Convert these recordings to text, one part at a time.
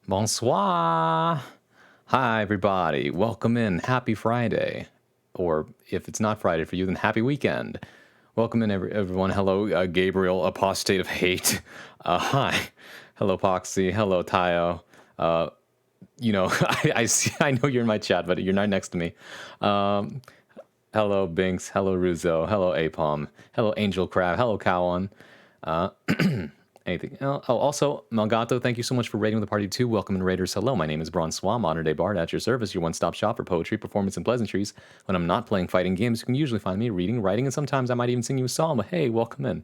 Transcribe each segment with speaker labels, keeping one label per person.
Speaker 1: Bonsoir. Hi, everybody. Welcome in. Happy Friday. Or if it's not Friday for you, then happy weekend. Welcome in, everyone. Hello, Gabriel, apostate of hate. Hi. Hello, Poxy. Hello, Tayo. I see. I know you're in my chat, but you're not next to me. Hello, Binks. Hello, Ruzo. Hello, Apom. Hello, Angel Crab. Hello, Cowan. Anything else? Oh, also, Malgato, thank you so much for raiding the party too. Welcome in, Raiders. Hello, my name is Bronsois, modern day bard at your service, your one-stop shop for poetry, performance, and pleasantries. When I'm not playing fighting games, you can usually find me reading, writing, and sometimes I might even sing you a song. But hey, welcome in.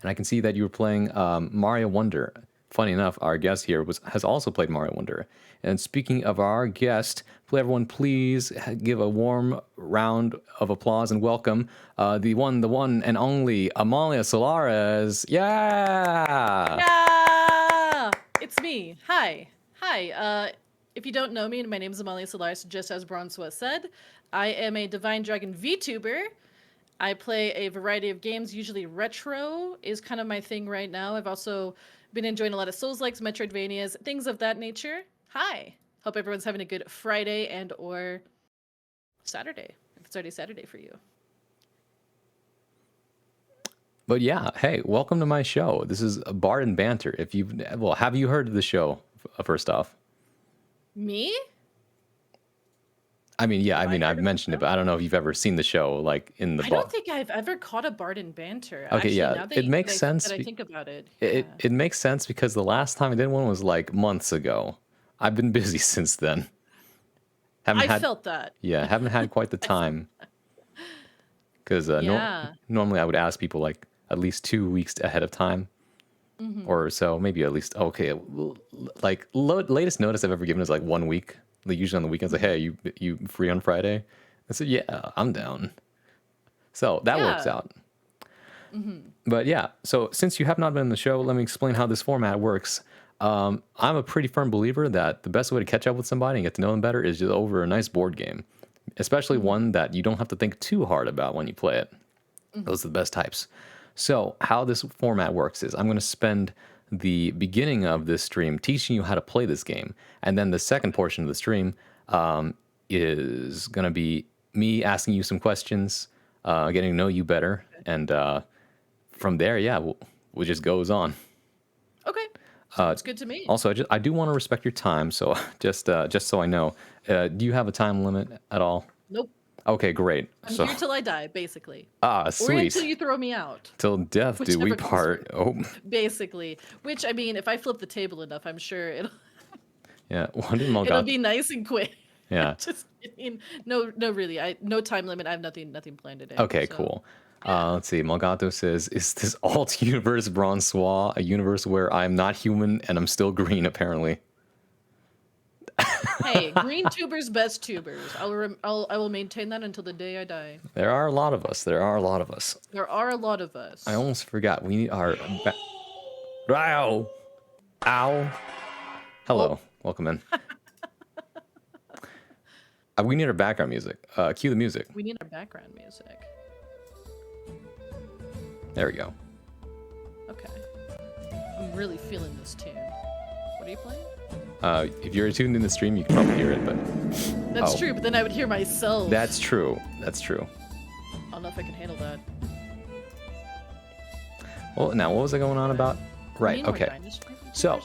Speaker 1: And I can see that you were playing Mario Wonder. Funny enough, our guest here has also played Mario Wonder. And speaking of our guest, everyone please give a warm round of applause and welcome the one and only Amalia Solares. Yeah!
Speaker 2: Yeah, it's me. Hi. If you don't know me, my name is Amalia Solaris, just as Bronsois said. I am a Divine Dragon VTuber. I play a variety of games, usually retro is kind of my thing right now. I've also been enjoying a lot of Souls-likes, Metroidvanias, things of that nature. Hi. Hope everyone's having a good Friday and or Saturday, if it's already Saturday for you.
Speaker 1: But yeah, hey, welcome to my show. This is Bard and Banter. Have you heard of the show, first off?
Speaker 2: Me?
Speaker 1: I've mentioned it, but I don't know if you've ever seen the show, like in the.
Speaker 2: I don't think I've ever caught a Bard and Banter.
Speaker 1: Okay,
Speaker 2: Actually,
Speaker 1: yeah,
Speaker 2: now
Speaker 1: it makes sense.
Speaker 2: that I think about it.
Speaker 1: It makes sense because the last time I did one was like months ago. I've been busy since then.
Speaker 2: Felt that.
Speaker 1: Yeah, haven't had quite the time. Because normally I would ask people like at least 2 weeks ahead of time.
Speaker 2: Mm-hmm.
Speaker 1: Or so, maybe at least, like latest notice I've ever given is like 1 week. Like usually on the weekends, like, hey, you free on Friday? I said, yeah, I'm down. So that works out.
Speaker 2: Mm-hmm.
Speaker 1: But yeah, so since you have not been in the show, let me explain how this format works. I'm a pretty firm believer that the best way to catch up with somebody and get to know them better is just over a nice board game, especially one that you don't have to think too hard about when you play it. Those are the best types. So how this format works is I'm going to spend the beginning of this stream teaching you how to play this game. And then the second portion of the stream is going to be me asking you some questions, getting to know you better. And from there, we just goes on.
Speaker 2: Okay. Sounds good to me.
Speaker 1: Also, I do want to respect your time. So just so I know, do you have a time limit at all?
Speaker 2: Nope.
Speaker 1: Okay, great.
Speaker 2: I'm here till I die, basically.
Speaker 1: Sweet.
Speaker 2: Or until you throw me out.
Speaker 1: Till death do we part. Oh.
Speaker 2: Basically. Which, I mean, if I flip the table enough, I'm sure it'll...
Speaker 1: Yeah,
Speaker 2: it'll be nice and quick.
Speaker 1: Yeah.
Speaker 2: Just kidding. No, really. No time limit. I have nothing planned today.
Speaker 1: Okay, so. Cool. Let's see. Malgato says, is this alt universe Bronsois a universe where I'm not human and I'm still green, apparently?
Speaker 2: Hey, green tubers, best tubers. I will maintain that until the day I die.
Speaker 1: There are a lot of us.
Speaker 2: There are a lot of us.
Speaker 1: I almost forgot. We need our... Ow! Ow! Hello. Oh. Welcome in. We need our background music. Cue the music.
Speaker 2: We need our background music.
Speaker 1: There we go.
Speaker 2: Okay. I'm really feeling this tune. What are you playing?
Speaker 1: If you're tuned in the stream, you can probably hear it, but...
Speaker 2: That's true, but then I would hear myself.
Speaker 1: That's true.
Speaker 2: I don't know if I can handle that.
Speaker 1: Well, now, what was I going on about? Right, okay. So,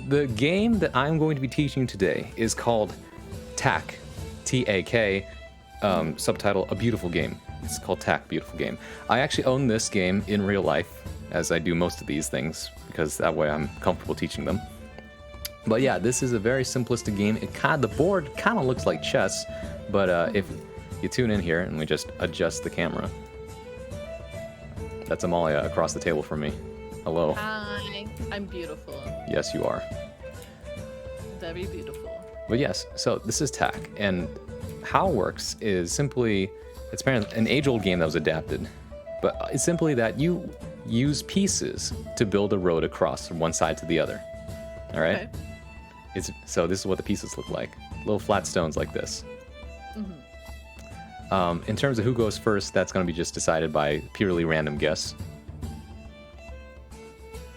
Speaker 1: the game that I'm going to be teaching today is called Tak. T-A-K, subtitle, A Beautiful Game. It's called Tak, Beautiful Game. I actually own this game in real life, as I do most of these things, because that way I'm comfortable teaching them. But yeah, this is a very simplistic game. The board kind of looks like chess, but if you tune in here and we just adjust the camera. That's Amalia across the table from me. Hello.
Speaker 2: Hi, I'm beautiful.
Speaker 1: Yes, you are.
Speaker 2: Very beautiful.
Speaker 1: But yes, so this is Tak, and how it works is simply, it's apparently an age-old game that was adapted, but it's simply that you use pieces to build a road across from one side to the other. All right? Okay. So this is what the pieces look like. Little flat stones like this. Mm-hmm. In terms of who goes first, that's going to be just decided by purely random guess.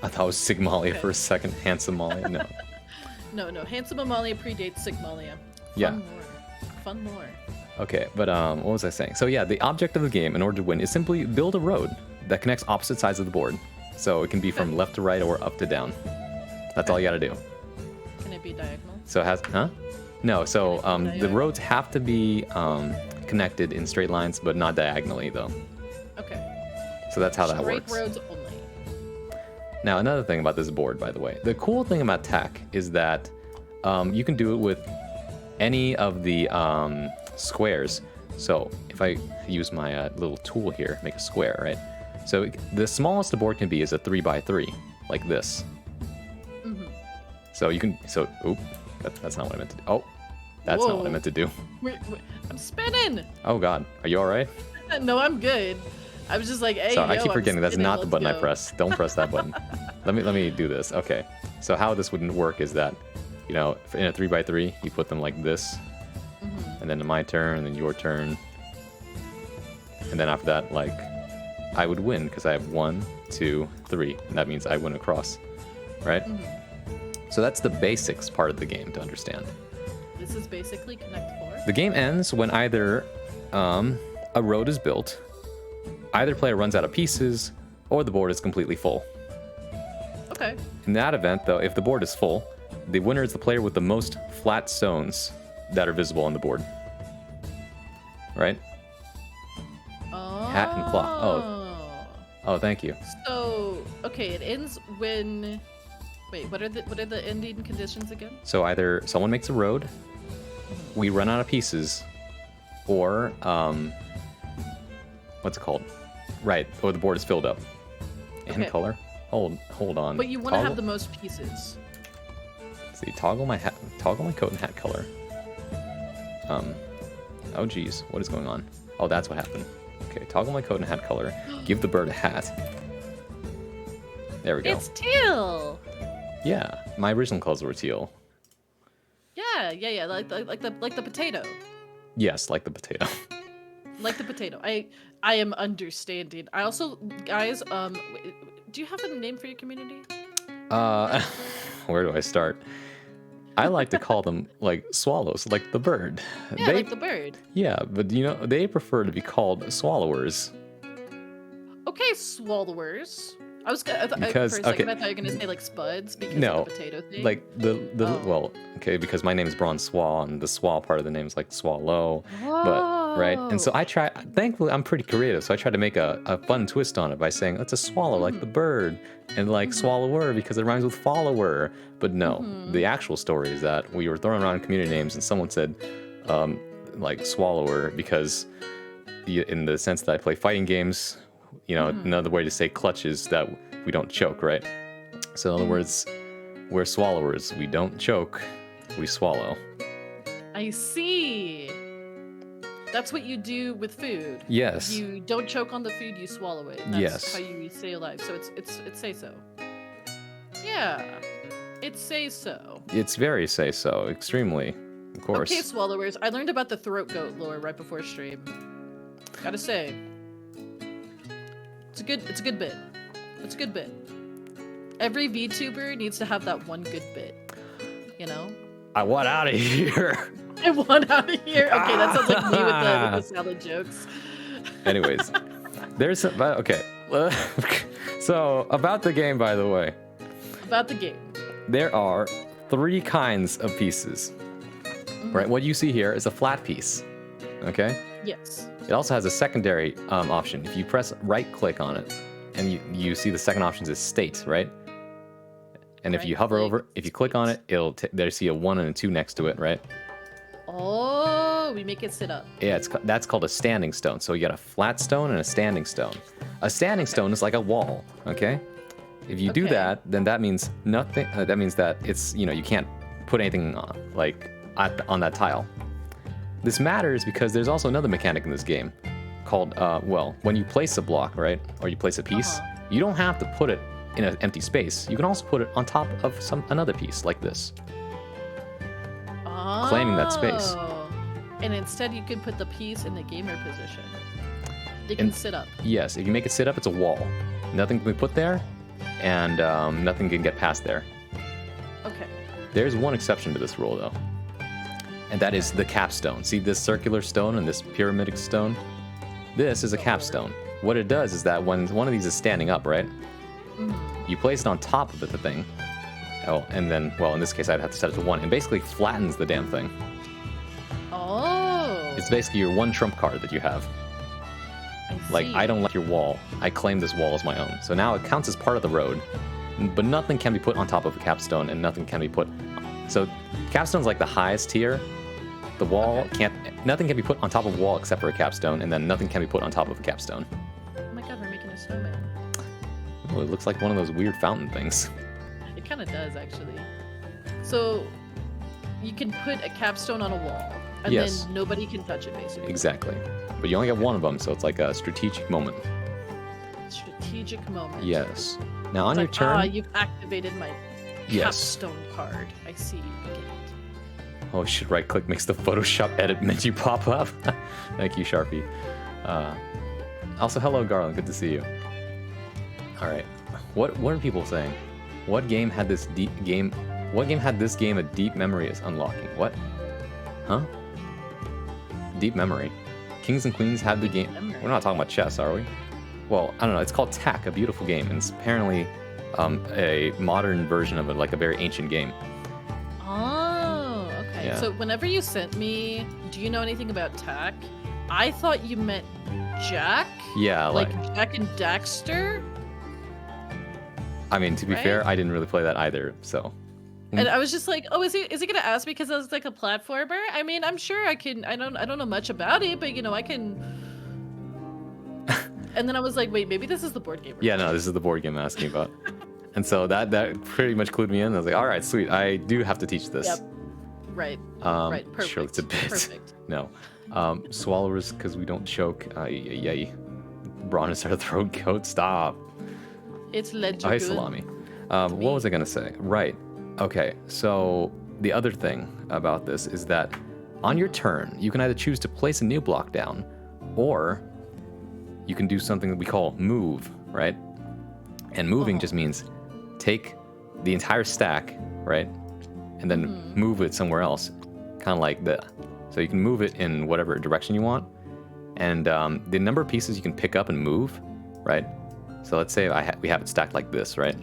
Speaker 1: I thought it was Sigmalia for a second. Handsome Molly. No.
Speaker 2: No, no. Handsome Amalia predates Sick Malia.
Speaker 1: Yeah.
Speaker 2: Fun lore. Fun lore.
Speaker 1: Okay, but what was I saying? So yeah, the object of the game in order to win is simply build a road that connects opposite sides of the board. So it can be from left to right or up to down. That's all you gotta do.
Speaker 2: Can it be diagonal?
Speaker 1: So it has, huh? No, so the
Speaker 2: diagonal?
Speaker 1: roads have to be connected in straight lines, but not diagonally though.
Speaker 2: Okay.
Speaker 1: So that's how that
Speaker 2: Straight
Speaker 1: works.
Speaker 2: roads only.
Speaker 1: Now, another thing about this board, by the way, the cool thing about tech is that you can do it with any of the squares. So if I use my little tool here, make a square, right? So the smallest the board can be is a 3x3, like this.
Speaker 2: Mm-hmm.
Speaker 1: So you can, oop, that's not what I meant to do. Oh, that's not what I
Speaker 2: Whoa.
Speaker 1: meant to do.
Speaker 2: Wait, I'm spinning.
Speaker 1: Oh God, are you all right?
Speaker 2: No, I'm good. I was just like, hey,
Speaker 1: Sorry, I
Speaker 2: yo,
Speaker 1: keep
Speaker 2: I'm
Speaker 1: forgetting that's
Speaker 2: spinning,
Speaker 1: not the
Speaker 2: let's
Speaker 1: button I
Speaker 2: go.
Speaker 1: press. Don't press that button. Let me do this. Okay. So how this would work is that, you know, in a 3x3, you put them like this, and then my turn, and then your turn, and then after that, like, I would win because I have 1, 2, 3, and that means I win across, right? So that's the basics part of the game to understand.
Speaker 2: This is basically Connect 4.
Speaker 1: The game ends when either a road is built, either player runs out of pieces, or the board is completely full.
Speaker 2: Okay.
Speaker 1: In that event, though, if the board is full, the winner is the player with the most flat stones that are visible on the board. Right?
Speaker 2: Oh.
Speaker 1: Hat and claw. Oh, thank you.
Speaker 2: So, okay, it ends when. Wait, what are the ending conditions again?
Speaker 1: So either someone makes a road, we run out of pieces, or what's it called? Right, or the board is filled up. And
Speaker 2: Okay.
Speaker 1: color. Hold on.
Speaker 2: But you want to have
Speaker 1: Toggle-
Speaker 2: the most pieces.
Speaker 1: See, toggle my coat and hat color. Oh geez, what is going on? Oh, that's what happened. Okay, toggle my coat and hat color. Give the bird a hat. There we go.
Speaker 2: It's teal.
Speaker 1: Yeah, my original colors were teal.
Speaker 2: Yeah, like the potato.
Speaker 1: Yes, like the potato.
Speaker 2: Like the potato. I am understanding. I also, guys, do you have a name for your community?
Speaker 1: Where do I start? I like to call them like swallows, like the bird.
Speaker 2: Yeah, like the bird.
Speaker 1: Yeah, but you know, they prefer to be called swallowers.
Speaker 2: Okay, swallowers. I was
Speaker 1: Because-
Speaker 2: for a second
Speaker 1: okay.
Speaker 2: I thought you were gonna say like spuds because
Speaker 1: No,
Speaker 2: of the potato thing.
Speaker 1: Like the
Speaker 2: Oh.
Speaker 1: well, okay, because my name is Bronze Swall, and the swall part of the name is like swallow. But right, and so I try. Thankfully, I'm pretty creative, so I try to make a fun twist on it by saying it's a swallow, like the bird, and like swallower because it rhymes with follower. But no, the actual story is that we were throwing around community names, and someone said like swallower because in the sense that I play fighting games, you know, another way to say clutch is that we don't choke, right? So in other words, we're swallowers. We don't choke, we swallow.
Speaker 2: I see. That's what you do with food.
Speaker 1: Yes.
Speaker 2: You don't choke on the food, you swallow it. That's
Speaker 1: Yes.
Speaker 2: how you stay alive. So it's say so. Yeah. It say so.
Speaker 1: It's very say so, extremely, of course.
Speaker 2: Okay, swallowers. I learned about the throat goat lore right before stream. Gotta say. It's a good bit. It's a good bit. Every VTuber needs to have that one good bit. You know?
Speaker 1: I want out of here.
Speaker 2: I want out of here. Okay, that sounds like me with the salad jokes.
Speaker 1: Anyways, there's okay. So about the game, by the way,
Speaker 2: About the game.
Speaker 1: there are 3 kinds of pieces. Right, what you see here is a flat piece. Okay.
Speaker 2: Yes.
Speaker 1: It also has a secondary option. If you press right click on it, and you see the second option is state, right? And if you hover
Speaker 2: Right-click,
Speaker 1: over, if you click on it, it'll there's see a 1 and a 2 next to it, right?
Speaker 2: Oh, we make it sit up.
Speaker 1: Yeah, that's called a standing stone. So you got a flat stone and a standing stone. A standing stone is like a wall, okay? If you do
Speaker 2: Okay.
Speaker 1: that, then that means nothing. That means that it's, you know, you can't put anything on, like on that tile. This matters because there's also another mechanic in this game called, well, when you place a block, right, or you place a piece, you don't have to put it in an empty space. You can also put it on top of another piece like this. Claiming that space.
Speaker 2: Oh. And instead you could put the piece in the gamer position. They can
Speaker 1: And-
Speaker 2: sit up.
Speaker 1: Yes, if you make it sit up, it's a wall. Nothing can be put there, and nothing can get past there.
Speaker 2: Okay.
Speaker 1: There's one exception to this rule, though. And that is the capstone. See this circular stone and this pyramidic stone? This is a capstone. What it does is that when one of these is standing up, right? You place it on top of the thing. Oh, and then, well, in this case, I'd have to set it to 1. And basically flattens the damn thing.
Speaker 2: Oh.
Speaker 1: It's basically your one trump card that you have.
Speaker 2: I see.
Speaker 1: Like, I don't like your wall. I claim this wall as my own. So now it counts as part of the road. But nothing can be put on top of a capstone, and nothing can be put... So, capstone's like the highest tier. The wall can't... Nothing can be put on top of a wall except for a capstone, and then nothing can be put on top of a capstone.
Speaker 2: Oh my god, we're making a snowman.
Speaker 1: Oh, it looks like one of those weird fountain things.
Speaker 2: It kind of does, actually. So, you can put a capstone on a wall, and
Speaker 1: Yes.
Speaker 2: then nobody can touch it, basically.
Speaker 1: Exactly. But you only get one of them, so it's like a strategic moment.
Speaker 2: Strategic moment.
Speaker 1: Yes. Now, on
Speaker 2: It's
Speaker 1: your
Speaker 2: like,
Speaker 1: turn...
Speaker 2: you've activated my
Speaker 1: Yes.
Speaker 2: capstone card. I see. I get it.
Speaker 1: Oh shit, right click makes the Photoshop edit menu pop up. Thank you, Sharpie. Also, hello, Garland. Good to see you. Alright. What are people saying? What game had this game a deep memory is unlocking? What? Huh? Deep memory. Kings and Queens had the game.
Speaker 2: Memory.
Speaker 1: We're not talking about chess, are we? Well, I don't know. It's called Tak, a beautiful game, and it's apparently a modern version of it, like a very ancient game.
Speaker 2: Oh, okay.
Speaker 1: Yeah.
Speaker 2: So whenever you sent me, do you know anything about Tak? I thought you meant Jack.
Speaker 1: Yeah,
Speaker 2: Like Jack and Daxter.
Speaker 1: I mean, to be
Speaker 2: Right?
Speaker 1: fair, I didn't really play that either, so.
Speaker 2: And I was just like, oh, is he gonna ask me because it's like a platformer? I mean, I'm sure I can. I don't know much about it, but I can. And then I was like, wait, maybe this is the board game.
Speaker 1: Yeah, no, this is the board game I'm asking about. And so that pretty much clued me in. I was like, all right, sweet. I do have to teach this.
Speaker 2: Yep. Right. Right. Perfect.
Speaker 1: Sure, it's a bit.
Speaker 2: Perfect.
Speaker 1: No. Swallowers, because we don't choke. Yay. Brawn is our throat goat. Stop.
Speaker 2: It's legend.
Speaker 1: Hi, Salami. What was I going to say? Right. Okay, so the other thing about this is that on your turn, you can either choose to place a new block down, or you can do something that we call move, right? And moving just means take the entire stack, right? And then move it somewhere else, kind of like that. So you can move it in whatever direction you want. And the number of pieces you can pick up and move, right? So let's say we have it stacked like this, right?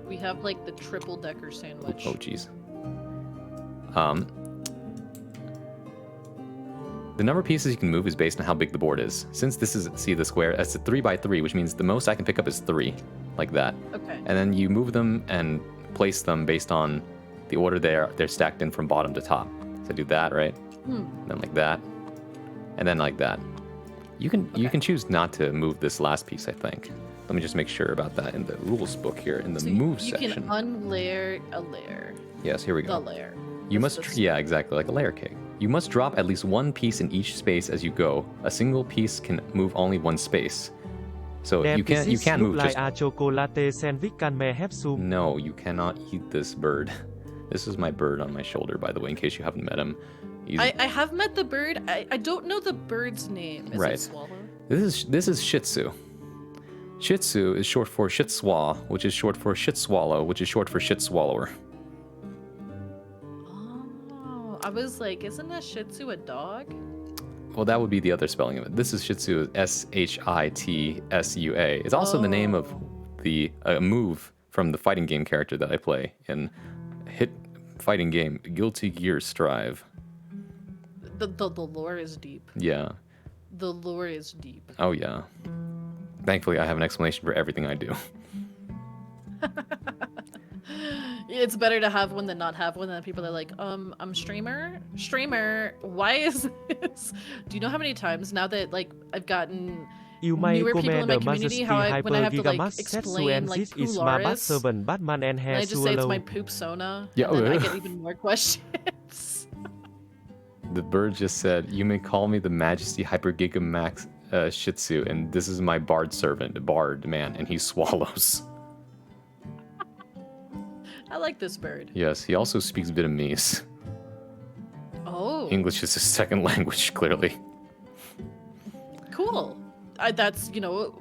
Speaker 2: We have like the triple decker sandwich.
Speaker 1: Oh, jeez. The number of pieces you can move is based on how big the board is. Since this is, see the square, it's a 3x3, which means the most I can pick up is 3, like that.
Speaker 2: Okay.
Speaker 1: And then you move them and place them based on the order they're stacked in from bottom to top. So do that, right? Then like that, and then like that. You can choose not to move this last piece, I think. Let me just make sure about that in the rules book here in the
Speaker 2: So
Speaker 1: move
Speaker 2: you
Speaker 1: section.
Speaker 2: can unlayer a layer.
Speaker 1: Yes, here we go.
Speaker 2: The layer.
Speaker 1: You
Speaker 2: This-
Speaker 1: must,
Speaker 2: this-
Speaker 1: yeah, exactly, like a layer cake. You must drop at least one piece in each space as you go. A single piece can move only one space. So you can't move just...
Speaker 3: a chocolate sandwich can may have some.
Speaker 1: No, you cannot eat this bird. This is my bird on my shoulder, by the way, in case you haven't met him.
Speaker 2: I have met the bird. I don't know the bird's name. Is
Speaker 1: Right.
Speaker 2: it Swallow?
Speaker 1: This is Shih Tzu. Shih Tzu is short for Shit Swa, which is short for Shit Swallow, which is short for Shit Swallower.
Speaker 2: Oh, I was like, isn't a Shih Tzu a dog?
Speaker 1: Well, that would be the other spelling of it. This is Shih Tzu, Shitsua. It's also the name of the move from the fighting game character that I play in hit fighting game Guilty Gear Strive.
Speaker 2: The lore is deep.
Speaker 1: Yeah.
Speaker 2: The lore is deep.
Speaker 1: Oh, yeah. Thankfully, I have an explanation for everything I do.
Speaker 2: It's better to have one than not have one. And people are like, I'm streamer. Why is this? Do you know how many times now that like I've gotten
Speaker 3: You may
Speaker 2: newer people in
Speaker 3: command
Speaker 2: my
Speaker 3: the
Speaker 2: community
Speaker 3: majesty
Speaker 2: when I have to like
Speaker 3: hyper
Speaker 2: explain like
Speaker 3: this is my
Speaker 2: Polaris,
Speaker 3: servant Batman and
Speaker 2: and
Speaker 3: hair
Speaker 2: I just say it's my
Speaker 3: swallow.
Speaker 2: poop sona,
Speaker 1: Yeah,
Speaker 2: and then I
Speaker 1: okay.
Speaker 2: get even more questions.
Speaker 1: The bird just said, "You may call me the Majesty Hyper Giga Max Shih Tzu, and this is my bard servant, bard man, and he swallows."
Speaker 2: I like this bird.
Speaker 1: Yes, he also speaks Vietnamese.
Speaker 2: Oh,
Speaker 1: English is his second language, clearly.
Speaker 2: cool. That's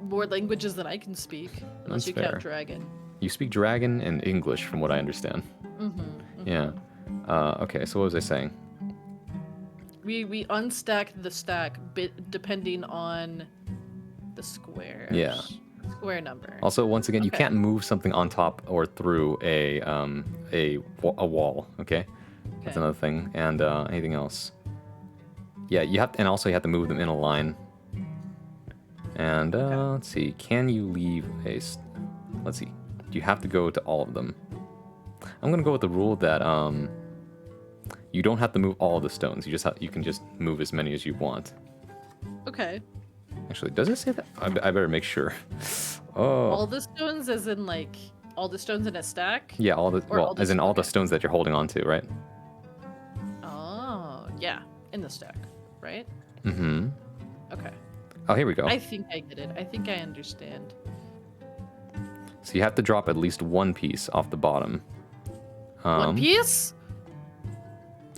Speaker 2: more languages than I can speak, unless
Speaker 1: That's
Speaker 2: you
Speaker 1: fair.
Speaker 2: count dragon.
Speaker 1: You speak Dragon and English, from what I understand. Yeah. Okay, so what was I saying?
Speaker 2: We unstack the stack bit depending on the square.
Speaker 1: Yeah.
Speaker 2: Square number.
Speaker 1: Also, once again, you
Speaker 2: Okay.
Speaker 1: can't move something on top or through a wall. Okay, that's
Speaker 2: Okay.
Speaker 1: another thing. And anything else? Yeah, you have, and also you have to move them in a line. And let's see, can you leave a? Let's see, you have to go to all of them. I'm gonna go with the rule that you don't have to move all of the stones. You can just move as many as you want.
Speaker 2: Okay.
Speaker 1: Actually, does it say that? I better make sure. Oh.
Speaker 2: All the stones, as in like all the stones in a stack.
Speaker 1: Yeah, all the
Speaker 2: Or
Speaker 1: well,
Speaker 2: all the
Speaker 1: as in all the
Speaker 2: okay.
Speaker 1: stones that you're holding on to, right?
Speaker 2: Oh, yeah, in the stack, right?
Speaker 1: Mm-hmm.
Speaker 2: Okay.
Speaker 1: Oh, here we go.
Speaker 2: I think I get it. I think I understand.
Speaker 1: So you have to drop at least one piece off the bottom.
Speaker 2: One Piece?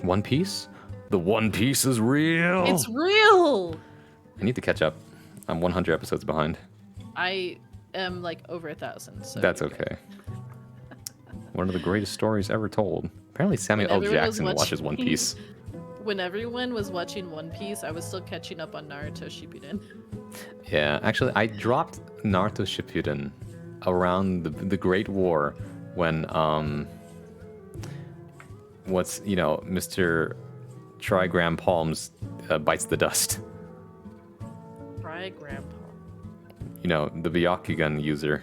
Speaker 1: One piece? The One Piece is real.
Speaker 2: It's real.
Speaker 1: I need to catch up. I'm 100 episodes behind.
Speaker 2: I am like over 1,000. So
Speaker 1: That's
Speaker 2: you're good.
Speaker 1: okay. One of the greatest stories ever told. Apparently Samuel
Speaker 2: When
Speaker 1: L.
Speaker 2: everyone was
Speaker 1: Jackson watches One
Speaker 2: watching-
Speaker 1: Piece.
Speaker 2: When everyone was watching One Piece, I was still catching up on Naruto Shippuden.
Speaker 1: Yeah, actually, I dropped Naruto Shippuden around the Great War when Mr. Trigram Palms bites the dust.
Speaker 2: Try Grandpa.
Speaker 1: You know, the Byakugan user.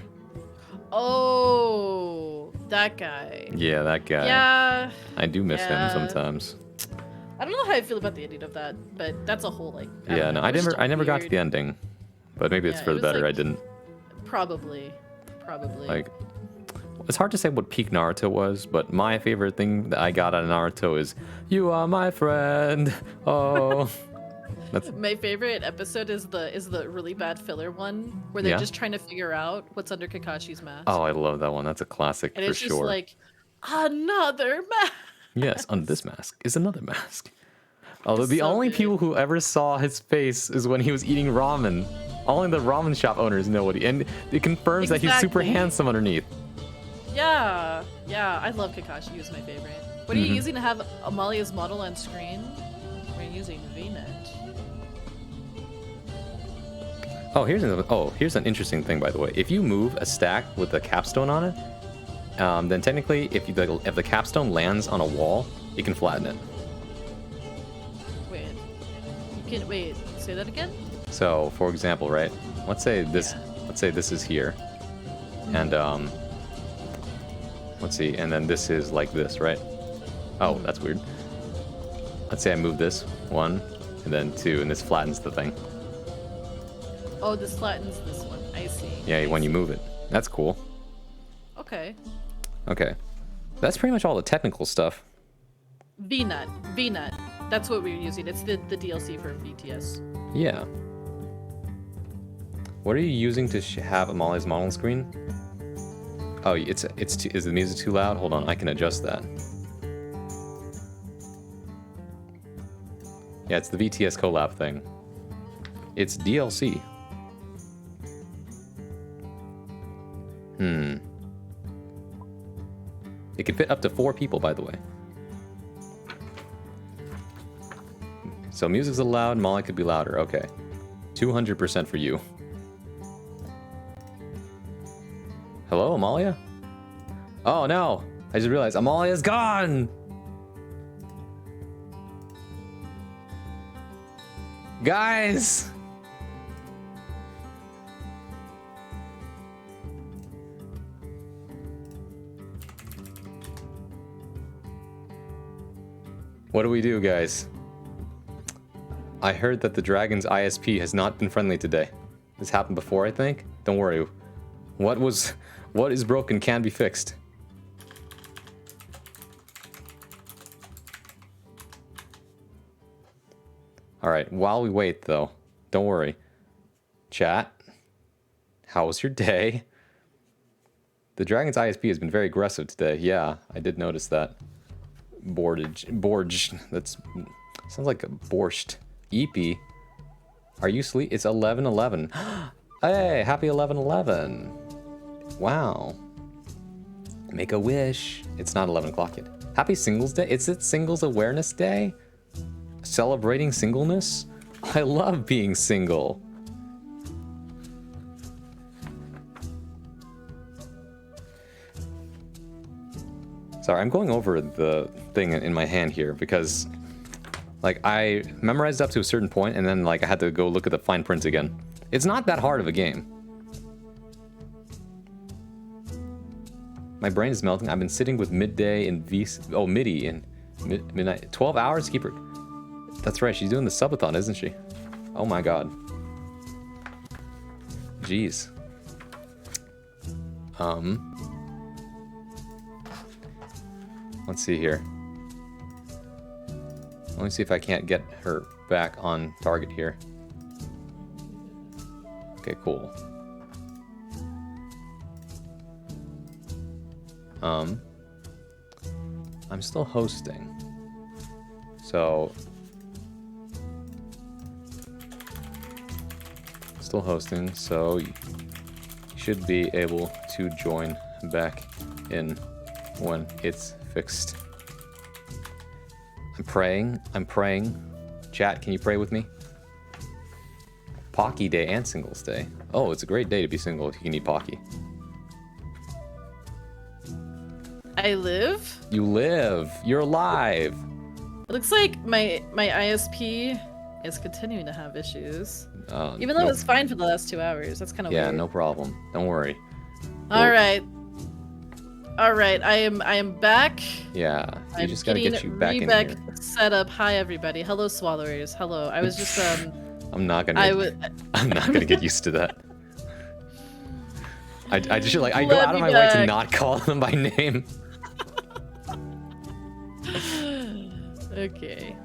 Speaker 2: Oh, that guy.
Speaker 1: Yeah, that guy.
Speaker 2: Yeah.
Speaker 1: I do miss him
Speaker 2: Yeah.
Speaker 1: sometimes.
Speaker 2: I don't know how I feel about the ending of that, but that's a whole like. I
Speaker 1: Yeah,
Speaker 2: don't
Speaker 1: no,
Speaker 2: know, it was
Speaker 1: I never got to
Speaker 2: weird.
Speaker 1: the ending. But maybe it's
Speaker 2: Yeah,
Speaker 1: for
Speaker 2: it
Speaker 1: the
Speaker 2: was
Speaker 1: better.
Speaker 2: like-
Speaker 1: I didn't.
Speaker 2: Probably.
Speaker 1: Like, it's hard to say what peak Naruto was, but my favorite thing that I got out of Naruto is, "You are my friend." Oh,
Speaker 2: My favorite episode is the really bad filler one where they're
Speaker 1: Yeah?
Speaker 2: just trying to figure out what's under Kakashi's mask.
Speaker 1: oh, I love that one. That's a classic
Speaker 2: and
Speaker 1: for
Speaker 2: it's just
Speaker 1: sure.
Speaker 2: like another mask.
Speaker 1: Yes, under this mask is another mask. Although
Speaker 2: It's
Speaker 1: the
Speaker 2: so
Speaker 1: only
Speaker 2: good.
Speaker 1: people who ever saw his face is when he was eating ramen. Only the ramen shop owners know what and it confirms that he's super
Speaker 2: Exactly.
Speaker 1: handsome underneath.
Speaker 2: Yeah, I love Kakashi. He was my favorite. What are
Speaker 1: Mm-hmm.
Speaker 2: you using to have Amalia's model on screen? We're using VNet.
Speaker 1: Oh, here's an interesting thing, by the way. If you move a stack with a capstone on it, then technically, if the capstone lands on a wall, you can flatten it.
Speaker 2: Wait, you can wait. Say that again.
Speaker 1: So, for example, right? Let's say this.
Speaker 2: Yeah.
Speaker 1: Let's say this is here, and let's see, and then this is like this, right? Oh, that's weird. Let's say I move this 1, and then 2, and this flattens the thing.
Speaker 2: Oh, this flattens this one. I see.
Speaker 1: Yeah,
Speaker 2: I
Speaker 1: when you
Speaker 2: see.
Speaker 1: move it. That's cool.
Speaker 2: Okay.
Speaker 1: Okay. That's pretty much all the technical stuff.
Speaker 2: VNet. That's what we're using. It's the DLC for BTS.
Speaker 1: Yeah. What are you using to have Amalia's model screen? Oh, is the music too loud? Hold on, I can adjust that. Yeah, it's the VTS collab thing. It's DLC. It can fit up to 4 people, by the way. So music's allowed, Molly could be louder. Okay. 200% for you. Hello, Amalia? Oh no! I just realized Amalia's gone! Guys! What do we do, guys? I heard that the Dragon's ISP has not been friendly today. This happened before, I think? Don't worry. What is broken can be fixed. Alright, while we wait though, don't worry. Chat, how was your day? The Dragon's ISP has been very aggressive today. Yeah, I did notice that. Borge. That's sounds like a borscht. Eepy. Are you sleep? It's 11:11. Hey, happy 11:11. Wow. Make a wish. It's not 11 o'clock yet. Happy Singles Day. Is it Singles Awareness Day? Celebrating singleness? I love being single. Sorry, I'm going over the thing in my hand here because, like, I memorized up to a certain point and then, like, I had to go look at the fine print again. It's not that hard of a game. My brain is melting. I've been sitting with midday and MIDI and midnight. 12 hours? Keep her. That's right. She's doing the subathon, isn't she? Oh my god. Jeez. Let's see here. Let me see if I can't get her back on target here. Okay, cool. I'm still hosting. So still hosting, so you should be able to join back in when it's fixed. I'm praying. Chat, can you pray with me? Pocky Day and Singles Day. Oh, it's a great day to be single if you can eat Pocky.
Speaker 2: I live?
Speaker 1: You live. You're alive.
Speaker 2: It looks like my ISP is continuing to have issues. Even though it was fine for the last 2 hours. That's kind of weird.
Speaker 1: Yeah, no problem. Don't worry.
Speaker 2: Alright. Alright, I am back.
Speaker 1: Yeah, you just gotta get you back in here.
Speaker 2: Set up. Hi everybody. Hello swallowers. Hello. I was just
Speaker 1: I'm not gonna get used to that. I just like I go out of my way to not call them by name.
Speaker 2: Okay.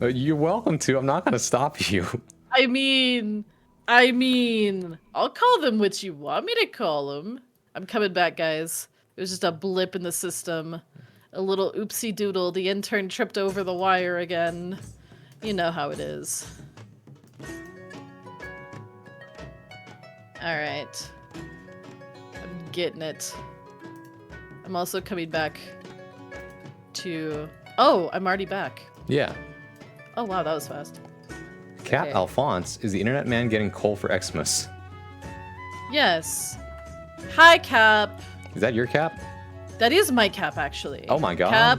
Speaker 1: You're welcome to. I'm not gonna stop you.
Speaker 2: I mean, I'll call them what you want me to call them. I'm coming back, guys. It was just a blip in the system. A little oopsie doodle. The intern tripped over the wire again. You know how it is. Alright. I'm getting it. I'm also coming back to... Oh, I'm already back.
Speaker 1: Yeah.
Speaker 2: Oh wow, that was fast.
Speaker 1: Cap
Speaker 2: Okay.
Speaker 1: Alphonse is the internet man getting coal for Xmas.
Speaker 2: Yes. Hi, Cap.
Speaker 1: Is that your Cap?
Speaker 2: That is my Cap, actually.
Speaker 1: Oh my god.
Speaker 2: Cap,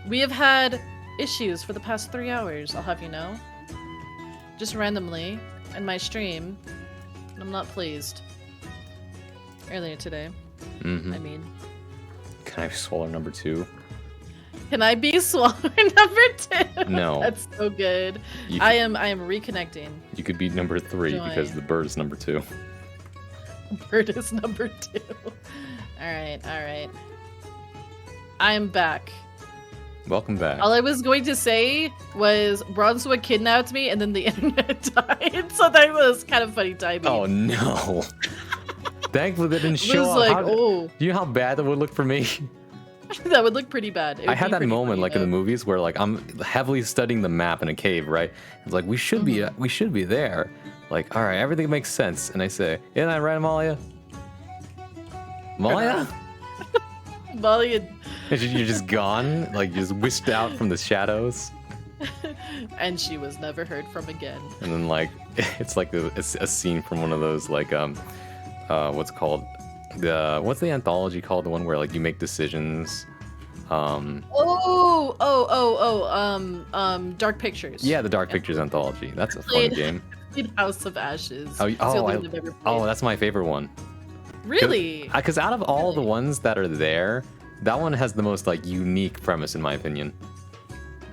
Speaker 2: we have had issues for the past 3 hours, I'll have you know. Just randomly in my stream. And I'm not pleased. Earlier today.
Speaker 1: Mm-hmm.
Speaker 2: I mean.
Speaker 1: Can I swallow number 2?
Speaker 2: Can I be swallower number 2?
Speaker 1: No.
Speaker 2: That's so good.
Speaker 1: You
Speaker 2: I am reconnecting.
Speaker 1: You could be number 3
Speaker 2: Join.
Speaker 1: because the bird is number 2.
Speaker 2: Bird is number 2. Alright, alright. I'm back.
Speaker 1: Welcome back.
Speaker 2: All I was going to say was Bronzwood kidnapped me and then the internet died, so that was kind of funny timing.
Speaker 1: Oh no. Thankfully they didn't
Speaker 2: It
Speaker 1: show
Speaker 2: was
Speaker 1: up.
Speaker 2: like, oh,
Speaker 1: Do you know how bad that would look for me?
Speaker 2: that would look pretty bad. It
Speaker 1: I
Speaker 2: would
Speaker 1: had
Speaker 2: be
Speaker 1: that
Speaker 2: pretty
Speaker 1: moment
Speaker 2: funny,
Speaker 1: like in the
Speaker 2: though.
Speaker 1: movies where like I'm heavily studying the map in a cave, right? It's like we should be there. Like, all right, everything makes sense. And I say, isn't that right, Amalia? Amalia?
Speaker 2: Molly
Speaker 1: You're just gone? Like, you just whisked out from the shadows?
Speaker 2: and she was never heard from again.
Speaker 1: And then, like, it's like a scene from one of those, like, what's called? What's the anthology called? The one where, like, you make decisions?
Speaker 2: Dark Pictures.
Speaker 1: Yeah, the Dark Pictures anthology. That's a fun
Speaker 2: Played-
Speaker 1: game.
Speaker 2: played House of Ashes.
Speaker 1: Oh,
Speaker 2: It's the only one I've ever played.
Speaker 1: that's my favorite one.
Speaker 2: Really?
Speaker 1: Because out of all the
Speaker 2: Really?
Speaker 1: ones that are there, that one has the most, like, unique premise, in my opinion.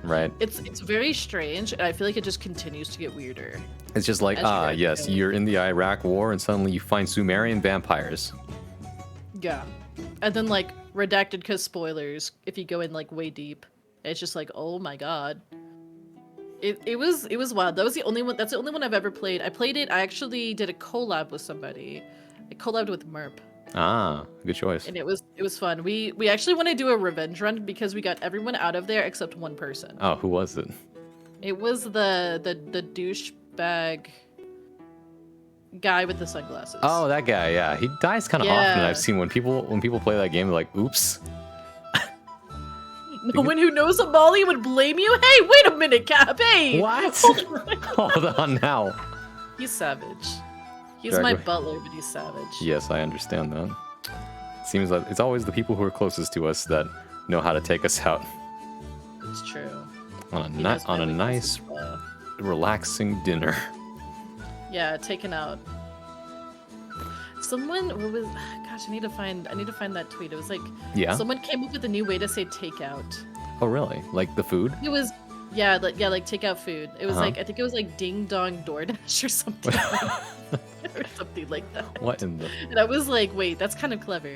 Speaker 1: Right?
Speaker 2: It's very strange, and I feel like it just continues to get weirder.
Speaker 1: It's just like,
Speaker 2: As you guys
Speaker 1: yes,
Speaker 2: know.
Speaker 1: you're in the Iraq War, and suddenly you find Sumerian vampires.
Speaker 2: Yeah. And then like redacted because spoilers if you go in like way deep. It's just like, oh my god. It was wild. That was the only one that's the only one I've ever played. I played it, I actually did a collab with somebody. I collabed with Merp.
Speaker 1: Ah, good choice.
Speaker 2: And it was fun. We actually want to do a revenge run because we got everyone out of there except one person.
Speaker 1: Oh, who was it?
Speaker 2: It was the douchebag guy with the sunglasses.
Speaker 1: Oh, that guy. Yeah, he dies kind of often.
Speaker 2: Yeah.
Speaker 1: I've seen when people play that game, they're like, "Oops."
Speaker 2: No one who knows Amalia would blame you. Hey, wait a minute, Cap. Hey.
Speaker 1: What?
Speaker 2: Hold on.
Speaker 1: Hold on now.
Speaker 2: He's savage. He's
Speaker 1: Drag
Speaker 2: my
Speaker 1: away.
Speaker 2: butler, but he's savage.
Speaker 1: Yes, I understand that. Seems like it's always the people who are closest to us that know how to take us out
Speaker 2: It's true.
Speaker 1: on
Speaker 2: He knows
Speaker 1: a
Speaker 2: my
Speaker 1: nice,
Speaker 2: weaknesses well.
Speaker 1: relaxing dinner.
Speaker 2: Yeah, taken out. Someone what was gosh, I need to find that tweet. It was like
Speaker 1: Yeah.
Speaker 2: someone came up with a new way to say takeout.
Speaker 1: Oh, really? Like the food?
Speaker 2: It was like takeout food. It was
Speaker 1: Uh-huh.
Speaker 2: like I think it was like Ding Dong DoorDash or something. Or something like that.
Speaker 1: What in the?
Speaker 2: And I was like, wait, that's kind of clever.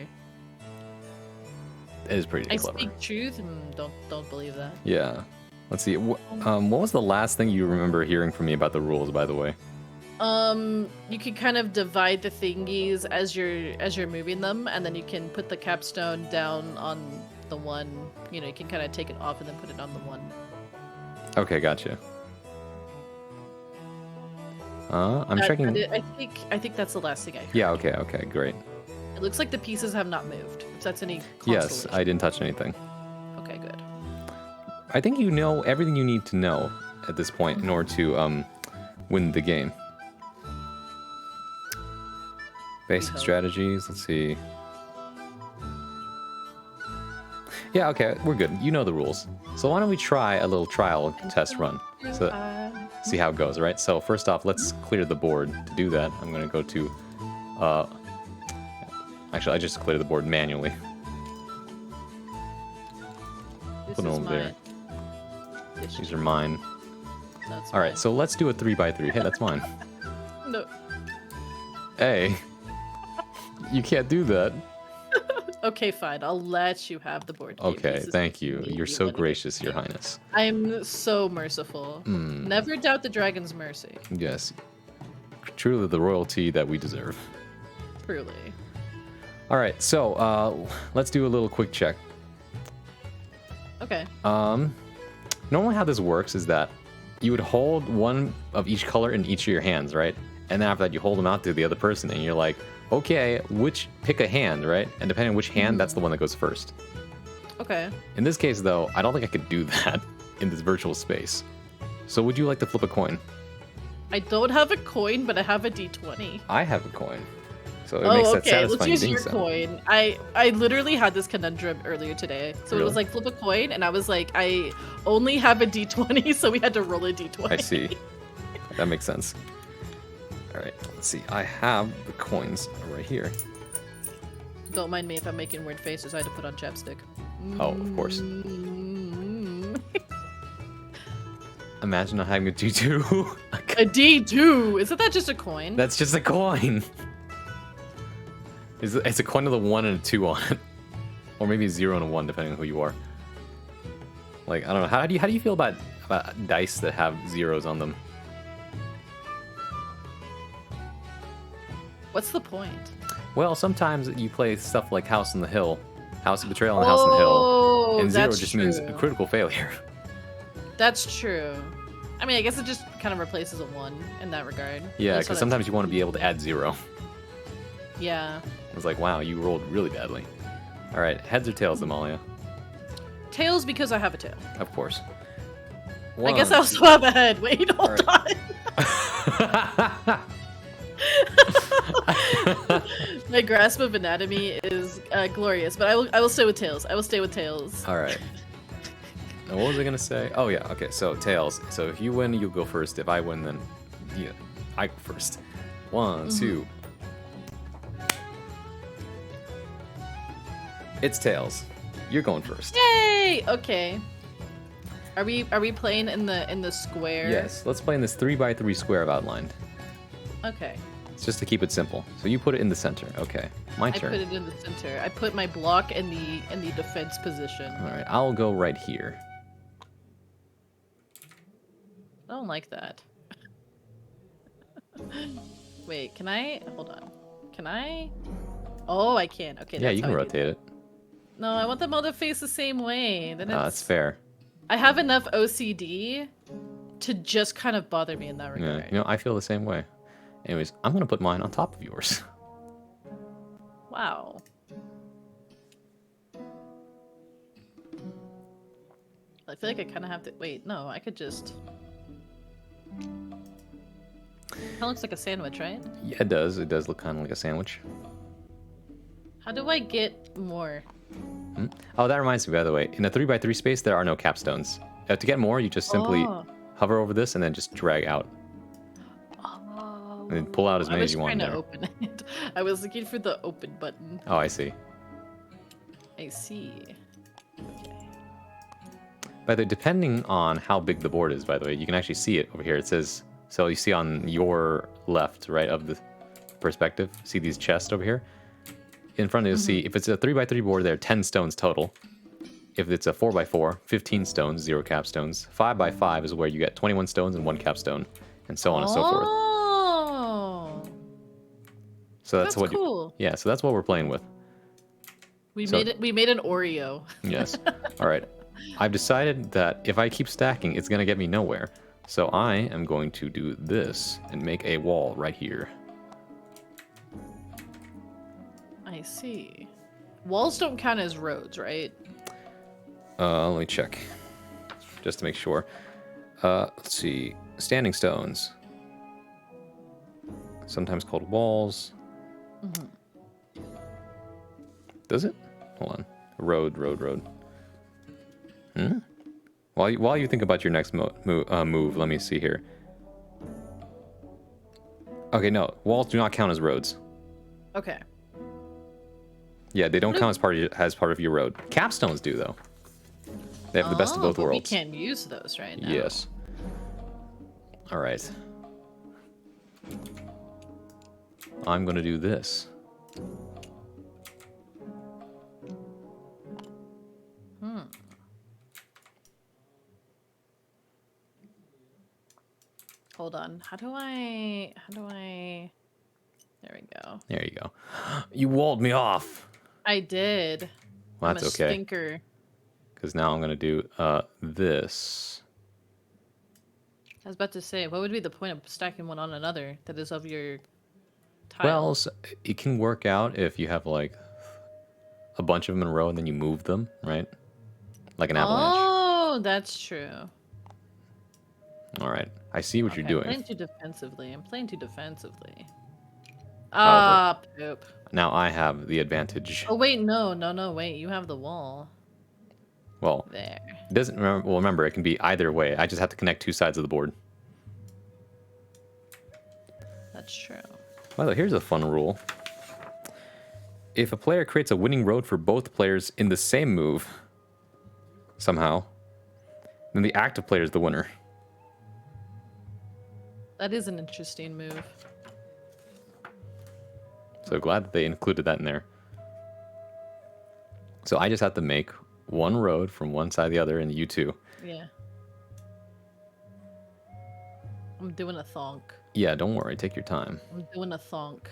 Speaker 1: It is pretty
Speaker 2: I
Speaker 1: clever.
Speaker 2: speak truth. Don't believe that.
Speaker 1: Yeah. Let's see. What was the last thing you remember hearing from me about the rules? By the way.
Speaker 2: You can kind of divide the thingies as you're moving them, and then you can put the capstone down on the one. You know, you can kind of take it off and then put it on the one.
Speaker 1: Okay, gotcha. I'm checking.
Speaker 2: I think that's the last thing I heard.
Speaker 1: Yeah. Okay. Okay. Great.
Speaker 2: It looks like the pieces have not moved. If that's any
Speaker 1: Yes,
Speaker 2: consolation.
Speaker 1: I didn't touch anything.
Speaker 2: Okay, good.
Speaker 1: I think you know everything you need to know at this point in order to win the game. Basic
Speaker 2: hope.
Speaker 1: strategies. Let's see. Yeah, okay, we're good. You know the rules. So why don't we try a little trial test run? So see how it goes, right? So first off, let's clear the board. To do that, I'm gonna go to actually I just cleared the board manually.
Speaker 2: This
Speaker 1: Put it
Speaker 2: is
Speaker 1: over there.
Speaker 2: This
Speaker 1: These
Speaker 2: is
Speaker 1: are mine.
Speaker 2: that's
Speaker 1: Alright,
Speaker 2: mine.
Speaker 1: so let's do a 3x3. Hey, that's mine.
Speaker 2: No.
Speaker 1: Hey. You can't do that.
Speaker 2: Okay, fine. I'll let you have the board game
Speaker 1: Okay,
Speaker 2: pieces
Speaker 1: thank
Speaker 2: if
Speaker 1: you.
Speaker 2: need
Speaker 1: You're
Speaker 2: be,
Speaker 1: so
Speaker 2: but
Speaker 1: gracious, Your Highness.
Speaker 2: I'm so merciful.
Speaker 1: Hmm.
Speaker 2: Never doubt the dragon's mercy.
Speaker 1: Yes. Truly the royalty that we deserve.
Speaker 2: Truly.
Speaker 1: Alright, so let's do a little quick check.
Speaker 2: Okay.
Speaker 1: Normally how this works is that you would hold one of each color in each of your hands, right? And then after that you hold them out to the other person and you're like, okay, pick a hand, right? And depending on which hand, that's the one that goes first.
Speaker 2: Okay.
Speaker 1: In this case though, I don't think I could do that in this virtual space. So would you like to flip a coin?
Speaker 2: I don't have a coin, but I have a d20.
Speaker 1: I have a coin. So it makes that
Speaker 2: Okay.
Speaker 1: satisfying
Speaker 2: Let's use
Speaker 1: doing
Speaker 2: your
Speaker 1: so.
Speaker 2: coin. I literally had this conundrum earlier today. So it was
Speaker 1: Really?
Speaker 2: like flip a coin, and I was like, I only have a d20, so we had to roll a d20.
Speaker 1: I see. That makes sense. Alright, let's see. I have the coins right here.
Speaker 2: Don't mind me if I'm making weird faces. I had to put on chapstick.
Speaker 1: Oh, of course.
Speaker 2: Mm.
Speaker 1: Imagine not having a D2.
Speaker 2: A D2. Isn't that just a coin?
Speaker 1: That's just a coin. It's a coin with a 1 and a 2 on it. Or maybe a 0 and a 1, depending on who you are. Like, I don't know. How do you feel about dice that have zeros on them?
Speaker 2: What's the point?
Speaker 1: Well, sometimes you play stuff like House on the Hill, House of Betrayal and House on the Hill, and 0
Speaker 2: that's
Speaker 1: just means a
Speaker 2: true.
Speaker 1: critical failure.
Speaker 2: That's true. I mean, I guess it just kind of replaces a 1 in that regard.
Speaker 1: Yeah,
Speaker 2: That's
Speaker 1: because
Speaker 2: what
Speaker 1: sometimes you want to be able to add 0.
Speaker 2: Yeah.
Speaker 1: It's like, wow, you rolled really badly. All right, heads or tails, Amalia?
Speaker 2: Tails because I have a tail.
Speaker 1: Of course.
Speaker 2: I guess I also have a head. Wait, hold
Speaker 1: Alright.
Speaker 2: on. My grasp of anatomy is glorious, but I will stay with tails. I will stay with tails.
Speaker 1: All right. Now, what was I gonna say? Oh yeah, okay. So tails. So if you win, you go first. If I win, then yeah, I go first. 1, 2. It's tails. You're going first.
Speaker 2: Yay! Okay. Are we playing in the square?
Speaker 1: Yes. Let's play in this 3x3 square I've outlined.
Speaker 2: Okay.
Speaker 1: It's just to keep it simple. So you put it in the center. Okay. My
Speaker 2: I
Speaker 1: turn.
Speaker 2: put it in the center. I put my block in the defense position.
Speaker 1: All right. I'll go right here.
Speaker 2: I don't like that. Wait, can I? Hold on. Can I? Oh, I can. Okay.
Speaker 1: Yeah,
Speaker 2: that's
Speaker 1: you
Speaker 2: how
Speaker 1: can
Speaker 2: I do
Speaker 1: rotate it.
Speaker 2: that. No, I want them all to face the same way. Then
Speaker 1: That's
Speaker 2: it's.
Speaker 1: fair.
Speaker 2: I have enough OCD to just kind of bother me in that
Speaker 1: Yeah.
Speaker 2: regard.
Speaker 1: You know, I feel the same way. Anyways, I'm gonna put mine on top of yours.
Speaker 2: Wow. I feel like I kind of have to... Wait, no, I could just... Kind of looks like a sandwich, right?
Speaker 1: Yeah, it does. It does look kind of like a sandwich.
Speaker 2: How do I get more?
Speaker 1: Oh, that reminds me, by the way. In a 3x3 space, there are no capstones. To get more, you just simply
Speaker 2: Oh.
Speaker 1: hover over this and then just drag out.
Speaker 2: Oh.
Speaker 1: And then pull out as many as you want
Speaker 2: I
Speaker 1: there.
Speaker 2: was trying to open it. I was looking for the open button.
Speaker 1: Oh, I see.
Speaker 2: I see. Okay.
Speaker 1: By the way, depending on how big the board is, by the way, you can actually see it over here. It says, so you see on your left, right, of the perspective, see these chests over here? In front of you, see, if it's a 3x3 board, there are 10 stones total. If it's a 4x4, 15 stones, 0 capstones. 5x5 is where you get 21 stones and 1 capstone, and so on and so forth.
Speaker 2: Oh.
Speaker 1: So
Speaker 2: That's
Speaker 1: what
Speaker 2: cool.
Speaker 1: Yeah, so that's what we're playing with.
Speaker 2: We made it. We made an Oreo.
Speaker 1: Yes. All right. I've decided that if I keep stacking, it's going to get me nowhere. So I am going to do this and make a wall right here.
Speaker 2: I see. Walls don't count as roads, right?
Speaker 1: Let me check. Just to make sure. Let's see. Standing stones. Sometimes called walls. Does it? Hold on. Road. While you think about your next move, let me see here. Okay, no. Walls do not count as roads.
Speaker 2: Okay.
Speaker 1: Yeah, they don't count as part of your road. Capstones do, though. They have the best of both
Speaker 2: but
Speaker 1: worlds.
Speaker 2: We can't use those right now.
Speaker 1: Yes. All right. I'm going to do this.
Speaker 2: Hold on. How do I... There we go.
Speaker 1: There you go. You walled me off.
Speaker 2: I did.
Speaker 1: Well,
Speaker 2: I'm
Speaker 1: that's
Speaker 2: a
Speaker 1: okay.
Speaker 2: stinker.
Speaker 1: Because now I'm going to do this.
Speaker 2: I was about to say, what would be the point of stacking one on another that is of your tile?
Speaker 1: Well, so it can work out if you have like a bunch of them in a row and then you move them, right? Like an avalanche.
Speaker 2: Oh, that's true.
Speaker 1: All right. I see what you're
Speaker 2: I'm
Speaker 1: doing.
Speaker 2: playing too defensively.
Speaker 1: Oh,
Speaker 2: Ah, poop.
Speaker 1: Now I have the advantage.
Speaker 2: Oh, wait, no, wait. You have the wall.
Speaker 1: Well,
Speaker 2: There.
Speaker 1: it doesn't remember, it can be either way. I just have to connect two sides of the board.
Speaker 2: That's true.
Speaker 1: By the way, here's a fun rule. If a player creates a winning road for both players in the same move, somehow, then the active player is the winner.
Speaker 2: That is an interesting move.
Speaker 1: So glad that they included that in there. So I just have to make one road from one side to the other, and you two.
Speaker 2: Yeah. I'm doing a thonk.
Speaker 1: Yeah, don't worry. Take your time.
Speaker 2: I'm doing a thonk.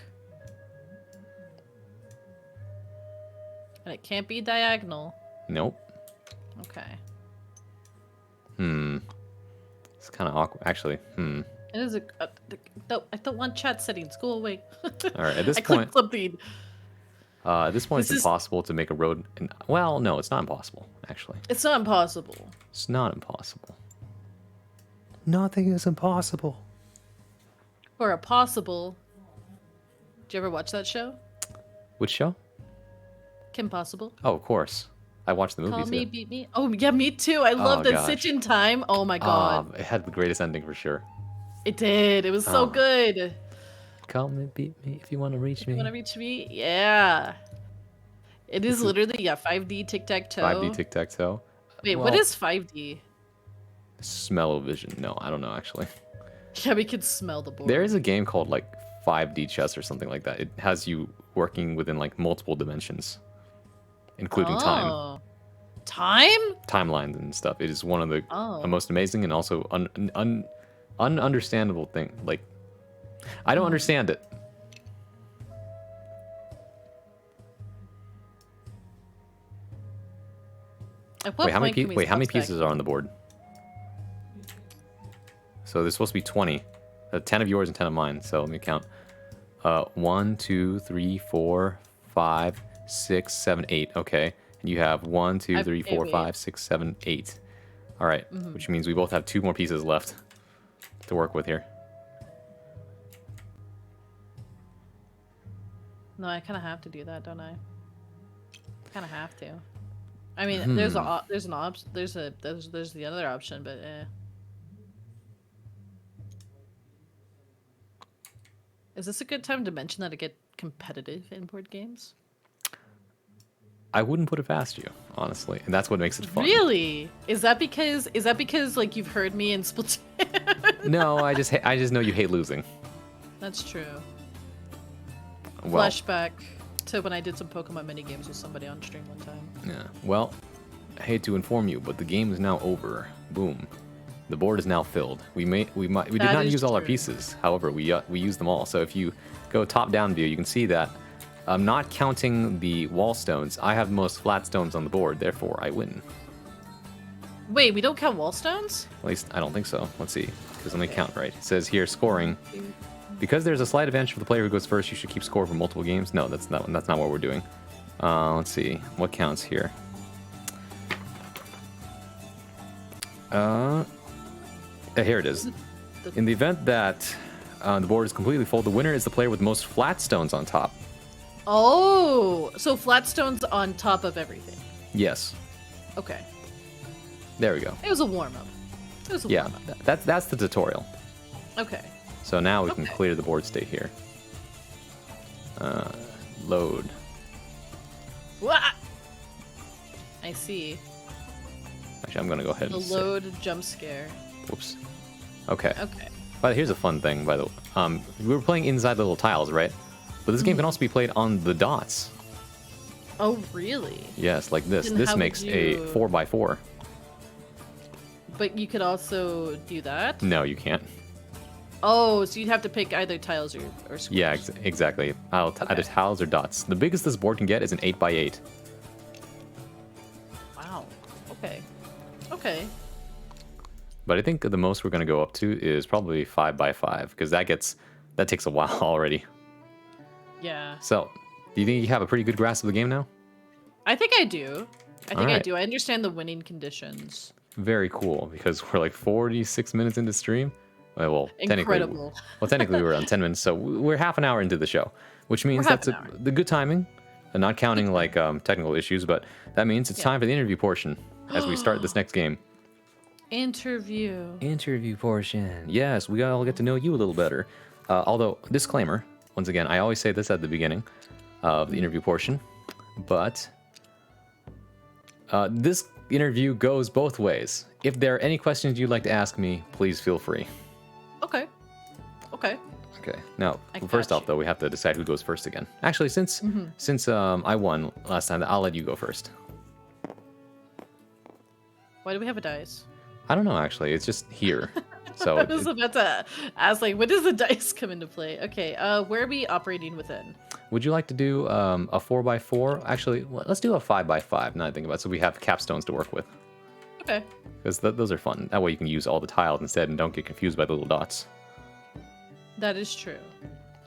Speaker 2: And it can't be diagonal.
Speaker 1: Nope.
Speaker 2: Okay.
Speaker 1: It's kind of awkward. Actually,
Speaker 2: It is a... no, I don't want chat settings. Go away.
Speaker 1: All right, at this
Speaker 2: I
Speaker 1: point...
Speaker 2: clicked something.
Speaker 1: At this point,
Speaker 2: This
Speaker 1: it's
Speaker 2: is-
Speaker 1: impossible to make a road... Well, no, it's not impossible, actually.
Speaker 2: It's not impossible.
Speaker 1: It's not impossible. Nothing is impossible.
Speaker 2: Or a possible... Did you ever watch that show?
Speaker 1: Which show?
Speaker 2: Kim Possible?
Speaker 1: Oh, of course. I watched the
Speaker 2: Call
Speaker 1: movies.
Speaker 2: me,
Speaker 1: yeah.
Speaker 2: beat me. Oh, yeah, me too. I love that
Speaker 1: gosh.
Speaker 2: Stitch in Time. Oh my god.
Speaker 1: It had the greatest ending for sure.
Speaker 2: It did. It was so good.
Speaker 1: Call me, beat me if you want to reach me.
Speaker 2: You want to reach me? Yeah. It is
Speaker 1: This is-
Speaker 2: literally, 5D tic-tac-toe.
Speaker 1: 5D tic-tac-toe.
Speaker 2: Wait, what
Speaker 1: Well-
Speaker 2: is 5D?
Speaker 1: Smell-o-vision. No, I don't know, actually.
Speaker 2: Yeah, we could smell the board.
Speaker 1: There is a game called, like, 5D chess or something like that. It has you working within, like, multiple dimensions, including time.
Speaker 2: Oh. Time?
Speaker 1: Timelines and stuff. It is one of the
Speaker 2: Oh.
Speaker 1: most amazing and also ununderstandable thing. Like, I don't understand it.
Speaker 2: At what
Speaker 1: Wait, how many,
Speaker 2: point can we
Speaker 1: wait, how
Speaker 2: stop
Speaker 1: many
Speaker 2: stacking?
Speaker 1: pieces are on the board? So there's supposed to be 20. 10 of yours and 10 of mine. So let me count. 1, 2, 3, 4, 5, 6, 7, 8. Okay. And you have 1, 2, 3, 4, 5, 6, 7, 8. All right. Which means we both have 2 more pieces left to work with here.
Speaker 2: No, I kind of have to do that, don't I? Kind of have to. I mean, there's an option. There's the other option, but Is this a good time to mention that I get competitive in board games?
Speaker 1: I wouldn't put it past you, honestly, and that's what makes it fun.
Speaker 2: Really? Is that because like you've heard me in Splatoon?
Speaker 1: No, I just know you hate losing.
Speaker 2: That's true.
Speaker 1: Well,
Speaker 2: Flashback to when I did some Pokemon mini games with somebody on stream one time.
Speaker 1: yeah. Well, I hate to inform you, but the game is now over. Boom. The board is now filled. We did not use all our pieces. However, we used them all. So if you go top-down view, you can see that, not counting the wall stones, I have the most flat stones on the board. Therefore, I win.
Speaker 2: Wait, we don't count wall stones?
Speaker 1: At least I don't think so. Let's see, because let me count right. It says here scoring. Because there's a slight advantage for the player who goes first, you should keep score for multiple games. No, that's not what we're doing. Let's see what counts here. Here it is. In the event that the board is completely full, the winner is the player with the most flat stones on top.
Speaker 2: Oh, so flat stones on top of everything.
Speaker 1: Yes.
Speaker 2: Okay.
Speaker 1: There we go.
Speaker 2: It was a warm-up.
Speaker 1: Yeah, that's the tutorial.
Speaker 2: Okay.
Speaker 1: So now we can clear the board state here. Load.
Speaker 2: Wah! I see.
Speaker 1: Actually, I'm going to go ahead
Speaker 2: The
Speaker 1: and
Speaker 2: load jump scare.
Speaker 1: Whoops. Okay.
Speaker 2: Okay.
Speaker 1: But here's a fun thing, by the way. We were playing inside the little tiles, right? But this game can also be played on the dots.
Speaker 2: Oh, really?
Speaker 1: Yes, like this.
Speaker 2: Then
Speaker 1: This
Speaker 2: how
Speaker 1: makes
Speaker 2: would
Speaker 1: a
Speaker 2: you-
Speaker 1: 4x4.
Speaker 2: But you could also do that?
Speaker 1: No, you can't.
Speaker 2: Oh, so you'd have to pick either tiles or squares.
Speaker 1: Yeah, exactly. Either tiles or dots. The biggest this board can get is an 8x8.
Speaker 2: Wow. Okay. Okay.
Speaker 1: But I think the most we're going to go up to is probably 5x5, because that takes a while already.
Speaker 2: Yeah.
Speaker 1: So, do you think you have a pretty good grasp of the game now?
Speaker 2: I think I do. I think I
Speaker 1: Alright.
Speaker 2: do. I understand the winning conditions.
Speaker 1: Very cool, because we're like 46 minutes into stream. Well,
Speaker 2: Incredible.
Speaker 1: technically we're on 10 minutes, so we're half an hour into the show, which means
Speaker 2: We're half
Speaker 1: that's
Speaker 2: an hour.
Speaker 1: the good timing, and not counting like technical issues, but that means it's time for the interview portion as we start this next game.
Speaker 2: Interview.
Speaker 1: Interview portion. Yes, we all get to know you a little better. Although, disclaimer, once again, I always say this at the beginning of the interview portion, but this interview goes both ways. If there are any questions you'd like to ask me, please feel free.
Speaker 2: Okay. Okay.
Speaker 1: Okay. Now,
Speaker 2: I
Speaker 1: first
Speaker 2: got
Speaker 1: off, though, we have to decide who goes first again. Actually, since I won last time, I'll let you go first.
Speaker 2: Why do we have a dice?
Speaker 1: I don't know, actually. It's just here. So
Speaker 2: I was about to ask, like, when does the dice come into play? Okay, where are we operating within?
Speaker 1: would you like to do a 4x4? Actually, let's do a 5x5, now that I think about it, so we have capstones to work with.
Speaker 2: Okay.
Speaker 1: Because those are fun. That way you can use all the tiles instead and don't get confused by the little dots.
Speaker 2: That is true.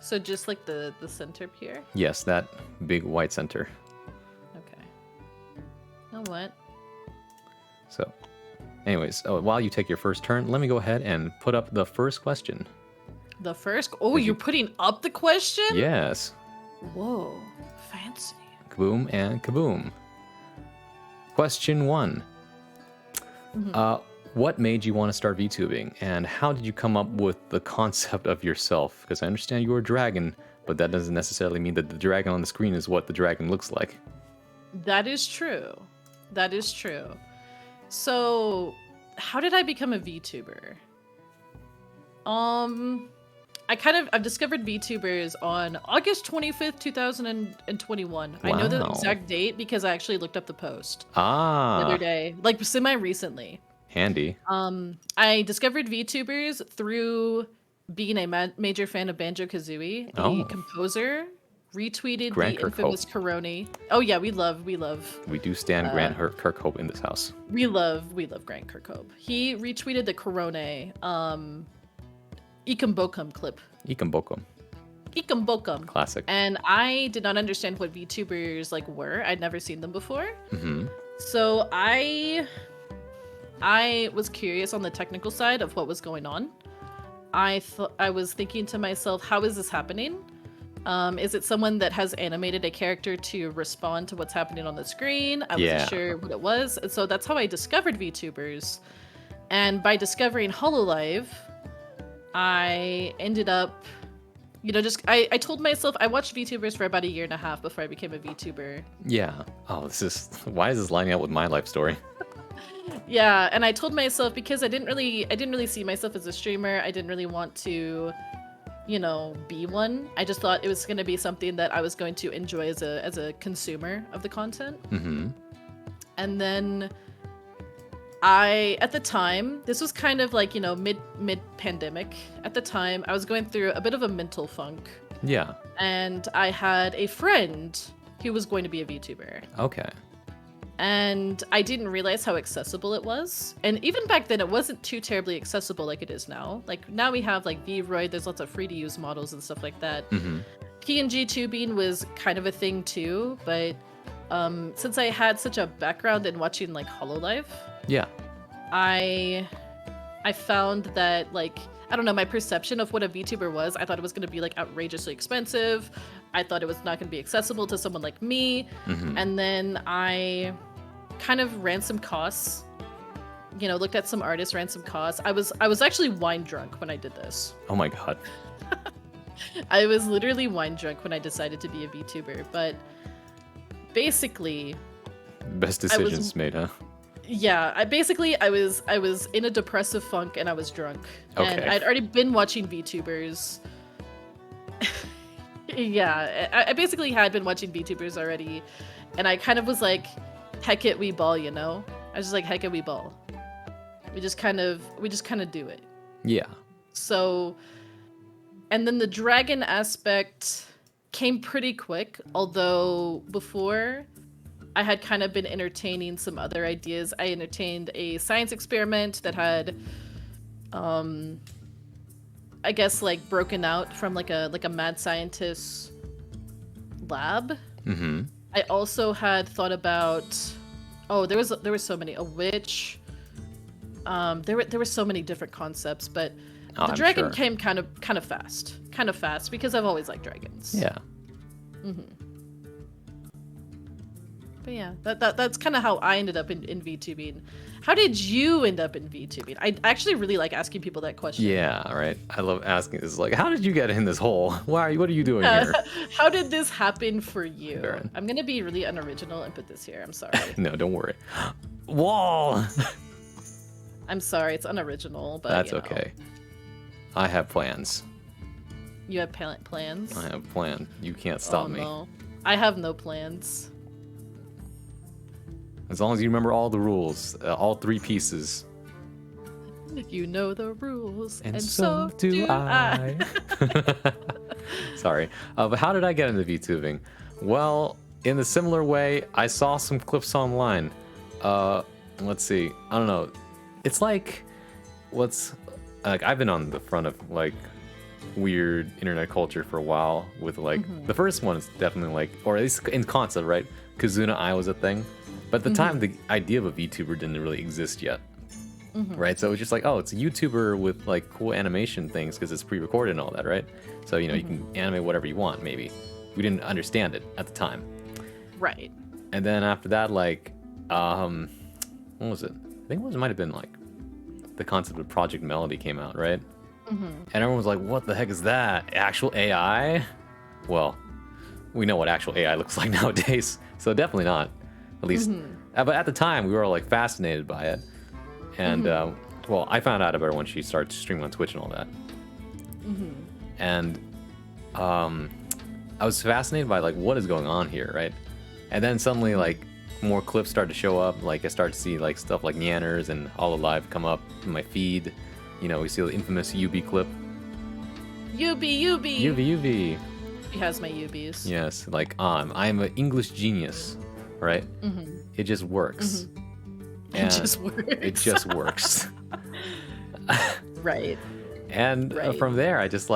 Speaker 2: So just like the center here?
Speaker 1: Yes, that big white center.
Speaker 2: Okay. You know what?
Speaker 1: So, anyways, while you take your first turn, let me go ahead and put up the first question.
Speaker 2: The first? Oh, you're putting up the question?
Speaker 1: Yes.
Speaker 2: Whoa. Fancy.
Speaker 1: Kaboom and kaboom. Question 1. What made you want to start VTubing, and how did you come up with the concept of yourself? Because I understand you're a dragon, but that doesn't necessarily mean that the dragon on the screen is what the dragon looks like.
Speaker 2: That is true. That is true. So, how did I become a VTuber? I've discovered VTubers on August 25th, 2021. I know the
Speaker 1: Wow.
Speaker 2: exact date because I actually looked up the post the
Speaker 1: Ah,
Speaker 2: other day, like semi-recently.
Speaker 1: handy.
Speaker 2: I discovered VTubers through being a major fan of Banjo-Kazooie. The
Speaker 1: Oh.
Speaker 2: composer retweeted
Speaker 1: Grant
Speaker 2: the infamous Coroni. Oh yeah, we love
Speaker 1: We do stand Grant Kirkhope in this house.
Speaker 2: we love Grant Kirkhope. He retweeted the Corone Ikambokum clip.
Speaker 1: Ikambokum.
Speaker 2: Ikambokum.
Speaker 1: Classic.
Speaker 2: And I did not understand what VTubers like were. I'd never seen them before. So I was curious on the technical side of what was going on. I was thinking to myself, how is this happening? Is it someone that has animated a character to respond to what's happening on the screen? I wasn't sure what it was. And so that's how I discovered VTubers. And by discovering HoloLive, I ended up, I told myself I watched VTubers for about 1.5 years before I became a VTuber.
Speaker 1: Yeah. Oh, why is this lining up with my life story?
Speaker 2: Yeah, and I told myself because I didn't really see myself as a streamer. I didn't really want to, be one. I just thought it was going to be something that I was going to enjoy as a consumer of the content. And then at the time, this was kind of like, mid pandemic. At the time, I was going through a bit of a mental funk.
Speaker 1: Yeah.
Speaker 2: And I had a friend who was going to be a VTuber.
Speaker 1: Okay.
Speaker 2: And I didn't realize how accessible it was. And even back then, it wasn't too terribly accessible like it is now. Like, now we have, like, VRoid, there's lots of free-to-use models and stuff like that. PNG tubing was kind of a thing, too. But since I had such a background in watching, like, HoloLive,
Speaker 1: yeah,
Speaker 2: I found that, like, I don't know, my perception of what a VTuber was, I thought it was going to be, like, outrageously expensive. I thought it was not going to be accessible to someone like me. And then I kind of ran some costs, looked at some artists, ran some costs. I was actually wine drunk when I did this.
Speaker 1: Oh my god.
Speaker 2: I was literally wine drunk when I decided to be a VTuber, but basically
Speaker 1: Best decisions made, huh?
Speaker 2: Yeah, I was in a depressive funk and I was drunk.
Speaker 1: Okay.
Speaker 2: And I'd already been watching VTubers. Yeah, I basically had been watching VTubers already, and I kind of was like, heck it, we ball, I was just like, heck it, we ball. We just kind of do it.
Speaker 1: Yeah.
Speaker 2: So, and then the dragon aspect came pretty quick, although before I had kind of been entertaining some other ideas. I entertained a science experiment that had, I guess, like, broken out from like a mad scientist lab. I also had thought about, there was so many, a witch. There were so many different concepts, but the dragon came kind of fast because I've always liked dragons.
Speaker 1: Yeah.
Speaker 2: But yeah, that's kind of how I ended up in VTubing. How did you end up in VTubing? I actually really like asking people that question.
Speaker 1: Yeah, right. I love asking this. Like, how did you get in this hole? What are you doing here?
Speaker 2: How did this happen for you?
Speaker 1: Baron.
Speaker 2: I'm gonna be really unoriginal and put this here. I'm sorry.
Speaker 1: No, don't worry. Wall.
Speaker 2: I'm sorry, it's unoriginal, but
Speaker 1: That's okay. I have plans.
Speaker 2: You have plans?
Speaker 1: I have plans. You can't stop me.
Speaker 2: No. I have no plans.
Speaker 1: As long as you remember all the rules, all 3 pieces.
Speaker 2: You know the rules,
Speaker 1: and so do I. Sorry. But how did I get into VTubing? Well, in a similar way, I saw some clips online. Let's see. I don't know. It's like, I've been on the front of, like, weird internet culture for a while with, like, the first one is definitely, like, or at least in concept, right? Kazuna Eye was a thing. But at the time, the idea of a VTuber didn't really exist yet, right? So it was just like, it's a YouTuber with, like, cool animation things because it's pre-recorded and all that, right? So, you can animate whatever you want, maybe. We didn't understand it at the time.
Speaker 2: Right.
Speaker 1: And then after that, like, what was it? I think it might have been, like, the concept of Project Melody came out, right? And everyone was like, what the heck is that? Actual AI? Well, we know what actual AI looks like nowadays, so definitely not. At least, but at the time, we were all, like, fascinated by it. And, well, I found out about her when she started streaming on Twitch and all that. And I was fascinated by, like, what is going on here, right? And then suddenly, like, more clips started to show up. Like, I started to see, like, stuff like Nyanners and HoloLive come up in my feed. We see the infamous UB clip.
Speaker 2: UB.
Speaker 1: UV.
Speaker 2: He has my UBs.
Speaker 1: Yes, like, I'm an English genius. Right? It just works.
Speaker 2: It just works.
Speaker 1: It just works.
Speaker 2: Right.
Speaker 1: And
Speaker 2: Right.
Speaker 1: from there, I just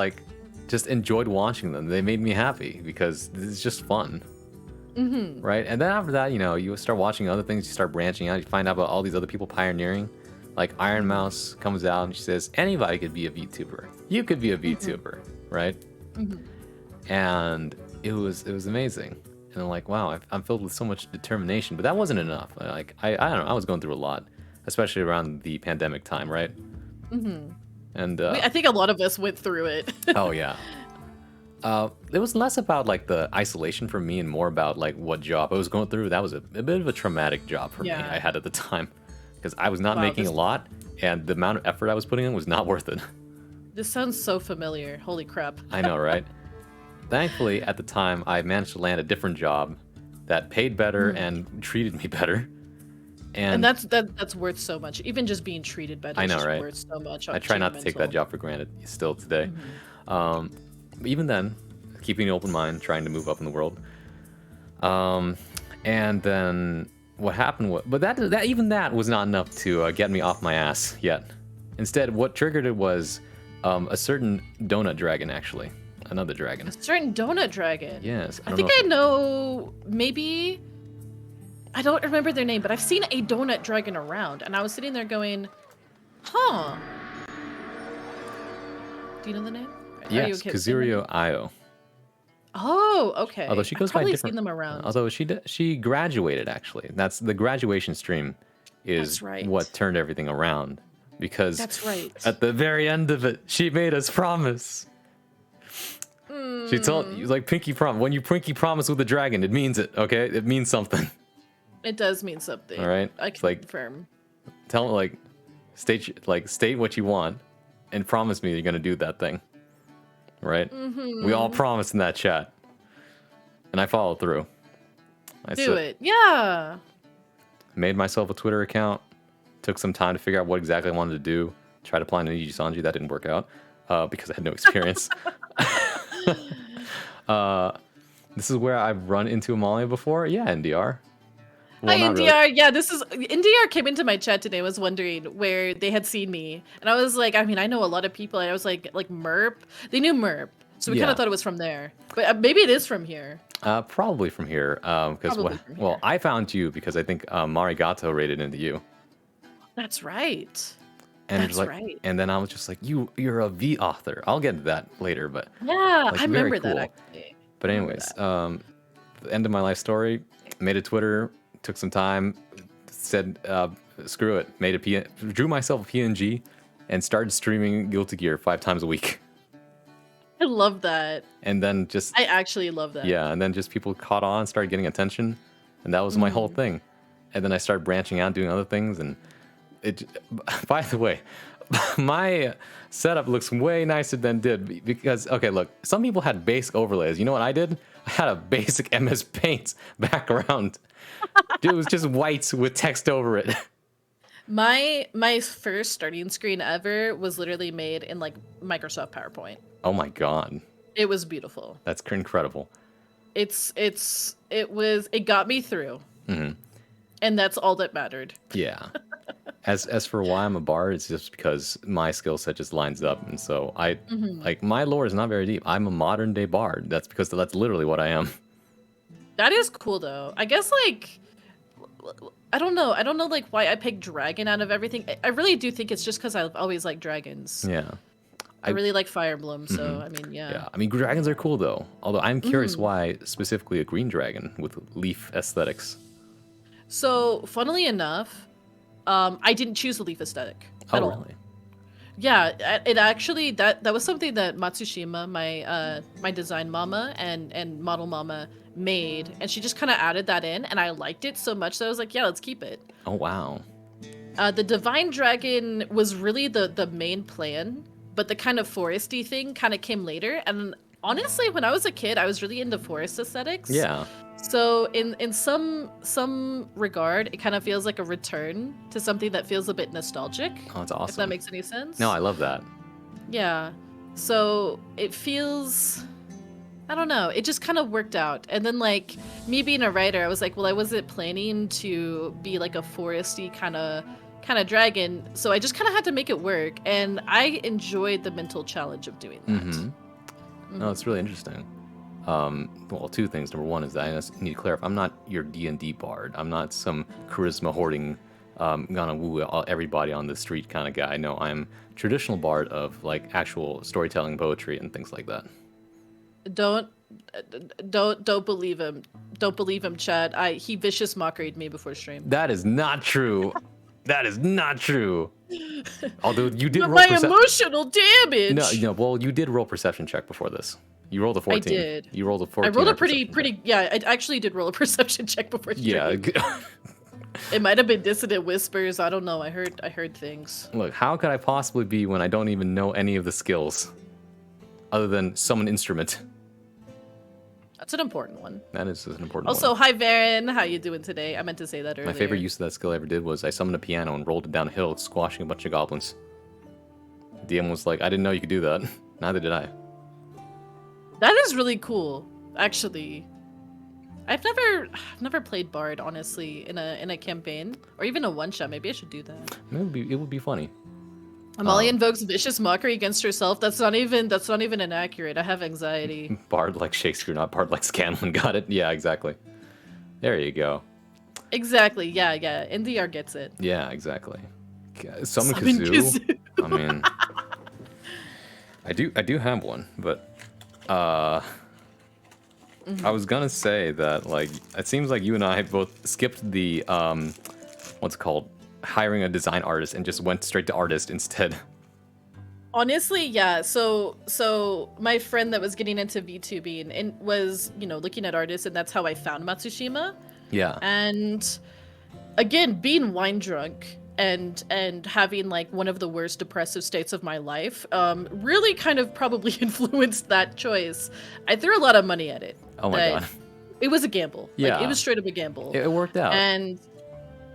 Speaker 1: enjoyed watching them. They made me happy because it's just fun. Right? And then after that, you start watching other things, you start branching out, you find out about all these other people pioneering. Like Iron Mouse comes out and she says, anybody could be a VTuber. You could be a VTuber, right? And it was amazing. And I'm like, wow, I'm filled with so much determination. But that wasn't enough. I don't know, I was going through a lot, especially around the pandemic time, right? And
Speaker 2: I think a lot of us went through it.
Speaker 1: oh yeah. It was less about like the isolation for me and more about like what job I was going through. That was a bit of a traumatic job for me
Speaker 2: Yeah.
Speaker 1: I had at the time because I was not
Speaker 2: Wow,
Speaker 1: making a lot and the amount of effort I was putting in was not worth it.
Speaker 2: This sounds so familiar. Holy crap.
Speaker 1: I know, right? Thankfully, at the time, I managed to land a different job that paid better and treated me better.
Speaker 2: And that's worth so much. Even just being treated better
Speaker 1: I know,
Speaker 2: is just
Speaker 1: right?
Speaker 2: worth so much.
Speaker 1: I try not to take that job for granted still today. But even then, keeping an open mind, trying to move up in the world. And then what happened was, but even that was not enough to get me off my ass yet. Instead, what triggered it was a certain donut dragon, actually. Another dragon.
Speaker 2: Certain donut dragon.
Speaker 1: Yes.
Speaker 2: I think I know, maybe, I don't remember their name, but I've seen a donut dragon around, and I was sitting there going, huh. Do you know the name? Are you
Speaker 1: Yes,
Speaker 2: okay with saying the name?
Speaker 1: Kazurio Io.
Speaker 2: Oh, okay.
Speaker 1: Although she goes
Speaker 2: I've
Speaker 1: by
Speaker 2: probably
Speaker 1: different.
Speaker 2: seen them around.
Speaker 1: Although she graduated actually. That's the graduation stream is
Speaker 2: That's right.
Speaker 1: what turned everything around because
Speaker 2: That's right.
Speaker 1: at the very end of it, she made us promise. She told you like pinky promise. When you pinky promise with a dragon, it means it. Okay, it means something.
Speaker 2: It does mean something.
Speaker 1: All right.
Speaker 2: I
Speaker 1: It's
Speaker 2: can
Speaker 1: like-
Speaker 2: confirm.
Speaker 1: Tell state what you want, and promise me you're gonna do that thing. Right? We all promised in that chat, and I followed through.
Speaker 2: Do it. Yeah.
Speaker 1: Made myself a Twitter account. Took some time to figure out what exactly I wanted to do. Tried applying to Niji Sanji. That didn't work out because I had no experience. This is where I've run into Amalia before. Yeah, NDR. Well,
Speaker 2: Hi,
Speaker 1: not
Speaker 2: NDR.
Speaker 1: really.
Speaker 2: Yeah, NDR came into my chat today, was wondering where they had seen me. And I was like, I mean, I know a lot of people. And I was like Merp. They knew Merp. So we kind
Speaker 1: Yeah.
Speaker 2: of thought it was from there. But maybe it is from here.
Speaker 1: Probably from here. Because
Speaker 2: Probably from
Speaker 1: well,
Speaker 2: here.
Speaker 1: I found you because I think Marigato rated into you.
Speaker 2: That's right.
Speaker 1: And
Speaker 2: That's
Speaker 1: like,
Speaker 2: right.
Speaker 1: and then I was just like, you're a V author. I'll get into that later, but
Speaker 2: Yeah,
Speaker 1: like,
Speaker 2: I
Speaker 1: very
Speaker 2: remember that
Speaker 1: cool.
Speaker 2: actually.
Speaker 1: But
Speaker 2: I remember
Speaker 1: anyways,
Speaker 2: that.
Speaker 1: the end of my life story. Made a Twitter. Took some time. Said screw it. Drew myself a PNG, and started streaming Guilty Gear 5 times a week.
Speaker 2: I love that.
Speaker 1: And then just
Speaker 2: I actually love that.
Speaker 1: yeah, and then just people caught on, started getting attention, and that was my whole thing. And then I started branching out, doing other things, and it. By the way, my setup looks way nicer than it did because okay, look, some people had basic overlays. You know what I did? I had a basic MS Paint background. It was just white with text over it.
Speaker 2: My first starting screen ever was literally made in like Microsoft PowerPoint.
Speaker 1: Oh my god,
Speaker 2: It was beautiful.
Speaker 1: that's incredible.
Speaker 2: It got me through. And that's all that mattered.
Speaker 1: Yeah. As for why I'm a bard, it's just because my skill set just lines up, and so I like my lore is not very deep. I'm a modern day bard. That's because that's literally what I am.
Speaker 2: That is cool though. I guess like I don't know. I don't know like why I picked dragon out of everything. I really do think it's just because I've always liked dragons.
Speaker 1: Yeah.
Speaker 2: I really like Fire Emblem, so I mean, yeah.
Speaker 1: Yeah. I mean, dragons are cool though. Although I'm curious why specifically a green dragon with leaf aesthetics.
Speaker 2: So, funnily enough, I didn't choose the leaf aesthetic
Speaker 1: Oh
Speaker 2: at all.
Speaker 1: really?
Speaker 2: Yeah, it actually that was something that Matsushima, my design mama and model mama made, and she just kind of added that in, and I liked it so much that I was like, yeah, let's keep it.
Speaker 1: Oh wow.
Speaker 2: The divine dragon was really the main plan, but the kind of foresty thing kind of came later. And honestly, when I was a kid, I was really into forest aesthetics.
Speaker 1: Yeah.
Speaker 2: So in some regard, it kind of feels like a return to something that feels a bit nostalgic.
Speaker 1: Oh, that's
Speaker 2: If that
Speaker 1: awesome.
Speaker 2: makes any sense.
Speaker 1: No, I love that.
Speaker 2: Yeah. So it feels, I don't know, it just kind of worked out. And then like me being a writer, I was like, well, I wasn't planning to be like a foresty kind of kind of dragon, so I just kind of had to make it work, and I enjoyed the mental challenge of doing that.
Speaker 1: No, it's really interesting. Well, two things. Number one is that I just need to clarify. I'm not your D&D bard. I'm not some charisma hoarding, gonna woo everybody on the street kind of guy. No, I'm traditional bard of like actual storytelling, poetry, and things like that.
Speaker 2: Don't don't believe him. Don't believe him, Chad. He vicious mockeried me before stream.
Speaker 1: That is not true. That is not true. Although you did
Speaker 2: But
Speaker 1: roll
Speaker 2: my emotional damage.
Speaker 1: No, well, you did roll perception check before this. You rolled a 14.
Speaker 2: I did.
Speaker 1: You rolled a
Speaker 2: I
Speaker 1: 14.
Speaker 2: rolled a
Speaker 1: on
Speaker 2: pretty
Speaker 1: perception check.
Speaker 2: yeah. I actually did roll a perception check before stream.
Speaker 1: Yeah.
Speaker 2: It might have been dissonant whispers. I don't know. I heard things.
Speaker 1: Look, how could I possibly be when I don't even know any of the skills, other than summon instrument?
Speaker 2: That's an important one.
Speaker 1: That is an important
Speaker 2: Also,
Speaker 1: one.
Speaker 2: hi Varen. How you doing today? I meant to say that earlier.
Speaker 1: My favorite use of that skill I ever did was I summoned a piano and rolled it down a hill, squashing a bunch of goblins. DM was like, I didn't know you could do that. Neither did I.
Speaker 2: That is really cool, actually. I've never played Bard, honestly, in a campaign or even a one shot. Maybe I should do that.
Speaker 1: It would be funny.
Speaker 2: Amalia invokes vicious mockery against herself. That's not even inaccurate. I have anxiety.
Speaker 1: Bard like Shakespeare, not Bard like Scanlan. Got it? Yeah, exactly. There you go.
Speaker 2: Exactly. Yeah. NDR gets it.
Speaker 1: Yeah, exactly. Summon
Speaker 2: Summon
Speaker 1: Kazoo. I mean, I do have one, but I was gonna say that like it seems like you and I both skipped the what's it called, hiring a design artist and just went straight to artist instead.
Speaker 2: Honestly, yeah. So my friend that was getting into VTubing and was, looking at artists, and that's how I found Matsushima.
Speaker 1: Yeah.
Speaker 2: And again, being wine drunk and having like one of the worst depressive states of my life, really kind of probably influenced that choice. I threw a lot of money at it.
Speaker 1: Oh my god.
Speaker 2: It was a gamble.
Speaker 1: Yeah.
Speaker 2: Like, it was straight up a gamble.
Speaker 1: It worked out.
Speaker 2: And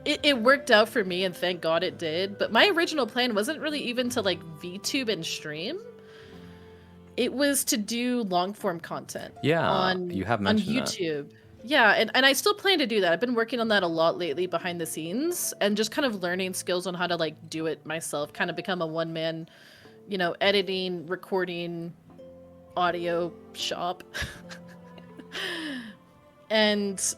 Speaker 2: it worked out for me, and thank God it did. But my original plan wasn't really even to like VTube and stream. It was to do long form content.
Speaker 1: Yeah, you have mentioned
Speaker 2: on YouTube. Yeah, and I still plan to do that. I've been working on that a lot lately behind the scenes and just kind of learning skills on how to like do it myself, kind of become a one man, editing, recording, audio shop. And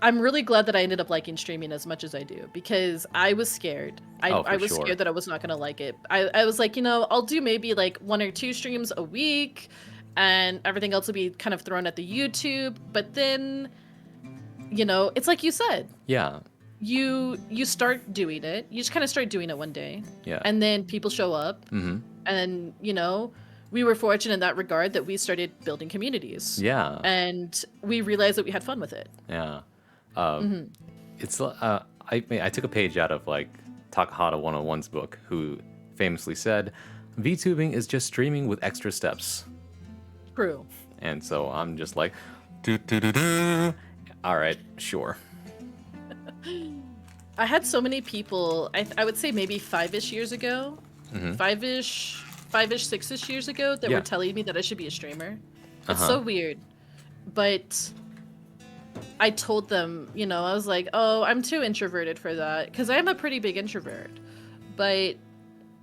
Speaker 2: I'm really glad that I ended up liking streaming as much as I do, because I was scared. I was
Speaker 1: sure.
Speaker 2: scared that I was not going to like it. I was like, I'll do maybe like 1 or 2 streams a week and everything else will be kind of thrown at the YouTube. But then, it's like you said.
Speaker 1: Yeah.
Speaker 2: You start doing it. You just kind of start doing it one day.
Speaker 1: Yeah.
Speaker 2: And then people show up. Mm-hmm. And, we were fortunate in that regard that we started building communities.
Speaker 1: Yeah.
Speaker 2: And we realized that we had fun with it.
Speaker 1: Yeah. It's I took a page out of like Takahata 101's book, who famously said, VTubing is just streaming with extra steps.
Speaker 2: True.
Speaker 1: And so I'm just like, all right, sure.
Speaker 2: I had so many people, I would say maybe 5-ish years ago, 5-ish, 6-ish years ago, that were telling me that I should be a streamer. It's so weird. But I told them, I was like, oh, I'm too introverted for that, because I am a pretty big introvert. But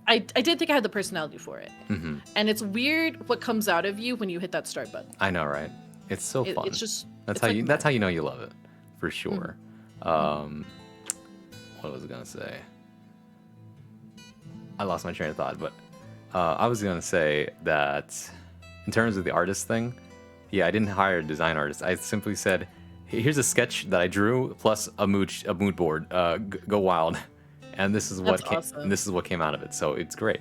Speaker 2: I didn't think I had the personality for it. And it's weird what comes out of you when you hit that start button.
Speaker 1: I know, right? It's so fun.
Speaker 2: It's just
Speaker 1: that's how you know you love it, for sure. What was I gonna say? I lost my train of thought, but I was gonna say that in terms of the artist thing, yeah, I didn't hire a design artist. I simply said, here's a sketch that I drew plus a mood board. Go wild, and this is what
Speaker 2: awesome.
Speaker 1: this is what came out of it. So it's great.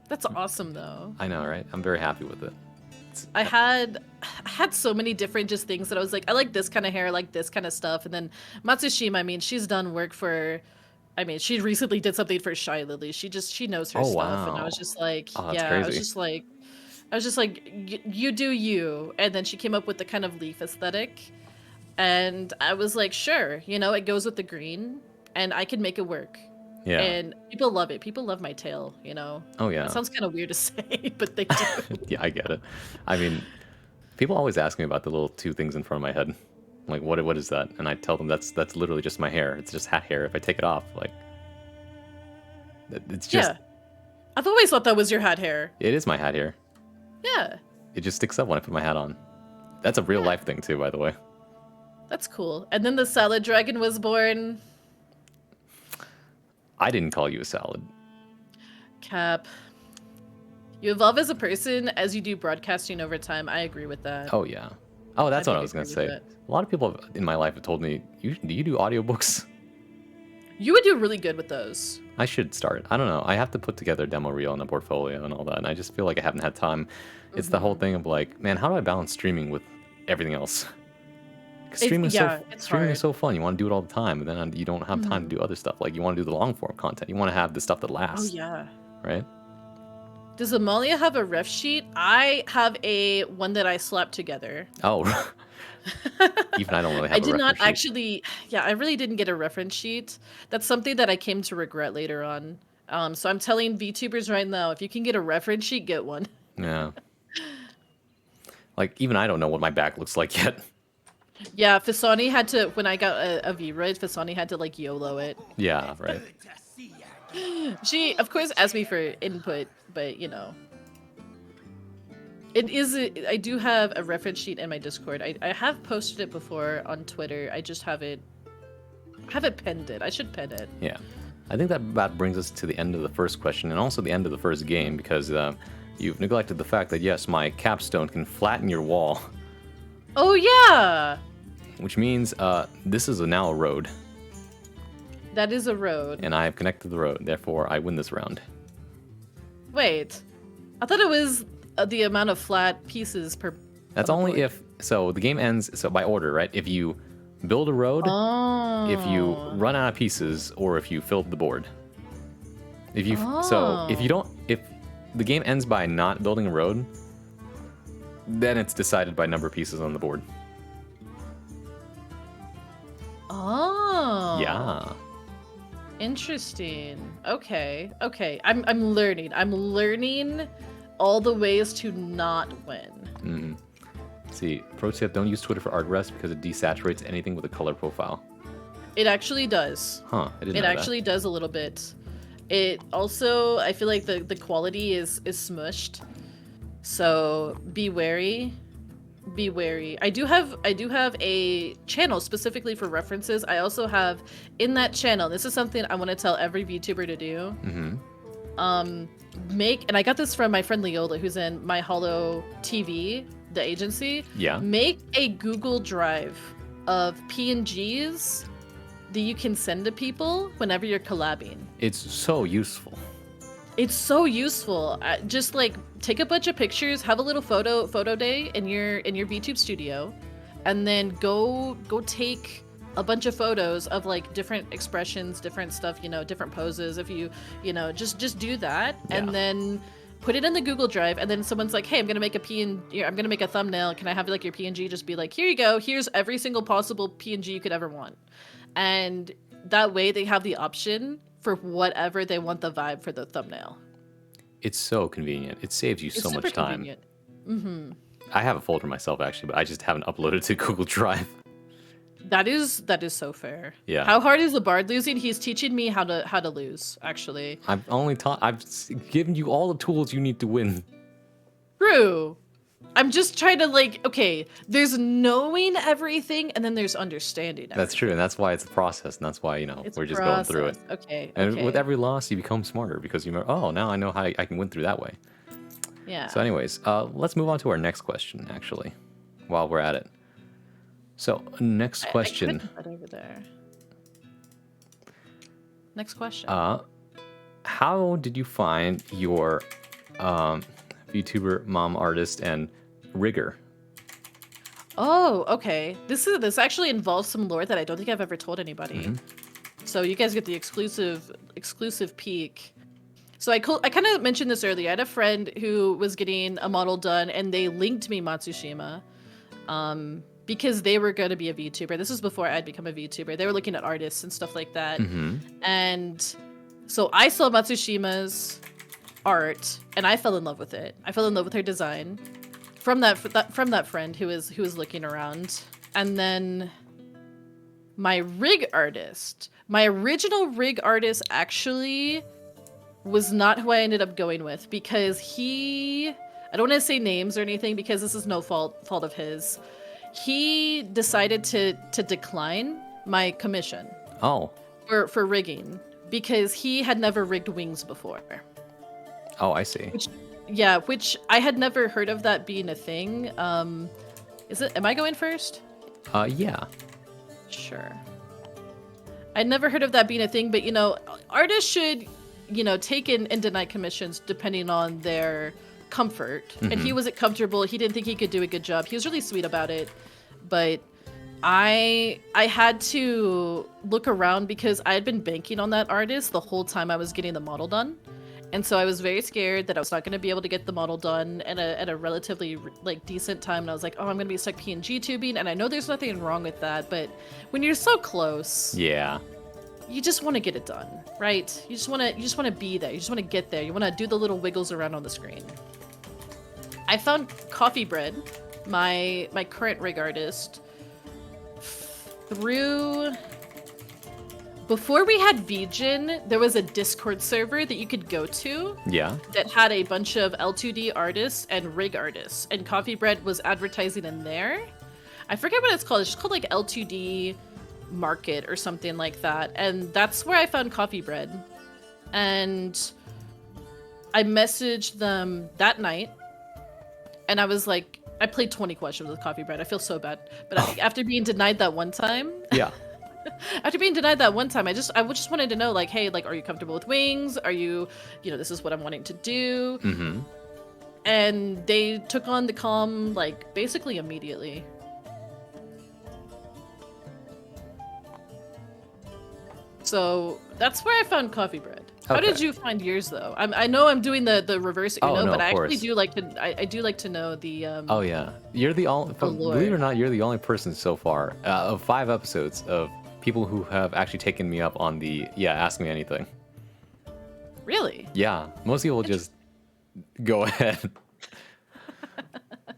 Speaker 2: That's awesome, though.
Speaker 1: I know, right? I'm very happy with it.
Speaker 2: I had so many different just things that I was like, I like this kind of hair, I like this kind of stuff. And then Matsushima, I mean, she's done work for, she recently did something for Shy Lily. She knows her stuff.
Speaker 1: Wow.
Speaker 2: And I was just like,
Speaker 1: that's
Speaker 2: yeah,
Speaker 1: crazy.
Speaker 2: I was just like, you do you. And then she came up with the kind of leaf aesthetic. And I was like, sure, it goes with the green and I can make it work.
Speaker 1: Yeah.
Speaker 2: And people love it. People love my tail,
Speaker 1: Oh, yeah.
Speaker 2: It sounds kind of weird to say, but they do.
Speaker 1: Yeah, I get it. I mean, people always ask me about the little 2 things in front of my head. I'm like, what is that? And I tell them that's literally just my hair. It's just hat hair. If I take it off, like, It's just,
Speaker 2: Yeah. I've always thought that was your hat hair.
Speaker 1: it is my hat here.
Speaker 2: Yeah.
Speaker 1: It just sticks up when I put my hat on. That's a real life thing too, by the way.
Speaker 2: That's cool. And then the salad dragon was born.
Speaker 1: I didn't call you a salad.
Speaker 2: Cap. You evolve as a person as you do broadcasting over time. I agree with that.
Speaker 1: Oh yeah. Oh, that's what I
Speaker 2: do
Speaker 1: was gonna
Speaker 2: agree
Speaker 1: say.
Speaker 2: with
Speaker 1: A lot of people in my life have told me, do you do audiobooks?
Speaker 2: You would do really good with those.
Speaker 1: I should start. I don't know. I have to put together a demo reel and a portfolio and all that, and I just feel like I haven't had time. It's the whole thing of like, man, how do I balance streaming with everything else? 'Cause streaming is
Speaker 2: it's
Speaker 1: streaming is
Speaker 2: hard.
Speaker 1: so fun. You want to do it all the time, but then you don't have time to do other stuff. Like you want to do the long form content. You want to have the stuff that
Speaker 2: Oh,
Speaker 1: lasts,
Speaker 2: yeah.
Speaker 1: right?
Speaker 2: Does Amalia have a ref sheet? I have a one that I slapped together.
Speaker 1: Oh, even I don't really have
Speaker 2: I
Speaker 1: a
Speaker 2: did not
Speaker 1: reference sheet.
Speaker 2: actually, yeah, I really didn't get a reference sheet. That's something that I came to regret later on. So I'm telling VTubers right now, if you can get a reference sheet, get one.
Speaker 1: Yeah. Like even I don't know what my back looks like yet.
Speaker 2: Yeah, Fisani had to, when I got a V-Rid, Fisani had to like YOLO it.
Speaker 1: Yeah, right.
Speaker 2: She, of course, asked me for input, but you know. I do have a reference sheet in my Discord. I have posted it before on Twitter. I just haven't penned it. I should pen it.
Speaker 1: Yeah. I think that about brings us to the end of the first question and also the end of the first game because you've neglected the fact that yes, my capstone can flatten your wall,
Speaker 2: Oh yeah!
Speaker 1: which means this is now a road,
Speaker 2: That is a road.
Speaker 1: and I have connected the road. Therefore, I win this round.
Speaker 2: Wait. I thought it was the amount of flat pieces per...
Speaker 1: That's
Speaker 2: on the
Speaker 1: only
Speaker 2: board.
Speaker 1: if so the game ends so by order, right? If you build a road,
Speaker 2: Oh.
Speaker 1: if you run out of pieces, or if you filled the board. If you so if you don't if the game ends by not building a road, then it's decided by number of pieces on the board.
Speaker 2: Oh.
Speaker 1: Yeah.
Speaker 2: Interesting. Okay. Okay. I'm learning. I'm learning all the ways to not win.
Speaker 1: See, pro tip: don't use Twitter for art rest because it desaturates anything with a color profile.
Speaker 2: It actually does.
Speaker 1: Huh? I didn't
Speaker 2: It
Speaker 1: know
Speaker 2: actually does a little bit. It also, I feel like the quality is smushed. So be wary. Be wary. I do have a channel specifically for references. I also have in that channel, this is something I want to tell every VTuber to do. And I got this from my friend Leola, who's in My Hollow TV, the agency.
Speaker 1: Yeah.
Speaker 2: Make a Google Drive of PNGs that you can send to people whenever you're collabing.
Speaker 1: It's so useful.
Speaker 2: It's so useful. Just like take a bunch of pictures, have a little photo day in your VTube studio, and then go take a bunch of photos of like different expressions, different stuff, you know, different poses. If you know, just do that, and
Speaker 1: Yeah.
Speaker 2: then put it in the Google Drive. And then someone's like, "Hey, I'm gonna make I'm gonna make a thumbnail. Can I have like your PNG?" Just be like, "Here you go. Here's every single possible PNG you could ever want," and that way they have the option for whatever they want the vibe for the thumbnail.
Speaker 1: It's so convenient. It saves you
Speaker 2: It's
Speaker 1: so
Speaker 2: super
Speaker 1: much time.
Speaker 2: convenient.
Speaker 1: I have a folder myself actually, but I just haven't uploaded to Google Drive.
Speaker 2: That is so fair.
Speaker 1: Yeah.
Speaker 2: How hard is the bard losing? He's teaching me how to lose, actually.
Speaker 1: I've given you all the tools you need to win.
Speaker 2: True. I'm just trying to like, okay, there's knowing everything and then there's understanding everything.
Speaker 1: That's true, and that's why it's a process, and that's why, you know,
Speaker 2: It's
Speaker 1: we're
Speaker 2: a
Speaker 1: just going through it.
Speaker 2: process. Okay.
Speaker 1: And
Speaker 2: okay.
Speaker 1: with every loss, you become smarter because you remember, oh, now I know how I can win through that way.
Speaker 2: Yeah.
Speaker 1: So anyways, let's move on to our next question, actually, while we're at it. So, next question.
Speaker 2: I put that over there. Next question.
Speaker 1: How did you find your VTuber mom artist and rigger?
Speaker 2: Oh, okay. This actually involves some lore that I don't think I've ever told anybody. So you guys get the exclusive peek. So I kind of mentioned this earlier. I had a friend who was getting a model done, and they linked me Matsushima, because they were going to be a VTuber. This was before I'd become a VTuber. They were looking at artists and stuff like that. And so I saw Matsushima's art, and I fell in love with it. I fell in love with her design from that friend who was looking around. And then my rig artist, my original rig artist actually was not who I ended up going with because I don't want to say names or anything because this is no fault of his. He decided to decline my commission
Speaker 1: Oh.
Speaker 2: for rigging because he had never rigged wings before.
Speaker 1: Oh, I see.
Speaker 2: Which I had never heard of that being a thing. Am I going first?
Speaker 1: Yeah.
Speaker 2: Sure. I'd never heard of that being a thing, but artists should, take in and deny commissions depending on their comfort. And he wasn't comfortable. He didn't think he could do a good job. He was really sweet about it, but I had to look around because I had been banking on that artist the whole time I was getting the model done. And so I was very scared that I was not going to be able to get the model done at a relatively decent time. And I was like, oh, I'm going to be stuck PNG tubing. And I know there's nothing wrong with that, but when you're so close,
Speaker 1: Yeah.
Speaker 2: you just want to get it done, right? You just want to be there. You just want to get there. You want to do the little wiggles around on the screen. I found Coffee Bread, my current rig artist, through. Before we had VGen, there was a Discord server that you could go to.
Speaker 1: Yeah.
Speaker 2: That had a bunch of L2D artists and rig artists, and Coffee Bread was advertising in there. I forget what it's called. It's just called like L2D Market or something like that, and that's where I found Coffee Bread. And I messaged them that night, and I was like, I played 20 questions with Coffee Bread. I feel so bad, but after being denied that one time.
Speaker 1: Yeah.
Speaker 2: After being denied that one time, I just wanted to know, like, hey, like, are you comfortable with wings? Are you, this is what I'm wanting to do.
Speaker 1: Mm-hmm.
Speaker 2: And they took on the comm, like, basically immediately. So that's where I found Coffee Bread. How
Speaker 1: Okay.
Speaker 2: did you find yours, though? I know I'm doing the reverse,
Speaker 1: No,
Speaker 2: but I
Speaker 1: of
Speaker 2: actually
Speaker 1: course.
Speaker 2: do like to I do like to know the
Speaker 1: Oh yeah, you're the only.
Speaker 2: Oh,
Speaker 1: Believe it or
Speaker 2: Lord.
Speaker 1: not, you're the only person so far of 5 episodes of people who have actually taken me up on the ask me anything.
Speaker 2: Really?
Speaker 1: Yeah, most people just go ahead,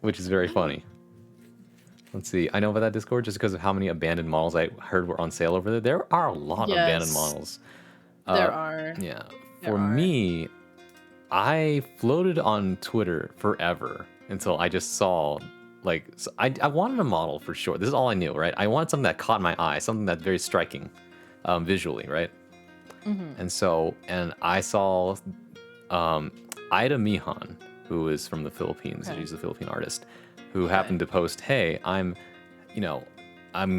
Speaker 1: which is very funny. Let's see. I know about that Discord just because of how many abandoned models I heard were on sale over there. There are a lot of abandoned
Speaker 2: Yes.
Speaker 1: models.
Speaker 2: There are.
Speaker 1: Yeah.
Speaker 2: There
Speaker 1: For
Speaker 2: are.
Speaker 1: me, I floated on Twitter forever until I just saw, like, I wanted a model for sure. This is all I knew, right? I wanted something that caught my eye, something that's very striking visually, right? And I saw Ida Mihan, who is from the Philippines.
Speaker 2: Okay.
Speaker 1: She's a Philippine artist who happened to post, hey, I'm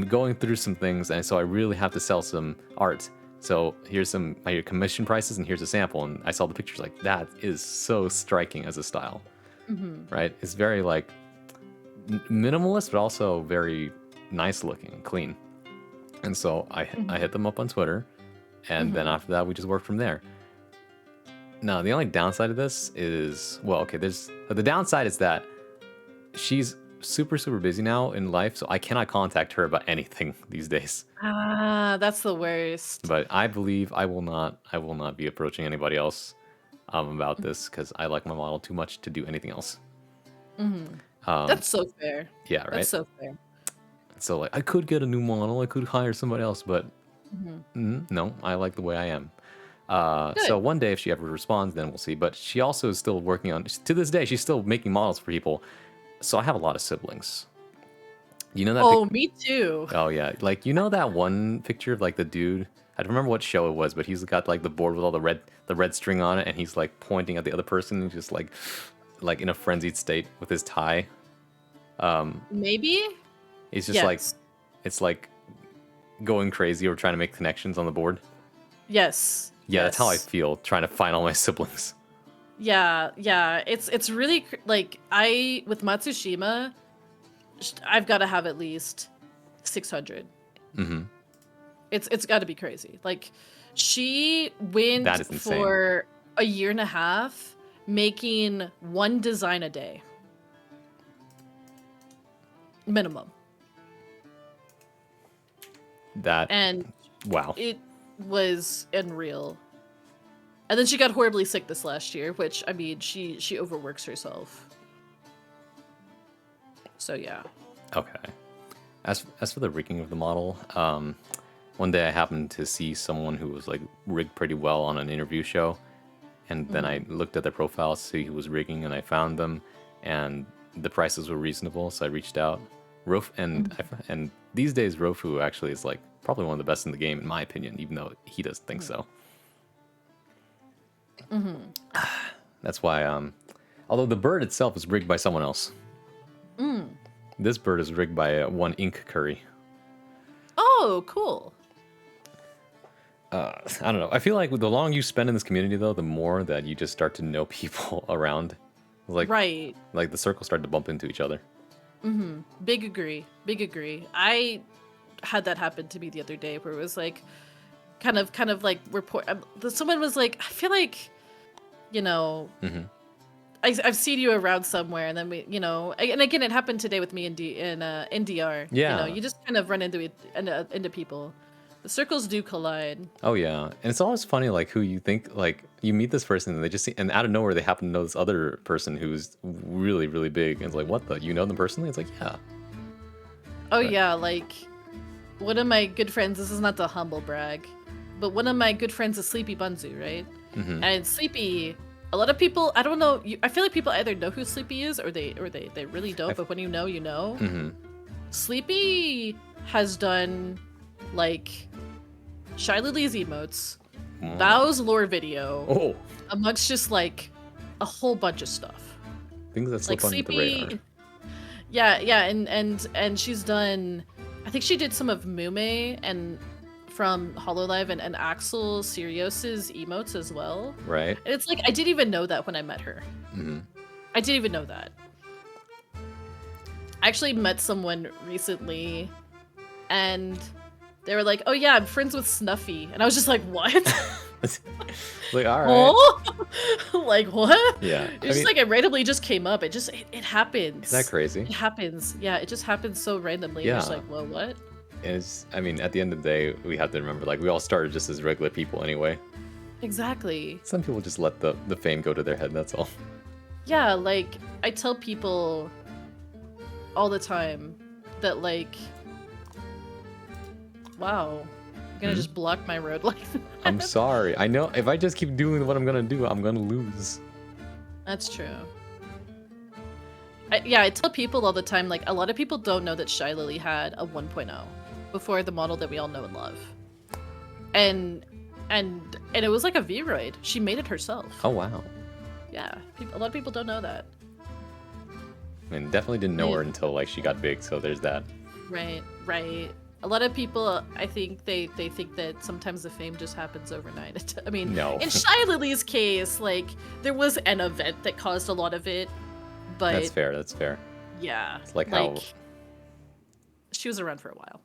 Speaker 1: going through some things, and so I really have to sell some art. So here's my commission prices, and here's a sample. And I saw the pictures, like, that is so striking as a style, right? It's very, like, minimalist, but also very nice looking, clean. And so I hit them up on Twitter, and then after that, we just worked from there. Now, the only downside of this is, the downside is that she's super, super busy now in life, so I cannot contact her about anything these days.
Speaker 2: Ah, that's the worst.
Speaker 1: But I believe I will not be approaching anybody else about this because I like my model too much to do anything else.
Speaker 2: That's so fair.
Speaker 1: Yeah, right.
Speaker 2: That's so fair.
Speaker 1: So, like, I could get a new model, I could hire somebody else, but no, I like the way I am. So one day, if she ever responds, then we'll see. But she also is still working on. To this day, she's still making models for people. So I have a lot of siblings. You know that?
Speaker 2: Oh, me too.
Speaker 1: Oh yeah, like, that one picture of, like, the dude. I don't remember what show it was, but he's got, like, the board with all the red string on it, and he's, like, pointing at the other person, and just like in a frenzied state with his tie.
Speaker 2: Maybe?
Speaker 1: He's just like, it's like going crazy or trying to make connections on the board.
Speaker 2: Yes.
Speaker 1: Yeah, that's how I
Speaker 2: yes.
Speaker 1: feel trying to find all my siblings.
Speaker 2: Yeah. It's really like with Matsushima, I've got to have at least 600. It's got to be crazy. Like, she went
Speaker 1: That is insane.
Speaker 2: for a year and a half making one design a day. Minimum. And
Speaker 1: Wow.
Speaker 2: it was unreal. And then she got horribly sick this last year, which, I mean, she overworks herself. So yeah.
Speaker 1: Okay. As for the rigging of the model, one day I happened to see someone who was, like, rigged pretty well on an interview show, and then I looked at their profiles to see who was rigging, and I found them, and the prices were reasonable, so I reached out. And these days Rofu actually is like probably one of the best in the game in my opinion, even though he doesn't think so. That's why although the bird itself is rigged by someone else. This bird is rigged by one Ink Curry.
Speaker 2: Oh, cool.
Speaker 1: I don't know. I feel like the longer you spend in this community, though, the more that you just start to know people around. Like,
Speaker 2: Right.
Speaker 1: Like the circles start to bump into each other.
Speaker 2: Big agree. Big agree. I had that happen to me the other day where it was like, kind of like report. Someone was like, I feel like, you know, I've seen you around somewhere, and then we, you know, and again, it happened today with me in NDR.
Speaker 1: Yeah.
Speaker 2: You know, you just kind of run into people. The circles do collide.
Speaker 1: Oh yeah, and it's always funny, like who you think, like you meet this person and they just see, and out of nowhere they happen to know this other person who's really really big, and it's like, what the? You know them personally? It's like, yeah.
Speaker 2: Oh
Speaker 1: Right.
Speaker 2: yeah, like one of my good friends. This is not to humble brag, but one of my good friends is Sleepy Bunzu, right? And Sleepy, a lot of people, I don't know. I feel like people either know who Sleepy is or they really don't. But when you know, you know. Sleepy has done like Shy Lily's emotes, Bao's lore video,
Speaker 1: Oh,
Speaker 2: amongst just like a whole bunch of stuff.
Speaker 1: things that slip
Speaker 2: Like
Speaker 1: under the radar.
Speaker 2: Sleepy, yeah, and she's done. I think she did some of Mume and from Hololive and Axel Sirius's emotes as well.
Speaker 1: Right.
Speaker 2: And it's like I didn't even know that when I met her. I didn't even know that. I actually met someone recently, and they were like, "Oh yeah, I'm friends with Snuffy," and I was just like, "What?"
Speaker 1: Like, all right.
Speaker 2: Oh, like what?
Speaker 1: Yeah.
Speaker 2: It's just like it randomly just came up. It happens.
Speaker 1: Is that crazy?
Speaker 2: It happens. Yeah, it just happens so randomly. You're just
Speaker 1: Yeah.
Speaker 2: like, whoa, what?
Speaker 1: And it's, I mean, at the end of the day, we have to remember, like, we all started just as regular people anyway.
Speaker 2: Exactly.
Speaker 1: Some people just let the fame go to their head, that's all.
Speaker 2: Yeah, like I tell people all the time that like, wow, I'm gonna just block my road like that.
Speaker 1: I'm sorry. I know if I just keep doing what I'm gonna do, I'm gonna lose.
Speaker 2: That's true. I tell people all the time, like, a lot of people don't know that Shy Lily had a 1.0 before the model that we all know and love. And it was like a Vroid. She made it herself.
Speaker 1: Oh, wow.
Speaker 2: Yeah, a lot of people don't know that.
Speaker 1: I mean, definitely didn't know her until, like, she got big, so there's that.
Speaker 2: Right. A lot of people, I think they think that sometimes the fame just happens overnight. I mean,
Speaker 1: No.
Speaker 2: in Shy Lily's case, like, there was an event that caused a lot of it, but
Speaker 1: That's fair.
Speaker 2: yeah,
Speaker 1: It's like how...
Speaker 2: she was around for a while.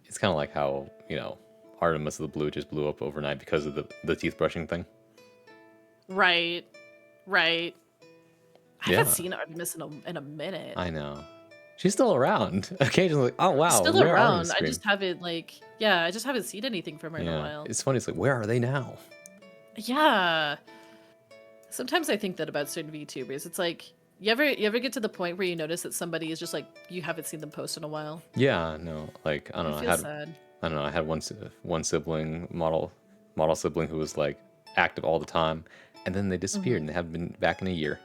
Speaker 1: It's kind of like how, you know, Artemis of the Blue just blew up overnight because of the teeth brushing thing.
Speaker 2: Right. I
Speaker 1: Yeah.
Speaker 2: haven't seen Artemis in a minute.
Speaker 1: I know. She's still around. Occasionally, like, oh wow,
Speaker 2: Still
Speaker 1: where are
Speaker 2: around.
Speaker 1: you,
Speaker 2: I just haven't I just haven't seen anything from her in a while.
Speaker 1: It's funny. It's like, where are they now?
Speaker 2: Yeah. Sometimes I think that about certain VTubers. It's like you ever get to the point where you notice that somebody is just like you haven't seen them post in a while.
Speaker 1: Yeah, no, like I don't know.
Speaker 2: I feel sad.
Speaker 1: I don't know. I had one sibling, model sibling, who was like active all the time, and then they disappeared, and they haven't been back in a year.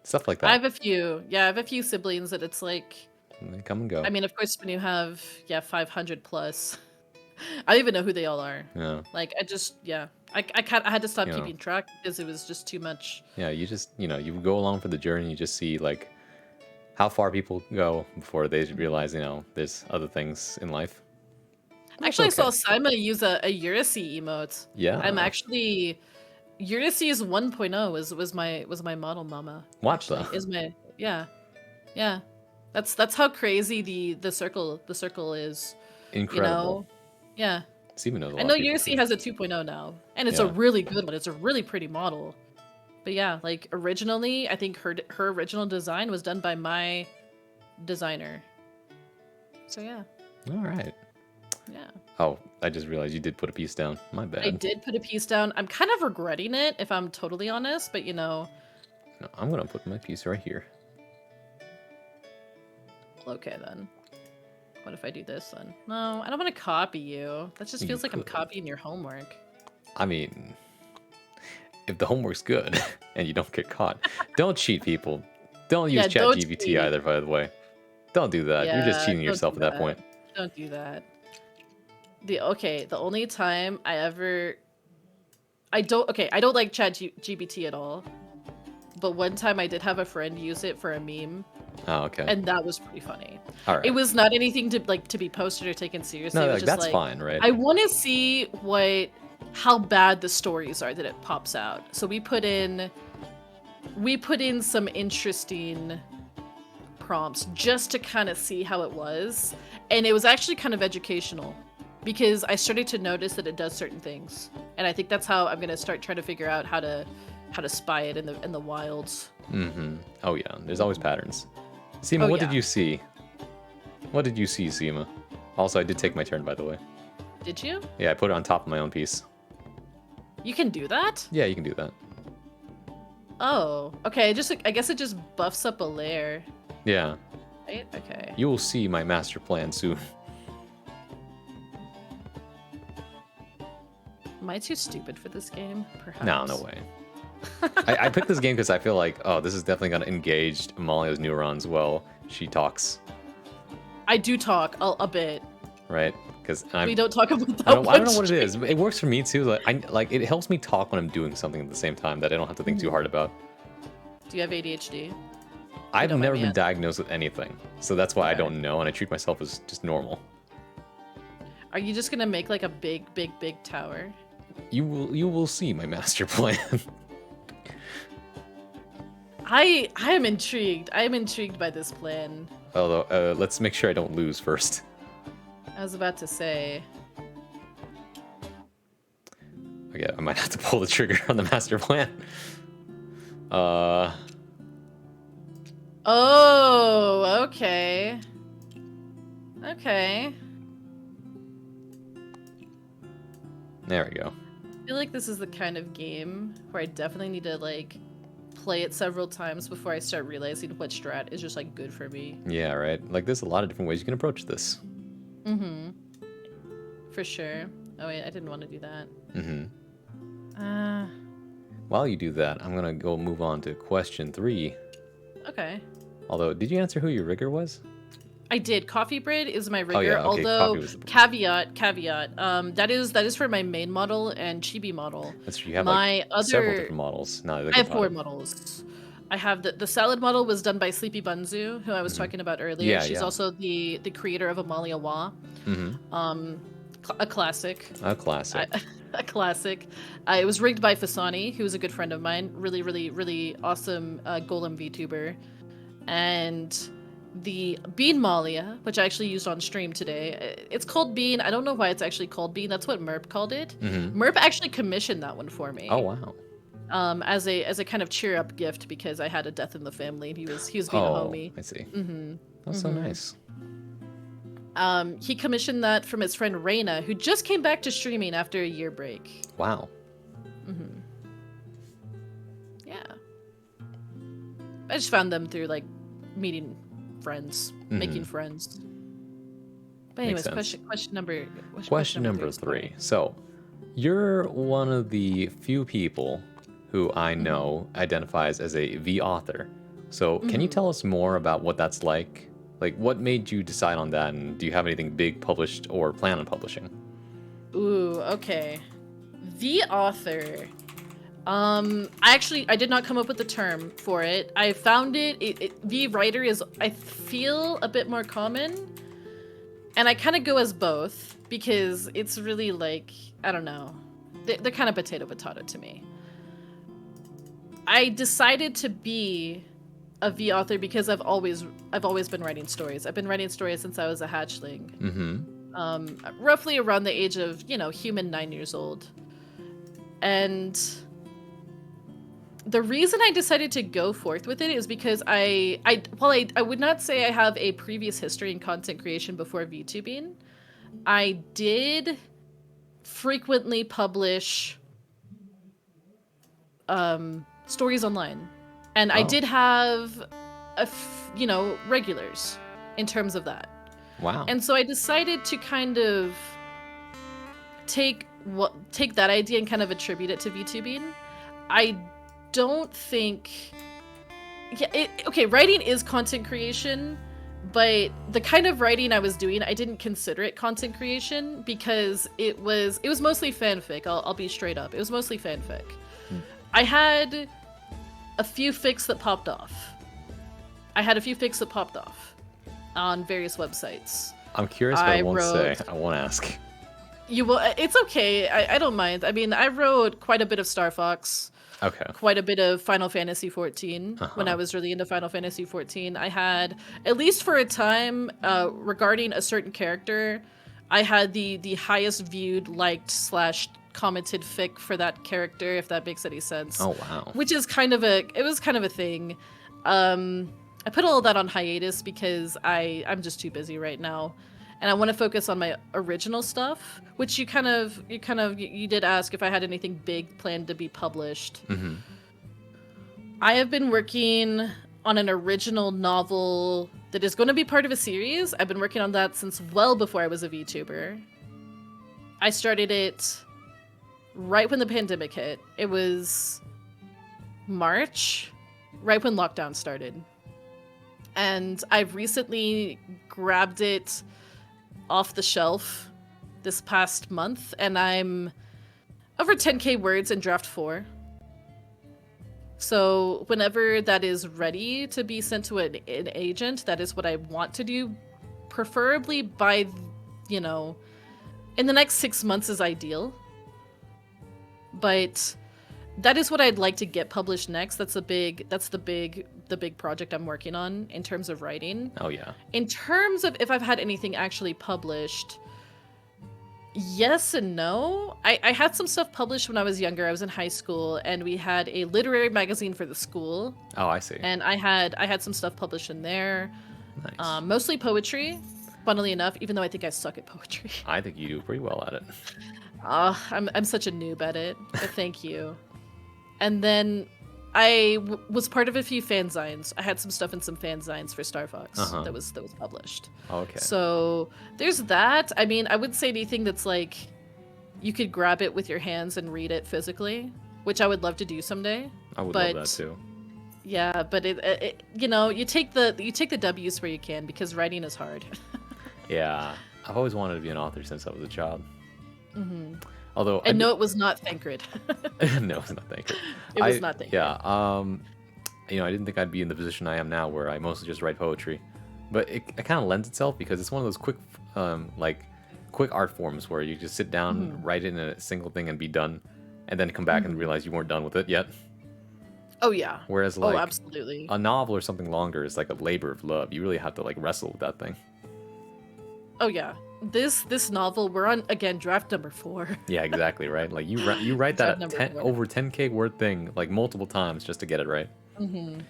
Speaker 1: Stuff like that.
Speaker 2: I have a few. Yeah, I have a few siblings that it's like.
Speaker 1: And they come and go.
Speaker 2: I mean, of course, when you have 500 plus, I don't even know who they all are.
Speaker 1: Yeah.
Speaker 2: Like I had to stop
Speaker 1: You know.
Speaker 2: keeping track because it was just too much.
Speaker 1: Yeah, you just, you go along for the journey. You just see like how far people go before they realize, there's other things in life.
Speaker 2: Actually,
Speaker 1: okay.
Speaker 2: I saw Saima use a Eurydice emote.
Speaker 1: Yeah.
Speaker 2: I'm actually Eurydice's 1.0 was my model mama.
Speaker 1: What the?
Speaker 2: Is my yeah. That's how crazy the circle is.
Speaker 1: Incredible.
Speaker 2: Yeah.
Speaker 1: Steven knows a lot
Speaker 2: I know
Speaker 1: of people.
Speaker 2: Eurydice has a 2.0 now, and it's a
Speaker 1: Yeah.
Speaker 2: really good one. It's a really pretty model. But yeah, like originally, I think her original design was done by my designer. So yeah.
Speaker 1: All right.
Speaker 2: Yeah.
Speaker 1: Oh, I just realized you did put a piece down. My bad.
Speaker 2: I did put a piece down. I'm kind of regretting it, if I'm totally honest, but
Speaker 1: No, I'm gonna put my piece right here.
Speaker 2: okay then. What if I do this then? No, I don't want to copy you. That just
Speaker 1: You
Speaker 2: feels like I'm
Speaker 1: could.
Speaker 2: copying your homework.
Speaker 1: I mean, if the homework's good and you don't get caught, don't cheat, people. Don't use
Speaker 2: Yeah, don't
Speaker 1: ChatGPT
Speaker 2: cheat.
Speaker 1: either, by the way. Don't do that. You're just
Speaker 2: Yeah,
Speaker 1: cheating
Speaker 2: don't do
Speaker 1: yourself at that
Speaker 2: that.
Speaker 1: point.
Speaker 2: Don't do that. The only time I don't like ChatGPT at all. But one time I did have a friend use it for a meme,
Speaker 1: Oh, okay.
Speaker 2: and that was pretty funny.
Speaker 1: All
Speaker 2: It
Speaker 1: right.
Speaker 2: was not anything to be posted or taken seriously.
Speaker 1: No,
Speaker 2: It was
Speaker 1: like
Speaker 2: just
Speaker 1: that's
Speaker 2: like
Speaker 1: fine, right?
Speaker 2: I want to see how bad the stories are that it pops out. So we put in some interesting prompts just to kind of see how it was, and it was actually kind of educational because I started to notice that it does certain things, and I think that's how I'm gonna start trying to figure out how to spy it in the wilds.
Speaker 1: Mm-hmm. Oh yeah, there's always patterns. Seema,
Speaker 2: Oh,
Speaker 1: what
Speaker 2: yeah.
Speaker 1: did you see? What did you see, Seema? Also, I did take my turn, by the way.
Speaker 2: Did you?
Speaker 1: Yeah, I put it on top of my own piece.
Speaker 2: You can do that?
Speaker 1: Yeah, you can do that.
Speaker 2: Oh, okay. I guess it just buffs up a layer,
Speaker 1: Yeah,
Speaker 2: right? Okay.
Speaker 1: you will see my master plan soon.
Speaker 2: Am I too stupid for this game? Perhaps.
Speaker 1: No, no way. I picked this game because I feel like, oh, this is definitely gonna engage Amalia's neurons well. She talks,
Speaker 2: I do talk a bit.
Speaker 1: right? Because
Speaker 2: We don't talk about that
Speaker 1: I don't know
Speaker 2: much.
Speaker 1: what it is. It works for me too. Like it helps me talk when I'm doing something at the same time that I don't have to think too hard about.
Speaker 2: Do you have ADHD?
Speaker 1: I've
Speaker 2: don't mind
Speaker 1: never
Speaker 2: me
Speaker 1: been
Speaker 2: asking.
Speaker 1: diagnosed with anything, so that's why I
Speaker 2: Okay.
Speaker 1: don't know, and I treat myself as just normal.
Speaker 2: Are you just gonna make like a big tower?
Speaker 1: You will see my master plan.
Speaker 2: I am intrigued. I am intrigued by this plan.
Speaker 1: Although, let's make sure I don't lose first.
Speaker 2: I was about to say.
Speaker 1: Okay, I might have to pull the trigger on the master plan.
Speaker 2: Oh, okay. Okay.
Speaker 1: There we go.
Speaker 2: I feel like this is the kind of game where I definitely need to like play it several times before I start realizing what strat is just like good for me.
Speaker 1: Yeah, right. Like, there's a lot of different ways you can approach this.
Speaker 2: Mm-hmm. For sure. Oh wait, I didn't want to do that.
Speaker 1: Mm-hmm. While you do that, I'm gonna go move on to question 3.
Speaker 2: Okay.
Speaker 1: Although, did you answer who your rigger was?
Speaker 2: I did. Coffee bread is my rigger.
Speaker 1: yeah, okay,
Speaker 2: Although
Speaker 1: coffee was the-
Speaker 2: caveat. That is for my main model and chibi model.
Speaker 1: That's true. You have
Speaker 2: My
Speaker 1: like several
Speaker 2: other-
Speaker 1: different models. No,
Speaker 2: I have 4 models. I have the salad model was done by Sleepy Bunzu, who I was talking about earlier.
Speaker 1: Yeah,
Speaker 2: She's
Speaker 1: yeah.
Speaker 2: also the creator of Amalia Wa.
Speaker 1: Mm-hmm.
Speaker 2: A classic.
Speaker 1: A classic.
Speaker 2: A classic. It was rigged by Fasani, who was a good friend of mine. Really, really, really awesome Golem VTuber. And the Bean Malia, which I actually used on stream today. It's called Bean. I don't know why it's actually called Bean. That's what Merp called it. Merp actually commissioned that one for me.
Speaker 1: Oh wow.
Speaker 2: As a kind of cheer up gift because I had a death in the family and he was being a homie.
Speaker 1: I see. That's so nice.
Speaker 2: He commissioned that from his friend Reina, who just came back to streaming after a year break.
Speaker 1: Wow.
Speaker 2: Yeah. I just found them through like meeting friends, making friends. But anyways,
Speaker 1: Makes sense.
Speaker 2: question number
Speaker 1: 3. So, you're one of the few people who I know identifies as a V author. So, can you tell us more about what that's like? Like, what made you decide on that, and do you have anything big published or plan on publishing?
Speaker 2: Ooh, okay. The author. I did not come up with the term for it. I found the writer is, I feel, a bit more common. And I kind of go as both because it's really like, I don't know. They're kind of potato to me. I decided to be a V author because I've always been writing stories. I've been writing stories since I was a hatchling. Roughly around the age of, human 9 years old. And the reason I decided to go forth with it is because I would not say I have a previous history in content creation before VTubing. I did frequently publish stories online. And I did have regulars in terms of that.
Speaker 1: Wow.
Speaker 2: And so I decided to kind of take that idea and kind of attribute it to VTubing. I don't think okay, writing is content creation, but the kind of writing I was doing, I didn't consider it content creation because it was mostly fanfic. I'll be straight up. It was mostly fanfic. I had a few fics that popped off. On various websites.
Speaker 1: I'm curious, but I won't say. I won't ask.
Speaker 2: You will. It's okay. I don't mind. I mean, I wrote quite a bit of Star Fox.
Speaker 1: Okay.
Speaker 2: Quite a bit of Final Fantasy XIV when I was really into Final Fantasy XIV. I had, at least for a time, regarding a certain character, I had the highest viewed, liked / commented fic for that character, if that makes any sense.
Speaker 1: Oh wow.
Speaker 2: Which is kind of a thing. I put all of that on hiatus because I'm just too busy right now. And I want to focus on my original stuff, which you did ask if I had anything big planned to be published.
Speaker 1: Mm-hmm.
Speaker 2: I have been working on an original novel that is going to be part of a series. I've been working on that since well before I was a VTuber. I started it right when the pandemic hit. It was March, right when lockdown started. And I've recently grabbed it off the shelf this past month, and I'm over 10k words in draft 4. So whenever that is ready to be sent to an agent, that is what I want to do, preferably by, in the next 6 months is ideal. But that is what I'd like to get published next. That's the big project I'm working on in terms of writing.
Speaker 1: Oh yeah.
Speaker 2: In terms of if I've had anything actually published, yes and no. I had some stuff published when I was younger. I was in high school, and we had a literary magazine for the school.
Speaker 1: Oh, I see.
Speaker 2: And I had some stuff published in there.
Speaker 1: Nice.
Speaker 2: Mostly poetry, funnily enough, even though I think I suck at poetry.
Speaker 1: I think you do pretty well at it.
Speaker 2: I'm such a noob at it, but thank you. And then I was part of a few fanzines. I had some stuff in some fanzines for Star Fox that was published.
Speaker 1: Okay.
Speaker 2: So there's that. I mean, I wouldn't say anything that's like you could grab it with your hands and read it physically, which I would love to do someday.
Speaker 1: I would love that too.
Speaker 2: Yeah, but you take the W's where you can, because writing is hard.
Speaker 1: Yeah, I've always wanted to be an author since I was a child.
Speaker 2: Mm-hmm.
Speaker 1: Although
Speaker 2: and no, it was not Thancred.
Speaker 1: No, it's not Thancred.
Speaker 2: It was not Thancred.
Speaker 1: Yeah. I didn't think I'd be in the position I am now, where I mostly just write poetry. But it kind of lends itself because it's one of those quick art forms where you just sit down, write it in a single thing, and be done, and then come back and realize you weren't done with it yet.
Speaker 2: Oh yeah.
Speaker 1: Whereas
Speaker 2: absolutely.
Speaker 1: A novel or something longer is like a labor of love. You really have to wrestle with that thing.
Speaker 2: Oh yeah. This novel, we're on again draft number 4.
Speaker 1: Yeah, exactly, right. Like you write that over 10k word thing like multiple times just to get it right.
Speaker 2: Mm-hmm.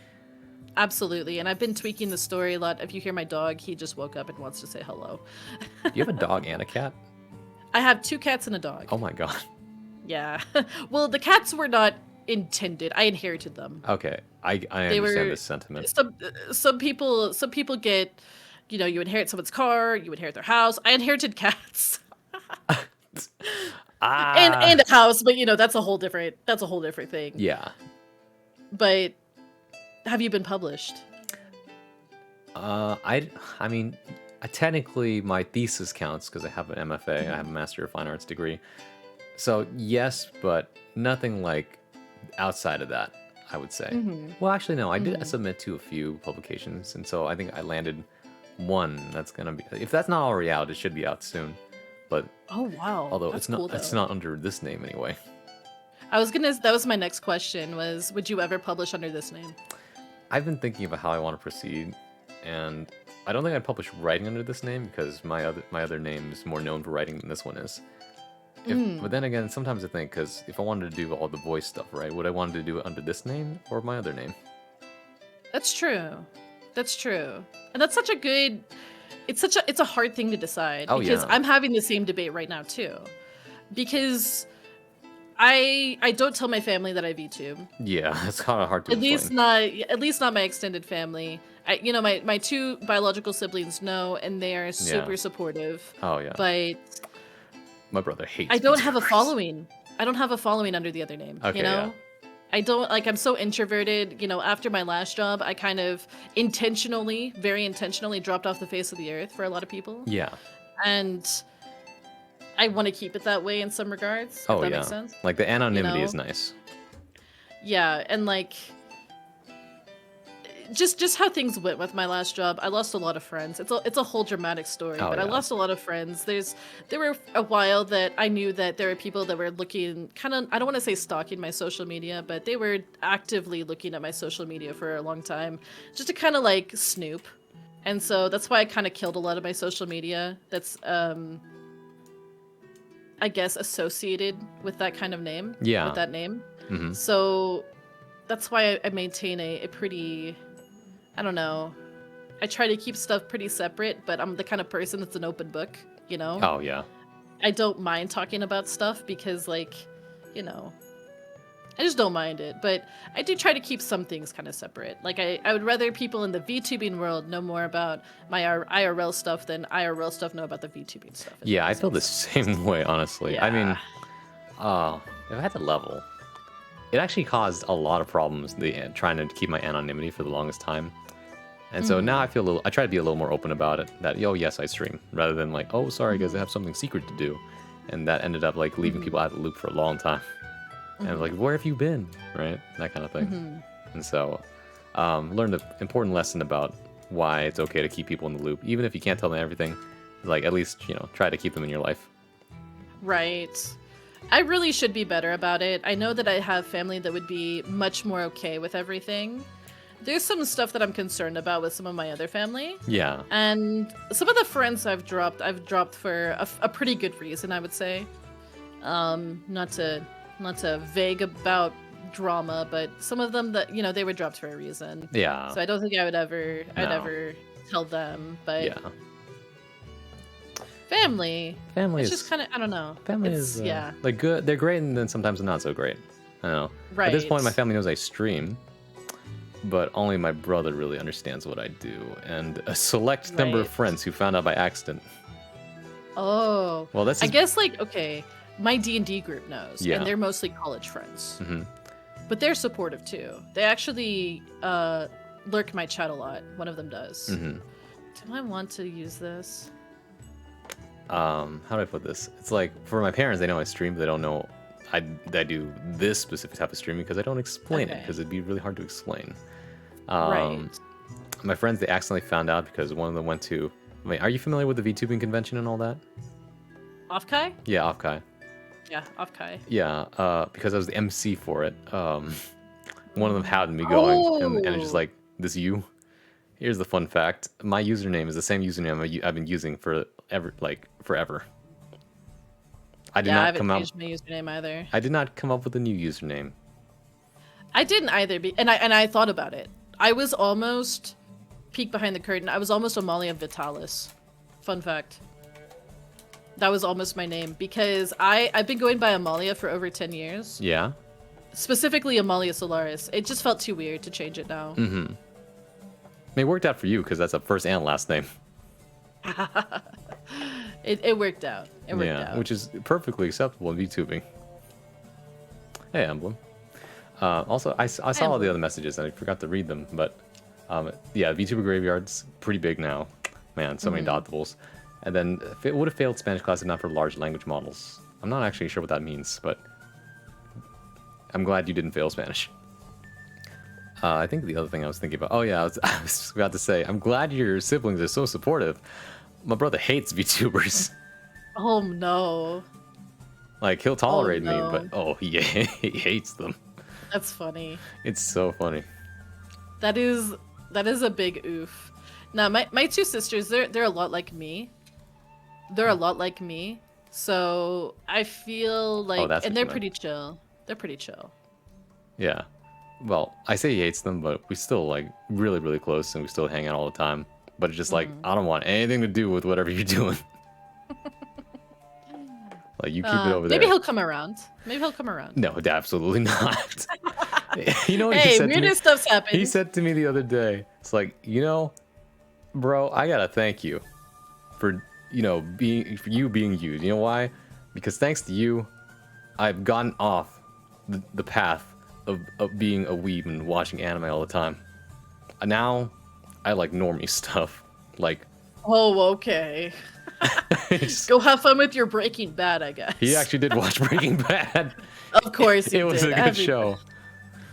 Speaker 2: Absolutely, and I've been tweaking the story a lot. If you hear my dog, he just woke up and wants to say hello.
Speaker 1: Do you have a dog and a cat?
Speaker 2: I have 2 cats and a dog.
Speaker 1: Oh my god.
Speaker 2: Yeah. Well, the cats were not intended. I inherited them.
Speaker 1: Okay, I understand this sentiment.
Speaker 2: Some people get. You inherit someone's car, you inherit their house. I inherited cats. And a house, but that's a whole different thing.
Speaker 1: Yeah.
Speaker 2: But have you been published?
Speaker 1: I mean, technically my thesis counts because I have an MFA. I have a Master of Fine Arts degree. So yes, but nothing like outside of that, I would say.
Speaker 2: Mm-hmm.
Speaker 1: Well, actually no, I did submit to a few publications, and so I think I landed one that's gonna be, if that's not already out, it should be out soon. But
Speaker 2: oh wow,
Speaker 1: although
Speaker 2: that's
Speaker 1: it's not under this name anyway.
Speaker 2: That was my next question, was would you ever publish under this name?
Speaker 1: I've been thinking about how I want to proceed, and I don't think I'd publish writing under this name because my other name is more known for writing than this one is. But then again, sometimes I think, because if I wanted to do all the voice stuff, right, would I want to do it under this name or my other name?
Speaker 2: That's true. And that's such a good, it's a hard thing to decide, because I'm having the same debate right now too, because I don't tell my family that I VTube.
Speaker 1: Yeah, it's kind of hard to
Speaker 2: at least not my extended family. my two biological siblings know, and they are super supportive.
Speaker 1: Oh yeah.
Speaker 2: But
Speaker 1: My brother hates
Speaker 2: I don't have a
Speaker 1: VTubers.
Speaker 2: following. I don't have a following under the other name.
Speaker 1: Okay,
Speaker 2: You know. I don't like. I'm so introverted. After my last job, I kind of very intentionally dropped off the face of the earth for a lot of people.
Speaker 1: Yeah.
Speaker 2: And I want to keep it that way in some regards.
Speaker 1: Oh
Speaker 2: if that
Speaker 1: yeah.
Speaker 2: makes sense.
Speaker 1: Like the anonymity is
Speaker 2: know?
Speaker 1: nice.
Speaker 2: Yeah, and like just how things went with my last job. I lost a lot of friends. It's a whole dramatic story,
Speaker 1: Oh,
Speaker 2: but I
Speaker 1: yeah.
Speaker 2: lost a lot of friends. There were a while that I knew that there were people that were looking kind of, I don't want to say stalking my social media, but they were actively looking at my social media for a long time just to kind of like snoop. And so that's why I kind of killed a lot of my social media that's I guess associated with that kind of name.
Speaker 1: Yeah.
Speaker 2: With that name.
Speaker 1: Mhm.
Speaker 2: So that's why I maintain a pretty, I don't know. I try to keep stuff pretty separate, but I'm the kind of person that's an open book, you know?
Speaker 1: Oh yeah.
Speaker 2: I don't mind talking about stuff because, like, you know, I just don't mind it. But I do try to keep some things kind of separate. Like, I would rather people in the VTubing world know more about my IRL stuff than IRL stuff know about the VTubing stuff. if
Speaker 1: Yeah,
Speaker 2: that
Speaker 1: I
Speaker 2: makes
Speaker 1: feel the
Speaker 2: sense.
Speaker 1: same way, honestly. I mean,
Speaker 2: Yeah.
Speaker 1: if I had to level, it actually caused a lot of problems trying to keep my anonymity for the longest time. And so now I try to be a little more open about it. That, oh, yes, I stream. Rather than like, oh, sorry, guys, I have something secret to do. And that ended up like leaving people out of the loop for a long time. And like, where have you been? Right? That kind of thing. And so learned the important lesson about why it's okay to keep people in the loop. Even if you can't tell them everything, like at least, try to keep them in your life.
Speaker 2: Right. I really should be better about it. I know that I have family that would be much more okay with everything. There's some stuff that I'm concerned about with some of my other family.
Speaker 1: Yeah.
Speaker 2: And some of the friends I've dropped for a pretty good reason, I would say. Not to vague about drama, but some of them that, they were dropped for a reason.
Speaker 1: Yeah.
Speaker 2: So I don't think I'd ever tell them, but
Speaker 1: Yeah.
Speaker 2: family
Speaker 1: Family
Speaker 2: it's
Speaker 1: is
Speaker 2: just kind of, I don't know.
Speaker 1: family
Speaker 2: It's-
Speaker 1: is
Speaker 2: yeah.
Speaker 1: like good. They're great, and then sometimes not so great. I know. At this point, my
Speaker 2: Right.
Speaker 1: family knows I stream, but only my brother really understands what I do, and a select number of
Speaker 2: Right.
Speaker 1: friends who found out by accident.
Speaker 2: Oh.
Speaker 1: Well, that's
Speaker 2: I
Speaker 1: his-
Speaker 2: guess like okay, my D&D group knows,
Speaker 1: Yeah.
Speaker 2: and they're mostly college friends.
Speaker 1: Mhm.
Speaker 2: But they're supportive too. They actually lurk my chat a lot. One of them does.
Speaker 1: Mhm.
Speaker 2: Do I want to use this?
Speaker 1: How do I put this? It's like for my parents, they know I stream, but they don't know I do this specific type of streaming because I don't explain it
Speaker 2: Okay.
Speaker 1: because it'd be really hard to explain.
Speaker 2: Right.
Speaker 1: My friends, they accidentally found out because one of them went to. Wait, are you familiar with the VTubing convention and all that?
Speaker 2: Offkai?
Speaker 1: Yeah, Offkai.
Speaker 2: Yeah, Offkai.
Speaker 1: Yeah, because I was the MC for it. One of them had me going, and it's just
Speaker 2: Oh.
Speaker 1: like, this you? Here's the fun fact: my username is the same username I've been using forever. I did
Speaker 2: Yeah, I
Speaker 1: not
Speaker 2: haven't
Speaker 1: come out.
Speaker 2: changed my username either.
Speaker 1: I did not come up with a new username.
Speaker 2: I didn't either, and I thought about it. I was almost peek behind the curtain. I was almost Amalia Vitalis. Fun fact. That was almost my name because I've been going by Amalia for over 10 years.
Speaker 1: Yeah.
Speaker 2: Specifically Amalia Solaris. It just felt too weird to change it now.
Speaker 1: Mm-hmm. It worked out for you because that's a first and last name.
Speaker 2: It worked out. It worked out.
Speaker 1: Which is perfectly acceptable in VTubing. Hey, Emblem. Also, I saw all the
Speaker 2: Emblem.
Speaker 1: other messages and I forgot to read them, but yeah, VTuber Graveyard's pretty big now. Man, so many dotables. And then it would have failed Spanish class if not for large language models. I'm not actually sure what that means, but I'm glad you didn't fail Spanish. I think the other thing I was thinking about. Oh yeah, I was about to say. I'm glad your siblings are so supportive. My brother hates VTubers.
Speaker 2: Oh no.
Speaker 1: Like he'll tolerate
Speaker 2: no.
Speaker 1: me, but he hates them.
Speaker 2: That's funny.
Speaker 1: It's so funny.
Speaker 2: That is a big oof. Now my two sisters, they're a lot like me. They're a lot like me. So I feel like
Speaker 1: that's
Speaker 2: and
Speaker 1: what
Speaker 2: they're
Speaker 1: you meant.
Speaker 2: pretty chill. They're pretty chill.
Speaker 1: Yeah. Well, I say he hates them, but we still like really, really close, and we still hang out all the time. But it's just like I don't want anything to do with whatever you're doing. Like you keep it over there.
Speaker 2: Maybe he'll come around. Maybe he'll come around.
Speaker 1: No, absolutely not. You know what he
Speaker 2: Hey,
Speaker 1: said to me?
Speaker 2: weirdest stuff's
Speaker 1: He
Speaker 2: happened.
Speaker 1: said to me the other day, it's like, bro, I gotta thank you for, for you being you. You know why? Because thanks to you, I've gotten off the path of being a weeb and watching anime all the time. Now, I like normie stuff. Like,
Speaker 2: Oh, okay.
Speaker 1: it's-
Speaker 2: Go have fun with your Breaking Bad, I guess.
Speaker 1: he actually did watch Breaking Bad.
Speaker 2: Of course he
Speaker 1: It was
Speaker 2: did.
Speaker 1: a good show.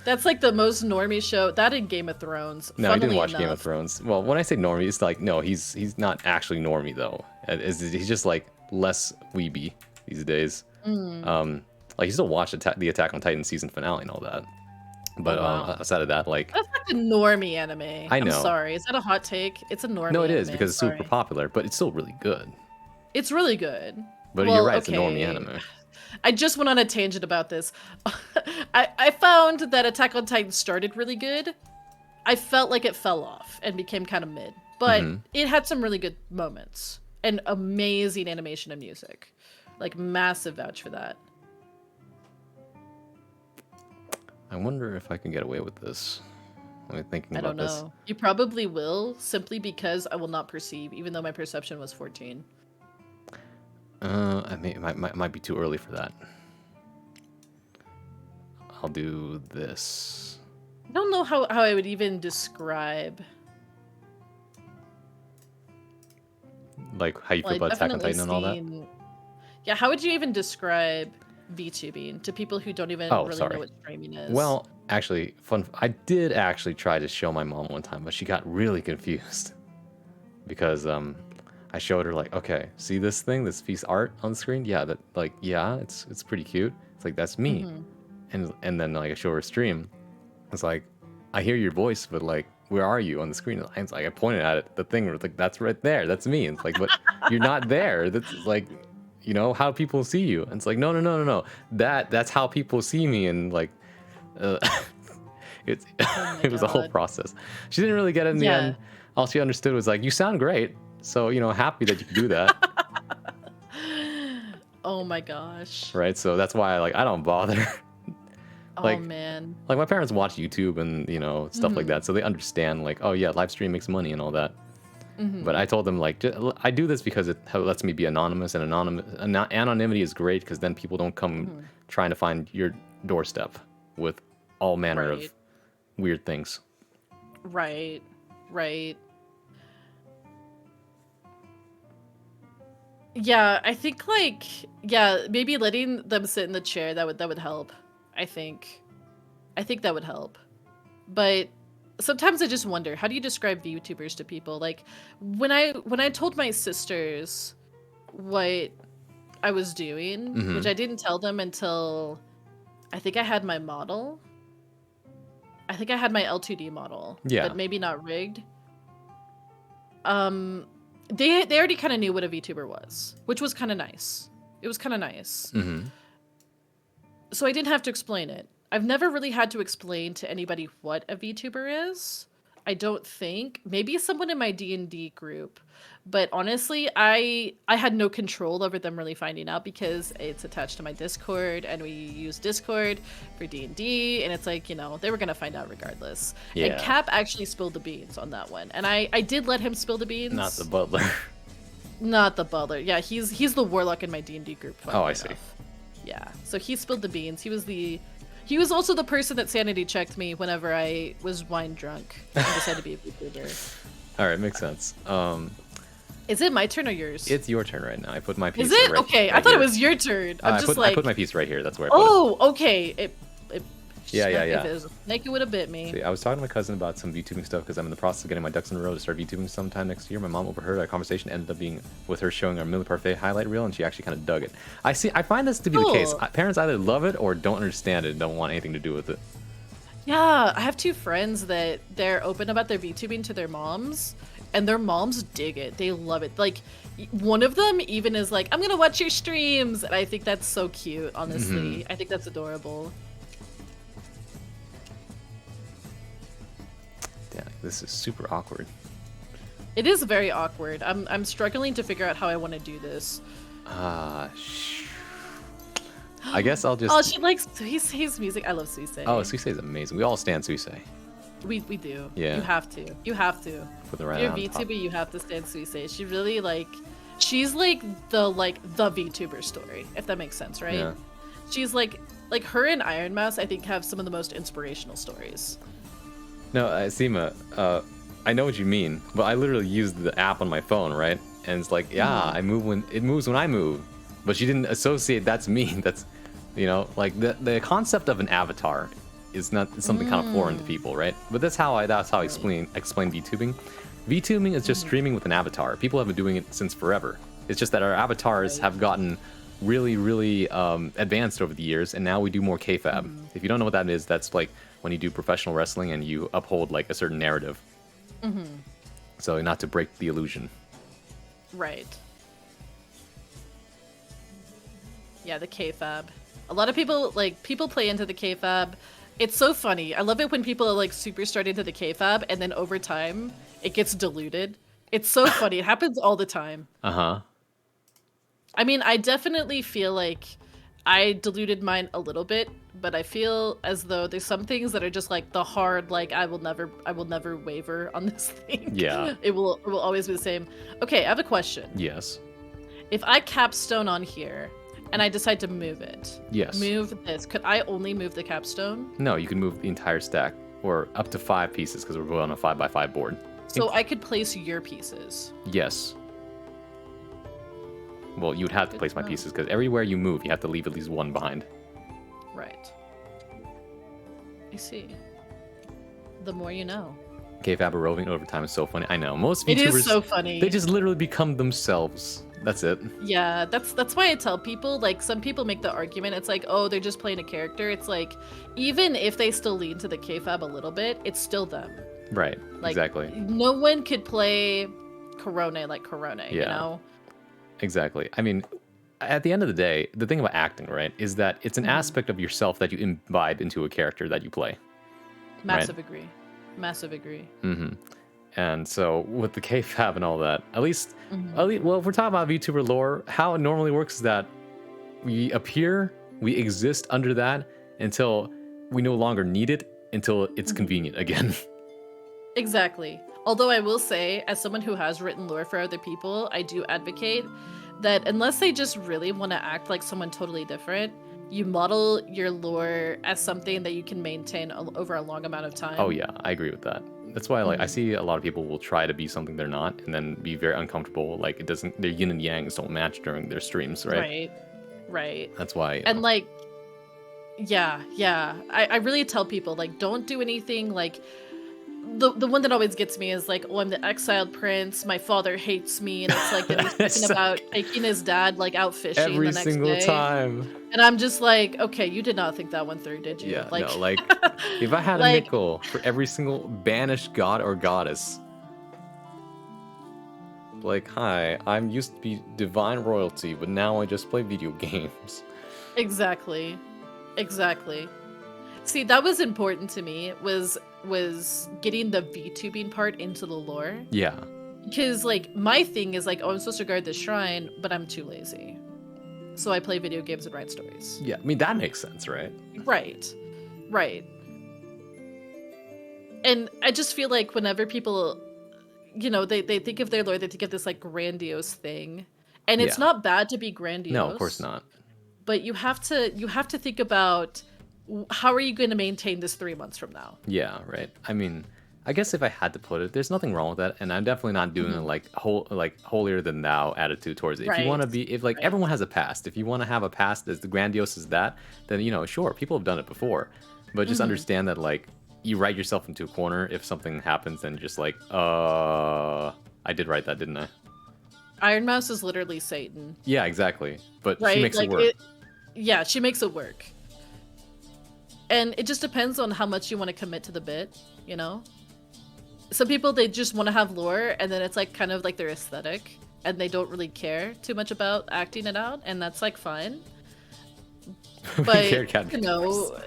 Speaker 2: That's like the most normie show. That in Game of Thrones.
Speaker 1: No, he didn't
Speaker 2: funnily
Speaker 1: watch Game of
Speaker 2: enough.
Speaker 1: Thrones. Well, when I say normie, it's like, no, he's not actually normie, though. He's just, like, less weeby these days. Like, he still watched the Attack on Titan season finale and all that. But
Speaker 2: Oh, wow.
Speaker 1: outside of that, like...
Speaker 2: That's like a normie anime.
Speaker 1: I know.
Speaker 2: I'm sorry. Is that a hot take? It's a normie
Speaker 1: No, it
Speaker 2: anime.
Speaker 1: is, because it's super
Speaker 2: Sorry.
Speaker 1: popular, but it's still really good.
Speaker 2: It's really good.
Speaker 1: But
Speaker 2: Well,
Speaker 1: you're right, it's a
Speaker 2: okay.
Speaker 1: normie anime.
Speaker 2: I just went on a tangent about this. I found that Attack on Titan started really good. I felt like it fell off and became kind of mid. But it had some really good moments. And amazing animation and music. Like, massive vouch for that.
Speaker 1: I wonder if I can get away with this. I'm thinking
Speaker 2: I
Speaker 1: about
Speaker 2: don't
Speaker 1: this.
Speaker 2: know. You probably will, simply because I will not perceive, even though my perception was 14.
Speaker 1: I mean, it might be too early for that. I'll do this.
Speaker 2: I don't know how I would even describe.
Speaker 1: Like, how you feel
Speaker 2: Well,
Speaker 1: about
Speaker 2: I've
Speaker 1: Attack on
Speaker 2: definitely
Speaker 1: Titan and all that?
Speaker 2: seen- Yeah, how would you even describe VTubing to people who don't even
Speaker 1: Oh,
Speaker 2: really
Speaker 1: sorry.
Speaker 2: know what streaming is?
Speaker 1: Well, actually, I did actually try to show my mom one time, but she got really confused. Because, I showed her, like, okay, see this thing, this piece of art on the screen? Yeah, it's pretty cute. It's like, that's me. And then, like, I show her a stream. It's like, I hear your voice, but, like, where are you on the screen? It's like, I pointed at it, the thing, it's like, that's right there, that's me. It's like, but you're not there. That's like, how people see you. And it's like, no. That's how people see me. And, like, it was a whole
Speaker 2: God.
Speaker 1: process. She didn't really get it in the
Speaker 2: Yeah.
Speaker 1: end. All she understood was, like, you sound great. So, happy that you can do that.
Speaker 2: Oh my gosh.
Speaker 1: Right? So that's why, I don't bother. Like-
Speaker 2: Oh man.
Speaker 1: Like, my parents watch YouTube and, stuff like that. So they understand, like, oh, yeah, live stream makes money and all that. But I told them, like, I do this because it lets me be anonymous. And anonymity is great because then people don't come trying to find your doorstep with all manner of
Speaker 2: Right.
Speaker 1: weird things.
Speaker 2: Right. Yeah, I think maybe letting them sit in the chair that would help. I think that would help. But sometimes I just wonder, how do you describe VTubers to people? Like when I told my sisters what I was doing, which I didn't tell them until I think I had my model. I think I had my L2D model,
Speaker 1: Yeah.
Speaker 2: but maybe not rigged. They already kind of knew what a VTuber was, which was kind of nice. It was kind of nice. So I didn't have to explain it. I've never really had to explain to anybody what a VTuber is. I don't think. Maybe someone in my D&D group. But honestly, I had no control over them really finding out because it's attached to my Discord and we use Discord for D&D and it's like, they were going to find out regardless.
Speaker 1: Yeah.
Speaker 2: And Cap actually spilled the beans on that one. And I did let him spill the beans.
Speaker 1: Not the butler.
Speaker 2: Not the butler. Yeah, he's the warlock in my D&D group.
Speaker 1: Oh, I
Speaker 2: funnily
Speaker 1: see.
Speaker 2: enough. Yeah, so he spilled the beans. He was also the person that sanity checked me whenever I was wine drunk and decided to be a VTuber.
Speaker 1: All right, makes sense.
Speaker 2: Is it my turn or yours?
Speaker 1: It's your turn right now. I put my piece.
Speaker 2: Is it?
Speaker 1: right-
Speaker 2: Okay, I
Speaker 1: right
Speaker 2: thought
Speaker 1: here.
Speaker 2: it was your turn. I'm just
Speaker 1: I put my piece right here. That's where I put it.
Speaker 2: Oh, okay.
Speaker 1: Yeah.
Speaker 2: If it was a snake, it would have bit me.
Speaker 1: See, I was talking to my cousin about some VTubing stuff because I'm in the process of getting my ducks in a row to start VTubing sometime next year. My mom overheard our conversation, ended up being with her showing our Mille Parfait highlight reel, and she actually kind of dug it. I find this to be the case.
Speaker 2: Cool.
Speaker 1: Parents either love it or don't understand it and don't want anything to do with it.
Speaker 2: Yeah, I have two friends that they're open about their VTubing to their moms, and their moms dig it. They love it. Like, one of them even is like, I'm gonna watch your streams, and I think that's so cute, honestly. I think that's adorable.
Speaker 1: Yeah, this is super awkward.
Speaker 2: It is very awkward. I'm struggling to figure out how I want to do this.
Speaker 1: I guess I'll
Speaker 2: Oh,
Speaker 1: just.
Speaker 2: she likes Suisei's music. I love Suisei.
Speaker 1: Oh, Suisei is amazing. We all stand Suisei.
Speaker 2: We do.
Speaker 1: Yeah.
Speaker 2: You have to. You have to.
Speaker 1: Put the
Speaker 2: If
Speaker 1: right
Speaker 2: you're
Speaker 1: on top.
Speaker 2: VTuber, you have to stand Suisei. She really she's like the VTuber story, if that makes sense, right?
Speaker 1: Yeah.
Speaker 2: She's like her and Iron Mouse, I think, have some of the most inspirational stories.
Speaker 1: No, Seema, I know what you mean, but I literally used the app on my phone, right? And it's like, yeah, I move when it moves when I move, but she didn't associate that's me. That's, like the concept of an avatar is not something kind of foreign to people, right? But that's how I explain VTubing. VTubing is just streaming with an avatar. People have been doing it since forever. It's just that our avatars have gotten really, really advanced over the years, and now we do more kayfabe. If you don't know what that is, that's like when you do professional wrestling and you uphold like a certain narrative. So not to break the illusion.
Speaker 2: Right. Yeah, the kayfabe. A lot of people play into the kayfabe. It's so funny. I love it when people are like super start into the kayfabe and then over time it gets diluted. It's so funny. It happens all the time.
Speaker 1: Uh-huh.
Speaker 2: I mean, I definitely feel like I diluted mine a little bit, but I feel as though there's some things that are just like the hard, like I will never waver on this thing.
Speaker 1: Yeah.
Speaker 2: It will always be the same. Okay, I have a question.
Speaker 1: Yes.
Speaker 2: If I capstone on here and I decide to move it,
Speaker 1: Yes.
Speaker 2: move this, could I only move the capstone?
Speaker 1: No, you can move the entire stack, or up to 5 pieces, because we're on a 5x5 board.
Speaker 2: So I could place your pieces.
Speaker 1: Yes. Well, you would have to
Speaker 2: Good
Speaker 1: place
Speaker 2: to
Speaker 1: my
Speaker 2: know.
Speaker 1: pieces, because everywhere you move, you have to leave at least one behind.
Speaker 2: Right. I see. The more you know.
Speaker 1: Kayfabe roving over time is so funny. I know. Most
Speaker 2: It
Speaker 1: VTubers,
Speaker 2: is so funny.
Speaker 1: they just literally become themselves. That's it.
Speaker 2: Yeah, that's why I tell people, like, some people make the argument, it's like, oh, they're just playing a character. It's like, even if they still lean to the kayfabe a little bit, it's still them.
Speaker 1: Right.
Speaker 2: Like,
Speaker 1: Exactly.
Speaker 2: no one could play Corone like Corone, you
Speaker 1: Yeah.
Speaker 2: know?
Speaker 1: Exactly. I mean, at the end of the day, the thing about acting, right, is that it's an
Speaker 2: Mm-hmm.
Speaker 1: aspect of yourself that you imbibe into a character that you play.
Speaker 2: Massive agree. Massive agree.
Speaker 1: Mm-hmm. And so with the kayfabe and all that, at least,
Speaker 2: Mm-hmm.
Speaker 1: well, if we're talking about VTuber lore, how it normally works is that we appear, we exist under that until we no longer need it, until it's
Speaker 2: Mm-hmm.
Speaker 1: convenient again.
Speaker 2: Exactly. Although I will say, as someone who has written lore for other people, I do advocate that unless they just really want to act like someone totally different, you model your lore as something that you can maintain over a long amount of time.
Speaker 1: Oh yeah, I agree with that. That's why, like, I see a lot of people will try to be something they're not, and then be very uncomfortable. Like, it doesn't, their yin and yangs don't match during their streams, right?
Speaker 2: Right. Right.
Speaker 1: That's why.
Speaker 2: And like, yeah. I really tell people, like, don't do anything like the one that always gets me is like, oh, I'm the exiled prince, my father hates me, and it's like then he's thinking about taking his dad like out fishing
Speaker 1: every
Speaker 2: the next
Speaker 1: single
Speaker 2: day.
Speaker 1: time.
Speaker 2: And I'm just like, okay, you did not think that one through, did you?
Speaker 1: Yeah,
Speaker 2: like,
Speaker 1: no, like, if I had a
Speaker 2: like-
Speaker 1: nickel for every single banished god or goddess, like, hi, I'm used to be divine royalty, but now I just play video games.
Speaker 2: Exactly. See, that was important to me, was getting the VTubing part into the lore.
Speaker 1: Yeah,
Speaker 2: Because, like, my thing is, like, oh, I'm supposed to guard the shrine, but I'm too lazy. So I play video games and write stories.
Speaker 1: yeah. I mean, that makes sense, right?
Speaker 2: Right. And I just feel like whenever people, you know, they think of their lore, they think of this, like, grandiose thing. And it's
Speaker 1: Yeah.
Speaker 2: not bad to be grandiose.
Speaker 1: No, of course not.
Speaker 2: But you have to think about how are you going to maintain this 3 months from now?
Speaker 1: Yeah, right. I mean, I guess if I had to put it, there's nothing wrong with that, and I'm definitely not doing a like holier than thou attitude towards it. If you want to
Speaker 2: Right.
Speaker 1: be, if like
Speaker 2: Right.
Speaker 1: everyone has a past, if you want to have a past as the grandiose as that, then sure, people have done it before, but just understand that like you write yourself into a corner if something happens, and just like, I did write that, didn't I?
Speaker 2: Iron Mouse is literally Satan.
Speaker 1: Yeah, exactly. But
Speaker 2: Right?
Speaker 1: she makes
Speaker 2: like
Speaker 1: it work.
Speaker 2: Yeah, she makes it work. And it just depends on how much you want to commit to the bit, you know? Some people, they just want to have lore, and then it's like kind of like their aesthetic, and they don't really care too much about acting it out, and that's like fine. But,
Speaker 1: Care cat
Speaker 2: you know,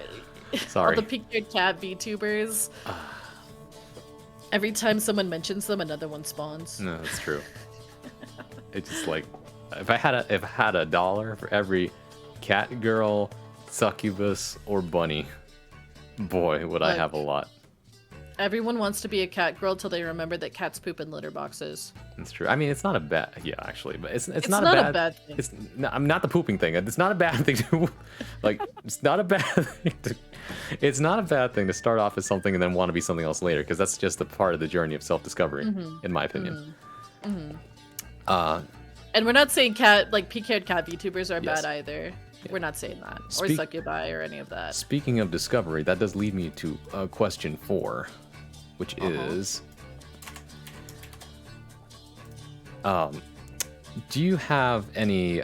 Speaker 1: Sorry.
Speaker 2: all the pink-haired cat VTubers, every time someone mentions them, another one spawns.
Speaker 1: No, that's true. It's just like if I had a dollar for every cat girl, succubus, or bunny. Boy, would I
Speaker 2: Look.
Speaker 1: have a lot.
Speaker 2: Everyone wants to be a cat girl till they remember that cats poop in litter boxes.
Speaker 1: It's true. I mean, it's not a bad. Yeah, actually, but it's
Speaker 2: It's
Speaker 1: not,
Speaker 2: not
Speaker 1: a
Speaker 2: a bad thing.
Speaker 1: It's I'm not the pooping thing. It's not a bad thing to like. It's not a bad thing to. It's not a bad thing to start off as something and then want to be something else later, because that's just a part of the journey of self-discovery, in my opinion.
Speaker 2: And we're not saying pink-haired cat VTubers are
Speaker 1: Yes.
Speaker 2: bad either. We're not saying that. Or
Speaker 1: Speak-
Speaker 2: succubi or any of that.
Speaker 1: Speaking of discovery, that does lead me to question 4, which is, do you have any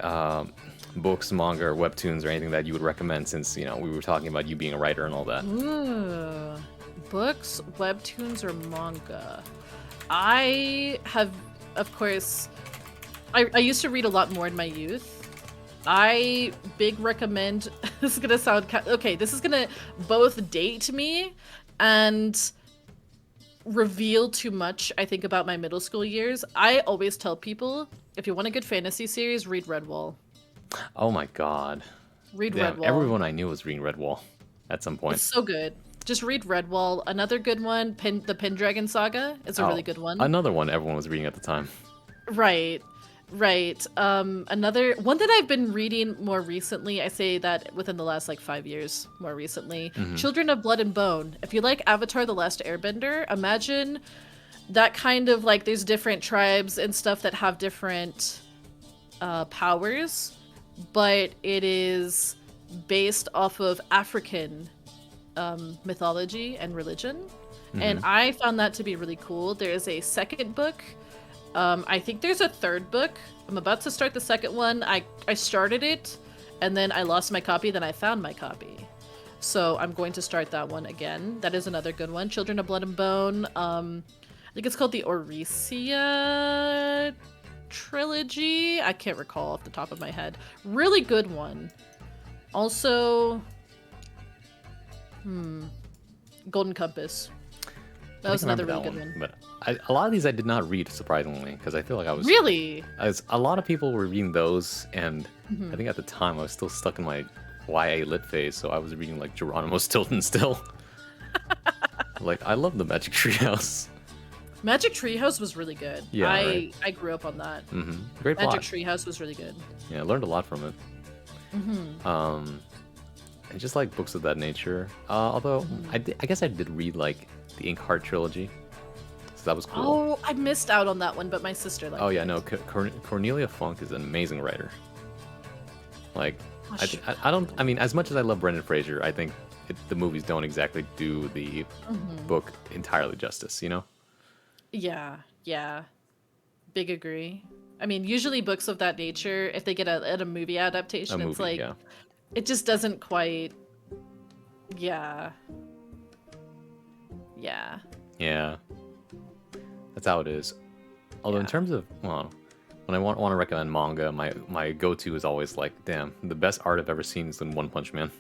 Speaker 1: books, manga, or webtoons, or anything that you would recommend? Since we were talking about you being a writer and all that.
Speaker 2: Ooh. Books, webtoons, or manga? I have, of course, I used to read a lot more in my youth. I big recommend, this is gonna sound, okay, this is gonna both date me and reveal too much, I think, about my middle school years. I always tell people, if you want a good fantasy series, read Redwall.
Speaker 1: Oh my god.
Speaker 2: Read
Speaker 1: Damn,
Speaker 2: Redwall.
Speaker 1: everyone I knew was reading Redwall at some point.
Speaker 2: It's so good. Just read Redwall. Another good one, the Pendragon Saga. It's a really good one.
Speaker 1: Another one everyone was reading at the time.
Speaker 2: Right. Another one that I've been reading more recently, I say that within the last 5 years, more recently, Children of Blood and Bone. If you like Avatar: The Last Airbender, imagine that kind of there's different tribes and stuff that have different powers, but it is based off of African mythology and religion. And I found that to be really cool. There is a second book. I think there's a third book. I'm about to start the second one. I started it, and then I lost my copy, then I found my copy. So I'm going to start that one again. That is another good one. Children of Blood and Bone. I think it's called the Orisia trilogy. I can't recall off the top of my head. Really good one. Also, Golden Compass. That was another really good one.
Speaker 1: But a lot of these I did not read, surprisingly, because I feel like I was
Speaker 2: Really?
Speaker 1: As a lot of people were reading those, and I think at the time I was still stuck in my YA lit phase, so I was reading Geronimo Stilton still. I love the Magic Treehouse.
Speaker 2: Magic Treehouse was really good.
Speaker 1: Yeah, right.
Speaker 2: I grew up on that.
Speaker 1: Great plot.
Speaker 2: Magic Treehouse was really good.
Speaker 1: Yeah, I learned a lot from it. And just books of that nature. Although I guess I did read the Inkheart trilogy, so that was cool.
Speaker 2: Oh, I missed out on that one, but my sister liked it.
Speaker 1: Oh yeah, no, Cornelia Funk is an amazing writer. I mean, as much as I love Brendan Fraser, I think the movies don't exactly do the book entirely justice,
Speaker 2: Yeah. Big agree. I mean, usually books of that nature, if they get a movie adaptation, it's it just doesn't quite. Yeah.
Speaker 1: That's how it is. Although in terms of, when I want to recommend manga, my go-to is always damn, the best art I've ever seen is in One Punch Man.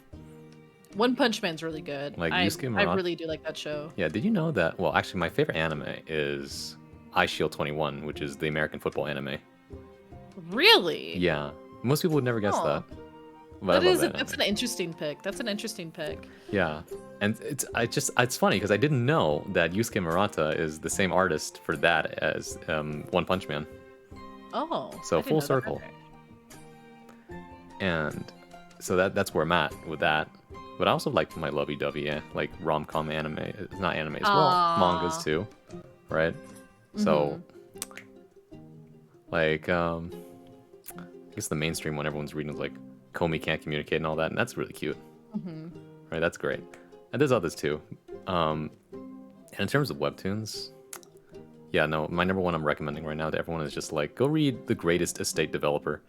Speaker 2: One Punch Man's really good.
Speaker 1: Yusuke
Speaker 2: I
Speaker 1: Murata.
Speaker 2: really do like that show.
Speaker 1: Yeah, did you know that? Well, actually, my favorite anime is iShield 21, which is the American football anime.
Speaker 2: Really?
Speaker 1: Yeah, most people would never guess that. But
Speaker 2: That's an interesting pick.
Speaker 1: Yeah, and it's funny because I didn't know that Yusuke Murata is the same artist for that as One Punch Man.
Speaker 2: Oh.
Speaker 1: So
Speaker 2: I didn't
Speaker 1: full
Speaker 2: know that
Speaker 1: circle.
Speaker 2: either.
Speaker 1: And so that's where I'm at with that. But I also like my lovey-dovey, rom-com anime. Not animes, well, mangas too, right? So, I guess the mainstream one everyone's reading is Comey Can't Communicate and all that, and that's really cute. Right, that's great. And there's others too. And in terms of webtoons, yeah, no, my number one I'm recommending right now to everyone is just go read The Greatest Estate Developer.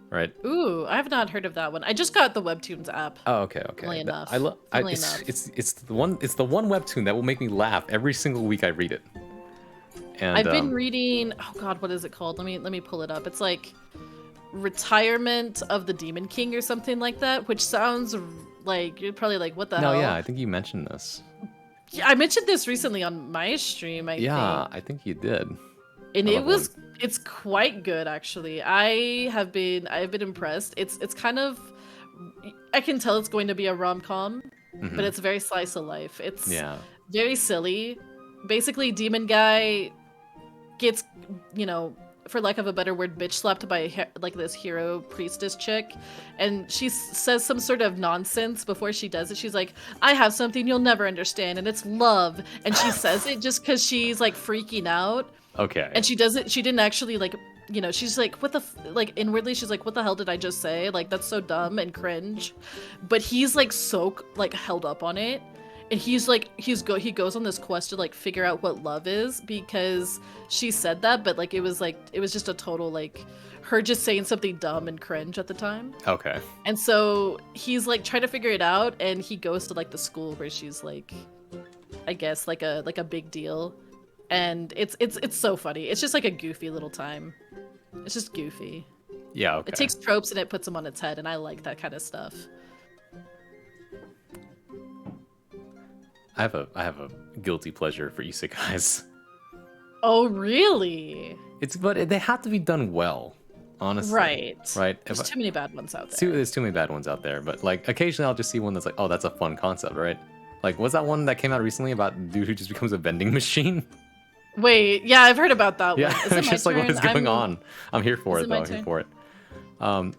Speaker 1: Right.
Speaker 2: Ooh, I have not heard of that one. I just got the Webtoons app.
Speaker 1: Oh, okay.
Speaker 2: Funnily enough.
Speaker 1: It's the one webtoon that will make me laugh every single week I read it. And
Speaker 2: I've been reading. Oh God, what is it called? Let me pull it up. It's Retirement of the Demon King or something like that, which sounds you're probably what the hell?
Speaker 1: No, yeah, I think you mentioned this.
Speaker 2: Yeah, I mentioned this recently on my stream. I think.
Speaker 1: I think you did.
Speaker 2: And it's quite good actually. I've been impressed. It's kind of I can tell it's going to be a rom-com, but it's very slice of life. It's
Speaker 1: Yeah.
Speaker 2: very silly. Basically, demon guy gets, for lack of a better word, bitch slapped by like this hero priestess chick, and she says some sort of nonsense before she does it. She's like, "I have something you'll never understand, and it's love." And she says it just because she's like freaking out,
Speaker 1: Okay.
Speaker 2: and she doesn't. She didn't actually like. She's like, what the like inwardly, she's like, what the hell did I just say? Like, that's so dumb and cringe. But he's like so like held up on it. And he's like, he goes on this quest to like figure out what love is because she said that, but like it was just a total like her just saying something dumb and cringe at the time.
Speaker 1: Okay.
Speaker 2: And so he's like trying to figure it out, and he goes to like the school where she's like, I guess like a big deal. And it's so funny. It's just like a goofy little time. It's just goofy.
Speaker 1: Yeah, okay.
Speaker 2: It takes tropes and it puts them on its head, and I like that kind of stuff.
Speaker 1: I have a guilty pleasure for isekais.
Speaker 2: Oh, really?
Speaker 1: But they have to be done well, honestly.
Speaker 2: Right.
Speaker 1: Right.
Speaker 2: There's too many bad ones out there.
Speaker 1: There's too many bad ones out there, but like occasionally I'll just see one that's like, oh, that's a fun concept, right? Like, was that one that came out recently about the dude who just becomes a vending machine?
Speaker 2: Wait, yeah, I've heard about that
Speaker 1: Yeah,
Speaker 2: one. Is it
Speaker 1: it's
Speaker 2: my
Speaker 1: just like, what
Speaker 2: turn?
Speaker 1: is going on? I'm here for
Speaker 2: Is
Speaker 1: it,
Speaker 2: it
Speaker 1: though.
Speaker 2: my
Speaker 1: I'm here
Speaker 2: turn?
Speaker 1: for it.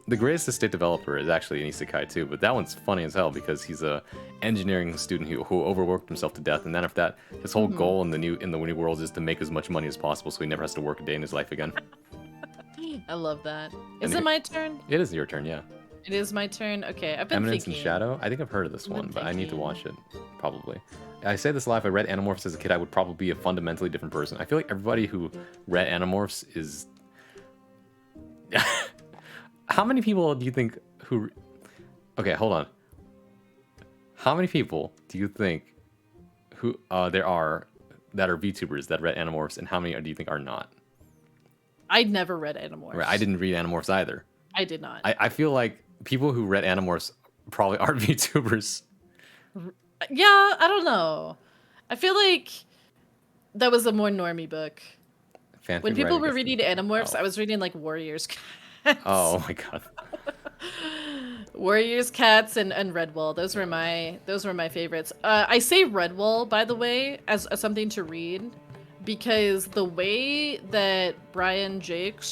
Speaker 1: The Greatest Estate Developer is actually an isekai too, but that one's funny as hell because he's a engineering student who overworked himself to death, and then after that, his whole goal in the new world is to make as much money as possible, so he never has to work a day in his life again.
Speaker 2: I love that.
Speaker 1: And
Speaker 2: Is it my turn?
Speaker 1: It is your turn, yeah.
Speaker 2: It is my turn. Okay, I've been
Speaker 1: Eminence
Speaker 2: thinking.
Speaker 1: and Shadow. I think I've heard of this
Speaker 2: I've been
Speaker 1: one, but I need to
Speaker 2: thinking.
Speaker 1: watch it probably. I say this live. I read Animorphs as a kid. I would probably be a fundamentally different person. I feel like everybody who read Animorphs is. How many people do you think who? Okay, hold on. How many people do you think who there are that are VTubers that read Animorphs, and how many do you think are not?
Speaker 2: I never read Animorphs.
Speaker 1: Right, I didn't read Animorphs either.
Speaker 2: I did not.
Speaker 1: I feel like people who read Animorphs probably aren't VTubers.
Speaker 2: Yeah, I don't know. I feel like that was a more normie book.
Speaker 1: Fanfic
Speaker 2: When people
Speaker 1: writing
Speaker 2: were
Speaker 1: is-
Speaker 2: reading Animorphs,
Speaker 1: Oh.
Speaker 2: I was reading like Warriors Cats.
Speaker 1: Oh my god.
Speaker 2: Warriors Cats and Redwall. Those were my favorites. I say Redwall, by the way, as something to read because the way that Brian Jacques,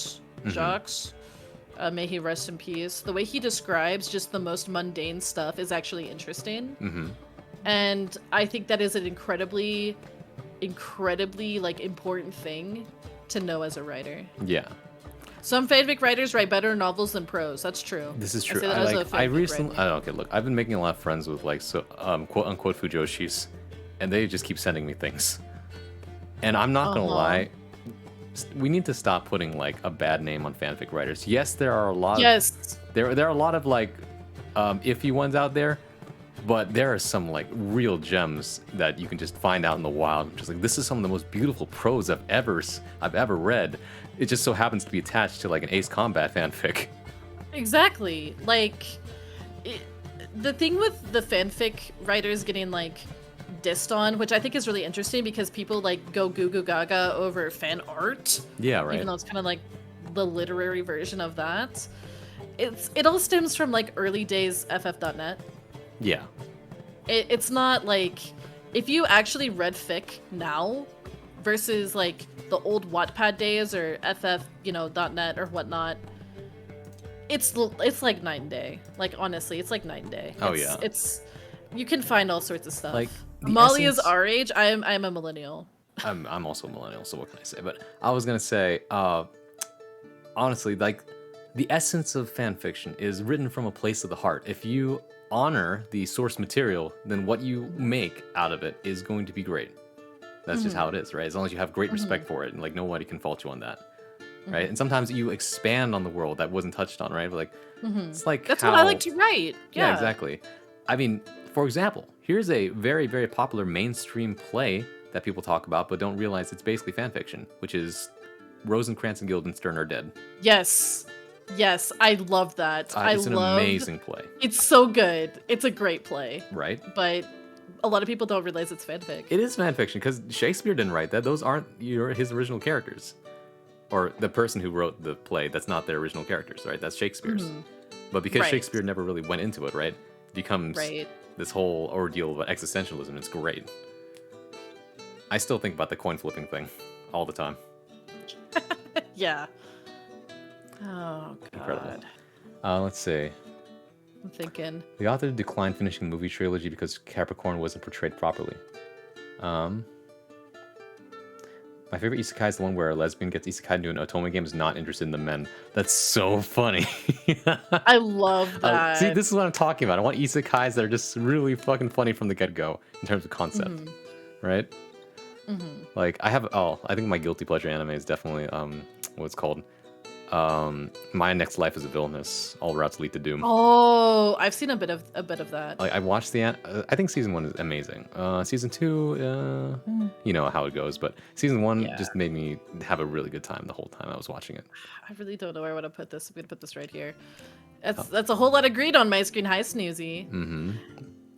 Speaker 2: may he rest in peace, the way he describes just the most mundane stuff is actually interesting.
Speaker 1: Mm-hmm.
Speaker 2: And I think that is an incredibly like important thing to know as a writer.
Speaker 1: Yeah.
Speaker 2: Some fanfic writers write better novels than prose. That's true.
Speaker 1: This is
Speaker 2: I
Speaker 1: true.
Speaker 2: say that
Speaker 1: I,
Speaker 2: as a
Speaker 1: like, I
Speaker 2: fanfic
Speaker 1: recently,
Speaker 2: writer.
Speaker 1: I don't know, okay, look, I've been making a lot of friends with like, so, quote unquote fujoshis, and they just keep sending me things. And I'm not gonna lie, we need to stop putting like a bad name on fanfic writers. Yes, there are a lot
Speaker 2: Yes.
Speaker 1: there are a lot of like iffy ones out there, but there are some like real gems that you can just find out in the wild. Just like, this is some of the most beautiful prose I've ever read. It just so happens to be attached to like an Ace Combat fanfic.
Speaker 2: Exactly. Like, the thing with the fanfic writers getting like dissed on, which I think is really interesting because people like go goo goo gaga over fan art.
Speaker 1: Yeah, right.
Speaker 2: Even though it's kind of like the literary version of that. It all stems from like early days FF.net.
Speaker 1: Yeah.
Speaker 2: It's not like if you actually read fic now versus like the old Wattpad days or FF, .net or whatnot. It's like night and day. Like honestly, it's like night and day.
Speaker 1: Oh,
Speaker 2: It's-
Speaker 1: yeah.
Speaker 2: It's you can find all sorts of stuff.
Speaker 1: Like, the
Speaker 2: Molly is
Speaker 1: essence-
Speaker 2: our age. I'm a millennial.
Speaker 1: I'm also a millennial, so what can I say? But I was gonna say, honestly, like the essence of fan fiction is written from a place of the heart. If you honor the source material, then what you make out of it is going to be great. That's just how it is, right? As long as you have great respect for it, and like nobody can fault you on that, right? And sometimes you expand on the world that wasn't touched on, right? But, like it's like
Speaker 2: That's
Speaker 1: how...
Speaker 2: what I like to write.
Speaker 1: Yeah, exactly. I mean, for example, here's a very, very popular mainstream play that people talk about but don't realize it's basically fan fiction, which is Rosencrantz and Guildenstern Are Dead.
Speaker 2: Yes. Yes, I love that.
Speaker 1: It's an amazing play,
Speaker 2: It's so good. It's a great play,
Speaker 1: right?
Speaker 2: but a lot of people don't realize it's fanfic.
Speaker 1: It is fan fiction because Shakespeare didn't write that. Those aren't his original characters. Or the person who wrote the play, that's not their original characters, right? That's Shakespeare's. But because
Speaker 2: Right.
Speaker 1: Shakespeare never really went into it, right? It becomes
Speaker 2: Right.
Speaker 1: this whole ordeal about existentialism. It's great. I still think about the coin flipping thing all the time.
Speaker 2: Yeah. Oh
Speaker 1: Incredible.
Speaker 2: God.
Speaker 1: Let's see.
Speaker 2: I'm thinking.
Speaker 1: The author declined finishing the movie trilogy because Capricorn wasn't portrayed properly. My favorite isekai is the one where a lesbian gets isekai into an otome game is not interested in the men. That's so funny.
Speaker 2: I love that.
Speaker 1: See, this is what I'm talking about. I want isekais that are just really fucking funny from the get-go in terms of concept, right? Like I think my guilty pleasure anime is definitely what's called My Next Life as a Villainess. All routes lead to doom.
Speaker 2: Oh, I've seen a bit of that.
Speaker 1: Like I watched I think season 1 is amazing. Season 2, you know how it goes, but season 1
Speaker 2: Yeah.
Speaker 1: just made me have a really good time the whole time I was watching it.
Speaker 2: I really don't know where I want to put this. I'm gonna put this right here. That's a whole lot of green on my screen. Hi, Snoozy.
Speaker 1: Mm-hmm.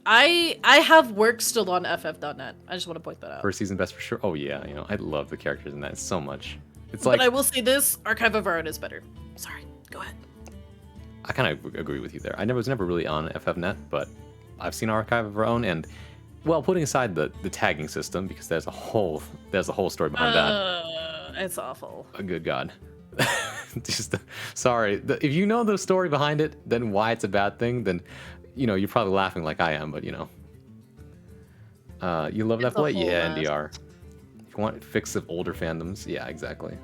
Speaker 2: I have work still on FF.net. I just want to point that out.
Speaker 1: First season best for sure. Oh yeah, you know I love the characters in that so much. It's
Speaker 2: But
Speaker 1: like
Speaker 2: I will say this: Archive of Our Own is better. Sorry, go ahead.
Speaker 1: I kind of agree with you there. I was never really on FFnet, but I've seen Archive of Our Own, and well, putting aside the tagging system because there's a whole story behind that.
Speaker 2: It's awful.
Speaker 1: Oh, good God. Just sorry. If you know the story behind it, then why it's a bad thing, then you know you're probably laughing like I am. But you know, you love that
Speaker 2: It's a
Speaker 1: play,
Speaker 2: whole
Speaker 1: yeah,
Speaker 2: mess.
Speaker 1: NDR. If you want fix of older fandoms, yeah, exactly.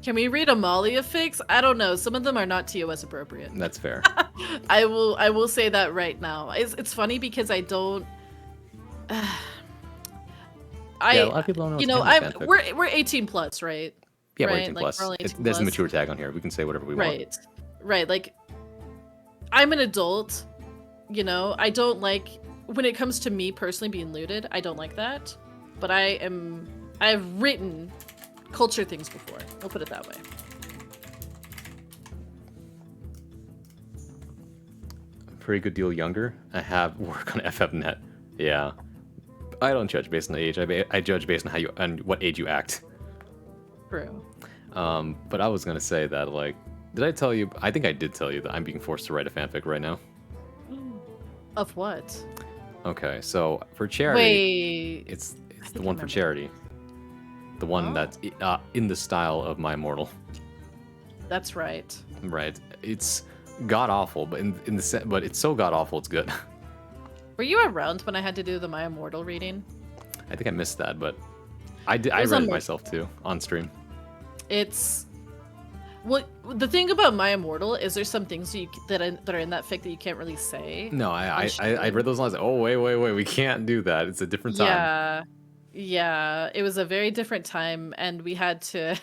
Speaker 2: Can we read Amalia fics? I don't know. Some of them are not TOS appropriate.
Speaker 1: That's fair.
Speaker 2: I will say that right now. It's funny because I don't.
Speaker 1: Yeah, a lot of people don't know.
Speaker 2: You
Speaker 1: it's
Speaker 2: know,
Speaker 1: fanfic.
Speaker 2: we're 18 plus, right?
Speaker 1: Yeah, we're
Speaker 2: right?
Speaker 1: 18
Speaker 2: Like,
Speaker 1: plus.
Speaker 2: we're only 18
Speaker 1: There's a
Speaker 2: plus.
Speaker 1: mature tag on here. We can say whatever we want.
Speaker 2: Right. Right. Like, I'm an adult. You know, I don't like when it comes to me personally being looted. I don't like that. But I've written culture things before. We'll put it that way.
Speaker 1: Pretty good deal younger. I have work on FFnet. Yeah. I don't judge based on age. I judge based on how you and what age you act.
Speaker 2: True.
Speaker 1: But I was gonna say that like, did I tell you? I think I did tell you that I'm being forced to write a fanfic right now.
Speaker 2: Of what?
Speaker 1: Okay, so for charity,
Speaker 2: Wait.
Speaker 1: it's
Speaker 2: think
Speaker 1: the
Speaker 2: I
Speaker 1: one for
Speaker 2: remember.
Speaker 1: charity, the one
Speaker 2: Oh.
Speaker 1: that's in the style of My Immortal.
Speaker 2: That's right.
Speaker 1: Right. It's god awful, but but it's so god awful it's good.
Speaker 2: Were you around when I had to do the My Immortal reading?
Speaker 1: I think I missed that, but I did. I
Speaker 2: was
Speaker 1: read
Speaker 2: on
Speaker 1: it
Speaker 2: my-
Speaker 1: myself too on stream.
Speaker 2: It's well, the thing about My Immortal is there's some things that are in that fic that you can't really say.
Speaker 1: No, I
Speaker 2: stream.
Speaker 1: read those lines. Oh wait, we can't do that. It's a different time.
Speaker 2: Yeah, it was a very different time, and we had to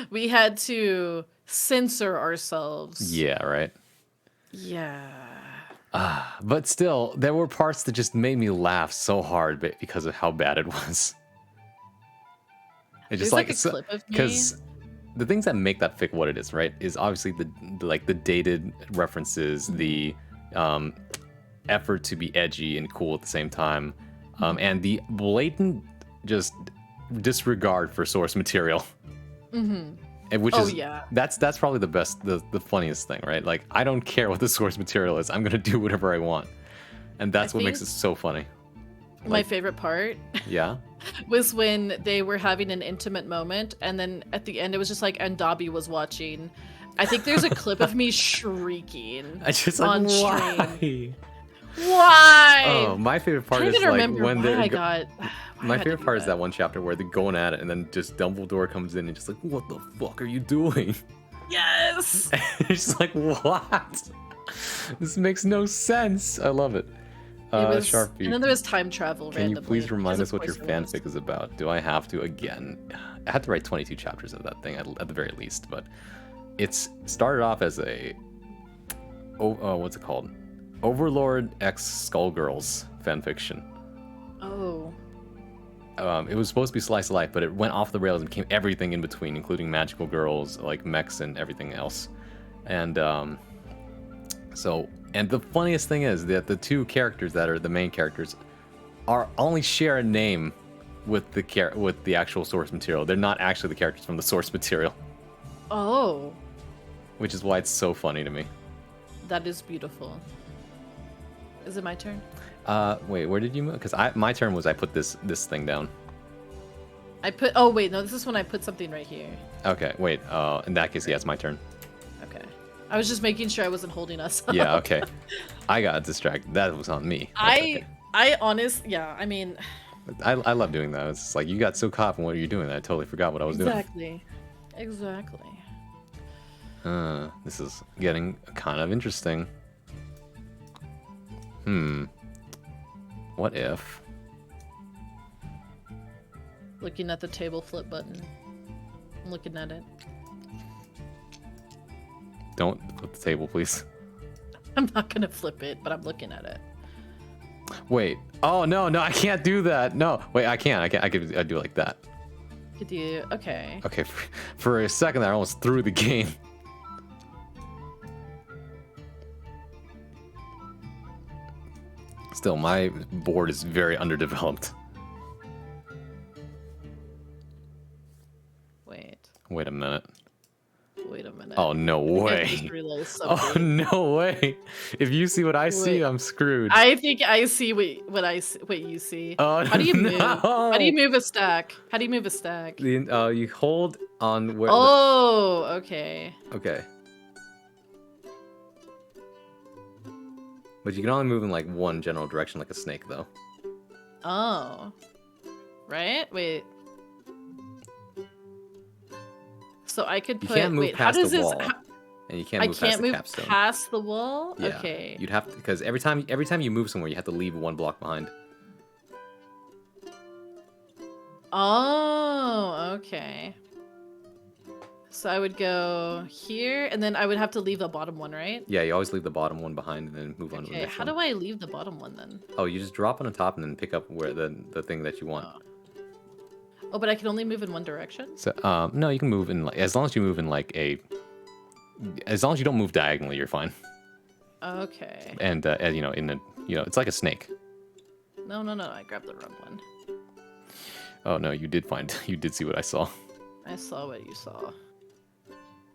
Speaker 2: we had to censor ourselves.
Speaker 1: Yeah, right.
Speaker 2: Yeah.
Speaker 1: But still, there were parts that just made me laugh so hard because of how bad it was. It's just
Speaker 2: There's like a
Speaker 1: so-
Speaker 2: clip of me.
Speaker 1: because the things that make that fic what it is, right, is obviously the dated references, the effort to be edgy and cool at the same time, and the blatant just disregard for source material.
Speaker 2: Mm-hmm.
Speaker 1: And which
Speaker 2: Oh,
Speaker 1: is
Speaker 2: yeah.
Speaker 1: that's probably the best, the funniest thing, right? Like I don't care what the source material is, I'm gonna do whatever I want, and that's what makes it
Speaker 2: think-
Speaker 1: so funny.
Speaker 2: My
Speaker 1: Like-
Speaker 2: favorite part
Speaker 1: Yeah.
Speaker 2: was when they were having an intimate moment, and then at the end it was just like, and Dobby was watching. I think there's a clip of me shrieking
Speaker 1: I just
Speaker 2: on
Speaker 1: like
Speaker 2: stream.
Speaker 1: why?
Speaker 2: Why?
Speaker 1: Oh, my favorite part
Speaker 2: I
Speaker 1: is
Speaker 2: don't even
Speaker 1: like
Speaker 2: remember
Speaker 1: when
Speaker 2: why
Speaker 1: they're
Speaker 2: I got. why I
Speaker 1: my
Speaker 2: had to
Speaker 1: favorite
Speaker 2: do
Speaker 1: part is that one chapter where they're going at it, and then just Dumbledore comes in and just like, what the fuck are you doing?
Speaker 2: Yes.
Speaker 1: It's just like, what? This makes no sense. I love it.
Speaker 2: It was,
Speaker 1: Sharpie.
Speaker 2: and then there was time travel.
Speaker 1: Can you
Speaker 2: randomly,
Speaker 1: please remind
Speaker 2: because
Speaker 1: us what your
Speaker 2: of course there was.
Speaker 1: fanfic is about? Do I have to again? I had to write 22 chapters of that thing at the very least, but it's started off as a what's it called? Overlord X Skullgirls fanfiction.
Speaker 2: Oh.
Speaker 1: It was supposed to be slice of life, but it went off the rails and became everything in between, including magical girls, like mechs and everything else. And and the funniest thing is that the two characters that are the main characters only share a name with the actual source material. They're not actually the characters from the source material,
Speaker 2: Oh.
Speaker 1: which is why it's so funny to me.
Speaker 2: That is beautiful. Is it my turn?
Speaker 1: Wait, where did you move? Because my turn was I put this thing down.
Speaker 2: Oh wait, no, this is when I put something right here.
Speaker 1: Okay, wait. In that case, yeah, it's my turn.
Speaker 2: Okay. I was just making sure I wasn't holding us up.
Speaker 1: Yeah, okay. I got distracted. That was on me.
Speaker 2: Yeah, I mean,
Speaker 1: I love doing that. It's like you got so caught in what you're doing that I totally forgot what I was doing.
Speaker 2: Exactly.
Speaker 1: This is getting kind of interesting. What if?
Speaker 2: Looking at the table flip button. I'm looking at it.
Speaker 1: Don't flip the table, please.
Speaker 2: I'm not gonna flip it, but I'm looking at it.
Speaker 1: Wait. Oh no, I can't do that. No, wait, I can. I could do it like that.
Speaker 2: Could you? Okay.
Speaker 1: Okay, for a second there, I almost threw the game. Still, my board is very underdeveloped. Wait a minute. Oh, no way.
Speaker 2: I just realized
Speaker 1: Oh,
Speaker 2: something.
Speaker 1: no way. If you see what I see, I'm screwed.
Speaker 2: I think I see what you see.
Speaker 1: Oh,
Speaker 2: How do you move?
Speaker 1: no.
Speaker 2: How do you move a stack? How do you move a stack?
Speaker 1: You hold on where.
Speaker 2: Oh, okay.
Speaker 1: Okay. But you can only move in like one general direction, like a snake, though.
Speaker 2: Oh. Right? Wait. So I could put.
Speaker 1: You can't move
Speaker 2: wait,
Speaker 1: past
Speaker 2: how does
Speaker 1: the
Speaker 2: this?
Speaker 1: wall, and you can't
Speaker 2: I
Speaker 1: move
Speaker 2: can't
Speaker 1: past the
Speaker 2: move
Speaker 1: capstone.
Speaker 2: past the wall.
Speaker 1: Yeah.
Speaker 2: Okay.
Speaker 1: You'd have to, because every time you move somewhere, you have to leave one block behind.
Speaker 2: Oh, okay. So I would go here, and then I would have to leave the bottom one, right?
Speaker 1: Yeah, you always leave the bottom one behind, and then move on to the
Speaker 2: Okay.
Speaker 1: next
Speaker 2: How
Speaker 1: one.
Speaker 2: do I leave the bottom one then?
Speaker 1: Oh, you just drop on the top and then pick up where the thing that you want.
Speaker 2: Oh, but I can only move in one direction?
Speaker 1: So, no, you can move in, as long as you move in like as long as you don't move diagonally, you're fine.
Speaker 2: Okay.
Speaker 1: And, you know, it's like a snake.
Speaker 2: No, I grabbed the wrong one.
Speaker 1: Oh, no, you did see what I saw.
Speaker 2: I saw what you saw.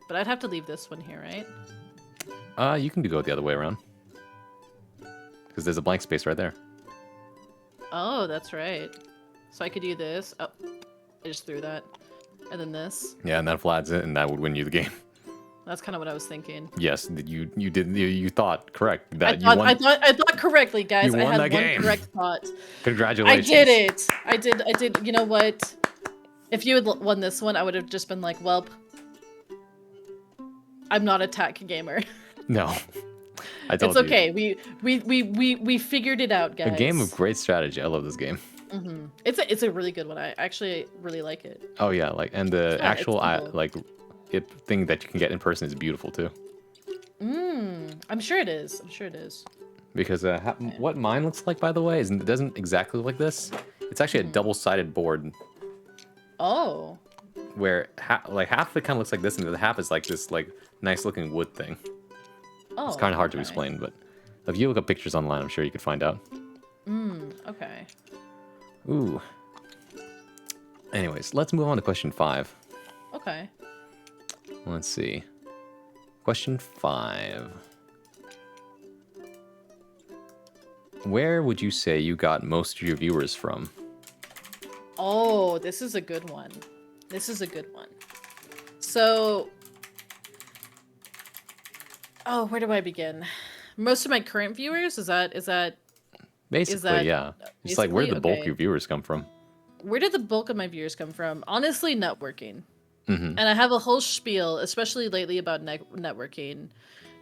Speaker 2: But I'd have to leave this one here, right?
Speaker 1: You can go the other way around. Because there's a blank space right there.
Speaker 2: Oh, that's right. So I could do this. Oh, I just threw that. And then this.
Speaker 1: Yeah, and that flags it, and that would win you the game.
Speaker 2: That's kind of what I was thinking.
Speaker 1: Yes, you thought correct. That
Speaker 2: I thought correctly, guys.
Speaker 1: You won
Speaker 2: I had
Speaker 1: the
Speaker 2: one
Speaker 1: game.
Speaker 2: correct thought.
Speaker 1: Congratulations.
Speaker 2: I did it. I did. You know what? If you had won this one, I would have just been like, "Welp, I'm not a tech gamer."
Speaker 1: No, I told
Speaker 2: it's okay. We figured it out, guys.
Speaker 1: A game of great strategy. I love this game.
Speaker 2: Mm-hmm. It's a really good one. I actually really like it.
Speaker 1: Oh yeah, and the actual
Speaker 2: cool.
Speaker 1: thing that you can get in person is beautiful too.
Speaker 2: I'm sure it is.
Speaker 1: Because what mine looks like, by the way, it doesn't exactly look like this. It's actually a double-sided board.
Speaker 2: Oh.
Speaker 1: Where half of it kind of looks like this, and the other half is like this nice-looking wood thing.
Speaker 2: Oh.
Speaker 1: It's kind of hard to explain, but if you look up pictures online, I'm sure you could find out.
Speaker 2: Okay.
Speaker 1: Ooh. Anyways, let's move on to question 5.
Speaker 2: Okay.
Speaker 1: Let's see. Question 5. Where would you say you got most of your viewers from?
Speaker 2: Oh, this is a good one. So, where do I begin? Most of my current viewers, is that
Speaker 1: Basically, yeah. It's like, where did the bulk of
Speaker 2: okay.
Speaker 1: your viewers come from?
Speaker 2: Where did the bulk of my viewers come from? Honestly, networking.
Speaker 1: Mm-hmm.
Speaker 2: And I have a whole spiel, especially lately, about networking.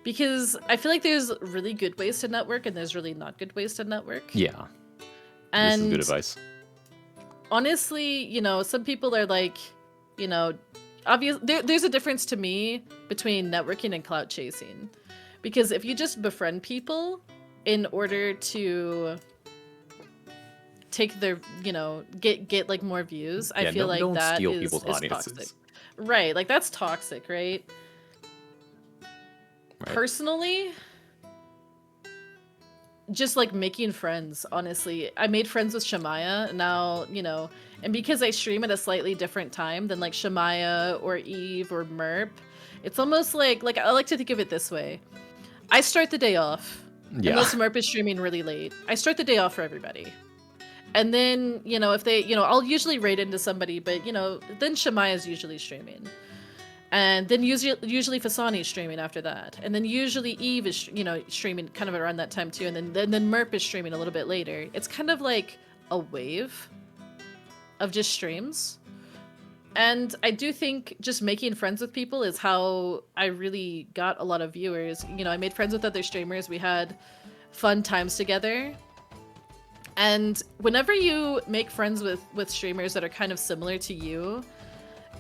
Speaker 2: Because I feel like there's really good ways to network and there's really not good ways to network.
Speaker 1: Yeah.
Speaker 2: And
Speaker 1: this is good advice.
Speaker 2: Honestly, some people are like, there's a difference to me between networking and clout chasing. Because if you just befriend people in order to take their, get like more views, I feel like
Speaker 1: don't
Speaker 2: that
Speaker 1: steal
Speaker 2: is
Speaker 1: people's audiences.
Speaker 2: toxic. Right, like that's toxic, right? Personally, just like making friends, honestly. I made friends with Shamaya now, and because I stream at a slightly different time than like Shamaya or Eve or Merp, it's almost like I like to think of it this way. I start the day off.
Speaker 1: Yeah.
Speaker 2: Unless Merp is streaming really late. I start the day off for everybody. And then, if they, I'll usually raid into somebody, but, then Shemaya's usually streaming. And then usually Fasani's streaming after that. And then usually Eve is, streaming kind of around that time too. And then Merp is streaming a little bit later. It's kind of like a wave of just streams. And I do think just making friends with people is how I really got a lot of viewers. I made friends with other streamers. We had fun times together. And whenever you make friends with streamers that are kind of similar to you,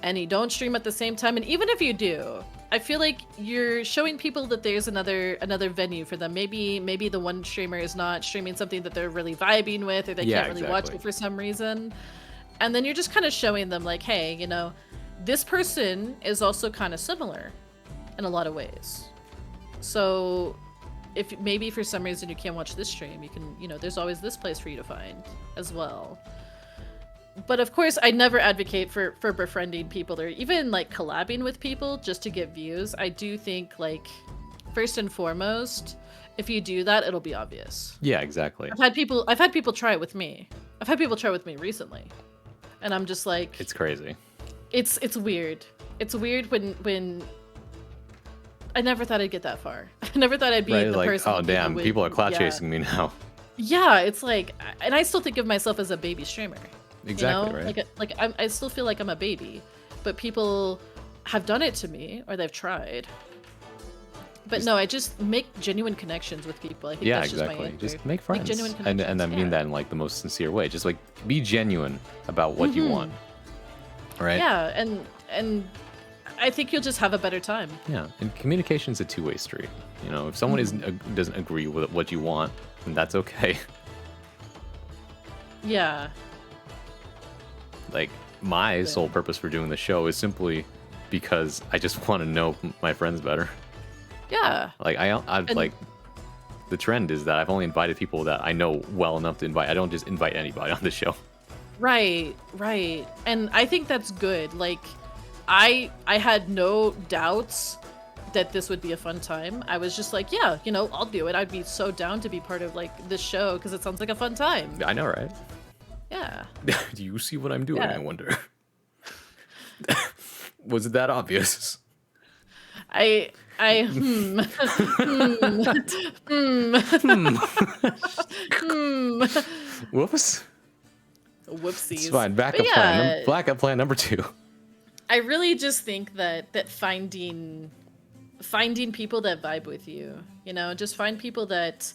Speaker 2: and you don't stream at the same time, and even if you do, I feel like you're showing people that there's another venue for them. Maybe the one streamer is not streaming something that they're really vibing with, or they can't really watch it for some reason. And then you're just kind of showing them like, hey, this person is also kind of similar in a lot of ways. So if maybe for some reason you can't watch this stream, you can, there's always this place for you to find as well. But of course, I never advocate for befriending people or even like collabing with people just to get views. I do think like first and foremost, if you do that, it'll be obvious.
Speaker 1: Yeah, exactly.
Speaker 2: I've had people try it with me. I've had people try it with me recently. And I'm just like,
Speaker 1: it's crazy.
Speaker 2: It's weird. It's weird when I never thought I'd get that far. I never thought I'd be the
Speaker 1: like,
Speaker 2: person.
Speaker 1: Oh damn, people are clout chasing me now.
Speaker 2: Yeah, it's like, and I still think of myself as a baby streamer.
Speaker 1: Exactly, right?
Speaker 2: Like I still feel like I'm a baby, but people have done it to me or they've tried. But no, I just make genuine connections with people. I think that's just my answer.
Speaker 1: Just make friends.
Speaker 2: Make genuine connections.
Speaker 1: And I mean that in like the most sincere way. Just like be genuine about what you want. Right?
Speaker 2: Yeah, and I think you'll just have a better time.
Speaker 1: Yeah, and communication is a two-way street. If someone doesn't agree with what you want, then that's okay.
Speaker 2: Yeah.
Speaker 1: Like my sole purpose for doing the show is simply because I just want to know my friends better.
Speaker 2: Yeah.
Speaker 1: Like like the trend is that I've only invited people that I know well enough to invite. I don't just invite anybody on the show.
Speaker 2: Right. And I think that's good. Like I had no doubts that this would be a fun time. I was just like, yeah, I'll do it. I'd be so down to be part of like this show because it sounds like a fun time.
Speaker 1: I know, right?
Speaker 2: Yeah.
Speaker 1: Do you see what I'm doing?
Speaker 2: Yeah.
Speaker 1: I wonder. Was it that obvious? Whoops.
Speaker 2: Whoopsies.
Speaker 1: It's fine. Backup plan number 2.
Speaker 2: I really just think that finding people that vibe with you, just find people that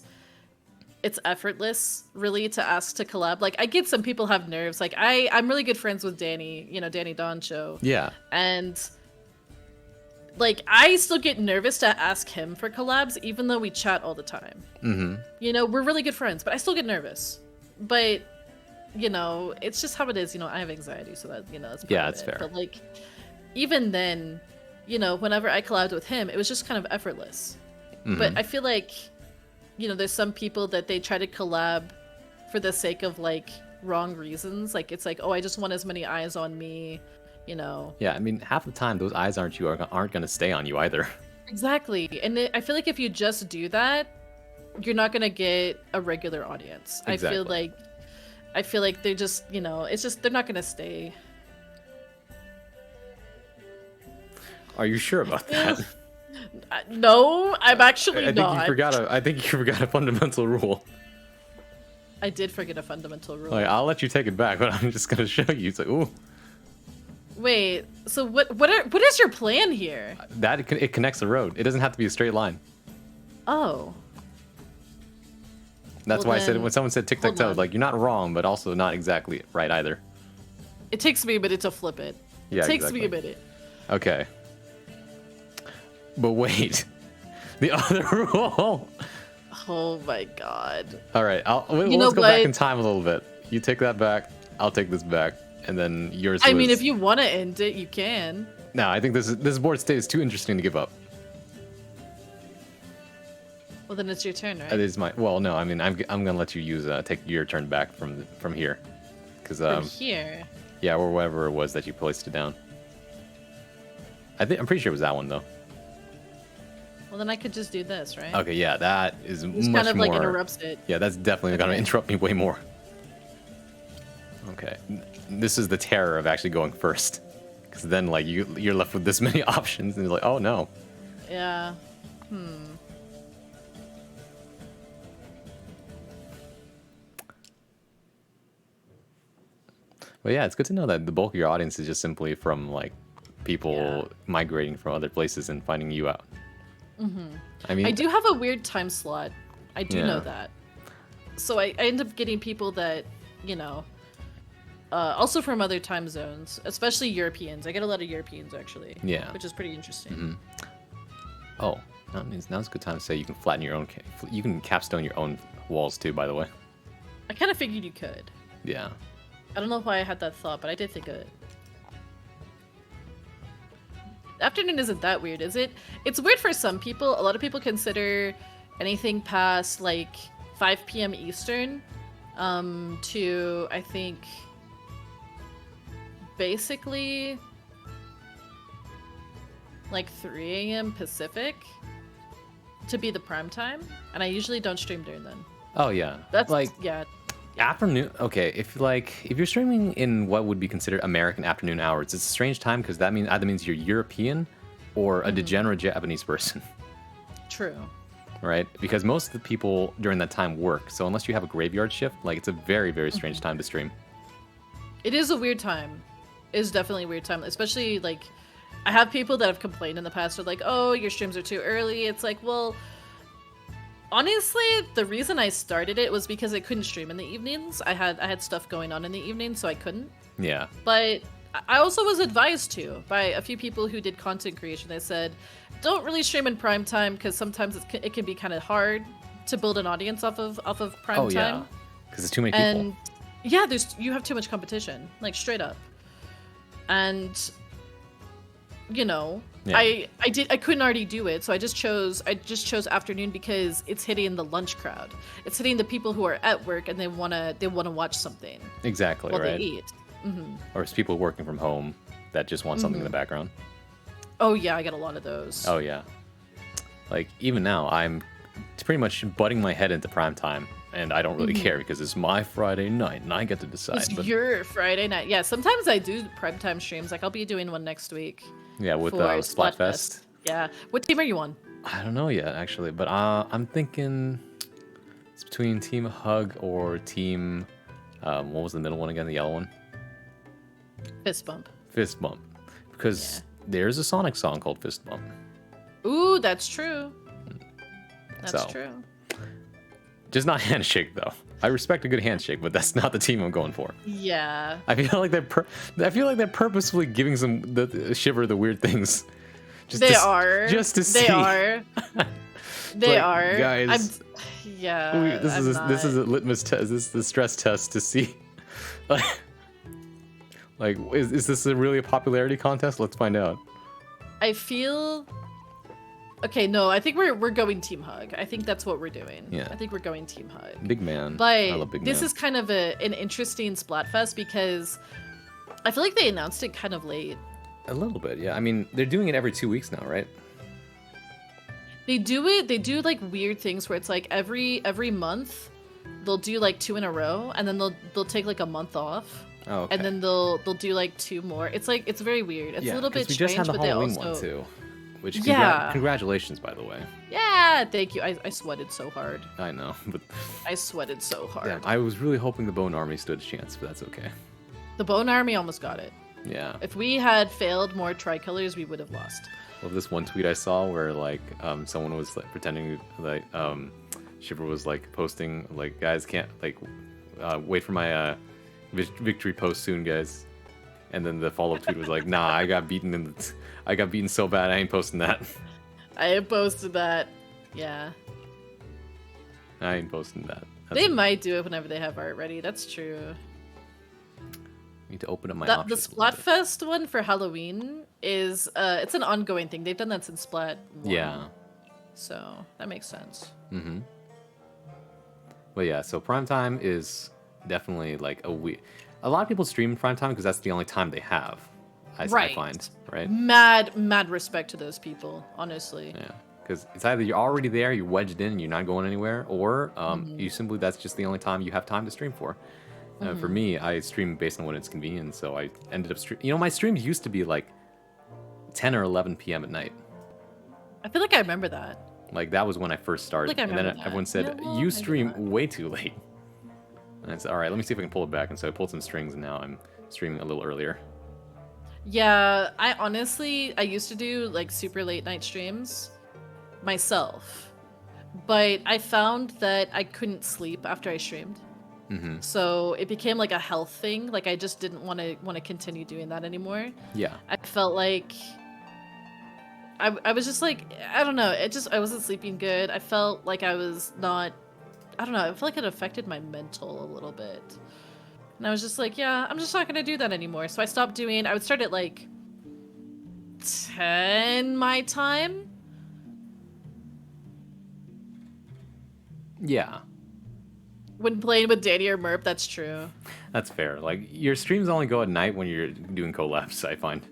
Speaker 2: it's effortless really to ask to collab. Like I get some people have nerves. Like I'm really good friends with Danny, Danny Doncho.
Speaker 1: Yeah.
Speaker 2: And like I still get nervous to ask him for collabs even though we chat all the time. Mm-hmm. We're really good friends, but I still get nervous. But it's just how it is. I have anxiety, so that that's part of
Speaker 1: that's
Speaker 2: it.
Speaker 1: fair.
Speaker 2: But like even then, whenever I collabed with him, it was just kind of effortless.
Speaker 1: Mm-hmm.
Speaker 2: But I feel like there's some people that they try to collab for the sake of like wrong reasons. Like it's like, oh, I just want as many eyes on me,
Speaker 1: Yeah, I mean, half the time those eyes aren't going to stay on you either.
Speaker 2: Exactly. And I feel like if you just do that, you're not going to get a regular audience.
Speaker 1: Exactly.
Speaker 2: I feel like they're just, it's just they're not going to stay.
Speaker 1: Are you sure about that?
Speaker 2: No, I'm actually
Speaker 1: I think
Speaker 2: not.
Speaker 1: I think you forgot a fundamental rule.
Speaker 2: I did forget a fundamental rule.
Speaker 1: Like, I'll let you take it back, but I'm just gonna show you. It's like, ooh.
Speaker 2: Wait, so what is your plan here?
Speaker 1: It connects the road. It doesn't have to be a straight line.
Speaker 2: Oh.
Speaker 1: That's why I said when someone said tic-tac-toe,
Speaker 2: hold on.
Speaker 1: like, you're not wrong, but also not exactly right either.
Speaker 2: It takes me a minute to flip it.
Speaker 1: Yeah,
Speaker 2: It takes
Speaker 1: exactly.
Speaker 2: me a minute.
Speaker 1: Okay. But wait. The other rule.
Speaker 2: Oh my god.
Speaker 1: All right, let's go back in time a little bit. You take that back, I'll take this back, and then yours
Speaker 2: I mean, if you want to end it, you can.
Speaker 1: No, I think this board state is too interesting to give up.
Speaker 2: Well, then it's your turn, right?
Speaker 1: It is my. Well, no, I mean, I'm gonna let you use take your turn back from here, because
Speaker 2: From here.
Speaker 1: yeah, or whatever it was that you placed it down. I'm pretty sure it was that one though.
Speaker 2: Well, then I could just do this, right?
Speaker 1: Okay, yeah, that is
Speaker 2: This
Speaker 1: much
Speaker 2: kind of
Speaker 1: more.
Speaker 2: like interrupts it.
Speaker 1: Yeah, that's definitely gonna interrupt me way more. Okay, this is the terror of actually going first, because then like you're left with this many options, and you're like, oh no.
Speaker 2: Yeah.
Speaker 1: But yeah, it's good to know that the bulk of your audience is just simply from like people
Speaker 2: Yeah.
Speaker 1: migrating from other places and finding you out. I mean,
Speaker 2: I do have a weird time slot. I do know
Speaker 1: Yeah.
Speaker 2: that. So I end up getting people that, you know, also from other time zones, especially Europeans. I get a lot of Europeans actually.
Speaker 1: Yeah.
Speaker 2: Which is pretty interesting.
Speaker 1: Oh, now's a good time to say you can flatten your own. You can capstone your own walls too. By the way.
Speaker 2: I kind of figured you could.
Speaker 1: Yeah.
Speaker 2: I don't know why I had that thought, but I did think of it. Afternoon isn't that weird, is it? It's weird for some people. A lot of people consider anything past like 5 p.m. Eastern to, I think, basically like 3 a.m. Pacific to be the prime time. And I usually don't stream during then.
Speaker 1: Oh yeah.
Speaker 2: That's
Speaker 1: like
Speaker 2: yeah.
Speaker 1: afternoon. Okay, if you're streaming in what would be considered American afternoon hours, it's a strange time because that means either means you're European or a degenerate Japanese person,
Speaker 2: True.
Speaker 1: right? Because most of the people during that time work. So unless you have a graveyard shift, like it's a very very strange time to stream.
Speaker 2: It is a weird time. It is definitely a weird time, especially like I have people that have complained in the past are like, "Oh, your streams are too early." It's like, well, honestly, the reason I started it was because I couldn't stream in the evenings. I had stuff going on in the evening, so I couldn't.
Speaker 1: Yeah.
Speaker 2: But I also was advised to by a few people who did content creation. They said, "Don't really stream in prime time because sometimes it can be kind of hard to build an audience off of prime
Speaker 1: Oh yeah.
Speaker 2: time."
Speaker 1: Because there's too many people.
Speaker 2: And yeah, you have too much competition, like straight up. And you know,
Speaker 1: Yeah.
Speaker 2: I couldn't already do it, so I just chose afternoon because it's hitting the lunch crowd. It's hitting the people who are at work and they wanna watch something
Speaker 1: Exactly,
Speaker 2: while
Speaker 1: right?
Speaker 2: they eat.
Speaker 1: Or it's people working from home that just want something in the background.
Speaker 2: Oh yeah, I get a lot of those.
Speaker 1: Oh yeah. Like even now, I'm pretty much butting my head into prime time, and I don't really care because it's my Friday night and I get to decide.
Speaker 2: It's
Speaker 1: But
Speaker 2: your Friday night. Yeah, sometimes I do primetime streams. Like I'll be doing one next week.
Speaker 1: yeah, with
Speaker 2: for
Speaker 1: Splatfest.
Speaker 2: Yeah. What team are you on?
Speaker 1: I don't know yet actually, but I'm thinking it's between Team Hug or Team. What was the middle one again? The yellow one.
Speaker 2: Fist bump.
Speaker 1: Fist Bump, because there's a Sonic song called Fist Bump.
Speaker 2: Ooh, that's true. That's
Speaker 1: So.
Speaker 2: true.
Speaker 1: Just not handshake though. I respect a good handshake, but that's not the team I'm going for.
Speaker 2: Yeah.
Speaker 1: I feel like they're purposefully giving the Shiver the weird things. Just
Speaker 2: They
Speaker 1: to,
Speaker 2: are.
Speaker 1: just to see.
Speaker 2: They are. They
Speaker 1: Like,
Speaker 2: are.
Speaker 1: guys.
Speaker 2: Yeah.
Speaker 1: This is a litmus test. This is the stress test to see. Like, is this really a popularity contest? Let's find out.
Speaker 2: I feel. Okay, no, I think we're going Team Hug. I think that's what we're doing.
Speaker 1: Yeah.
Speaker 2: I think we're going Team Hug.
Speaker 1: Big man.
Speaker 2: But
Speaker 1: I love Big
Speaker 2: this
Speaker 1: man.
Speaker 2: is kind of an interesting Splatfest because I feel like they announced it kind of late.
Speaker 1: A little bit, yeah. I mean, they're doing it every 2 weeks now, right?
Speaker 2: They do like weird things where it's like every month they'll do like 2 in a row and then they'll take like a month off.
Speaker 1: Oh, okay.
Speaker 2: And then they'll do like 2 more. It's like it's very weird. It's a little
Speaker 1: 'cause
Speaker 2: bit
Speaker 1: we
Speaker 2: strange,
Speaker 1: just had the
Speaker 2: but they
Speaker 1: Halloween
Speaker 2: also
Speaker 1: one too. Which
Speaker 2: Yeah.
Speaker 1: congratulations, by the way.
Speaker 2: Yeah, thank you. I sweated so hard.
Speaker 1: I know, but
Speaker 2: I sweated so hard.
Speaker 1: yeah, I was really hoping the Bone Army stood a chance, but that's okay.
Speaker 2: The Bone Army almost got it.
Speaker 1: Yeah.
Speaker 2: If we had failed more tricolors, we would have lost.
Speaker 1: Well, this one tweet I saw where like someone was like pretending like Shiver was like posting like, guys can't like wait for my victory post soon, guys. And then the follow-up tweet was like, nah, I got beaten so bad I ain't posting that.
Speaker 2: I posted that. Yeah.
Speaker 1: I ain't posting that.
Speaker 2: They might do it whenever they have art ready. That's true.
Speaker 1: Need to open up my
Speaker 2: The
Speaker 1: options. a little bit.
Speaker 2: Splatfest one for Halloween is it's an ongoing thing. They've done that since Splat 1.
Speaker 1: Yeah.
Speaker 2: So that makes sense.
Speaker 1: Mm-hmm. But yeah, so prime time is definitely like a lot of people stream prime time because that's the only time they have. I
Speaker 2: Right.
Speaker 1: find, right?
Speaker 2: Mad respect to those people, honestly.
Speaker 1: Yeah, because it's either you're already there, you're wedged in, and you're not going anywhere, or you simply that's just the only time you have time to stream for. For me, I stream based on when it's convenient, so I ended up stream. You know, my streams used to be like 10 or 11 p.m. at night.
Speaker 2: I feel like I remember that.
Speaker 1: Like that was when I first started,
Speaker 2: Like I
Speaker 1: and then
Speaker 2: remember that.
Speaker 1: everyone said
Speaker 2: Yeah, well,
Speaker 1: you
Speaker 2: maybe
Speaker 1: stream
Speaker 2: not.
Speaker 1: way too late. And I said, all right, let me see if I can pull it back. And so I pulled some strings, and now I'm streaming a little earlier.
Speaker 2: Yeah, I used to do like super late night streams myself, but I found that I couldn't sleep after I streamed. So it became like a health thing. Like I just didn't want to continue doing that anymore.
Speaker 1: Yeah.
Speaker 2: I felt like I was just like, I don't know, I wasn't sleeping good. I felt like I was not, I don't know, I felt like it affected my mental a little bit. And I was just like, yeah, I'm just not gonna do that anymore. So I would start at like 10 my time.
Speaker 1: Yeah.
Speaker 2: When playing with Danny or Merp, that's true.
Speaker 1: That's fair. Like your streams only go at night when you're doing collabs, I find.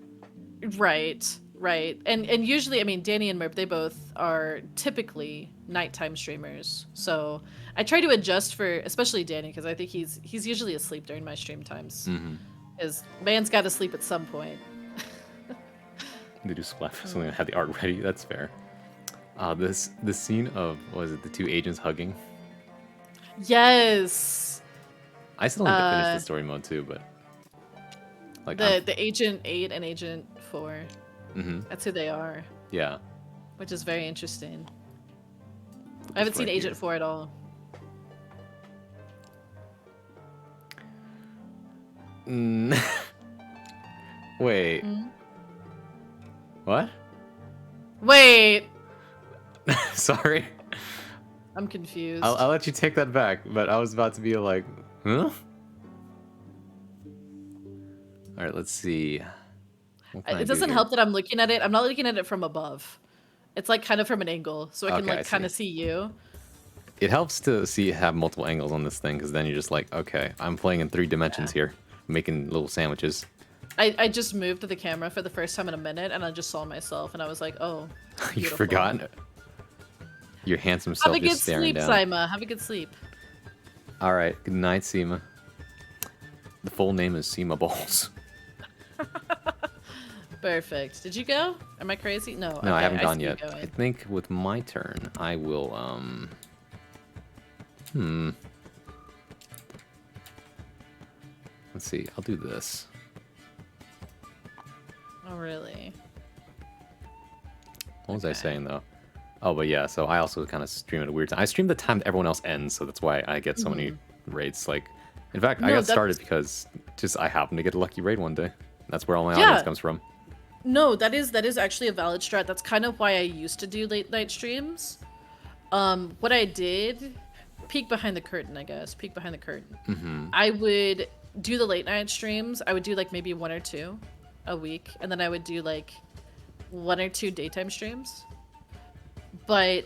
Speaker 2: Right, right. And usually, I mean, Danny and Merp, they both are typically nighttime streamers. So I try to adjust for, especially Danny, because I think he's usually asleep during my stream times. Because man's got to sleep at some point.
Speaker 1: They do Splat Festival and have the art ready. That's fair. This scene of was it the two agents hugging?
Speaker 2: Yes.
Speaker 1: I still need to finish the story mode too, but like
Speaker 2: The Agent 8 and Agent 4.
Speaker 1: mm-hmm.
Speaker 2: That's who they are,
Speaker 1: Yeah.
Speaker 2: which is very interesting. I haven't seen
Speaker 1: right
Speaker 2: Agent
Speaker 1: here.
Speaker 2: 4 at all.
Speaker 1: Wait. What?
Speaker 2: Wait,
Speaker 1: Sorry.
Speaker 2: I'm confused.
Speaker 1: I'll let you take that back, but I was about to be like, huh? All right, let's see. What can I
Speaker 2: It
Speaker 1: do
Speaker 2: doesn't
Speaker 1: here?
Speaker 2: help that I'm looking at it. I'm not looking at it from above. It's like kind of from an angle, so I can
Speaker 1: Okay, I
Speaker 2: like kind
Speaker 1: see.
Speaker 2: of see you.
Speaker 1: It helps to have multiple angles on this thing, because then you're just like, okay, I'm playing in 3 dimensions here, making little sandwiches.
Speaker 2: I just moved to the camera for the first time in a minute, and I just saw myself, and I was like, oh,
Speaker 1: You
Speaker 2: beautiful.
Speaker 1: forgot? Your handsome
Speaker 2: Have
Speaker 1: self
Speaker 2: a good
Speaker 1: just staring
Speaker 2: sleep,
Speaker 1: down.
Speaker 2: Saima. Have a good sleep.
Speaker 1: All right, good night, Seema. The full name is Seema Bowles.
Speaker 2: Perfect. Did you go? Am I crazy? No.
Speaker 1: No, I
Speaker 2: okay,
Speaker 1: haven't gone
Speaker 2: see you
Speaker 1: yet. I
Speaker 2: going.
Speaker 1: think with my turn, I will, Let's see, I'll do this.
Speaker 2: Oh, really?
Speaker 1: What was I
Speaker 2: Okay.
Speaker 1: saying, though? Oh, but yeah, so I also kind of stream at a weird time. I stream the time that everyone else ends, so that's why I get so many raids. Like, in fact, I
Speaker 2: No,
Speaker 1: got started
Speaker 2: that's-
Speaker 1: because just I happened to get a lucky raid one day. That's where all my
Speaker 2: Yeah.
Speaker 1: audience comes from.
Speaker 2: No, that is actually a valid strat. That's kind of why I used to do late night streams. What I did, peek behind the curtain, I guess. Peek behind the curtain. I would do the late night streams. I would do like maybe 1 or 2 a week, and then I would do like 1 or 2 daytime streams. But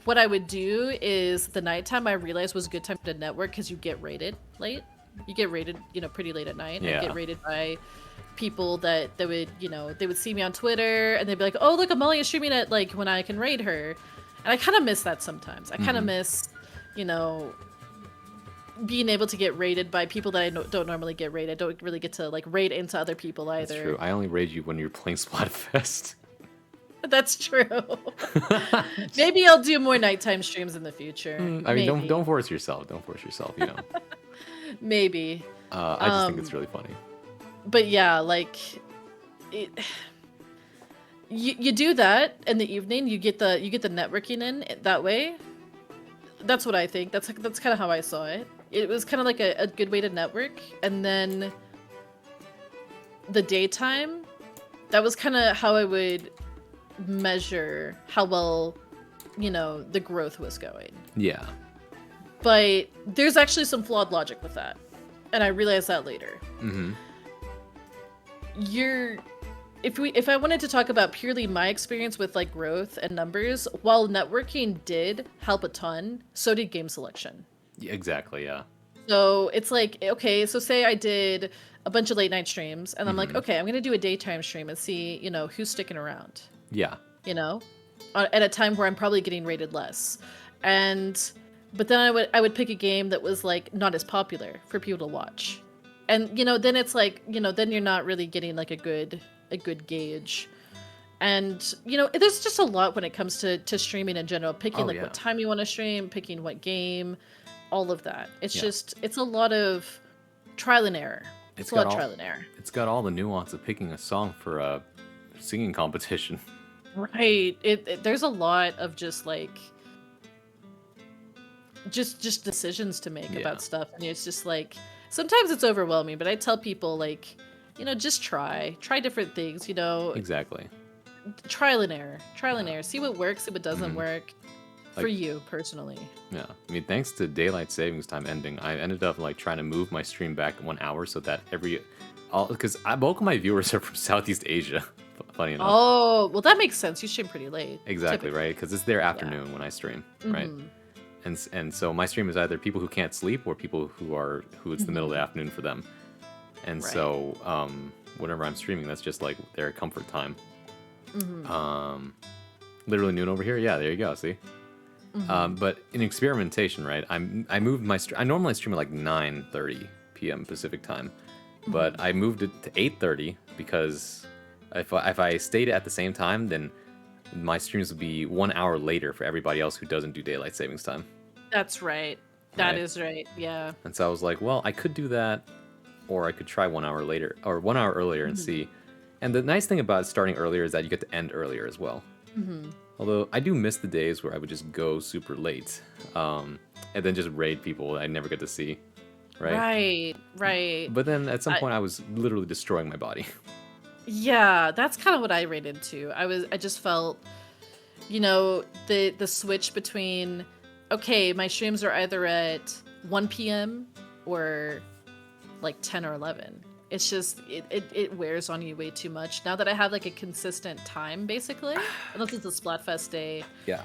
Speaker 2: what I would do is the nighttime I realized was a good time to network because you get raided late. You get raided, pretty late at night.
Speaker 1: Yeah.
Speaker 2: I get raided by people that they would, they would see me on Twitter and they'd be like, "Oh, look, Amalia is streaming at like when I can raid her," and I kind of miss that sometimes. I kind of miss, being able to get raided by people that I don't normally get raided. I don't really get to like raid into other people either.
Speaker 1: That's true. I only raid you when you're playing Splatfest.
Speaker 2: That's true. Maybe I'll do more nighttime streams in the future.
Speaker 1: I mean,
Speaker 2: Maybe.
Speaker 1: don't force yourself. Don't force yourself.
Speaker 2: Maybe.
Speaker 1: I just think it's really funny.
Speaker 2: But yeah, like you do that in the evening. You get the networking in that way. That's what I think. That's kind of how I saw it. It was kind of like a good way to network, and then the daytime. That was kind of how I would measure how well, the growth was going.
Speaker 1: Yeah.
Speaker 2: But there's actually some flawed logic with that, and I realized that later.
Speaker 1: Mm-hmm.
Speaker 2: If I wanted to talk about purely my experience with like growth and numbers, while networking did help a ton, so did game selection.
Speaker 1: Yeah, exactly. Yeah.
Speaker 2: So it's like, okay, so say I did a bunch of late night streams, and I'm like, okay, I'm gonna do a daytime stream and see, who's sticking around.
Speaker 1: Yeah.
Speaker 2: at a time where I'm probably getting rated less. And but then I would pick a game that was like not as popular for people to watch. And then it's like, then you're not really getting like a good gauge. And there's just a lot when it comes to streaming in general, picking
Speaker 1: Oh
Speaker 2: like
Speaker 1: yeah,
Speaker 2: what time you want to stream, picking what game, all of that. It's
Speaker 1: yeah.
Speaker 2: just it's a lot of trial and error.
Speaker 1: It's
Speaker 2: It's a
Speaker 1: got
Speaker 2: lot of
Speaker 1: all
Speaker 2: trial and error.
Speaker 1: it's got all the nuance of picking a song for a singing competition.
Speaker 2: Right. There's a lot of just like just decisions to make
Speaker 1: Yeah,
Speaker 2: about stuff, and it's just like sometimes it's overwhelming, but I tell people like, just try different things,
Speaker 1: exactly.
Speaker 2: trial and error, see what works, see what doesn't
Speaker 1: Mhm.
Speaker 2: work for
Speaker 1: Like,
Speaker 2: you personally.
Speaker 1: yeah. I mean, thanks to daylight savings time ending, I ended up like trying to move my stream back 1 hour so that because bulk of my viewers are from Southeast Asia. Funny enough.
Speaker 2: Oh, well, that makes sense. You stream pretty late.
Speaker 1: Exactly,
Speaker 2: Typically.
Speaker 1: right? Because it's their
Speaker 2: Yeah.
Speaker 1: afternoon when I stream, right?
Speaker 2: Mm-hmm.
Speaker 1: And so my stream is either people who can't sleep or people who it's the middle of the afternoon for them. And
Speaker 2: Right.
Speaker 1: so whenever I'm streaming, that's just like their comfort time.
Speaker 2: Mm-hmm.
Speaker 1: Literally noon over here. Yeah, there you go. See.
Speaker 2: Mm-hmm.
Speaker 1: But in experimentation, right? I moved I normally stream at like 9:30 p.m. Pacific time, but I moved it to 8:30 because if I stayed at the same time, then my streams would be 1 hour later for everybody else who doesn't do daylight savings time.
Speaker 2: That's right. That
Speaker 1: Right.
Speaker 2: is right. Yeah.
Speaker 1: And so I was like, well, I could do that, or I could try 1 hour later or 1 hour earlier and see. And the nice thing about starting earlier is that you get to end earlier as well.
Speaker 2: Mm-hmm.
Speaker 1: Although I do miss the days where I would just go super late, and then just raid people that I never get to see, right?
Speaker 2: Right. Right.
Speaker 1: But then at some
Speaker 2: I,
Speaker 1: point I was literally destroying my body.
Speaker 2: yeah, that's kind of what I ran into. I just felt, the switch between, okay, my streams are either at 1 p.m. or like 10 or 11. It's just it wears on you way too much. Now that I have like a consistent time, basically, unless it's a Splatfest day,
Speaker 1: Yeah.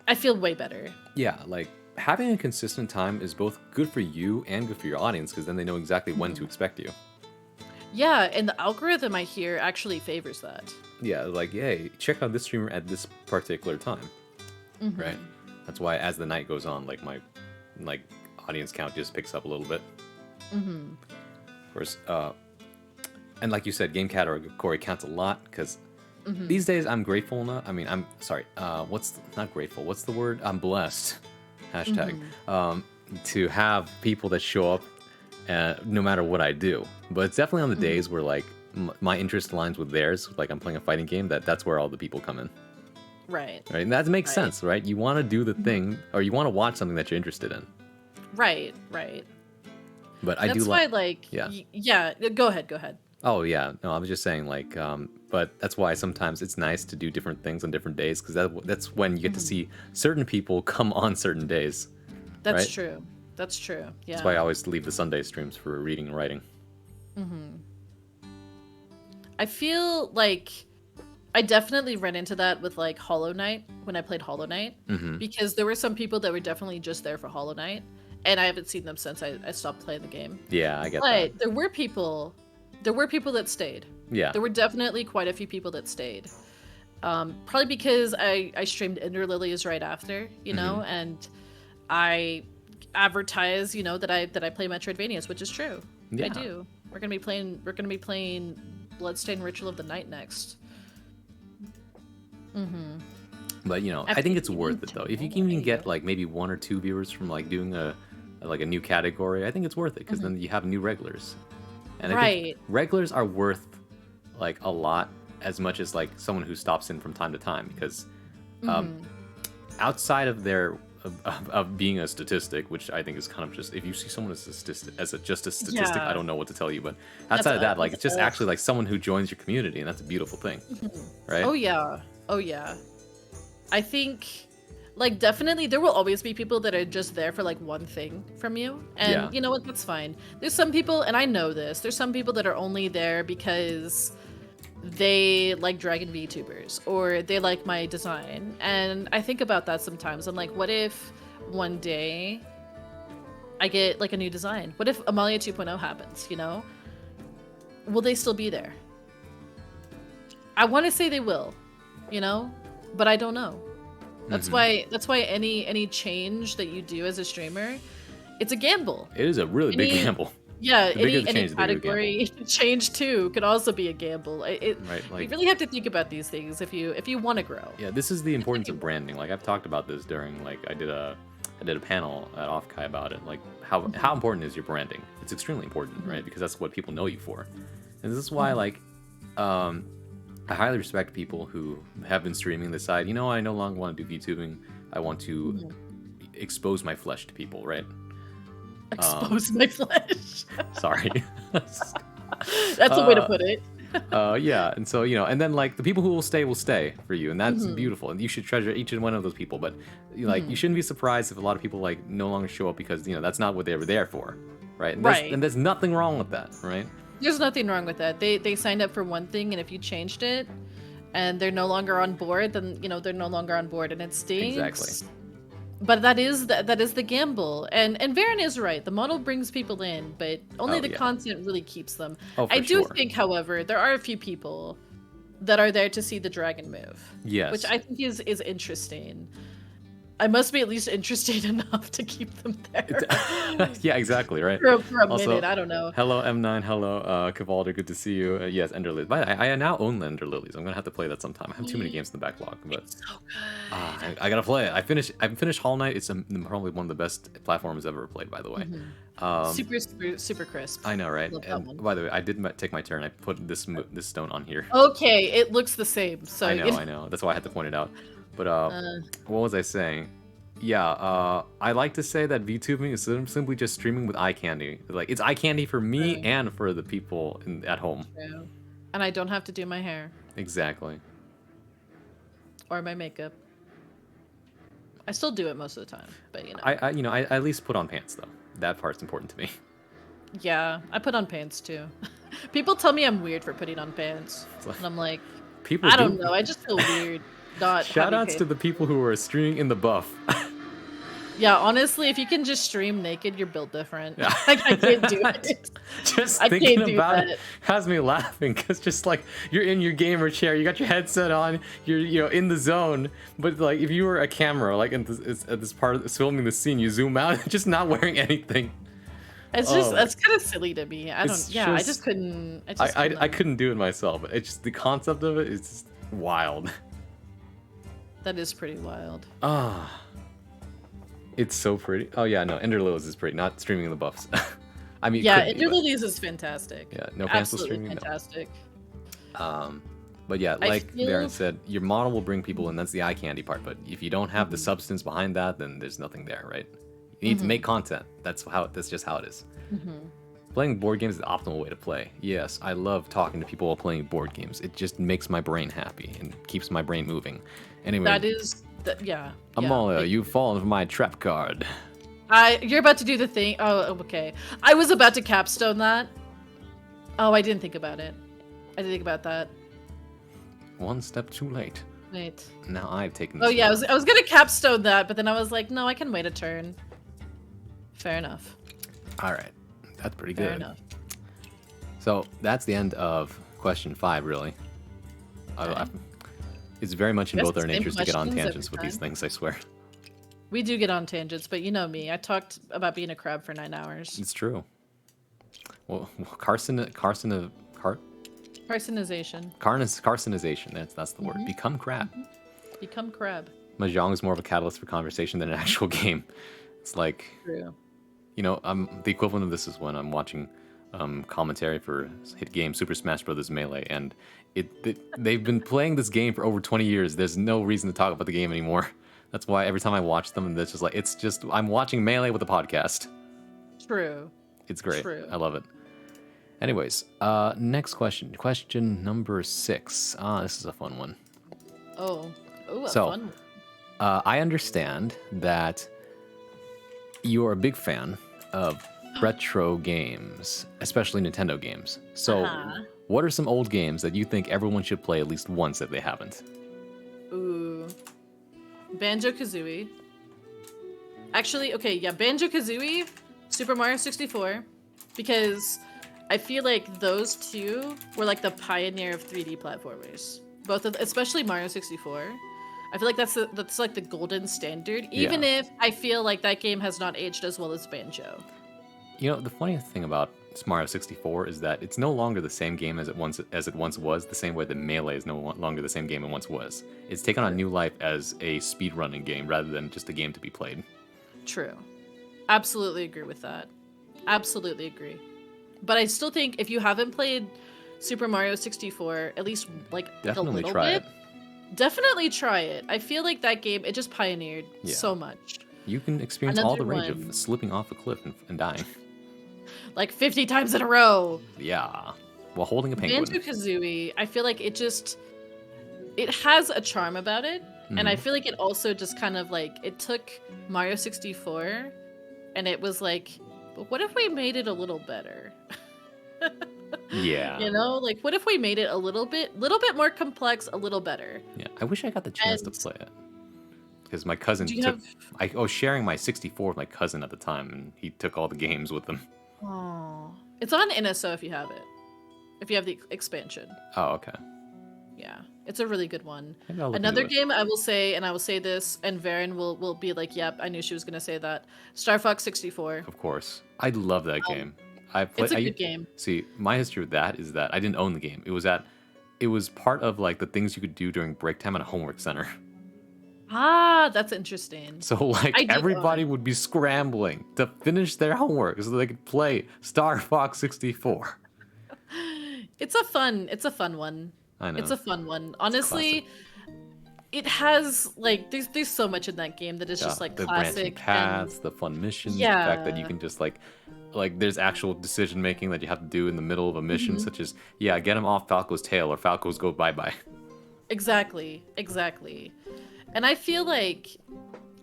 Speaker 2: I feel way better.
Speaker 1: Yeah, like having a consistent time is both good for you and good for your audience because then they know exactly when to expect you.
Speaker 2: Yeah, and the algorithm I hear actually favors that.
Speaker 1: Yeah, like, hey, check out this streamer at this particular time, right? That's why as the night goes on, like my audience count just picks up a little bit.
Speaker 2: Mm-hmm.
Speaker 1: Of course, and like you said, game category counts a lot because these days I'm grateful enough. I mean, I'm sorry. Not grateful? What's the word? I'm blessed. Hashtag. To have people that show up, no matter what I do. But it's definitely on the days where like my interest aligns with theirs. Like I'm playing a fighting game. That's where all the people come in.
Speaker 2: Right.
Speaker 1: Right, and that makes
Speaker 2: Right.
Speaker 1: sense, right? You want to do the thing, or you want to watch something that you're interested in.
Speaker 2: Right. Right.
Speaker 1: But I
Speaker 2: That's
Speaker 1: do
Speaker 2: why,
Speaker 1: like.
Speaker 2: like,
Speaker 1: Yeah.
Speaker 2: yeah. Go ahead. Go ahead.
Speaker 1: Oh yeah, no, I was just saying like, but that's why sometimes it's nice to do different things on different days because that's when you get to see certain people come on certain days.
Speaker 2: That's
Speaker 1: Right?
Speaker 2: true. That's true. Yeah.
Speaker 1: That's why I always leave the Sunday streams for reading and writing.
Speaker 2: I feel like I definitely ran into that with like Hollow Knight when I played Hollow Knight because there were some people that were definitely just there for Hollow Knight, and I haven't seen them since I stopped playing the game.
Speaker 1: Yeah, I get
Speaker 2: But there were people that stayed.
Speaker 1: that. Yeah,
Speaker 2: There were definitely quite a few people that stayed. Probably because I streamed Ender Lilies right after, and I advertise, that I play Metroidvanias, which is true.
Speaker 1: Yeah.
Speaker 2: I do. We're gonna be playing Bloodstained Ritual of the Night next.
Speaker 1: but I think it's worth it though. If you can even get like maybe 1 or 2 viewers from like doing a new category, I think it's worth it because then you have new regulars. And I think
Speaker 2: Right.
Speaker 1: regulars are worth like a lot as much as like someone who stops in from time to time because outside of their of being a statistic, which I think is kind of just if you see someone as a statistic, just a statistic,
Speaker 2: Yeah.
Speaker 1: I don't know what to tell you. But outside of that, like it's just
Speaker 2: that's-
Speaker 1: actually like someone who joins your community, and that's a beautiful thing, right?
Speaker 2: Oh yeah. Oh yeah. I think like definitely there will always be people that are just there for like one thing from you. And
Speaker 1: Yeah.
Speaker 2: you know what? That's fine. There's some people, and I know this, there's some people that are only there because they like Dragon VTubers or they like my design. And I think about that sometimes. I'm like, what if one day I get like a new design? What if Amalia 2.0 happens, Will they still be there? I want to say they will, but I don't know. That's
Speaker 1: Mhm.
Speaker 2: why any change that you do as a streamer, it's a gamble.
Speaker 1: It is a really big
Speaker 2: Any
Speaker 1: gamble.
Speaker 2: yeah,
Speaker 1: The bigger the
Speaker 2: any
Speaker 1: change, the bigger the gamble.
Speaker 2: category change too could also be a gamble.
Speaker 1: Right?
Speaker 2: You
Speaker 1: Like,
Speaker 2: really have to think about these things if you want to grow.
Speaker 1: yeah, this is the
Speaker 2: You think
Speaker 1: importance of
Speaker 2: about
Speaker 1: branding. Like I've talked about this during like I did a panel at Offkai about it. Like how
Speaker 2: it.
Speaker 1: important is your branding? It's extremely important,
Speaker 2: Mhm.
Speaker 1: right? Because that's what people know you for. And this is why
Speaker 2: Mhm.
Speaker 1: like um I highly respect people who have been streaming, decide, you know, I no longer want to do VTubing. I want to
Speaker 2: Mhm.
Speaker 1: expose my flesh to people, right? Um,
Speaker 2: Expose my flesh.
Speaker 1: sorry.
Speaker 2: That's a way to
Speaker 1: uh,
Speaker 2: put it.
Speaker 1: yeah, and so and then like the people who will stay for you, and that's
Speaker 2: Mhm.
Speaker 1: beautiful, and you should treasure each and one of those people. But like, you
Speaker 2: Mhm.
Speaker 1: shouldn't be surprised if a lot of people like no longer show up because that's not what they were there for, right?
Speaker 2: Right.
Speaker 1: And there's nothing wrong with that, right?
Speaker 2: There's nothing wrong with that. They signed up for one thing, and if you changed it, and they're no longer on board, then they're no longer on board, and it
Speaker 1: Exactly.
Speaker 2: stinks. But that is the gamble, and Varen is right. The model brings people in, but only
Speaker 1: Oh
Speaker 2: the
Speaker 1: yeah.
Speaker 2: content really keeps them.
Speaker 1: Oh,
Speaker 2: I
Speaker 1: for
Speaker 2: do
Speaker 1: sure.
Speaker 2: think, however, there are a few people that are there to see the dragon move, which
Speaker 1: Yes.
Speaker 2: I think is interesting. I must be at least interested enough to keep them
Speaker 1: It,
Speaker 2: there
Speaker 1: yeah, exactly, right?
Speaker 2: for a minute.
Speaker 1: Also,
Speaker 2: I don't know.
Speaker 1: hello M9, hello Cavalder, good to see you. Yes, Ender Lilies. By the way, I now own Ender Lilies. I'm gonna have to play that sometime. I have too many games in the backlog, but
Speaker 2: It's so good.
Speaker 1: I gotta play it. I finished Hollow Knight. It's probably one of the best platforms ever played, by the way.
Speaker 2: Mhm.
Speaker 1: Um,
Speaker 2: Super, super, super crisp.
Speaker 1: I know, right?
Speaker 2: Love that
Speaker 1: And
Speaker 2: one.
Speaker 1: by the way, I did take my turn. I put this stone on here.
Speaker 2: Okay, it looks the same. So
Speaker 1: I know. That's why I had to point it out. But
Speaker 2: uh,
Speaker 1: what was I saying? Yeah, I like to say that VTubing is simply just streaming with eye candy. Like it's eye candy for me
Speaker 2: true,
Speaker 1: and for the people at home.
Speaker 2: true. And I don't have to do my hair
Speaker 1: Exactly.
Speaker 2: or my makeup. I still do it most of the time, but
Speaker 1: I at least put on pants though. That part's important to me.
Speaker 2: yeah, I put on pants too. People tell me I'm weird for putting on pants,
Speaker 1: It's like,
Speaker 2: and I'm like,
Speaker 1: people
Speaker 2: I don't
Speaker 1: do.
Speaker 2: know. I just feel weird not
Speaker 1: Shout
Speaker 2: having
Speaker 1: outs to
Speaker 2: pants.
Speaker 1: the people who are streaming in the buff.
Speaker 2: Yeah, honestly, if you can just stream naked, you're built different.
Speaker 1: Yeah.
Speaker 2: Like I can't do it.
Speaker 1: Just
Speaker 2: I
Speaker 1: thinking
Speaker 2: can't do
Speaker 1: about it
Speaker 2: that.
Speaker 1: has me laughing because just like you're in your gamer chair, you got your headset on, you're in the zone. But like if you were a camera, like at this part of filming the scene, you zoom out, just not wearing anything.
Speaker 2: It's just
Speaker 1: Oh,
Speaker 2: that's kind of silly to me. I don't.
Speaker 1: it's
Speaker 2: Yeah, I
Speaker 1: just
Speaker 2: just couldn't. I just could
Speaker 1: I
Speaker 2: not.
Speaker 1: couldn't do it myself. It's just the concept of it is just wild.
Speaker 2: That is pretty wild.
Speaker 1: Ah, it's so pretty. Oh yeah, no, Ender Lilies is pretty. Not streaming the buffs. I mean, it
Speaker 2: Yeah,
Speaker 1: could be, but
Speaker 2: Interlilies is fantastic.
Speaker 1: yeah, no cancel
Speaker 2: Absolutely
Speaker 1: streaming. No.
Speaker 2: fantastic.
Speaker 1: But yeah,
Speaker 2: I
Speaker 1: like
Speaker 2: feel.
Speaker 1: Darren said, your model will bring people in. That's the eye candy part. But if you don't have the substance behind that, then there's nothing there, right? You need to make content. That's just how it is. Playing board games is the optimal way to play. Yes, I love talking to people while playing board games. It just makes my brain happy and keeps my brain moving. Anyway,
Speaker 2: That is. Yeah.
Speaker 1: Amalia,
Speaker 2: Yeah.
Speaker 1: you've fallen for my trap card.
Speaker 2: You're about to do the thing. Oh, okay. I was about to capstone that. Oh, I didn't think about it. I didn't think about that.
Speaker 1: One step too late.
Speaker 2: Wait.
Speaker 1: Now I've taken
Speaker 2: Oh
Speaker 1: this
Speaker 2: yeah,
Speaker 1: one.
Speaker 2: I was gonna capstone that, but then I was like, no, I can wait a turn. Fair enough.
Speaker 1: All right, that's pretty
Speaker 2: Fair
Speaker 1: good.
Speaker 2: enough.
Speaker 1: So that's the end of question 5, really.
Speaker 2: Okay.
Speaker 1: It's very much in
Speaker 2: Guess
Speaker 1: both
Speaker 2: the
Speaker 1: our
Speaker 2: same
Speaker 1: natures to get on
Speaker 2: questions
Speaker 1: tangents
Speaker 2: every
Speaker 1: with these
Speaker 2: time.
Speaker 1: things, I swear.
Speaker 2: We do get on tangents, but you know me. I talked about being a crab for 9 hours.
Speaker 1: It's true. Well, carcinization. That's the word. Become crab.
Speaker 2: Become crab.
Speaker 1: Mahjong is more of a catalyst for conversation than an actual game. It's like,
Speaker 2: True.
Speaker 1: the equivalent of this is when I'm watching commentary for hit game Super Smash Bros. Melee, and they've been playing this game for over 20 years. There's no reason to talk about the game anymore. That's why every time I watch them, it's just I'm watching Melee with a podcast.
Speaker 2: True.
Speaker 1: It's great.
Speaker 2: True.
Speaker 1: I love it. Anyways, next question. Question number 6. This is a fun one.
Speaker 2: Oh. Oh, a
Speaker 1: So,
Speaker 2: fun one.
Speaker 1: I understand that you're a big fan of retro games, especially Nintendo games. So,
Speaker 2: Uh-huh.
Speaker 1: what are some old games that you think everyone should play at least once if they haven't?
Speaker 2: Ooh. Banjo-Kazooie. Actually, okay, yeah, Banjo-Kazooie, Super Mario 64, because I feel like those two were like the pioneer of 3D platformers. Especially Mario 64. I feel like that's like the golden standard, even if I feel like that game has not aged as well as Banjo.
Speaker 1: You know, the funniest thing about Mario 64 is that it's no longer the same game as it once was. The same way that Melee is no longer the same game it once was. It's taken on new life as a speedrunning game rather than just a game to be played.
Speaker 2: True. Absolutely agree with that. Absolutely agree. But I still think if you haven't played Super Mario 64, at least like
Speaker 1: Definitely
Speaker 2: a little
Speaker 1: try
Speaker 2: bit, definitely try it. I feel like that game, it just pioneered so much.
Speaker 1: You can experience all the
Speaker 2: Another
Speaker 1: rage
Speaker 2: one.
Speaker 1: of slipping off a cliff and dying.
Speaker 2: Like 50 times in a row.
Speaker 1: Yeah, while holding a penguin.
Speaker 2: Banjo-Kazooie, I feel like it has a charm about it. And I feel like it also just kind of like, it took Mario 64 and it was like, but what if we made it a little better?
Speaker 1: Yeah.
Speaker 2: You know, like what if we made it a little bit more complex, a little better?
Speaker 1: Yeah, I wish I got the chance to
Speaker 2: And-
Speaker 1: play it. Because my cousin
Speaker 2: Do you
Speaker 1: took...
Speaker 2: have-
Speaker 1: I was sharing my 64 with my cousin at the time, and he took all the games with him.
Speaker 2: Oh, it's on NSO if you have it. If you have the expansion.
Speaker 1: Oh, okay.
Speaker 2: Yeah, it's a really good one.
Speaker 1: Maybe I'll look
Speaker 2: Another
Speaker 1: into it.
Speaker 2: game I will say, and I will say this, and Varen will be like, yep, I knew she was going to say that. Star Fox 64.
Speaker 1: Of course. I love that game. I played,
Speaker 2: It's a good game.
Speaker 1: See, my history with that is that I didn't own the game. It was part of like the things you could do during break time at a homework center.
Speaker 2: Ah, that's interesting.
Speaker 1: So like
Speaker 2: I do own
Speaker 1: everybody
Speaker 2: it.
Speaker 1: would be scrambling to finish their homework so they could play Star Fox 64.
Speaker 2: It's a fun one.
Speaker 1: I know.
Speaker 2: It's a fun one. Honestly, it has like there's so much in that game that is just like
Speaker 1: the branching
Speaker 2: classic
Speaker 1: paths,
Speaker 2: and
Speaker 1: the fun missions, the fact that you
Speaker 2: Yeah.
Speaker 1: can just like there's actual decision making that you have to do in the middle of a mission,
Speaker 2: Mm-hmm.
Speaker 1: such as get him off Falco's tail or Falco's go bye bye.
Speaker 2: exactly. And I feel like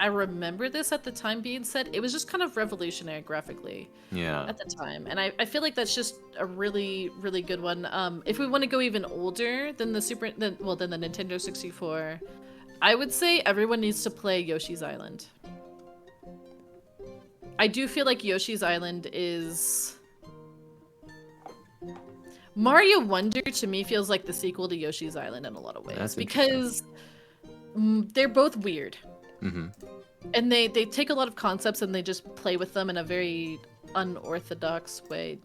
Speaker 2: I remember this at the time being said. It was just kind of revolutionary graphically
Speaker 1: Yeah.
Speaker 2: at the time. And I feel like that's just a really, really good one. If we want to go even older than the than the Nintendo 64, I would say everyone needs to play Yoshi's Island. I do feel like Yoshi's Island is... Mario Wonder to me feels like the sequel to Yoshi's Island in a lot of ways.
Speaker 1: That's
Speaker 2: because they're both weird.
Speaker 1: Mm-hmm.
Speaker 2: And they take a lot of concepts and they just play with them in a very unorthodox way.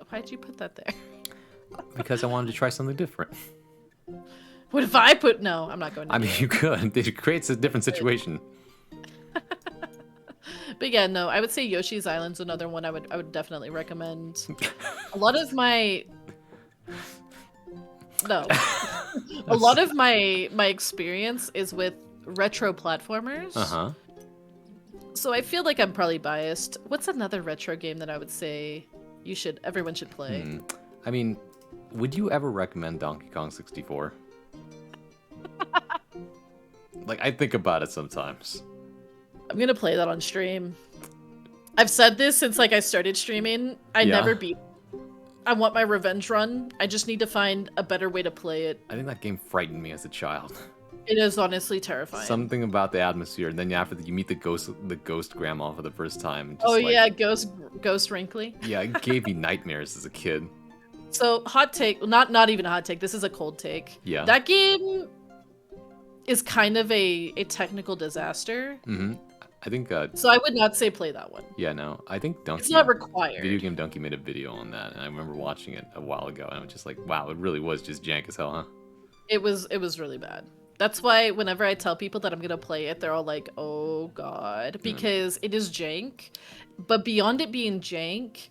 Speaker 2: Why'd you put that there?
Speaker 1: Because I wanted to try something different.
Speaker 2: What if I put... No, I'm not going to
Speaker 1: I
Speaker 2: do
Speaker 1: mean,
Speaker 2: it.
Speaker 1: you could. It creates a different situation.
Speaker 2: But yeah, no, I would say Yoshi's Island's another one I would definitely recommend. A lot of my... No. A lot of my experience is with retro platformers.
Speaker 1: Uh-huh.
Speaker 2: So I feel like I'm probably biased. What's another retro game that I would say everyone should play?
Speaker 1: I mean, would you ever recommend Donkey Kong 64? Like, I think about it sometimes.
Speaker 2: I'm gonna play that on stream. I've said this since like I started streaming. I
Speaker 1: Yeah.
Speaker 2: never beat. I want my revenge run. I just need to find a better way to play it.
Speaker 1: I think that game frightened me as a child.
Speaker 2: It is honestly terrifying.
Speaker 1: Something about the atmosphere, and then after that, you meet the ghost grandma for the first time. and just,
Speaker 2: Oh
Speaker 1: like,
Speaker 2: yeah, Ghost Wrinkly.
Speaker 1: Yeah, it gave me nightmares as a kid.
Speaker 2: So hot take, not even a hot take. This is a cold take.
Speaker 1: Yeah.
Speaker 2: That game is kind of a technical disaster.
Speaker 1: Mm-hmm. I think,
Speaker 2: So I would not say play that one.
Speaker 1: yeah, no, I think Donkey...
Speaker 2: It's not required.
Speaker 1: Video Game Donkey made a video on that, and I remember watching it a while ago, and I was just like, wow, it really was just jank as hell, huh?
Speaker 2: It was really bad. That's why whenever I tell people that I'm gonna play it, they're all like, "Oh God," because it is jank. But beyond it being jank,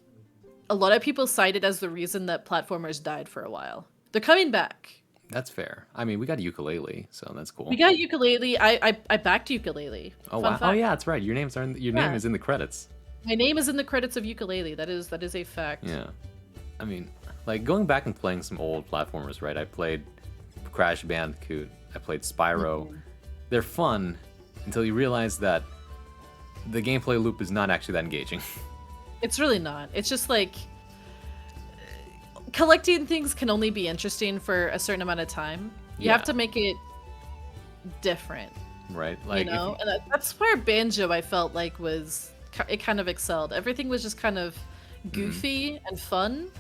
Speaker 2: a lot of people cite it as the reason that platformers died for a while. They're coming back.
Speaker 1: That's fair. I mean, we got a ukulele, so that's cool.
Speaker 2: We got ukulele. I backed ukulele.
Speaker 1: Oh
Speaker 2: Fun
Speaker 1: wow! Oh
Speaker 2: fact.
Speaker 1: yeah, that's right. Your name is in the credits.
Speaker 2: My name is in the credits of ukulele. That is a fact.
Speaker 1: Yeah. I mean, like going back and playing some old platformers, right? I played Crash Bandicoot. I played Spyro. They're fun until you realize that the gameplay loop is not actually that engaging.
Speaker 2: It's really not. It's just like collecting things can only be interesting for a certain amount of time. You have
Speaker 1: Yeah.
Speaker 2: to make it different,
Speaker 1: Right?
Speaker 2: you
Speaker 1: Like,
Speaker 2: know? And that's where Banjo I felt like it kind of excelled. Everything was just kind of goofy and fun.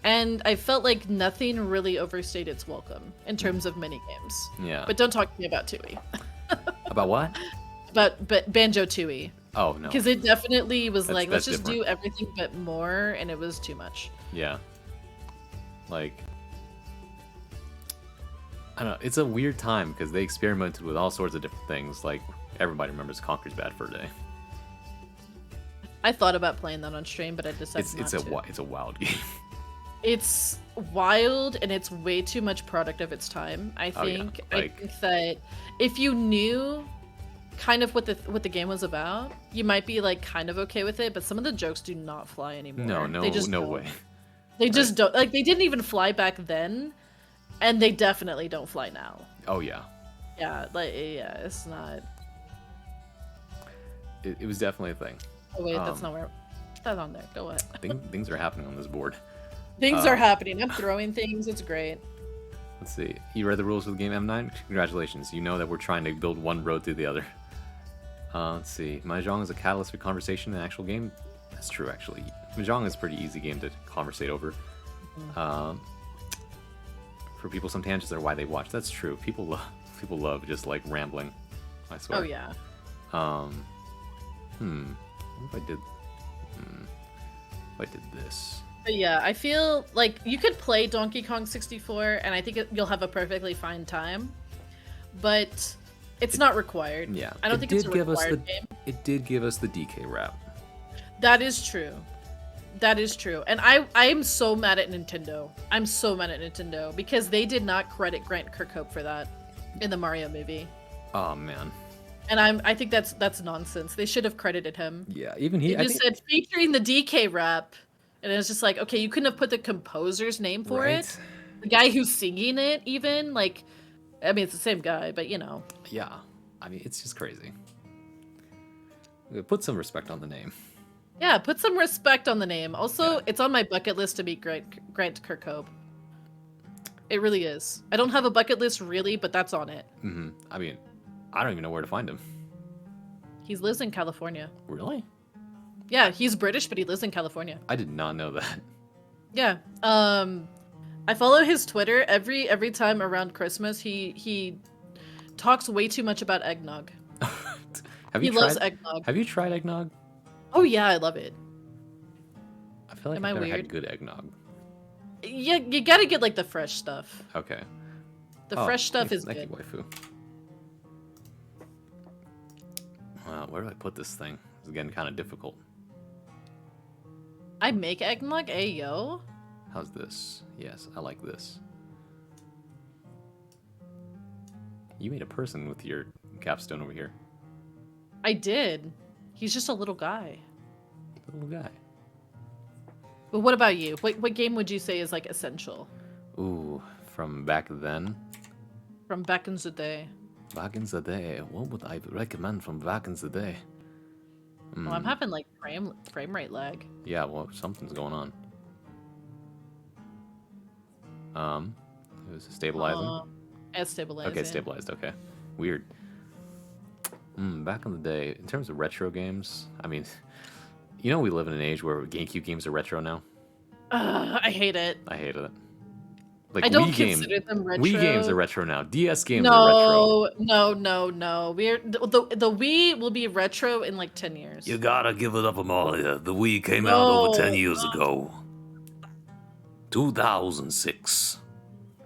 Speaker 2: and I felt like nothing really overstayed its welcome in terms of mini games.
Speaker 1: Yeah.
Speaker 2: But don't talk to me about Tui.
Speaker 1: About what?
Speaker 2: But Banjo Tooie.
Speaker 1: Oh no.
Speaker 2: Because it definitely was
Speaker 1: That's-
Speaker 2: like, let's
Speaker 1: that's
Speaker 2: just
Speaker 1: different.
Speaker 2: do everything but more, and it was too much.
Speaker 1: Yeah. Like, I don't know. It's a weird time because they experimented with all sorts of different things. Like, everybody remembers Conker's Bad Fur Day.
Speaker 2: I thought about playing that on stream, but I decided not
Speaker 1: It's
Speaker 2: to.
Speaker 1: it's a wild game.
Speaker 2: It's wild, and it's way too much product of its time. I
Speaker 1: Oh, yeah.
Speaker 2: think.
Speaker 1: Like-
Speaker 2: I think that if you knew kind of what the game was about, you might be like kind of okay with it. But some of the jokes do not fly anymore.
Speaker 1: No,
Speaker 2: they just
Speaker 1: no
Speaker 2: don't.
Speaker 1: way.
Speaker 2: They just don't. Like they didn't even fly back then, and they definitely don't fly now.
Speaker 1: Oh yeah.
Speaker 2: Yeah, it's not.
Speaker 1: It was definitely a thing.
Speaker 2: Oh wait, that's
Speaker 1: Um,
Speaker 2: not where. That's on there. Go ahead.
Speaker 1: Things are happening on this board.
Speaker 2: Things are happening. I'm throwing things. It's great.
Speaker 1: Let's see. You read the rules of the game M9? Congratulations. You know that we're trying to build one road through the other. Let's see. Mahjong is a catalyst for conversation in an actual game. That's true, actually. Mahjong is a pretty easy game to conversate over. For people, some tangents are why they watch. That's true. People love just like rambling. I swear.
Speaker 2: Oh yeah.
Speaker 1: What if I did? If I did this?
Speaker 2: But yeah, I feel like you could play Donkey Kong 64, and I think you'll have a perfectly fine time. But it's not required.
Speaker 1: Yeah.
Speaker 2: I don't think it's a required game.
Speaker 1: It did give us the DK rap.
Speaker 2: That is true. That is true. And I'm so mad at Nintendo. I'm so mad at Nintendo because they did not credit Grant Kirkhope for that in the Mario movie.
Speaker 1: Oh man.
Speaker 2: And I think that's nonsense. They should have credited him.
Speaker 1: Yeah. Even he.
Speaker 2: They just said featuring the DK rap, and it's just like, okay, you couldn't have put the composer's name for
Speaker 1: Right.
Speaker 2: it. The guy who's singing it, even like, I mean, it's the same guy, but you know.
Speaker 1: Yeah. I mean, it's just crazy. Put some respect on the name.
Speaker 2: Yeah, put some respect on the name. Also, it's on my bucket list to meet Grant Kirkhope. It really is. I don't have a bucket list really, but that's on it.
Speaker 1: I mean, I don't even know where to find him.
Speaker 2: He lives in California.
Speaker 1: Really?
Speaker 2: Yeah, he's British, but he lives in California.
Speaker 1: I did not know that.
Speaker 2: Yeah. I follow his Twitter every time around Christmas. He talks way too much about eggnog.
Speaker 1: Have
Speaker 2: He
Speaker 1: you
Speaker 2: loves
Speaker 1: tried?
Speaker 2: eggnog.
Speaker 1: Have you tried eggnog?
Speaker 2: Oh yeah, I love it.
Speaker 1: I feel like
Speaker 2: Am
Speaker 1: I've
Speaker 2: I
Speaker 1: never
Speaker 2: weird?
Speaker 1: had good eggnog.
Speaker 2: Yeah, you gotta get like the fresh stuff.
Speaker 1: Okay.
Speaker 2: The
Speaker 1: Oh,
Speaker 2: fresh stuff is
Speaker 1: thank you,
Speaker 2: good.
Speaker 1: waifu. Where do I put this thing? It's getting kind of difficult.
Speaker 2: I make eggnog, ayo.
Speaker 1: How's this? Yes, I like this. You made a person with your capstone over here.
Speaker 2: I did. He's just a little guy.
Speaker 1: Little guy.
Speaker 2: But what about you? What game would you say is like essential
Speaker 1: Ooh, from back then.
Speaker 2: from back in the day?
Speaker 1: Back in the day, what would I recommend from back in the day?
Speaker 2: Well, I'm having like frame rate lag.
Speaker 1: Yeah, well, something's going on. It was stabilizing.
Speaker 2: As stabilizing.
Speaker 1: Okay, stabilized. Okay, weird. Back in the day, in terms of retro games, I mean, you know, we live in an age where GameCube games are retro now.
Speaker 2: I hate it.
Speaker 1: I hated it. Like
Speaker 2: I don't
Speaker 1: Wii
Speaker 2: consider them retro.
Speaker 1: Wii games are retro now. DS games are retro.
Speaker 2: No. We're the Wii will be retro in like 10 years.
Speaker 4: You gotta give it up, Amalia. The Wii came out over 10 years ago. 2006.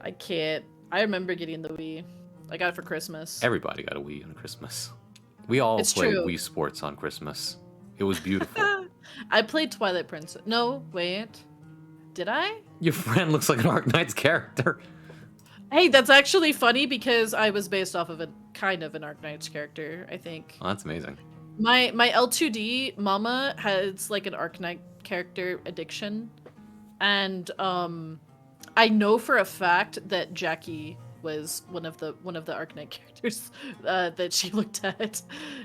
Speaker 2: I can't. I remember getting the Wii. I got it for Christmas.
Speaker 1: Everybody got a Wii on Christmas. We all
Speaker 2: It's
Speaker 1: played
Speaker 2: true.
Speaker 1: Wii Sports on Christmas. It was beautiful.
Speaker 2: I played Twilight Princess. No, wait. Did I?
Speaker 1: Your friend looks like an Arknight's character.
Speaker 2: Hey, that's actually funny because I was based off of a kind of an Arknight's character, I think.
Speaker 1: Oh, that's amazing.
Speaker 2: My L2D mama has like an Arknight character addiction. And I know for a fact that Jackie was one of the Arknight characters that she looked at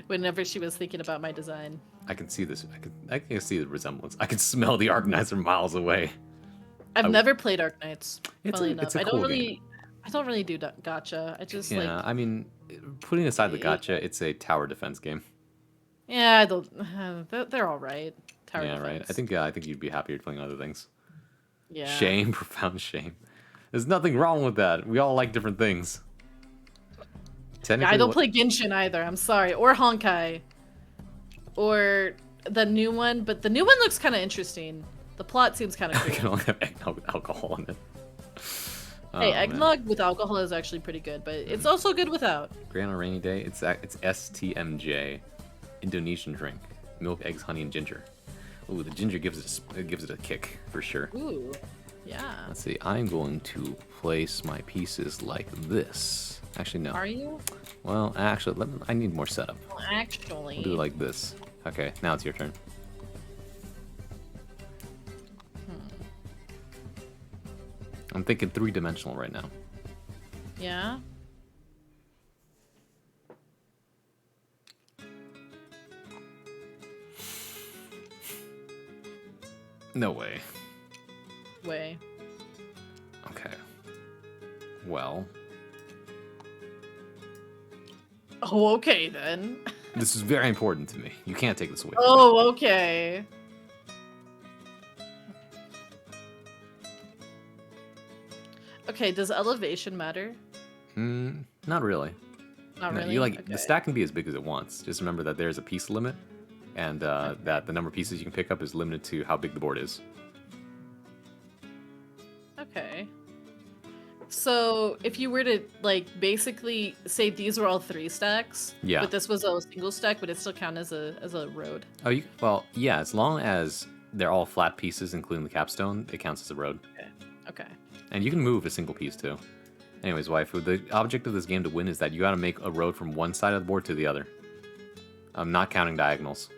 Speaker 2: whenever she was thinking about my design.
Speaker 1: I can see this. I can see the resemblance. I can smell the Arknights from miles away.
Speaker 2: I've never played Arknights.
Speaker 1: It's
Speaker 2: Funnily
Speaker 1: a-
Speaker 2: enough,
Speaker 1: it's a
Speaker 2: I don't
Speaker 1: cool
Speaker 2: really,
Speaker 1: game.
Speaker 2: I don't really do gacha. I just
Speaker 1: Yeah,
Speaker 2: like,
Speaker 1: I mean, putting aside the gotcha, it's a tower defense game.
Speaker 2: yeah, I don't. They're all right. Tower
Speaker 1: Yeah, right.
Speaker 2: defense.
Speaker 1: I think you'd be happier playing other things.
Speaker 2: Yeah.
Speaker 1: Shame, profound shame. There's nothing wrong with that. We all like different things.
Speaker 2: Yeah,
Speaker 1: Technically,
Speaker 2: I don't play Genshin either. I'm sorry, or Honkai, or the new one. But the new one looks kind of interesting. The plot seems kind of
Speaker 1: I can
Speaker 2: cool.
Speaker 1: only have eggnog with alcohol in it.
Speaker 2: Hey,
Speaker 1: Oh, man.
Speaker 2: eggnog with alcohol is actually pretty good, but it's also good without.
Speaker 1: Great on a rainy day. It's STMJ, Indonesian drink. Milk, eggs, honey, and ginger. Ooh, the ginger gives it a kick for sure.
Speaker 2: Ooh, yeah.
Speaker 1: Let's see. I'm going to place my pieces like this. Actually, no.
Speaker 2: Are you?
Speaker 1: Well, actually, I need more setup.
Speaker 2: Well, actually.
Speaker 1: We'll do it like this. Okay, now it's your turn. I'm thinking three-dimensional right now.
Speaker 2: Yeah.
Speaker 1: No way.
Speaker 2: Way.
Speaker 1: Okay. Well,
Speaker 2: Oh, okay then.
Speaker 1: this is very important to me. You can't take this away from me.
Speaker 2: Oh, okay. Okay, does elevation matter?
Speaker 1: Not really.
Speaker 2: Not
Speaker 1: No,
Speaker 2: really.
Speaker 1: you
Speaker 2: Okay.
Speaker 1: the stack can be as big as it wants. Just remember that there's a piece limit, and that the number of pieces you can pick up is limited to how big the board is.
Speaker 2: Okay. So if you were to like basically say these were all 3 stacks,
Speaker 1: Yeah.
Speaker 2: but this was a single stack, would it still count as a road?
Speaker 1: Oh, well, yeah. As long as they're all flat pieces, including the capstone, it counts as a road.
Speaker 2: Okay. Okay.
Speaker 1: And you can move a single piece too. Anyways, waifu, the object of this game to win is that you got to make a road from one side of the board to the other. I'm not counting diagonals.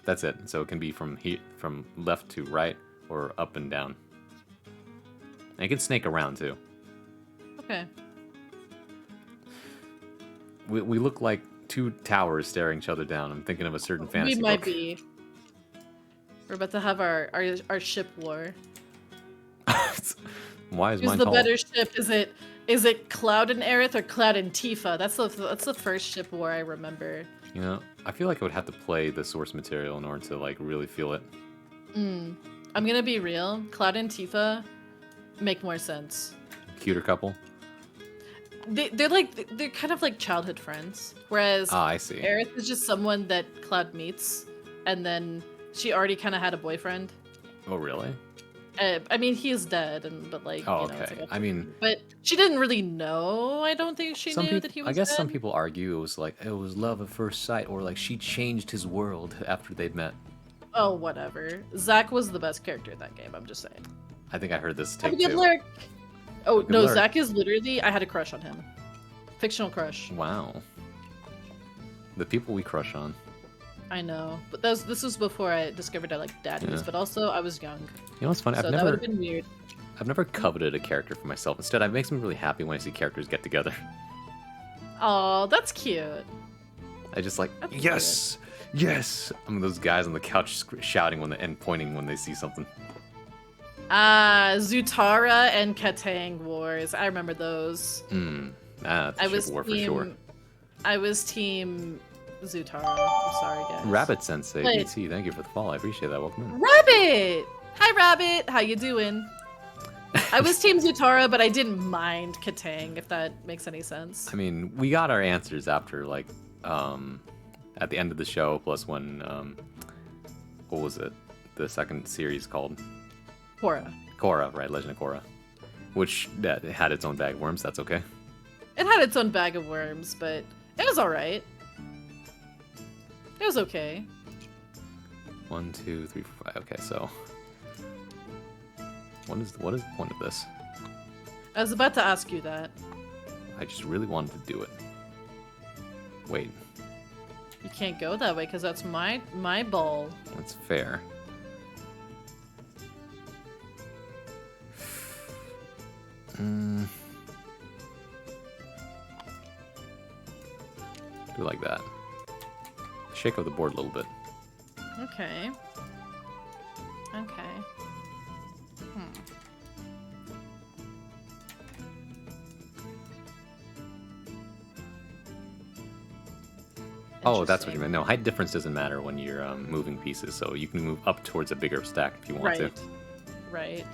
Speaker 1: That's it. So it can be from left to right or up and down. And it can snake around too.
Speaker 2: Okay.
Speaker 1: We look like 2 towers staring each other down. I'm thinking of a certain fantasy
Speaker 2: We might
Speaker 1: book.
Speaker 2: be. We're about to have our ship war.
Speaker 1: Why is
Speaker 2: Who's
Speaker 1: mine
Speaker 2: the
Speaker 1: tall?
Speaker 2: better ship? Is it Cloud and Aerith or Cloud and Tifa? That's the first ship war I remember.
Speaker 1: You know, I feel like I would have to play the source material in order to like really feel it.
Speaker 2: I'm gonna be real. Cloud and Tifa make more sense.
Speaker 1: Cuter couple.
Speaker 2: They're kind of like childhood friends, whereas
Speaker 1: Ah, I see.
Speaker 2: Aerith is just someone that Cloud meets, and then she already kind of had a boyfriend.
Speaker 1: Oh, really?
Speaker 2: I mean, he is dead, but like,
Speaker 1: Oh,
Speaker 2: you know, it's
Speaker 1: okay.
Speaker 2: like
Speaker 1: I mean,
Speaker 2: but she didn't really know. I don't think she knew that he was
Speaker 1: I guess
Speaker 2: dead.
Speaker 1: some people argue it was like it was love at first sight, or like she changed his world after they'd met.
Speaker 2: Oh, whatever. Zack was the best character in that game. I'm just saying.
Speaker 1: I think I heard this
Speaker 2: Have a
Speaker 1: take
Speaker 2: good
Speaker 1: too.
Speaker 2: lurk. Oh
Speaker 1: Good
Speaker 2: no,
Speaker 1: lurk.
Speaker 2: Zack is literally. I had a crush on him. Fictional crush.
Speaker 1: Wow. The people we crush on.
Speaker 2: I know, but this was before I discovered I liked daddies.
Speaker 1: Yeah.
Speaker 2: But also, I was young,
Speaker 1: You know what's funny?
Speaker 2: so that would have been weird.
Speaker 1: I've never coveted a character for myself. Instead, it makes me really happy when I see characters get together.
Speaker 2: Oh, that's cute.
Speaker 1: I just like,
Speaker 2: That's
Speaker 1: yes, yes. I'm those guys on the couch shouting and pointing when they see something.
Speaker 2: Zutara and Katang Wars. I remember those.
Speaker 1: That's
Speaker 2: I
Speaker 1: ship
Speaker 2: was
Speaker 1: war for
Speaker 2: team.
Speaker 1: sure.
Speaker 2: I was team Zutara. I'm sorry, guys.
Speaker 1: Rabbit Sensei,
Speaker 2: Wait.
Speaker 1: BT, thank you for the follow. I appreciate that. Welcome in.
Speaker 2: Rabbit. Hi, Rabbit. How you doing? I was team Zutara, but I didn't mind Katang. If that makes any sense.
Speaker 1: I mean, we got our answers after like at the end of the show, plus when what was it? The second series called
Speaker 2: Korra.
Speaker 1: Korra, right? Legend of Korra, which that had its own bag of worms. That's okay.
Speaker 2: It had its own bag of worms, but it was all right. It was okay.
Speaker 1: 1, 2, 3, 4, 5. Okay, so what is the point of this?
Speaker 2: I was about to ask you that.
Speaker 1: I just really wanted to do it. Wait,
Speaker 2: You can't go that way because that's my ball.
Speaker 1: that's fair. Do like that. Shake up the board a little bit.
Speaker 2: Okay. Okay.
Speaker 1: Oh, that's what you
Speaker 2: Interesting.
Speaker 1: meant. No, height difference doesn't matter when you're moving pieces, so you can move up towards a bigger stack if you want to.
Speaker 2: Right. Right.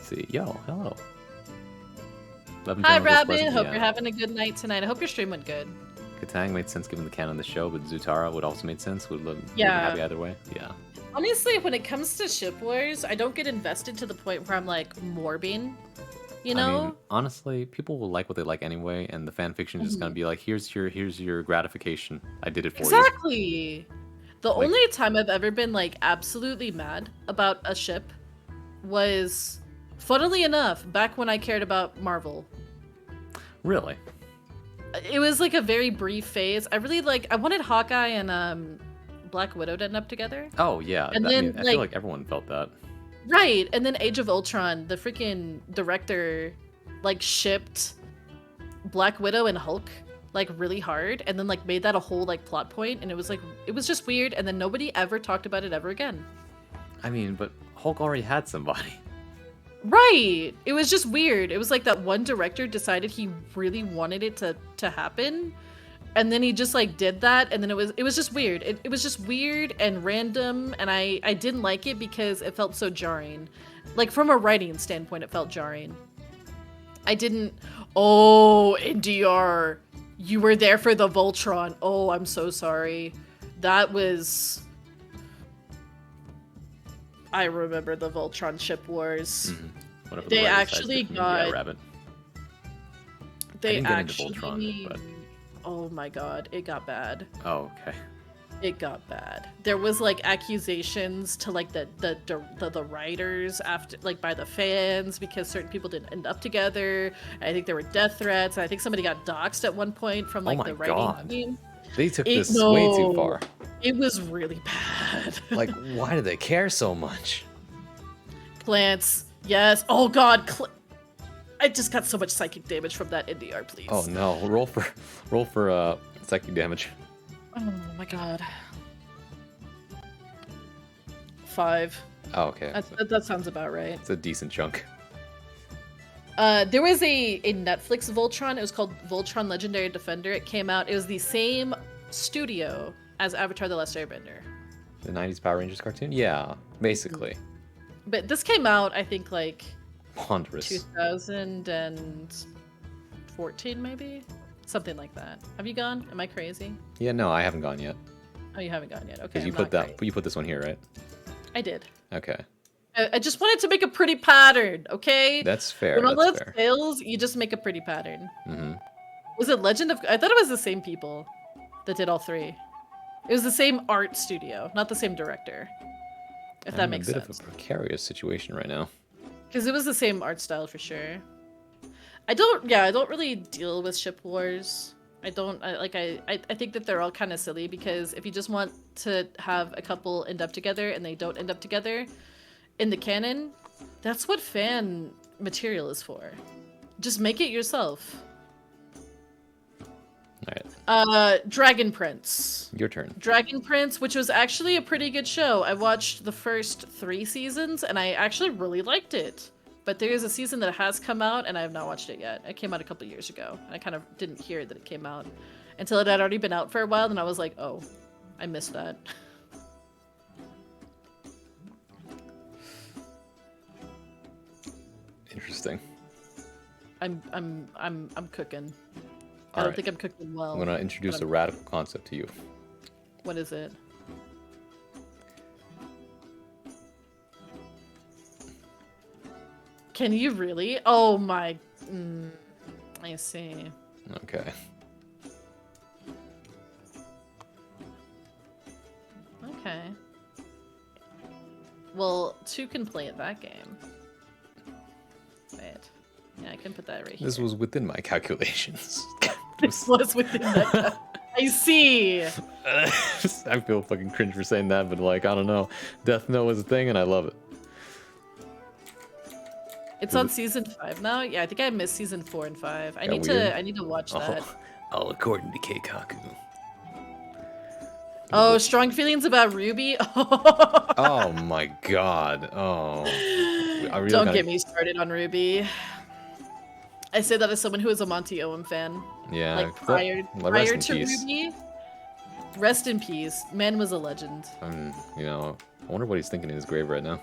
Speaker 1: See, yo, hello. 11
Speaker 2: Hi,
Speaker 1: General Ghost
Speaker 2: Rabbit.
Speaker 1: Pleasant,
Speaker 2: Hope
Speaker 1: yeah.
Speaker 2: you're having a good night tonight. I hope your stream went good.
Speaker 1: Katang made sense given the canon of the show, but Zutara would also made sense. Would have been
Speaker 2: Yeah.
Speaker 1: happy either way. Yeah.
Speaker 2: Honestly, when it comes to ship wars, I don't get invested to the point where I'm like morbing. You know?
Speaker 1: I mean, honestly, people will like what they like anyway, and the fan fiction is just gonna be like, here's your gratification. I did it for you.
Speaker 2: Exactly. The
Speaker 1: Like-
Speaker 2: only time I've ever been like absolutely mad about a ship was, funnily enough, back when I cared about Marvel.
Speaker 1: Really?
Speaker 2: It was like a very brief phase. I wanted Hawkeye and Black Widow to end up together.
Speaker 1: Oh yeah.
Speaker 2: And
Speaker 1: I
Speaker 2: then,
Speaker 1: mean, I feel like everyone felt that.
Speaker 2: Right, and then Age of Ultron, the freaking director like shipped Black Widow and Hulk like really hard and then like made that a whole like plot point, and it was just weird, and then nobody ever talked about it ever again.
Speaker 1: I mean, but Hulk already had somebody.
Speaker 2: Right. It was just weird. It was like that one director decided he really wanted it to happen, and then he just like did that, and then it was just weird. It was just weird and random, and I didn't like it because it felt so jarring. Like from a writing standpoint, it felt jarring. I didn't. Oh, NDR, you were there for the Voltron. Oh, I'm so sorry. That was. I remember the Voltron ship wars.
Speaker 1: Whatever
Speaker 2: They
Speaker 1: the writer decides
Speaker 2: actually
Speaker 1: to do.
Speaker 2: got-
Speaker 1: Yeah, Rabbit.
Speaker 2: They
Speaker 1: didn't get into
Speaker 2: actually.
Speaker 1: Voltron, but-
Speaker 2: Oh my god, it got bad.
Speaker 1: Oh, okay.
Speaker 2: It got bad. There was like accusations to like the writers after like by the fans because certain people didn't end up together. I think there were death threats. I think somebody got doxxed at one point from like
Speaker 1: Oh my
Speaker 2: the writing
Speaker 1: God.
Speaker 2: team.
Speaker 1: They took
Speaker 2: It-
Speaker 1: this way too
Speaker 2: no.
Speaker 1: far.
Speaker 2: It was really bad.
Speaker 1: Like, why do they care so much?
Speaker 2: Plants, yes. Oh god, I just got so much psychic damage from that NDR, please.
Speaker 1: Oh no! Roll for psychic damage.
Speaker 2: Oh my god. 5.
Speaker 1: Oh, okay.
Speaker 2: That sounds about right.
Speaker 1: It's a decent chunk.
Speaker 2: There was a Netflix Voltron. It was called Voltron Legendary Defender. It came out. It was the same studio as Avatar: The Last Airbender.
Speaker 1: The '90s Power Rangers cartoon. Yeah, basically.
Speaker 2: But this came out, I think, like
Speaker 1: Ponderous.
Speaker 2: 2014, maybe, something like that. Have you gone? Am I crazy?
Speaker 1: Yeah, no, I haven't gone yet.
Speaker 2: Oh, you haven't gone yet. Okay.
Speaker 1: Because you
Speaker 2: I'm
Speaker 1: put
Speaker 2: not
Speaker 1: that,
Speaker 2: crazy.
Speaker 1: you put this one here, right?
Speaker 2: I did.
Speaker 1: Okay,
Speaker 2: I just wanted to make a pretty pattern. Okay.
Speaker 1: that's fair.
Speaker 2: When all
Speaker 1: That's
Speaker 2: else
Speaker 1: fair.
Speaker 2: fails, you just make a pretty pattern.
Speaker 1: Mm-hmm.
Speaker 2: Was it Legend of? I thought it was the same people that did all 3. It was the same art studio, not the same director. If that makes
Speaker 1: a bit
Speaker 2: sense.
Speaker 1: of a precarious situation right now.
Speaker 2: Because it was the same art style for sure. I don't really deal with ship wars. I think that they're all kind of silly because if you just want to have a couple end up together and they don't end up together in the canon, that's what fan material is for. Just make it yourself.
Speaker 1: All right,
Speaker 2: Dragon Prince.
Speaker 1: your turn.
Speaker 2: Dragon Prince, which was actually a pretty good show. I watched the first 3 seasons and I actually really liked it. But there is a season that has come out and I have not watched it yet. It came out a couple years ago. And I kind of didn't hear that it came out until it had already been out for a while, and I was like, "Oh, I missed that."
Speaker 1: Interesting.
Speaker 2: I'm cooking. I
Speaker 1: All
Speaker 2: don't
Speaker 1: right.
Speaker 2: think I'm cooking well.
Speaker 1: I'm gonna introduce
Speaker 2: but
Speaker 1: a radical concept to you.
Speaker 2: What is it? Can you really? Oh my. I see.
Speaker 1: Okay.
Speaker 2: Okay. Well, 2 can play at that game. Wait. Yeah, I can put that right here.
Speaker 1: This was within my calculations.
Speaker 2: This was within that. I see.
Speaker 1: I feel fucking cringe for saying that, but like, I don't know. Death Note is a thing, and I love it.
Speaker 2: It's on season 5 now. Yeah, I think I missed season 4 and 5. I
Speaker 1: Got
Speaker 2: need
Speaker 1: weird?
Speaker 2: to. I need to watch that.
Speaker 4: All according to Keikaku.
Speaker 2: Oh, strong feelings about Ruby.
Speaker 1: Oh my god. Oh. I really
Speaker 2: Don't
Speaker 1: gotta-
Speaker 2: get me started on Ruby. I say that as someone who is a Monty Owen fan.
Speaker 1: Yeah.
Speaker 2: Like prior
Speaker 1: rest in
Speaker 2: to
Speaker 1: peace.
Speaker 2: Ruby. Rest in peace. Man was a legend.
Speaker 1: You know, I wonder what he's thinking in his grave right now.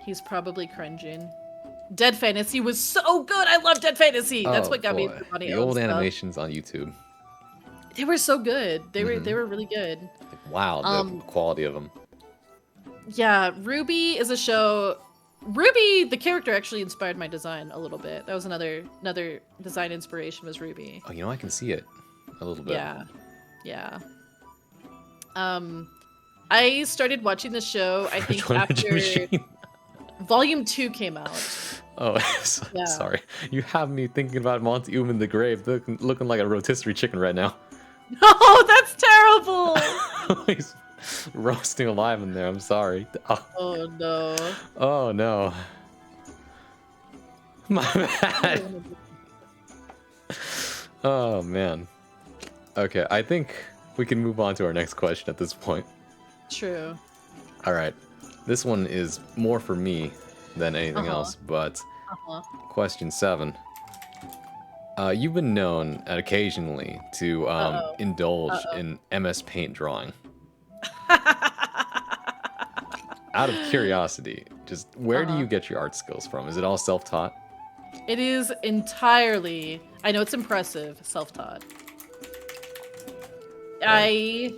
Speaker 2: He's probably cringing. Dead Fantasy was so good. I love Dead Fantasy. That's what got me into Monty
Speaker 1: The
Speaker 2: Owen
Speaker 1: old
Speaker 2: stuff.
Speaker 1: animations on YouTube.
Speaker 2: They were so good. They were really good.
Speaker 1: Wow, the quality of them.
Speaker 2: Yeah, Ruby is a show. Ruby, the character, actually inspired my design a little bit. That was another design inspiration was Ruby.
Speaker 1: Oh, you know, I can see it a little bit.
Speaker 2: Yeah. I started watching the show, I think, after Volume 2 came out.
Speaker 1: Oh,
Speaker 2: Yeah.
Speaker 1: sorry. You have me thinking about Monty Oom in the grave, looking like a rotisserie chicken right now.
Speaker 2: Oh, that's terrible!
Speaker 1: He's roasting alive in there. I'm sorry.
Speaker 2: Oh no.
Speaker 1: Oh no. My bad. Oh man. Okay, I think we can move on to our next question at this point.
Speaker 2: True.
Speaker 1: All right. This one is more for me than anything else, but question 7. You've been known occasionally to indulge in MS Paint drawing. Out of curiosity, just where do you get your art skills from? Is it all self-taught?
Speaker 2: It is entirely, I know it's impressive, self-taught.
Speaker 1: Like,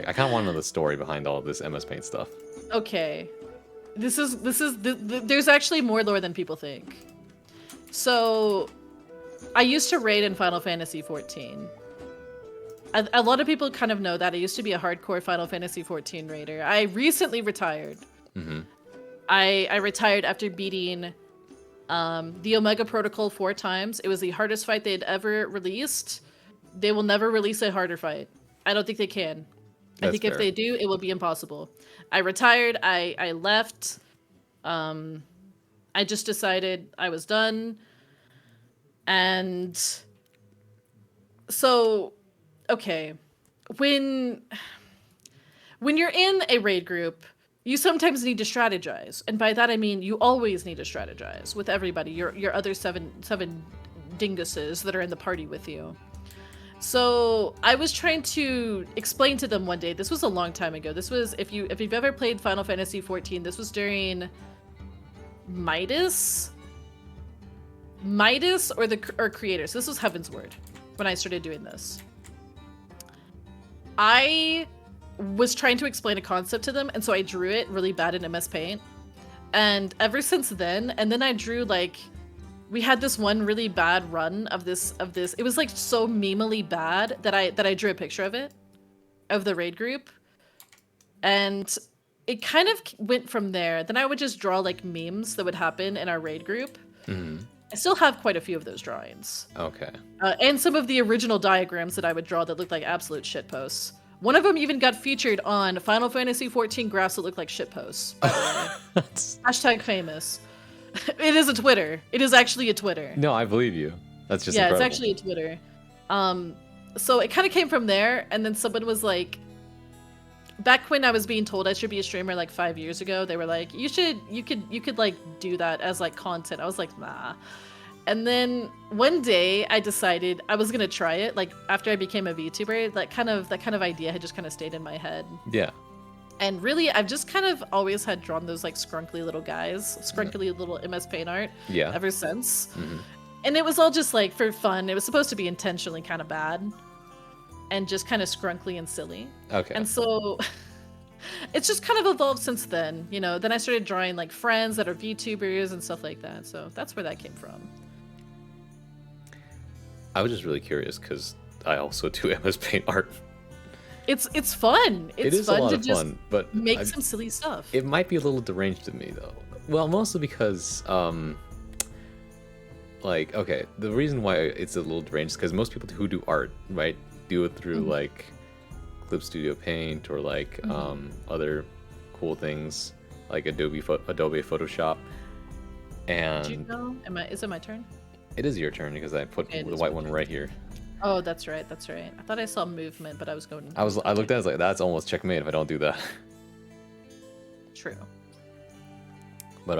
Speaker 1: I kind of want to know the story behind all of this MS Paint stuff.
Speaker 2: Okay. There's actually more lore than people think. So, I used to raid in Final Fantasy XIV. A lot of people kind of know that. I used to be a hardcore Final Fantasy XIV raider. I recently retired. I retired after beating the Omega Protocol 4 times. It was the hardest fight they'd ever released. They will never release a harder fight. I don't think they can. I think if they do, it will be impossible. I retired. I left. I just decided I was done. And so, okay. When you're in a raid group, you sometimes need to strategize. And by that I mean you always need to strategize with everybody, your other seven dinguses that are in the party with you. So I was trying to explain to them one day. This was a long time ago. This was if you've ever played Final Fantasy XIV. This was during Midas or Creator. So this was Heaven's Word when I started doing this. I was trying to explain a concept to them, and so I drew it really bad in MS Paint. And ever since then, and then I drew like. We had this one really bad run of this. It was like so memely bad that I drew a picture of it, of the raid group, and it kind of went from there. Then I would just draw like memes that would happen in our raid group. I still have quite a few of those drawings.
Speaker 1: Okay.
Speaker 2: And some of the original diagrams that I would draw that looked like absolute shitposts. One of them even got featured on Final Fantasy XIV graphs that looked like shitposts. By the way. Hashtag famous. It is a Twitter. It is actually a Twitter.
Speaker 1: No, I believe you. That's just incredible.
Speaker 2: It's actually a Twitter. So it kind of came from there, and then someone was like, back when I was being told I should be a streamer like 5 years ago, they were like, you could like do that as like content. I was like, nah. And then one day I decided I was gonna try it. Like after I became a VTuber, that kind of idea had just kind of stayed in my head.
Speaker 1: Yeah.
Speaker 2: And really, I've just kind of always had drawn those like scrunkly little guys, scrunkly little MS Paint art.
Speaker 1: Yeah.
Speaker 2: Ever since. And it was all just like for fun. It was supposed to be intentionally kind of bad, and just kind of scrunkly and silly.
Speaker 1: Okay.
Speaker 2: And so it's just kind of evolved since then. You know, then I started drawing like friends that are VTubers and stuff like that. So that's where that came from.
Speaker 1: I was just really curious because I also do MS Paint art.
Speaker 2: It's fun. It's fun to just
Speaker 1: but
Speaker 2: make some silly stuff.
Speaker 1: It might be a little deranged to me though. Well, mostly because like, okay, the reason why it's a little deranged is because most people who do art, right, do it through like Clip Studio Paint or like other cool things like Adobe Photoshop. And
Speaker 2: Did you know? Is it my turn?
Speaker 1: It is your turn because I put the white one right here.
Speaker 2: Oh, that's right. That's right. I thought I saw movement, but I was going.
Speaker 1: I looked at it like that's almost checkmate if I don't do that.
Speaker 2: True.
Speaker 1: But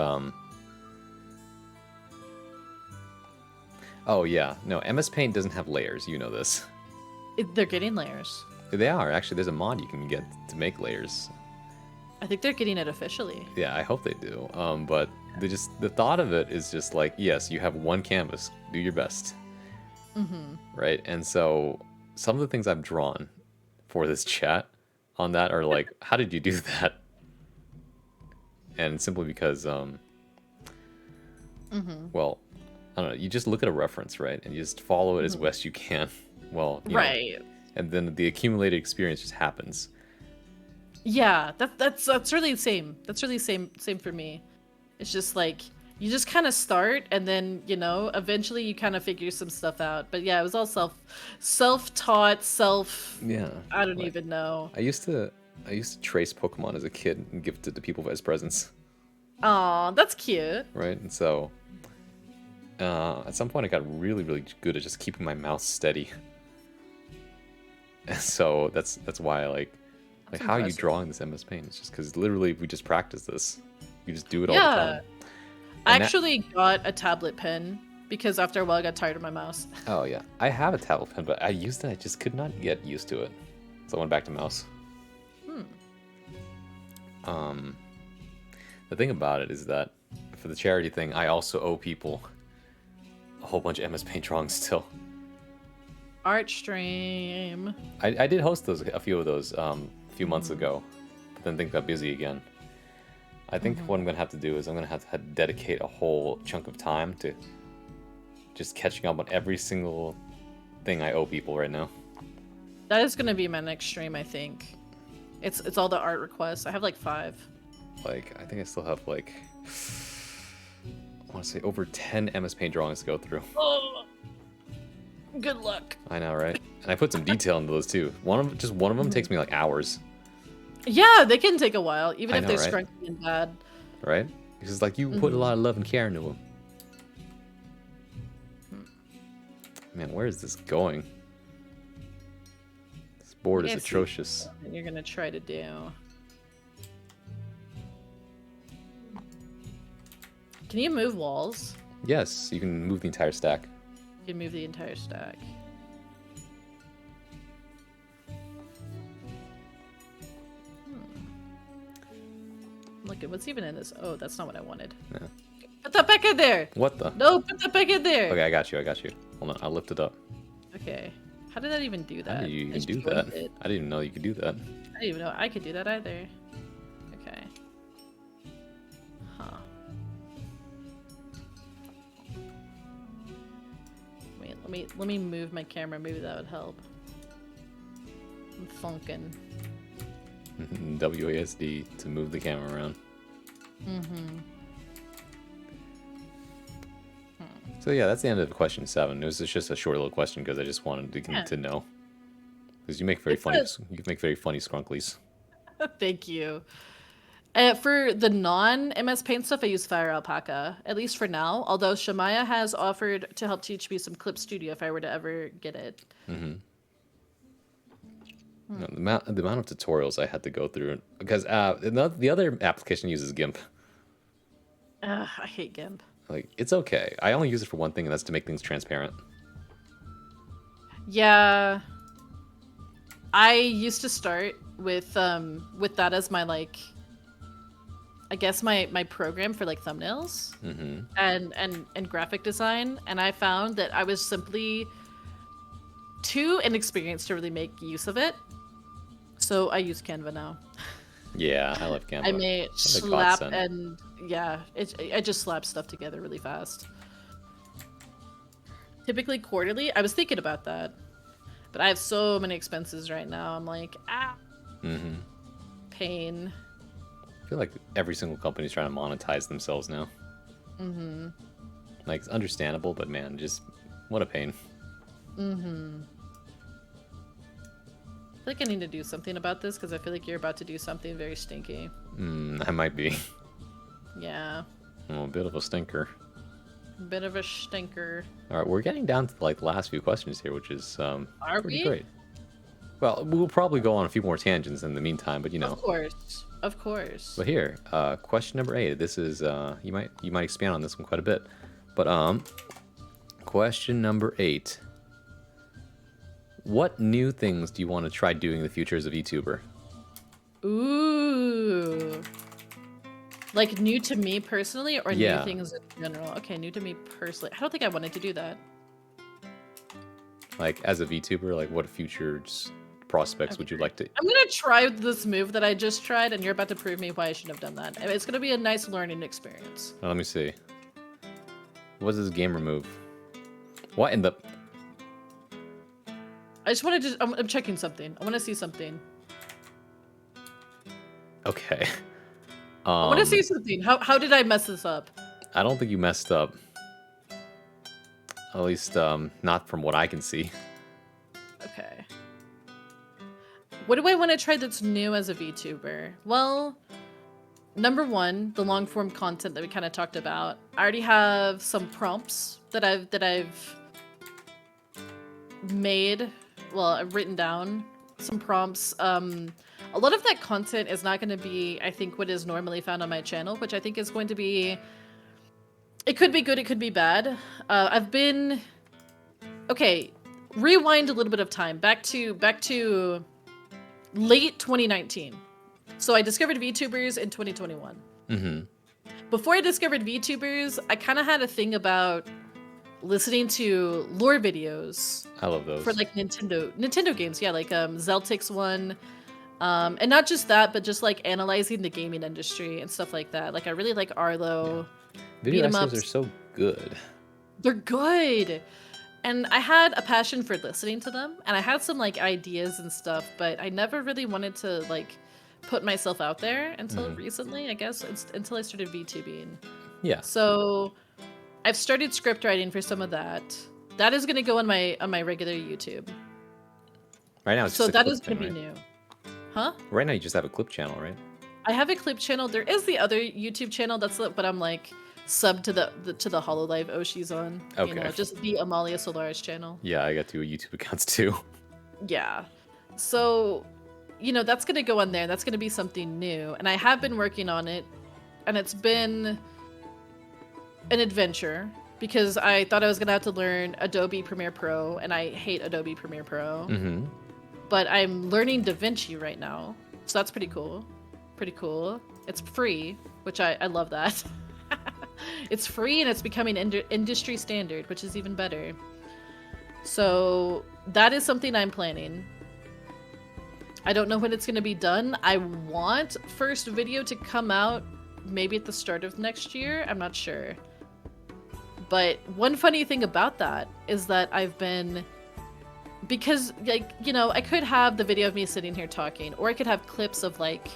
Speaker 1: Oh yeah, no, MS Paint doesn't have layers. You know this.
Speaker 2: They're getting layers.
Speaker 1: They are actually. There's a mod you can get to make layers.
Speaker 2: I think they're getting it officially.
Speaker 1: Yeah, I hope they do. But the thought of it is just like, yes, you have one canvas. Do your best. Right, and so some of the things I've drawn for this chat on that are like, how did you do that? And simply because, well, I don't know, you just look at a reference, right? And you just follow it as best you can. Well, you know,
Speaker 2: Right.
Speaker 1: and then the accumulated experience just happens.
Speaker 2: Yeah, that's really the same. That's really same for me. It's just like you just kind of start and then, you know, eventually you kind of figure some stuff out. But yeah, it was all self-taught,
Speaker 1: Yeah.
Speaker 2: I don't
Speaker 1: like,
Speaker 2: even know.
Speaker 1: I used to trace Pokemon as a kid and give it to people as presents.
Speaker 2: Aw, that's cute.
Speaker 1: Right? And so at some point I got really, really good at just keeping my mouse steady. And so that's why I like how are you
Speaker 2: impressive.
Speaker 1: drawing this MS Paint? It's just because literally we just practice this. We just do it all the
Speaker 2: Yeah.
Speaker 1: time.
Speaker 2: I
Speaker 1: And that-
Speaker 2: actually got a tablet pen because after a while I got tired of my mouse.
Speaker 1: Oh yeah, I have a tablet pen, but I used it. I just could not get used to it, so I went back to mouse. The thing about it is that for the charity thing, I also owe people a whole bunch of MS Paint drawings still.
Speaker 2: Art stream.
Speaker 1: I did host a few of those a few months ago, but then things got busy again. I think what I'm gonna have to do is I'm gonna have to dedicate a whole chunk of time to just catching up on every single thing I owe people right now.
Speaker 2: That is gonna be my next stream, I think. It's all the art requests. I have like 5.
Speaker 1: Like, I think I still have like, I want to say over 10 MS Paint drawings to go through.
Speaker 2: Oh, good luck.
Speaker 1: I know, right? And I put some detail into those too. One of them takes me like hours,
Speaker 2: Yeah, they can take a while, even
Speaker 1: I
Speaker 2: if
Speaker 1: know,
Speaker 2: they're
Speaker 1: right?
Speaker 2: scrunky and bad.
Speaker 1: right? Because like you put a lot of love and care into them. Man, where is this going? This board is
Speaker 2: Yes,
Speaker 1: atrocious.
Speaker 2: What you're gonna try to do. Can you move walls?
Speaker 1: Yes, you can move the entire stack.
Speaker 2: You can move the entire stack. Look at what's even in this. Oh, that's not what I wanted.
Speaker 1: Yeah.
Speaker 2: Put that back in there.
Speaker 1: What the?
Speaker 2: No, put that back in there.
Speaker 1: Okay, I got you. Hold on, I'll lift it up.
Speaker 2: Okay. How did that even do that?
Speaker 1: How did you
Speaker 2: I
Speaker 1: even
Speaker 2: just
Speaker 1: do
Speaker 2: joined
Speaker 1: that?
Speaker 2: it.
Speaker 1: I didn't even know you could do that.
Speaker 2: I didn't even know I could do that either. Okay. Huh. Wait, let me move my camera. Maybe that would help. I'm funkin'.
Speaker 1: WASD to move the camera around. So yeah, that's the end of question 7. It was just a short little question because I just wanted to know. Because you make very
Speaker 2: It's
Speaker 1: funny,
Speaker 2: a-
Speaker 1: you make very funny scrunklies.
Speaker 2: Thank you. For the non-MS Paint stuff, I use Fire Alpaca, at least for now. Although Shamaya has offered to help teach me some Clip Studio if I were to ever get it.
Speaker 1: No, the amount of tutorials I had to go through because the other application uses GIMP.
Speaker 2: Ugh, I hate GIMP.
Speaker 1: Like it's okay. I only use it for one thing, and that's to make things transparent.
Speaker 2: Yeah. I used to start with that as my like I guess my program for like thumbnails and graphic design, and I found that I was simply too inexperienced to really make use of it. So I use Canva now.
Speaker 1: Yeah, I love Canva.
Speaker 2: I may
Speaker 1: like
Speaker 2: slap
Speaker 1: godsend.
Speaker 2: and yeah, I just slap stuff together really fast. Typically quarterly. I was thinking about that, but I have so many expenses right now. I'm like, pain.
Speaker 1: I feel like every single company's trying to monetize themselves now. Like it's understandable, but man, just what a pain.
Speaker 2: I feel like I need to do something about this because I feel like you're about to do something very stinky.
Speaker 1: I might be.
Speaker 2: Yeah,
Speaker 1: I'm a bit of a stinker.
Speaker 2: bit of a stinker.
Speaker 1: All right, we're getting down to like the last few questions here, which is
Speaker 2: Are
Speaker 1: pretty
Speaker 2: we?
Speaker 1: great. Well, we'll probably go on a few more tangents in the meantime, but you know.
Speaker 2: Of course.
Speaker 1: But here, question number 8. This is you might expand on this one quite a bit, but Question number 8. What new things do you want to try doing in the future as a VTuber?
Speaker 2: Ooh. Like new to me personally or new
Speaker 1: Yeah.
Speaker 2: things in general? Okay, new to me personally. I don't think I wanted to do that.
Speaker 1: Like, as a VTuber, like, what future prospects would you like to...
Speaker 2: I'm gonna try this move that I just tried, and you're about to prove me why I shouldn't have done that. I mean, it's gonna be a nice learning experience.
Speaker 1: Let me see. What's this gamer move? What in the...
Speaker 2: I just want to I'm checking something. I want to see something.
Speaker 1: Okay.
Speaker 2: I want to see something. How did I mess this up?
Speaker 1: I don't think you messed up. At least, not from what I can see.
Speaker 2: Okay. What do I want to try that's new as a VTuber? Well, number one, the long form content that we kind of talked about. I already have some prompts that I've made. Well, I've written down some prompts. A lot of that content is not going to be, I think, what is normally found on my channel, which I think is going to be... It could be good, it could be bad. I've been... Okay, rewind a little bit of time. Back to late 2019. So I discovered VTubers in 2021.
Speaker 1: Mm-hmm.
Speaker 2: Before I discovered VTubers, I kind of had a thing about listening to lore videos.
Speaker 1: I love those.
Speaker 2: For like Nintendo games, yeah, like Zeltix one. And not just that, but just like analyzing the gaming industry and stuff like that. Like I really like Arlo.
Speaker 1: Video
Speaker 2: beat 'em
Speaker 1: essays
Speaker 2: ups.
Speaker 1: are so good.
Speaker 2: They're good. And I had a passion for listening to them, and I had some like ideas and stuff, but I never really wanted to like put myself out there until recently, I guess, until I started VTubing.
Speaker 1: Yeah.
Speaker 2: So I've started script writing for some of that. That is going to go on my regular YouTube.
Speaker 1: Right now, it's
Speaker 2: So
Speaker 1: just a
Speaker 2: that
Speaker 1: clip
Speaker 2: is going to
Speaker 1: thing,
Speaker 2: be
Speaker 1: right?
Speaker 2: new. Huh?
Speaker 1: Right now, you just have a clip channel, right?
Speaker 2: I have a clip channel. There is the other YouTube channel. That's what I'm like sub to the Hololive Oshi's on. You
Speaker 1: Okay.
Speaker 2: know, just the Amalia Solaris channel.
Speaker 1: Yeah, I got 2 YouTube accounts too.
Speaker 2: Yeah. So, you know, that's going to go on there. That's going to be something new. And I have been working on it. And it's been an adventure because I thought I was going to have to learn Adobe Premiere Pro. And I hate Adobe Premiere Pro.
Speaker 1: Mm-hmm.
Speaker 2: But I'm learning DaVinci right now. So that's pretty cool. Pretty cool. It's free, which I love that. It's free and it's becoming industry standard, which is even better. So that is something I'm planning. I don't know when it's going to be done. I want first video to come out maybe at the start of next year. I'm not sure. But one funny thing about that is that I've been... Because, like, you know, I could have the video of me sitting here talking, or I could have clips of, like,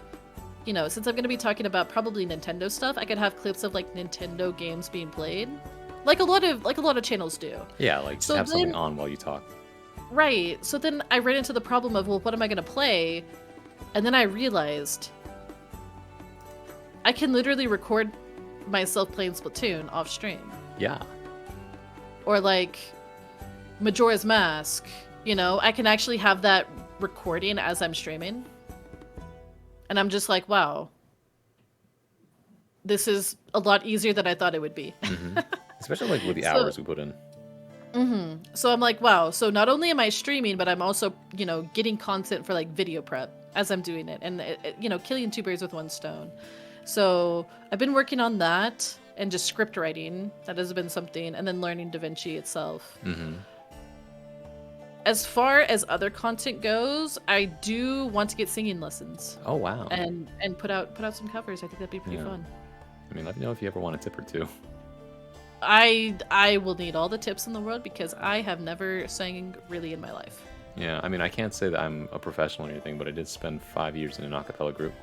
Speaker 2: you know, since I'm going to be talking about probably Nintendo stuff, I could have clips of, like, Nintendo games being played. Like a lot of channels do.
Speaker 1: Yeah, like, just have something on while you talk.
Speaker 2: Right. So then I ran into the problem of, well, what am I going to play? And then I realized I can literally record myself playing Splatoon off stream.
Speaker 1: Yeah.
Speaker 2: Or, like, Majora's Mask. You know, I can actually have that recording as I'm streaming. And I'm just like, wow. This is a lot easier than I thought it would be.
Speaker 1: Mm-hmm. Especially like with the hours we put in.
Speaker 2: Mm-hmm. So I'm like, wow. So not only am I streaming, but I'm also, you know, getting content for like video prep as I'm doing it. And, you know, killing 2 birds with 1 stone. So I've been working on that and just script writing. That has been something. And then learning DaVinci itself.
Speaker 1: Mm-hmm.
Speaker 2: As far as other content goes, I do want to get singing lessons.
Speaker 1: Oh, wow.
Speaker 2: And put out some covers. I think that'd be pretty fun.
Speaker 1: I mean, let me know if you ever want a tip or two.
Speaker 2: I will need all the tips in the world because I have never sang really in my life.
Speaker 1: Yeah, I mean, I can't say that I'm a professional or anything, but I did spend 5 years in an a cappella group.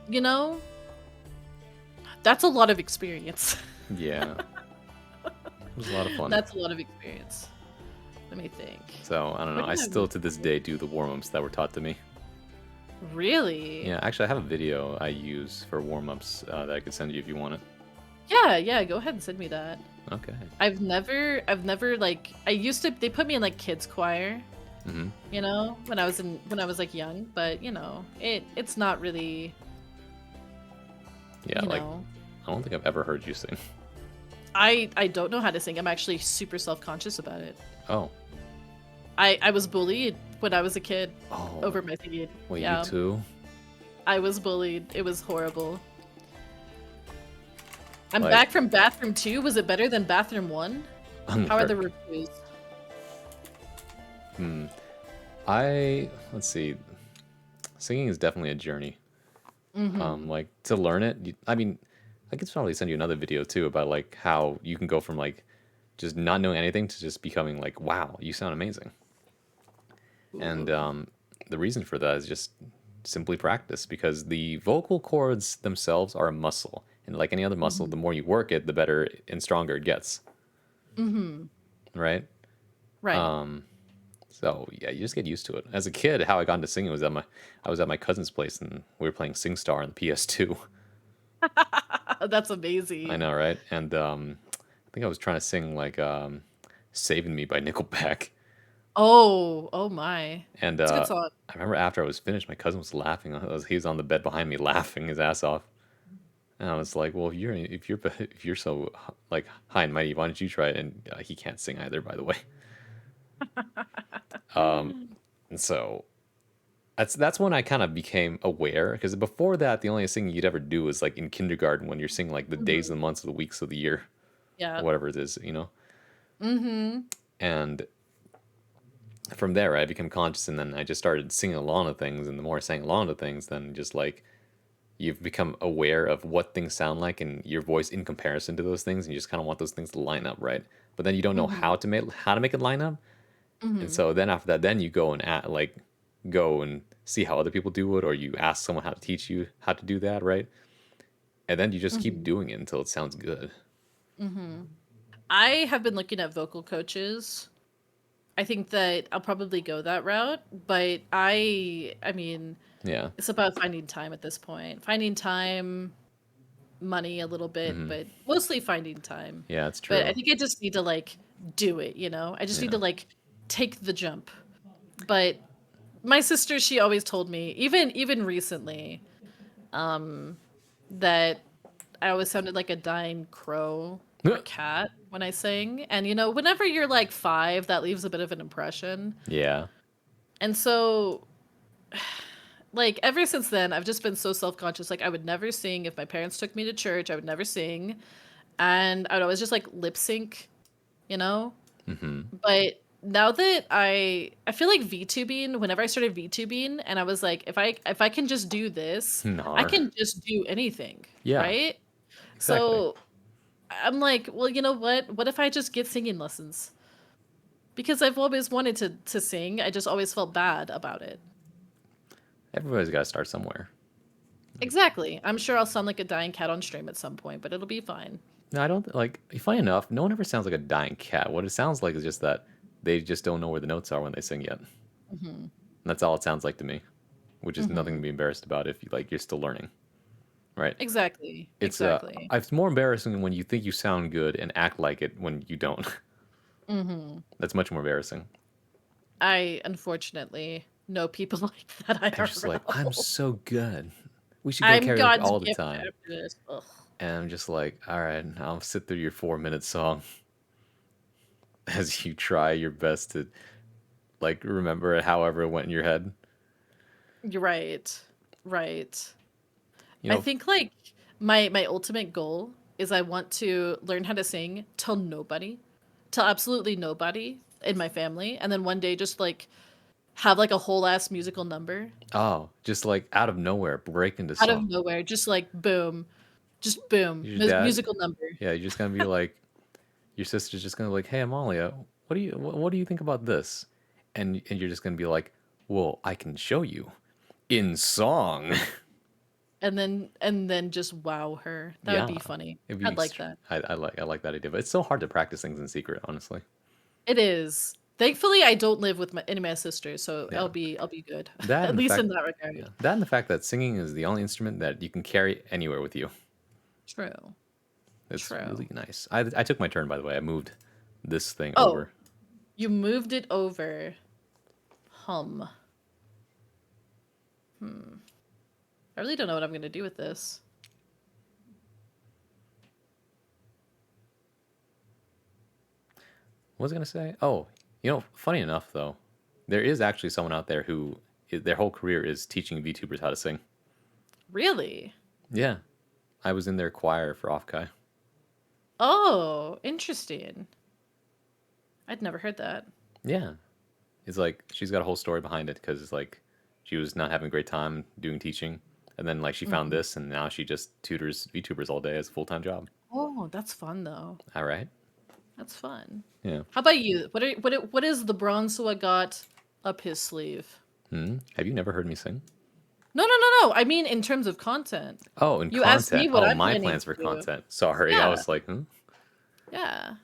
Speaker 2: You know, that's a lot of experience.
Speaker 1: Yeah. It was a lot of fun.
Speaker 2: That's a lot of experience. Let me think.
Speaker 1: So, I don't know. I still, to this day, do the warm-ups that were taught to me.
Speaker 2: Really?
Speaker 1: Yeah, actually, I have a video I use for warm-ups that I could send you if you want it.
Speaker 2: Yeah, go ahead and send me that.
Speaker 1: Okay.
Speaker 2: I've never, like, they put me in, like, kids choir,
Speaker 1: Mm-hmm.
Speaker 2: you know, when I was like, young, but, you know, it's not really,
Speaker 1: Yeah,
Speaker 2: you
Speaker 1: like,
Speaker 2: know.
Speaker 1: I don't think I've ever heard you sing.
Speaker 2: I don't know how to sing. I'm actually super self-conscious about it.
Speaker 1: Oh.
Speaker 2: I was bullied when I was a kid
Speaker 1: Oh.
Speaker 2: over my singing.
Speaker 1: Wait, you
Speaker 2: Yeah,
Speaker 1: too?
Speaker 2: I was bullied. It was horrible. I'm
Speaker 1: Like,
Speaker 2: back from bathroom 2. Was it better than bathroom 1? How are the reviews?
Speaker 1: let's see. Singing is definitely a journey.
Speaker 2: Mm-hmm.
Speaker 1: Like to learn it. I mean, I could probably send you another video too about like how you can go from like just not knowing anything to just becoming like, wow, you sound amazing. And
Speaker 2: Ooh.
Speaker 1: the reason for that is just simply practice because the vocal cords themselves are a muscle. And like any other muscle,
Speaker 2: Mm-hmm.
Speaker 1: the more you work it, the better and stronger it gets.
Speaker 2: Mm-hmm.
Speaker 1: Right?
Speaker 2: Right.
Speaker 1: So yeah, you just get used to it. As a kid, how I got into singing was I was at my cousin's place and we were playing SingStar on the PS2.
Speaker 2: That's
Speaker 1: I
Speaker 2: amazing.
Speaker 1: know, right? And I think I was trying to sing like "Saving Me" by Nickelback.
Speaker 2: Oh, oh my.
Speaker 1: And
Speaker 2: It's a good song.
Speaker 1: I remember after I was finished, my cousin was laughing. He was on the bed behind me, laughing his ass off. And I was like, "Well, if you're so like high and mighty, why don't you try it?" And he can't sing either, by the way. And so that's when I kind of became aware because before that, the only singing you'd ever do was like in kindergarten when you're singing like the days,
Speaker 2: Mm-hmm.
Speaker 1: the months, the weeks of the year,
Speaker 2: Yeah.
Speaker 1: or whatever it is, you know.
Speaker 2: Mm-hmm.
Speaker 1: And from there, I became conscious, and then I just started singing along to things. And the more I sang along to things, then just like you've become aware of what things sound like and your voice in comparison to those things, and you just kind of want those things to line up, right? But then you don't know
Speaker 2: Mm-hmm.
Speaker 1: how to make it line up, and
Speaker 2: Mm-hmm.
Speaker 1: so then after that, then you go and go and see how other people do it, or you ask someone how to teach you how to do that, right? And then you just keep
Speaker 2: Mm-hmm.
Speaker 1: doing it until it sounds good.
Speaker 2: Mm-hmm. I have been looking at vocal coaches. I think that I'll probably go that route, but I mean,
Speaker 1: Yeah.
Speaker 2: it's about finding time at this point. Finding time, money a little bit,
Speaker 1: Hmm.
Speaker 2: but mostly finding time.
Speaker 1: Yeah, it's
Speaker 2: But I
Speaker 1: true.
Speaker 2: think I just need to like do it, you know? I just need
Speaker 1: Yeah.
Speaker 2: to like take the jump. But my sister, she always told me, even recently, that I always sounded like a dying crow or cat when I sing. And you know, whenever you're like 5, that leaves a bit of an impression.
Speaker 1: Yeah.
Speaker 2: And so like ever since then, I've just been so self-conscious. Like I would never sing if my parents took me to church. I would never sing, and I would always just like lip sync, you know.
Speaker 1: Hmm.
Speaker 2: But now that I feel like VTubing, whenever I started VTubing, and I was like, if I can just do this, I
Speaker 1: Nar.
Speaker 2: can just do anything,
Speaker 1: Yeah.
Speaker 2: right?
Speaker 1: Exactly.
Speaker 2: So I'm like, well, you know what? What if I just get singing lessons? Because I've always wanted to sing. I just always felt bad about it.
Speaker 1: Everybody's got to start somewhere.
Speaker 2: Exactly. I'm sure I'll sound like a dying cat on stream at some point, but it'll be fine.
Speaker 1: No, I don't like. Funny enough, no one ever sounds like a dying cat. What it sounds like is just that they just don't know where the notes are when they sing yet. And
Speaker 2: Hmm.
Speaker 1: that's all it sounds like to me, which is nothing to
Speaker 2: Hmm.
Speaker 1: be embarrassed about if you like you're still learning, right?
Speaker 2: Exactly.
Speaker 1: It's
Speaker 2: Exactly.
Speaker 1: it's more embarrassing when you think you sound good and act like it when you don't.
Speaker 2: Hmm.
Speaker 1: That's much more embarrassing.
Speaker 2: I unfortunately know people like that
Speaker 1: I'm just like,
Speaker 2: IRL.
Speaker 1: I'm so good. We should go
Speaker 2: I'm
Speaker 1: karaoke
Speaker 2: God's
Speaker 1: all the
Speaker 2: gift
Speaker 1: time.
Speaker 2: after this. Ugh.
Speaker 1: And I'm just like, all right, I'll sit through your 4 minute song as you try your best to like remember it however it went in your head.
Speaker 2: You're right. Right.
Speaker 1: You
Speaker 2: I
Speaker 1: know,
Speaker 2: think like my ultimate goal is I want to learn how to sing till nobody, till absolutely nobody in my family, and then one day just like have like a whole ass musical number
Speaker 1: oh, just like out of nowhere, break into
Speaker 2: out of
Speaker 1: song.
Speaker 2: nowhere, just boom,
Speaker 1: Your dad,
Speaker 2: musical number.
Speaker 1: yeah, you're just gonna be like, your sister's just gonna be like, hey, Amalia, what do you think about this? And you're just gonna be like, well, I can show you in song.
Speaker 2: And then just wow her. That would
Speaker 1: Yeah,
Speaker 2: be funny.
Speaker 1: it'd be.
Speaker 2: I'd like that.
Speaker 1: I like that idea, but it's so hard to practice things in secret, honestly.
Speaker 2: It is. Thankfully, I don't live with any of my sisters, so
Speaker 1: Yeah,
Speaker 2: I'll be good.
Speaker 1: that
Speaker 2: At
Speaker 1: and the
Speaker 2: least
Speaker 1: fact,
Speaker 2: in that
Speaker 1: yeah,
Speaker 2: regard.
Speaker 1: that and the fact that singing is the only instrument that you can carry anywhere with you.
Speaker 2: True.
Speaker 1: It's
Speaker 2: True.
Speaker 1: really nice. I took my turn, by the way. I moved this thing
Speaker 2: Oh,
Speaker 1: over.
Speaker 2: you moved it over. Hum. I really don't know what I'm gonna do with this.
Speaker 1: what was I gonna say? Oh, funny enough though, there is actually someone out there who their whole career is teaching VTubers how to sing.
Speaker 2: Really?
Speaker 1: Yeah, I was in their choir for Offkai.
Speaker 2: Oh, interesting. I'd never heard that.
Speaker 1: Yeah, it's like she's got a whole story behind it because it's like she was not having a great time doing teaching, and then like she found
Speaker 2: Mhm.
Speaker 1: this, and now she just tutors VTubers all day as a full time job.
Speaker 2: Oh, that's fun though.
Speaker 1: All right.
Speaker 2: That's fun.
Speaker 1: Yeah.
Speaker 2: How about you? What is the Bronzua got up his sleeve?
Speaker 1: Have you never heard me sing?
Speaker 2: No, no, no, no. I mean in terms of content.
Speaker 1: Oh, in
Speaker 2: You asked me
Speaker 1: content.
Speaker 2: what
Speaker 1: Oh,
Speaker 2: I'm
Speaker 1: my
Speaker 2: planning
Speaker 1: plans for
Speaker 2: to do.
Speaker 1: content. Sorry, I
Speaker 2: Yeah,
Speaker 1: was like, hmm?
Speaker 2: yeah.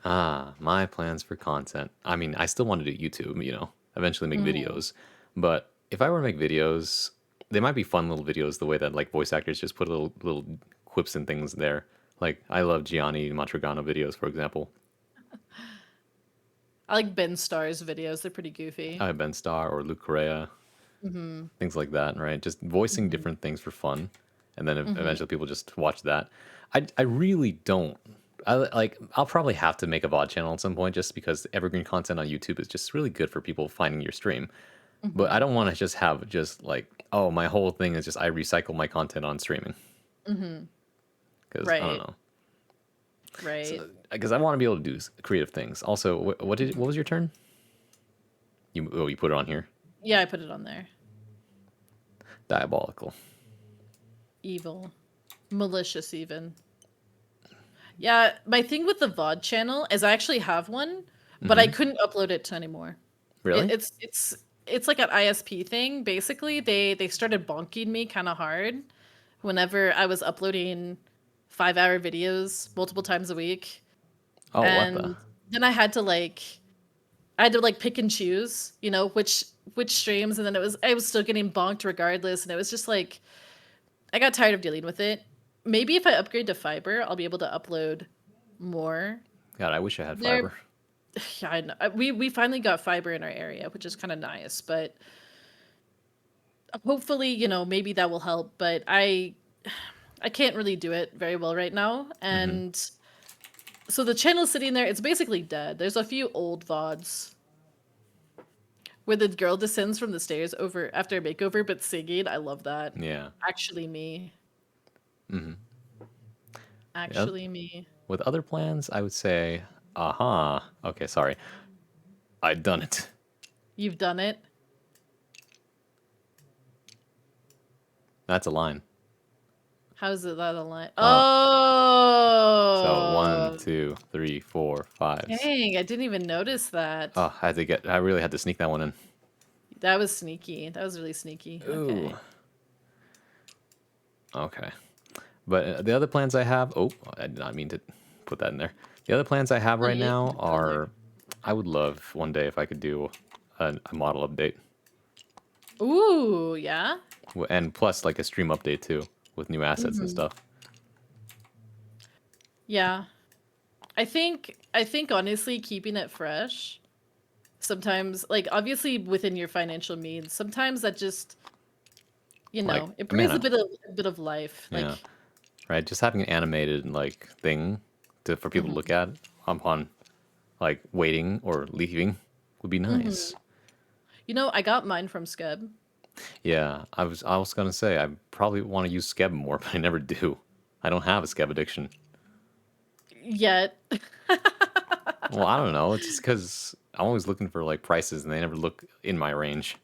Speaker 1: My plans for content. I mean, I still want to do YouTube, eventually make
Speaker 2: Mhm.
Speaker 1: videos. But if I were to make videos, they might be fun little videos the way that like voice actors just put little quips and things there. Like I love Gianni Matrigano videos, for example.
Speaker 2: I like Ben Starr's videos. They're pretty goofy.
Speaker 1: Ben Starr or Luke Correa,
Speaker 2: Mhm.
Speaker 1: things like that, right? Just voicing
Speaker 2: Mhm.
Speaker 1: different things for fun, and then
Speaker 2: Mhm.
Speaker 1: eventually people just watch that. I really don't. I'll probably have to make a VOD channel at some point just because evergreen content on YouTube is just really good for people finding your stream. But I
Speaker 2: Mhm.
Speaker 1: don't want to just have just like, oh, my whole thing is just I recycle my content on streaming
Speaker 2: Mhm.
Speaker 1: because I don't
Speaker 2: Right.
Speaker 1: know.
Speaker 2: Right.
Speaker 1: So because I want to be able to do creative things. Also, what was your turn? You put it on here.
Speaker 2: Yeah, I put it on there.
Speaker 1: Diabolical.
Speaker 2: Evil. Malicious even. Yeah, my thing with the VOD channel is I actually have one, but I
Speaker 1: Hmm.
Speaker 2: couldn't upload it to anymore. It,
Speaker 1: Really?
Speaker 2: it's it's it's like an ISP thing. Basically, they started bonking me kind of hard whenever I was uploading 5-hour videos multiple times a week,
Speaker 1: Oh, what the?
Speaker 2: and then I had to pick and choose, which streams, and then I was still getting bonked regardless, and it was just like I got tired of dealing with it. Maybe if I upgrade to fiber, I'll be able to upload more
Speaker 1: God, I wish I had
Speaker 2: there.
Speaker 1: fiber.
Speaker 2: Yeah, I know. We finally got fiber in our area, which is kind of nice, but hopefully, maybe that will help, but I can't really do it very well right now.
Speaker 1: Hmm.
Speaker 2: And so the channel's sitting there, it's basically dead. There's a few old VODs where the girl descends from the stairs over after a makeover but singing. I love that.
Speaker 1: Yeah.
Speaker 2: Actually me.
Speaker 1: Hmm. Yeah.
Speaker 2: Actually me.
Speaker 1: With other plans, I would say, aha. Okay, sorry. I'd done it.
Speaker 2: You've done it.
Speaker 1: That's a line.
Speaker 2: How is it that a line?
Speaker 1: Uh, so one,
Speaker 2: Oh,
Speaker 1: two, three, four, five.
Speaker 2: dang! I didn't even notice that.
Speaker 1: Oh, I really had to sneak that one in.
Speaker 2: That was sneaky. That was really sneaky.
Speaker 1: Ooh.
Speaker 2: Okay.
Speaker 1: Okay. But the other plans I have, oh, I did not mean to put that in there. The other plans I have
Speaker 2: Oh,
Speaker 1: right
Speaker 2: yeah, you can
Speaker 1: now
Speaker 2: put that in there.
Speaker 1: are, I would love one day if I could do a model update.
Speaker 2: Ooh, yeah.
Speaker 1: And plus like a stream update too with new assets and
Speaker 2: Hmm.
Speaker 1: stuff.
Speaker 2: Yeah. I think honestly keeping it fresh sometimes, like, obviously within your financial means, sometimes that just,
Speaker 1: Like,
Speaker 2: it
Speaker 1: man,
Speaker 2: brings a bit of life. Like,
Speaker 1: yeah, right. Just having an animated like thing for people to look
Speaker 2: mhm,
Speaker 1: at upon like waiting or leaving would be nice.
Speaker 2: mhm. I got mine from Skeb.
Speaker 1: Yeah, I was gonna say I probably want to use Skeb more, but I never do. I don't have a Skeb addiction.
Speaker 2: Yet.
Speaker 1: Well, I don't know. It's just because I'm always looking for like prices, and they never look in my range.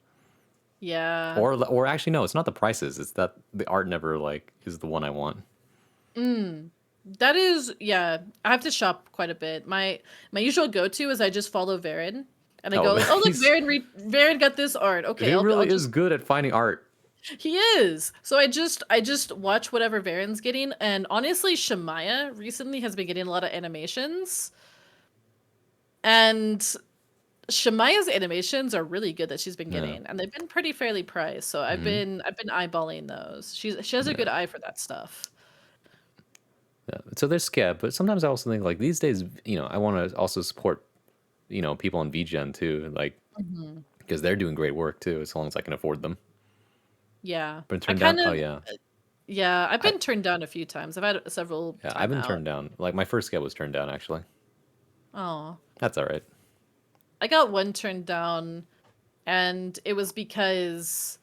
Speaker 2: Yeah.
Speaker 1: Or actually, no, it's not the prices. It's that the art never like is the one I want.
Speaker 2: Mm. That is, yeah. I have to shop quite a bit. My usual go-to is I just follow Varen, and I
Speaker 1: Oh,
Speaker 2: go, "Oh, look,
Speaker 1: he's
Speaker 2: Varen got this art. Okay,
Speaker 1: he
Speaker 2: I'll
Speaker 1: really is
Speaker 2: just."
Speaker 1: good at finding art.
Speaker 2: He is. So I just watch whatever Varen's getting, and honestly, Shemaya recently has been getting a lot of animations, and Shemaya's animations are really good that she's been
Speaker 1: Yeah,
Speaker 2: getting, and they've been pretty fairly priced. So I've
Speaker 1: hmm,
Speaker 2: been I've been eyeballing those. She has a
Speaker 1: yeah,
Speaker 2: good eye for that stuff.
Speaker 1: yeah. So there's Skeb, but sometimes I also think like these days, I want to also support people on VGen too, like
Speaker 2: Mhm.
Speaker 1: because they're doing great work too, as long as I can afford them.
Speaker 2: Yeah.
Speaker 1: Been
Speaker 2: I
Speaker 1: turned down.
Speaker 2: kind
Speaker 1: Oh
Speaker 2: of
Speaker 1: yeah,
Speaker 2: Yeah, I've
Speaker 1: I
Speaker 2: been turned down a few times. I've had several
Speaker 1: yeah I've been
Speaker 2: timeout.
Speaker 1: turned down. Like my first Skeb was turned down actually.
Speaker 2: Oh.
Speaker 1: That's all right.
Speaker 2: I got one turned down, and it was because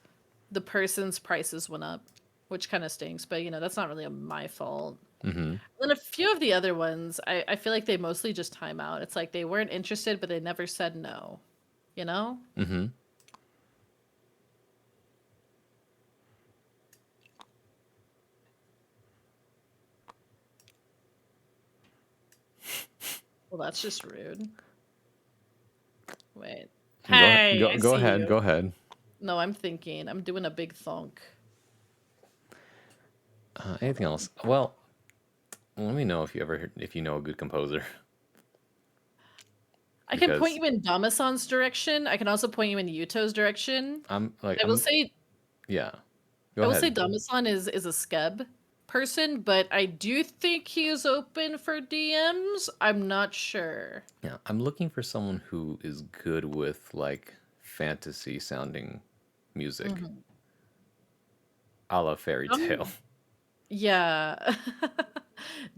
Speaker 2: the person's prices went up, which kind of stinks. But that's not really my fault.
Speaker 1: Mm-hmm.
Speaker 2: Then a few of the other ones, I feel like they mostly just time out. It's like they weren't interested, but they never said no. You know?
Speaker 1: Mm-hmm.
Speaker 2: Well, that's just rude. Wait.
Speaker 1: Go
Speaker 2: Hey,
Speaker 1: go
Speaker 2: I
Speaker 1: go
Speaker 2: see
Speaker 1: ahead.
Speaker 2: you.
Speaker 1: Go ahead.
Speaker 2: No, I'm thinking. I'm doing a big thunk.
Speaker 1: Anything else? Well, let me know if you know a good composer.
Speaker 2: I can point
Speaker 1: Because
Speaker 2: you in Damasan's direction. I can also point you in Yuto's direction. I will
Speaker 1: I'm
Speaker 2: say
Speaker 1: yeah. Go
Speaker 2: I will say
Speaker 1: ahead.
Speaker 2: Damasan is a skeb person, but I do think he is open for DMs. I'm not sure.
Speaker 1: Yeah, I'm looking for someone who is good with like fantasy sounding music,
Speaker 2: Mhm.
Speaker 1: a la fairy tale.
Speaker 2: Yeah.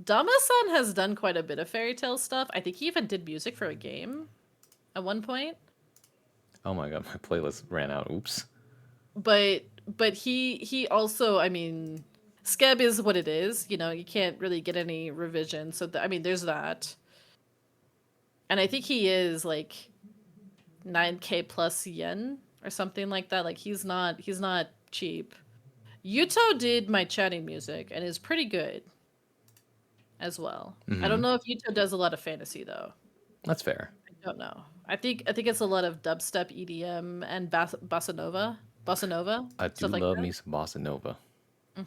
Speaker 2: Damasan has done quite a bit of fairy tale stuff. I think he even did music for a game at one point.
Speaker 1: Oh my god, my playlist ran out. Oops.
Speaker 2: But he also, I mean, Skeb is what it is. You can't really get any revision. So I mean, there's that. And I think he is like 9K plus yen or something like that. Like he's not cheap. Yuto did my chatting music and is pretty good as well. I
Speaker 1: Mm-hmm.
Speaker 2: don't know if Yuto does a lot of fantasy though.
Speaker 1: That's fair.
Speaker 2: I don't know. I think it's a lot of dubstep, EDM, and bossa nova,
Speaker 1: I do
Speaker 2: stuff like
Speaker 1: love
Speaker 2: that.
Speaker 1: me some bossa nova.
Speaker 2: Hmm.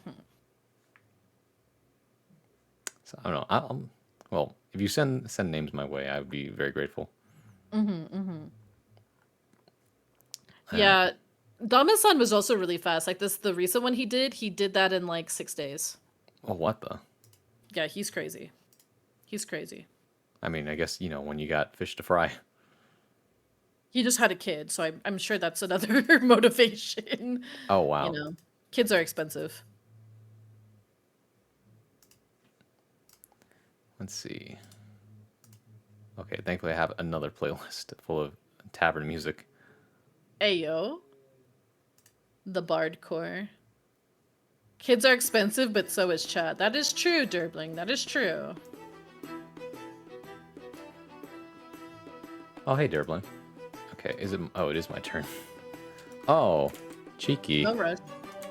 Speaker 1: So I don't know. Well, if you send names my way, I would be very grateful.
Speaker 2: Hmm. Hmm.
Speaker 1: Uh,
Speaker 2: Yeah, Damasan was also really fast. Like the recent one he did that in like 6 days.
Speaker 1: oh, what the?
Speaker 2: Yeah, he's crazy. He's crazy.
Speaker 1: I mean, I guess when you got fish to fry.
Speaker 2: He just had a kid, so I'm sure that's another motivation.
Speaker 1: Oh
Speaker 2: You
Speaker 1: wow.
Speaker 2: know, kids are expensive.
Speaker 1: Let's see. Okay, thankfully I have another playlist full of tavern music.
Speaker 2: Ayo, the Bardcore. Kids are expensive, but so is chat. That is true, Derbling. That is true.
Speaker 1: Oh hey, Derblin. Okay, is it? Oh, it is my turn. Oh, cheeky.
Speaker 2: No rush.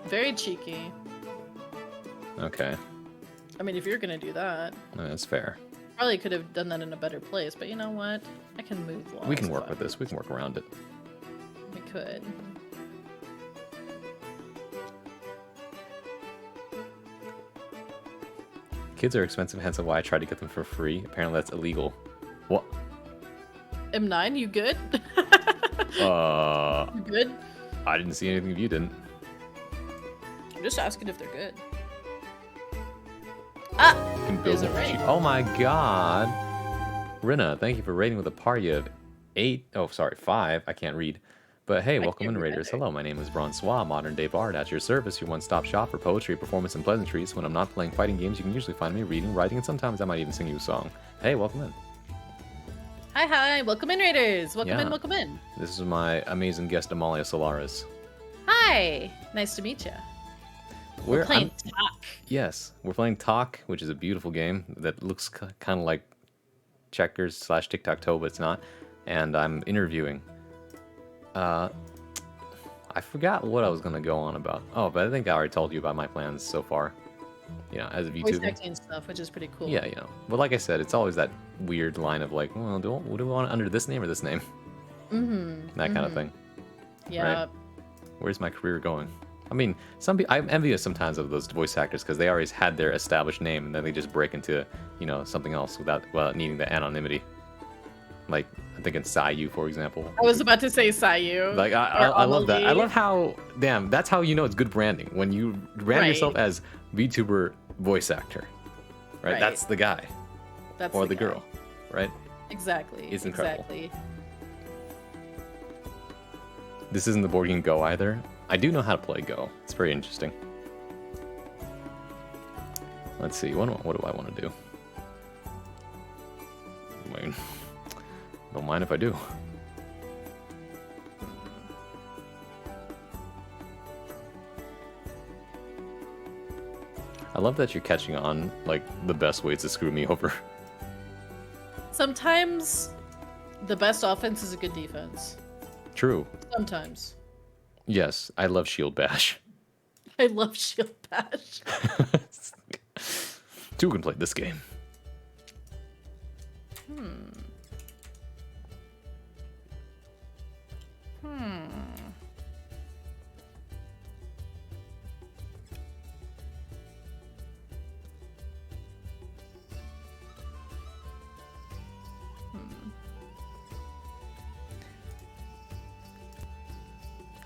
Speaker 2: Very cheeky.
Speaker 1: Okay,
Speaker 2: I mean, if you're gonna do that,
Speaker 1: that's fair.
Speaker 2: probably could have done that in a better place. But you know what? I can move walls.
Speaker 1: We can
Speaker 2: if
Speaker 1: work
Speaker 2: I
Speaker 1: with this. We can work around it.
Speaker 2: We could.
Speaker 1: Kids are expensive, hence why I try to get them for free. Apparently that's illegal. What?
Speaker 2: M9, you good?
Speaker 1: Uh,
Speaker 2: You good?
Speaker 1: I didn't see anything if you didn't.
Speaker 2: I'm just asking if they're good. Ah!
Speaker 1: You can
Speaker 2: There's
Speaker 1: build
Speaker 2: a
Speaker 1: them
Speaker 2: raid.
Speaker 1: cheap. Oh my god. Rina, thank you for raiding with a party of 8. Oh, sorry, 5. I can't read. But hey, welcome
Speaker 2: can't
Speaker 1: in,
Speaker 2: read
Speaker 1: Raiders.
Speaker 2: either.
Speaker 1: Hello, my name is Bronsois, modern day bard at your service, your one-stop shop for poetry, performance, and pleasantries. When I'm not playing fighting games, you can usually find me reading, writing, and sometimes I might even sing you a song. Hey, welcome in.
Speaker 2: Hi, welcome in, Raiders. Welcome
Speaker 1: Yeah.
Speaker 2: in, welcome in.
Speaker 1: This is my amazing guest, Amalia Solaris.
Speaker 2: Hi, nice to meet you. We're playing Talk.
Speaker 1: Yes, we're playing Talk, which is a beautiful game that looks kind of like checkers / tic-tac-toe, but it's not. And I'm interviewing. I forgot what I was going to go on about. Oh, but I think I already told you about my plans so far. As a
Speaker 2: Voice
Speaker 1: VTuber.
Speaker 2: acting and stuff, which is pretty cool.
Speaker 1: Yeah, But like I said, it's always that weird line of like, well, do we want it under this name or this name?
Speaker 2: Mm-hmm.
Speaker 1: That kind of thing.
Speaker 2: Yeah.
Speaker 1: Right. Where's my career going? I mean, I'm envious sometimes of those voice actors because they always had their established name and then they just break into, something else without needing the anonymity. Like, I'm thinking Sayu, for example.
Speaker 2: I was about to say Sayu.
Speaker 1: Like, I love that. I love how, damn, that's how you know it's good branding. When you brand
Speaker 2: Right.
Speaker 1: yourself as VTuber voice actor, right?
Speaker 2: Right.
Speaker 1: That's the guy
Speaker 2: That's
Speaker 1: or the
Speaker 2: guy.
Speaker 1: girl, right?
Speaker 2: Exactly.
Speaker 1: It's incredible.
Speaker 2: Exactly.
Speaker 1: This isn't the board game Go either. I do know how to play Go. It's very interesting. Let's see. What do I want to do? I mean, don't mind if I do. I love that you're catching on, like, the best ways to screw me over.
Speaker 2: Sometimes the best offense is a good defense.
Speaker 1: True.
Speaker 2: Sometimes.
Speaker 1: Yes, I love Shield Bash.
Speaker 2: I love Shield Bash.
Speaker 1: Two can play this game.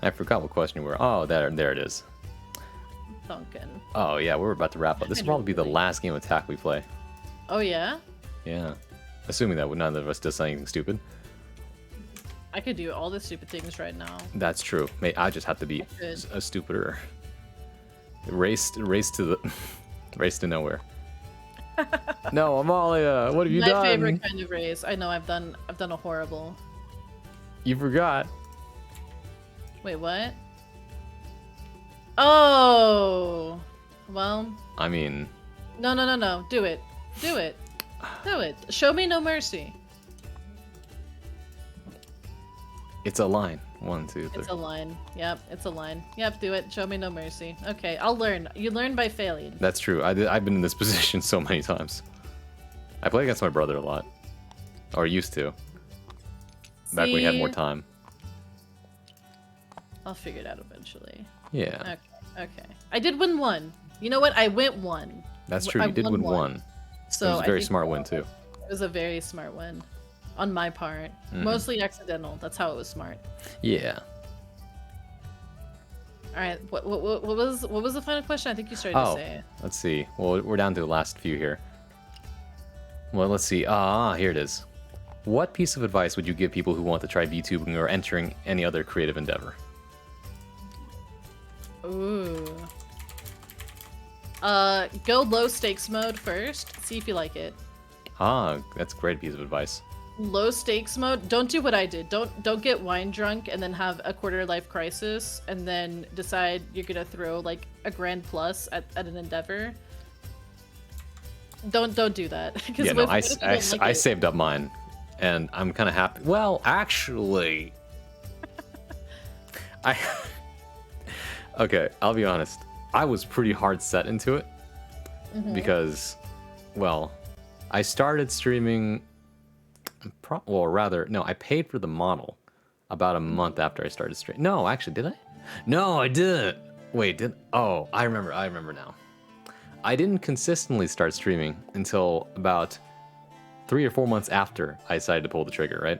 Speaker 1: I forgot what question we were. Oh, there it is.
Speaker 2: Duncan.
Speaker 1: Oh yeah, we're about to wrap up. This will probably be the last game of Attack we play.
Speaker 2: Oh yeah?
Speaker 1: Yeah. Assuming that none of us does anything stupid.
Speaker 2: I could do all the stupid things right now.
Speaker 1: That's true. May I just have to be a stupider. Race to the race to nowhere. No, Amalia, what have you done?
Speaker 2: My favorite kind of race. I know I've done a horrible.
Speaker 1: You forgot.
Speaker 2: Wait, what? Oh. Well.
Speaker 1: I mean.
Speaker 2: No. Do it. Do it. Do it. Show me no mercy.
Speaker 1: It's a line. 1, 2, 3.
Speaker 2: It's a line. Yep, it's a line. Yep, do it. Show me no mercy. Okay, I'll learn. You learn by failing.
Speaker 1: That's true. I've been in this position so many times. I play against my brother a lot. Or used to. Back when we had more time.
Speaker 2: I'll figure it out eventually.
Speaker 1: Yeah.
Speaker 2: Okay. I did win one. You know what? I went one.
Speaker 1: That's true. You did win one.
Speaker 2: So
Speaker 1: it was a very smart win, too.
Speaker 2: It was a very smart win. On my part. Mostly accidental. That's how it was smart.
Speaker 1: Yeah.
Speaker 2: Alright, what was the final question? I think you started to say it.
Speaker 1: Let's see. Well, we're down to the last few here. Well, let's see. Here it is. What piece of advice would you give people who want to try VTubing or entering any other creative endeavor?
Speaker 2: Ooh. Go low stakes mode first. See if you like it.
Speaker 1: That's a great piece of advice.
Speaker 2: Low stakes mode. Don't do what I did. Don't get wine drunk and then have a quarter life crisis and then decide you're gonna throw like a grand plus at an endeavor. Don't do that.
Speaker 1: Yeah, no, I saved up mine, and I'm kind of happy. Well, actually, okay, I'll be honest. I was pretty hard set into it because, well, I started streaming. Well, rather, no, I paid for the model about a month after I started streaming. No, actually, did I? No, I didn't. Wait, oh, I remember now. I didn't consistently start streaming until about 3 or 4 months after I decided to pull the trigger, right?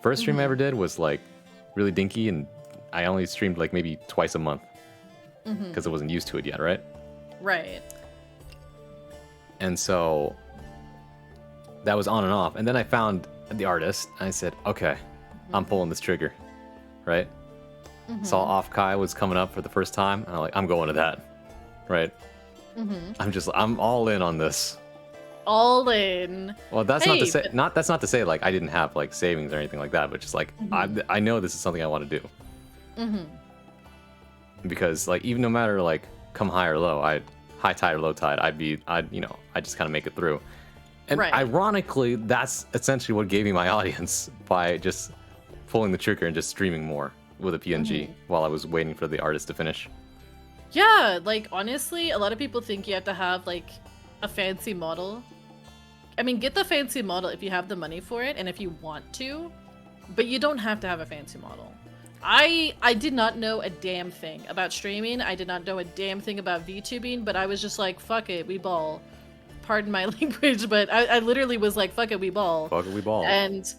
Speaker 1: First stream I ever did was like really dinky, and I only streamed like maybe twice a month because I wasn't used to it yet, right?
Speaker 2: Right.
Speaker 1: And so that was on and off. And then I found the artist, and I said, okay, I'm pulling this trigger, right? Saw Off Kai was coming up for the first time, and I'm going to that, right? I'm all in on this.
Speaker 2: All in.
Speaker 1: Well, that's not to say like I didn't have like savings or anything like that, but just like I know this is something I want to do. Because like even no matter like come high or low, high tide or low tide, I just kind of make it through. And ironically, that's essentially what gave me my audience by just pulling the trigger and just streaming more with a PNG while I was waiting for the artist to finish.
Speaker 2: Yeah, like honestly, a lot of people think you have to have like a fancy model. I mean, get the fancy model if you have the money for it and if you want to, but you don't have to have a fancy model. I did not know a damn thing about streaming. I did not know a damn thing about VTubing, but I was just like, fuck it, we ball. Pardon my language, but I literally was like, fuck it, we ball.
Speaker 1: Fuck it, we ball.
Speaker 2: And,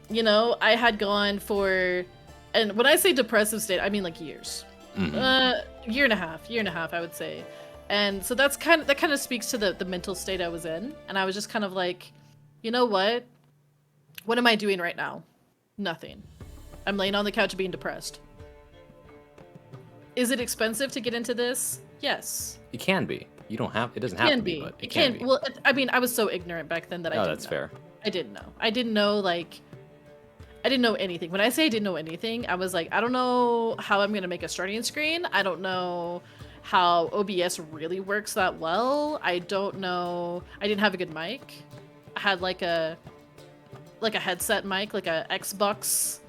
Speaker 2: you know, I had gone for, and when I say depressive state, I mean like years. Year and a half, I would say. And so that kind of speaks to the mental state I was in. And I was just kind of like, you know what? What am I doing right now? Nothing. I'm laying on the couch being depressed. Is it expensive to get into this? Yes.
Speaker 1: It can be. You don't have. It doesn't have to be, but it can be.
Speaker 2: Well, I mean, I was so ignorant back then that I didn't know.
Speaker 1: That's fair.
Speaker 2: I didn't know. I didn't know anything. When I say I didn't know anything, I was like, I don't know how I'm gonna make a starting screen. I don't know how OBS really works that well. I don't know. I didn't have a good mic. I had like a headset mic, like a Xbox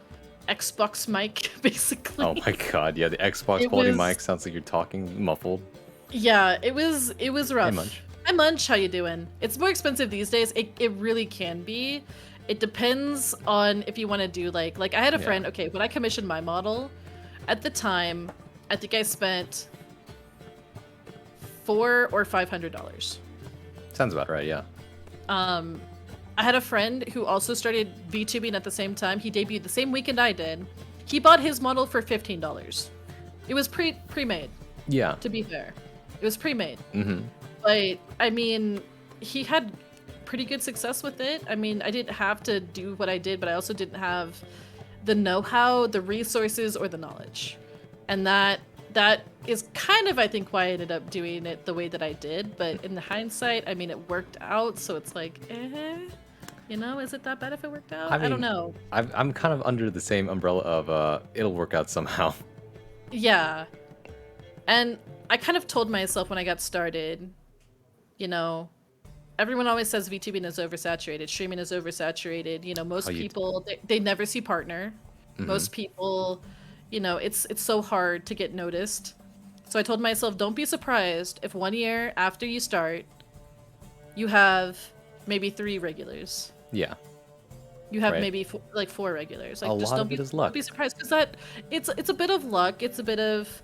Speaker 2: mic, basically.
Speaker 1: Oh my god, yeah, the Xbox
Speaker 2: It
Speaker 1: quality
Speaker 2: was-
Speaker 1: mic sounds like you're talking muffled.
Speaker 2: Yeah, it was rough.
Speaker 1: Hey, Munch.
Speaker 2: Hi Munch, how you doing? It's more expensive these days. It really can be. It depends on if you want to do like I had a
Speaker 1: Yeah.
Speaker 2: friend, okay, when I commissioned my model, at the time, I think I spent $400 or $500.
Speaker 1: Sounds about right, yeah.
Speaker 2: I had a friend who also started VTubing at the same time. He debuted the same weekend I did. He bought his model for $15. It was pre-made,
Speaker 1: Yeah.
Speaker 2: to be fair. It was pre-made.
Speaker 1: Mm-hmm.
Speaker 2: But I mean, he had pretty good success with it. I mean, I didn't have to do what I did, but I also didn't have the know-how, the resources, or the knowledge. And that is kind of, I think, why I ended up doing it the way that I did. But in the hindsight, I mean, it worked out, so it's like, you know, is it that bad if it worked out? I don't
Speaker 1: mean,
Speaker 2: know.
Speaker 1: I'm kind of under the same umbrella of it'll work out somehow.
Speaker 2: Yeah. And I kind of told myself when I got started, you know, everyone always says VTubing is oversaturated, streaming is oversaturated. You know, most people, they never see partner. Most people, you know, it's so hard to get noticed. So I told myself, don't be surprised if 1 year after you start, you have maybe 3 regulars.
Speaker 1: Yeah.
Speaker 2: You have
Speaker 1: Right.
Speaker 2: maybe like 4 regulars. Like,
Speaker 1: A
Speaker 2: just
Speaker 1: lot
Speaker 2: don't
Speaker 1: of it
Speaker 2: be,
Speaker 1: is luck.
Speaker 2: don't be surprised because that it's a bit of luck. It's a bit of,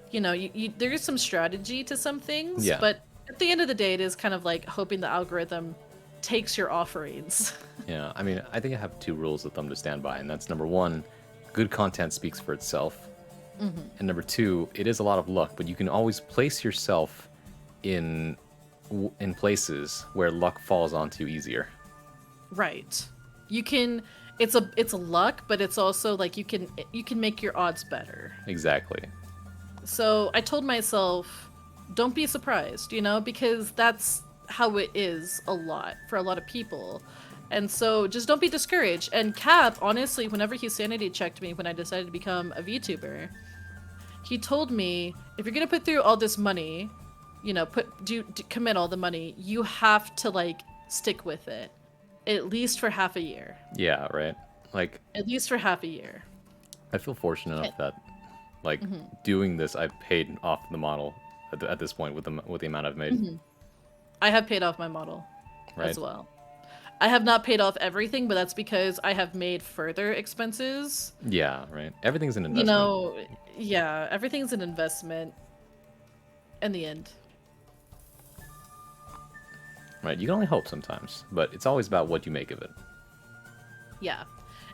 Speaker 2: you know, there is some strategy to some things.
Speaker 1: Yeah.
Speaker 2: But at the end of the day, it is kind of like hoping the algorithm takes your offerings.
Speaker 1: Yeah. I mean, I think I have 2 rules of thumb to stand by, and that's number 1, good content speaks for itself. And number 2, it is a lot of luck, but you can always place yourself in places where luck falls onto easier.
Speaker 2: Right. You can. It's a luck, but it's also like you can make your odds better.
Speaker 1: Exactly.
Speaker 2: So I told myself, don't be surprised, you know, because that's how it is a lot for a lot of people. And so just don't be discouraged. And Cap, honestly, whenever he sanity checked me when I decided to become a VTuber, he told me, if you're going to put through all this money, you know, commit all the money, you have to like stick with it at least for half a year.
Speaker 1: Yeah, right. Like,
Speaker 2: At least for half a year.
Speaker 1: I feel fortunate enough that, like, doing this, I've paid off the model at this point with the amount I've made.
Speaker 2: I have paid off my model
Speaker 1: Right.
Speaker 2: as well. I have not paid off everything, but that's because I have made further expenses.
Speaker 1: Yeah, right. Everything's an
Speaker 2: You
Speaker 1: investment.
Speaker 2: know, yeah, everything's an investment in the end.
Speaker 1: Right. You can only hope sometimes, but it's always about what you make of it.
Speaker 2: Yeah.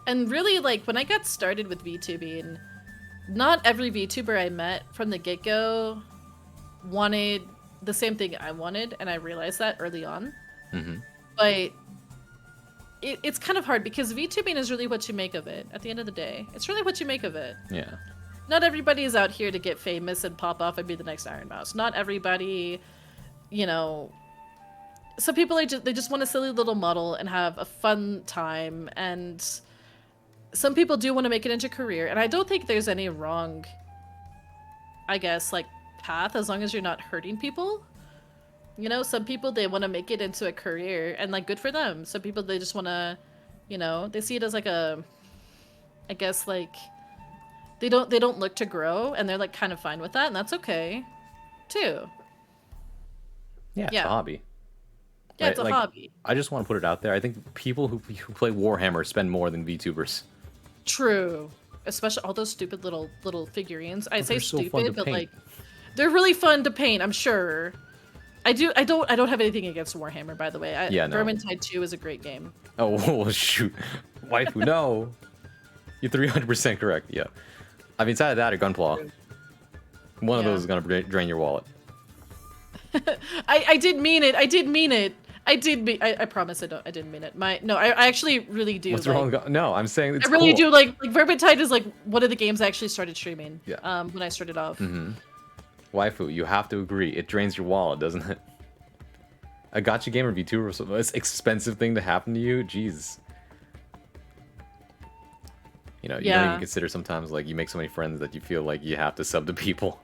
Speaker 2: And really, like, when I got started with VTubing, not every VTuber I met from the get-go wanted the same thing I wanted, and I realized that early on. But it's kind of hard because VTubing is really what you make of it at the end of the day. It's really what you make of it.
Speaker 1: Yeah.
Speaker 2: Not everybody is out here to get famous and pop off and be the next Iron Mouse. Not everybody, you know... Some people are they just want a silly little model and have a fun time, and some people do want to make it into a career, and I don't think there's any wrong, I guess, like, path as long as you're not hurting people. You know, some people, they want to make it into a career, and like, good for them. Some people, they just want to, you know, they see it as like a, I guess, like, they don't look to grow, and they're like kind of fine with that, and that's okay too.
Speaker 1: Yeah, it's
Speaker 2: Yeah.
Speaker 1: a hobby.
Speaker 2: Yeah, it's a
Speaker 1: Like,
Speaker 2: hobby.
Speaker 1: I just want to put it out there. I think people who play Warhammer spend more than VTubers.
Speaker 2: True. Especially all those stupid little figurines. I say
Speaker 1: they're so fun to
Speaker 2: stupid, but
Speaker 1: paint.
Speaker 2: like, they're really fun to paint, I'm sure. I don't have anything against Warhammer, by the way.
Speaker 1: Yeah, no.
Speaker 2: Vermintide 2 is a great game.
Speaker 1: Oh, shoot. Waifu, no. You're 300% correct, yeah. I mean, inside of that or Gunpla. One of
Speaker 2: Yeah.
Speaker 1: those is going to drain your wallet.
Speaker 2: I did mean it. I did mean it. I promise I didn't mean it. I actually really do.
Speaker 1: What's
Speaker 2: like,
Speaker 1: wrong? No, I'm saying it's
Speaker 2: I really
Speaker 1: cool.
Speaker 2: do like Vermintide is like one of the games I actually started streaming.
Speaker 1: Yeah.
Speaker 2: When I started off.
Speaker 1: Waifu, you have to agree. It drains your wallet, doesn't it? A gotcha gamer VTuber is an expensive thing to happen to you? Jeez. You know, you don't
Speaker 2: Yeah.
Speaker 1: even consider sometimes, like, you make so many friends that you feel like you have to sub to people.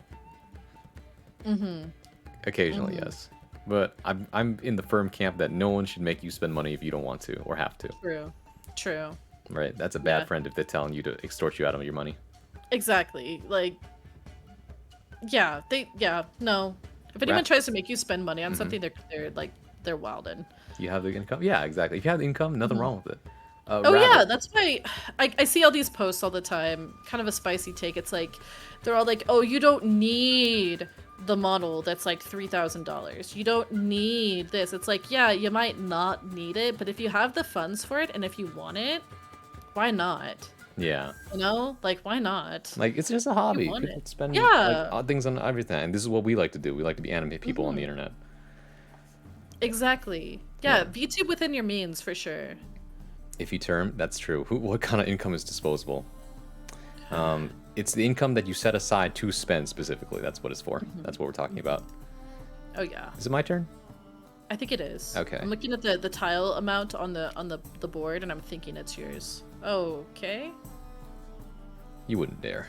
Speaker 1: Occasionally, yes. But I'm in the firm camp that no one should make you spend money if you don't want to or have to.
Speaker 2: True. True.
Speaker 1: Right? That's a
Speaker 2: Yeah.
Speaker 1: bad friend if they're telling you to extort you out of your money.
Speaker 2: Exactly. Like, yeah, no. If anyone tries to make you spend money on something, they're wildin'.
Speaker 1: You have the income? Yeah, exactly. If you have the income, nothing wrong with it.
Speaker 2: Oh yeah, that's why I see all these posts all the time. Kind of a spicy take. It's like they're all like, "Oh, you don't need the model that's like $3,000. You don't need this." It's like, yeah, you might not need it, but if you have the funds for it and if you want it, why not?
Speaker 1: Yeah.
Speaker 2: You know, like why not?
Speaker 1: Like, it's just a hobby.
Speaker 2: want
Speaker 1: People
Speaker 2: it.
Speaker 1: spend
Speaker 2: Yeah.
Speaker 1: like odd things on everything. And this is what we like to do. We like to be anime people on the internet.
Speaker 2: Exactly. Yeah, VTube within your means for sure.
Speaker 1: If you term, that's true. What kind of income is disposable? It's the income that you set aside to spend specifically. That's what it's for. That's what we're talking about.
Speaker 2: Oh yeah.
Speaker 1: Is it my turn?
Speaker 2: I think it is.
Speaker 1: Okay.
Speaker 2: I'm looking at the tile amount on the board and I'm thinking it's yours. Okay.
Speaker 1: You wouldn't dare.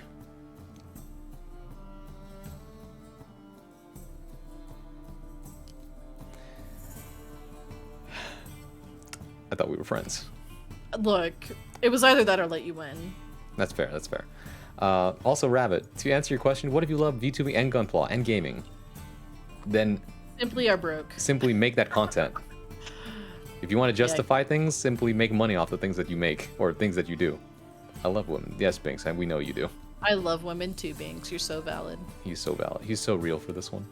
Speaker 1: I thought we were friends.
Speaker 2: Look, it was either that or let you win.
Speaker 1: That's fair. That's fair. Also, Rabbit, to answer your question, what if you love VTubing and Gunpla and gaming? Then
Speaker 2: Simply are broke.
Speaker 1: simply make that content. If you want to justify things, simply make money off the things that you make or things that you do. I love women. Yes, Binks, and we know you do.
Speaker 2: I love women too, Binks. You're so valid.
Speaker 1: He's so valid. He's so real for this one.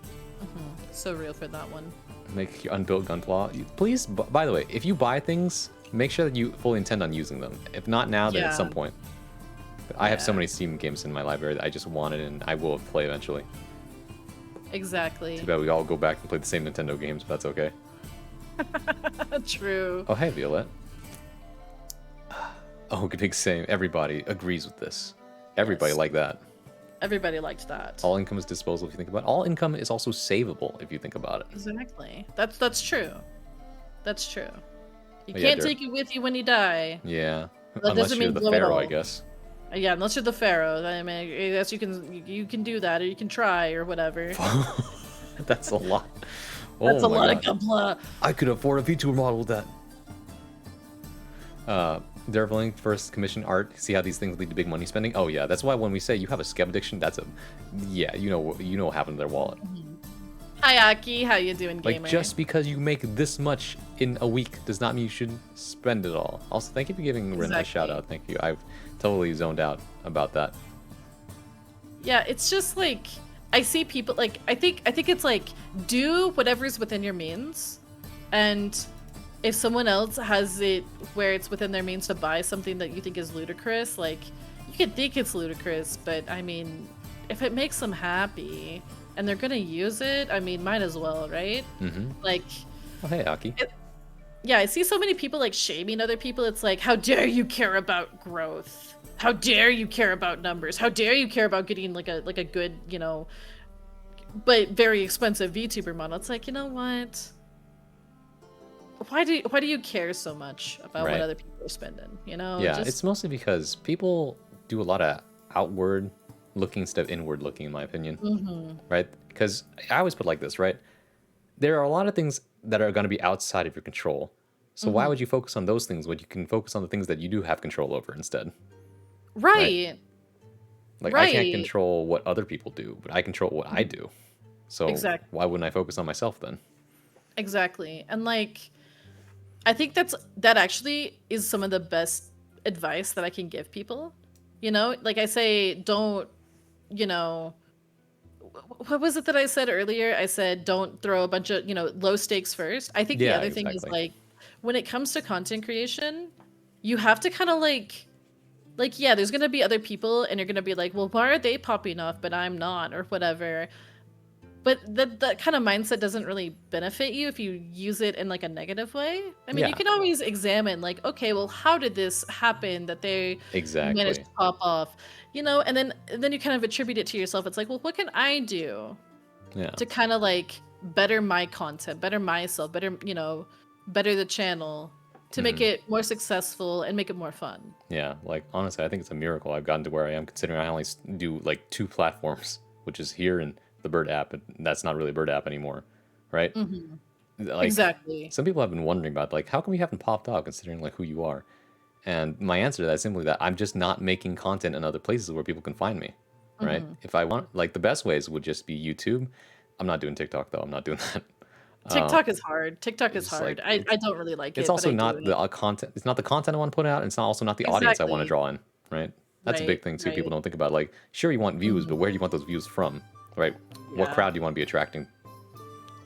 Speaker 2: So real for that one.
Speaker 1: Make your unbuilt Gunpla. Please, by the way, if you buy things, make sure that you fully intend on using them. If not now, then at some point. I have so many Steam games in my library that I just wanted and I will play eventually.
Speaker 2: Exactly.
Speaker 1: Too bad we all go back and play the same Nintendo games, but that's okay.
Speaker 2: True.
Speaker 1: Oh, hey, Violette. Oh, big same. Everybody agrees with this. Everybody like that.
Speaker 2: Everybody liked that.
Speaker 1: All income is disposable if you think about it. All income is also savable if you think about it.
Speaker 2: Exactly. That's true. That's true. You
Speaker 1: Yeah,
Speaker 2: can't
Speaker 1: Dirk.
Speaker 2: take it with you when you die.
Speaker 1: Yeah.
Speaker 2: That
Speaker 1: Unless
Speaker 2: doesn't
Speaker 1: you're
Speaker 2: mean
Speaker 1: the
Speaker 2: blow it
Speaker 1: pharaoh, I
Speaker 2: all.
Speaker 1: guess.
Speaker 2: Yeah, unless you're the pharaoh. I mean, I guess you can do that, or you can try, or whatever.
Speaker 1: That's a lot.
Speaker 2: That's
Speaker 1: Oh
Speaker 2: a
Speaker 1: my
Speaker 2: lot
Speaker 1: God.
Speaker 2: of Gunpla.
Speaker 1: I could afford a VTuber model with that. Dervling, first commission art. See how these things lead to big money spending? Oh yeah, that's why when we say you have a skev addiction, that's a, yeah, you know what happened to their wallet.
Speaker 2: Hi Aki, how you doing, gamer?
Speaker 1: Like, just because you make this much in a week does not mean you should spend it all. Also, thank you for giving Rin a shout out. Thank you. I've totally zoned out about that.
Speaker 2: Yeah, it's just like I see people like I think it's like do whatever's within your means, and if someone else has it where it's within their means to buy something that you think is ludicrous, like you can think it's ludicrous, but I mean, if it makes them happy and they're gonna use it, I mean, might as well, right? Like,
Speaker 1: Oh, hey, Aki.
Speaker 2: yeah, I see so many people like shaming other people. It's like, how dare you care about growth? How dare you care about numbers? How dare you care about getting like a good, you know, but very expensive VTuber model? It's like, you know what? Why do you care so much about what
Speaker 1: Right.
Speaker 2: other people are spending? You know?
Speaker 1: Yeah,
Speaker 2: Just-
Speaker 1: it's mostly because people do a lot of outward looking instead of inward looking, in my opinion. Right? Because I always put it like this, right? There are a lot of things that are going to be outside of your control. So why would you focus on those things when you can focus on the things that you do have control over instead?
Speaker 2: right.
Speaker 1: Like, I can't
Speaker 2: Right.
Speaker 1: control what other people do, but I control what I do. So
Speaker 2: Exactly.
Speaker 1: why wouldn't I focus on myself then?
Speaker 2: Exactly. And like I think that actually is some of the best advice that I can give people. You know, like I say, don't, you know, what was it that I said earlier? I said don't throw a bunch of, you know, low stakes first. I think the
Speaker 1: Yeah,
Speaker 2: other thing is
Speaker 1: exactly.
Speaker 2: like when it comes to content creation, you have to kind of like yeah, there's going to be other people and you're going to be like, "Well, why are they popping off but I'm not?" or whatever. But that kind of mindset doesn't really benefit you if you use it in like a negative way. I mean,
Speaker 1: Yeah.
Speaker 2: you can always examine like, okay, well, how did this happen that they
Speaker 1: Exactly.
Speaker 2: managed to pop off? You know, and then you kind of attribute it to yourself. It's like, well, what can I do
Speaker 1: Yeah.
Speaker 2: to kind of like better my content, better myself, better, you know, better the channel to make it more successful and make it more fun.
Speaker 1: Yeah. Like, honestly, I think it's a miracle I've gotten to where I am, considering I only do like 2 platforms, which is here and the Bird app, and that's not really a Bird app anymore, right?
Speaker 2: Hmm.
Speaker 1: Like
Speaker 2: Exactly.
Speaker 1: some people have been wondering about like how come you haven't popped up considering like who you are. And my answer to that is simply that I'm just not making content in other places where people can find me, right?
Speaker 2: Hmm.
Speaker 1: If I want, like, the best ways would just be YouTube. I'm not doing TikTok though. I'm not doing that.
Speaker 2: TikTok is hard. TikTok is
Speaker 1: It's just
Speaker 2: hard.
Speaker 1: like
Speaker 2: I don't really like
Speaker 1: it's
Speaker 2: it, but
Speaker 1: also
Speaker 2: I do
Speaker 1: not the
Speaker 2: it.
Speaker 1: content. It's not the content I want to put out. And it's not also not the audience I want to
Speaker 2: Exactly.
Speaker 1: draw in, right? That's a big
Speaker 2: Right.
Speaker 1: thing too. People
Speaker 2: Right.
Speaker 1: don't think about like, sure, you want views, but
Speaker 2: Hmm.
Speaker 1: where do you want those views from, right? What
Speaker 2: Yeah.
Speaker 1: crowd do you want to be attracting?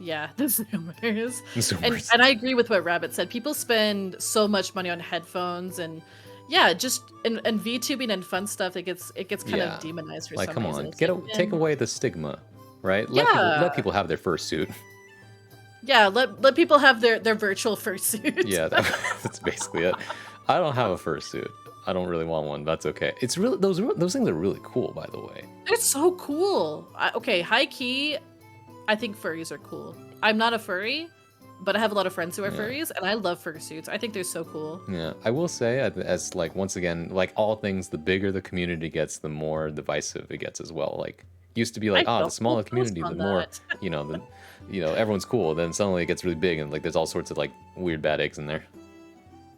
Speaker 2: Yeah, the Zoomers. And
Speaker 1: Consumers.
Speaker 2: and I agree with what Rabbit said. People spend so much money on headphones and yeah, just and VTubing and fun stuff. It gets kind of
Speaker 1: Yeah.
Speaker 2: demonized for
Speaker 1: Like,
Speaker 2: some
Speaker 1: come
Speaker 2: reason.
Speaker 1: on,
Speaker 2: It's like,
Speaker 1: take
Speaker 2: man,
Speaker 1: away the stigma, right?
Speaker 2: yeah,
Speaker 1: Let people have their fursuit.
Speaker 2: yeah. Let people have their virtual fursuit.
Speaker 1: Yeah, that's basically it. I don't have a fursuit. I don't really want one. That's okay. It's really those things are really cool, by the way.
Speaker 2: They're so cool. Okay, high key. I think furries are cool. I'm not a furry, but I have a lot of friends who are
Speaker 1: Yeah.
Speaker 2: furries, and I love fursuits. I think they're so cool.
Speaker 1: Yeah, I will say, as like once again, like all things, the bigger the community gets, the more divisive it gets as well. Like used to be like,
Speaker 2: I
Speaker 1: the
Speaker 2: don't
Speaker 1: smaller
Speaker 2: post
Speaker 1: community, the
Speaker 2: on
Speaker 1: more,
Speaker 2: that.
Speaker 1: everyone's cool. Then suddenly it gets really big, and like there's all sorts of like weird bad eggs in there.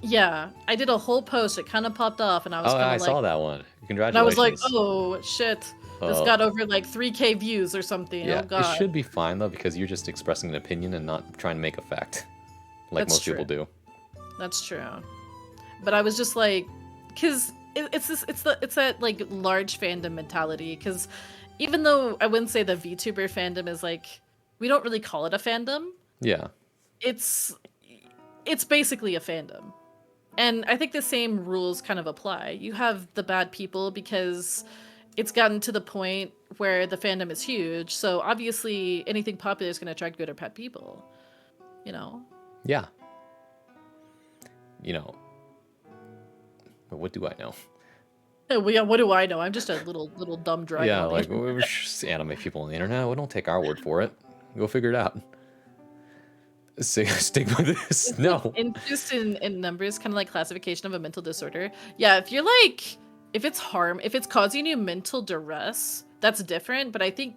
Speaker 2: Yeah, I did a whole post. It kind of popped off, and I was
Speaker 1: Oh,
Speaker 2: kind
Speaker 1: I
Speaker 2: of
Speaker 1: saw
Speaker 2: like,
Speaker 1: that one.
Speaker 2: and I was like,
Speaker 1: Congratulations.
Speaker 2: oh shit, this
Speaker 1: Uh,
Speaker 2: got over like 3K views or something.
Speaker 1: yeah,
Speaker 2: Oh
Speaker 1: it
Speaker 2: god,
Speaker 1: should be fine though because you're just expressing an opinion and not trying to make a fact, like
Speaker 2: that's
Speaker 1: most people
Speaker 2: true.
Speaker 1: do.
Speaker 2: That's true. But I was just like, because it's that like large fandom mentality. Because even though I wouldn't say the VTuber fandom is like, we don't really call it a fandom.
Speaker 1: Yeah.
Speaker 2: It's it's basically a fandom. And I think the same rules kind of apply. You have the bad people because it's gotten to the point where the fandom is huge. So obviously anything popular is going to attract good or bad people, you know?
Speaker 1: Yeah. But what do I know?
Speaker 2: Oh, well, yeah, what do I know? I'm just a little dumb dragon
Speaker 1: Yeah,
Speaker 2: on the
Speaker 1: like
Speaker 2: internet.
Speaker 1: we're just anime people on the internet. We don't take our word for it. Go figure it out. Stick with this.
Speaker 2: It's like
Speaker 1: No.
Speaker 2: interest in numbers, kind of like classification of a mental disorder. Yeah, if it's causing you mental duress, that's different. But I think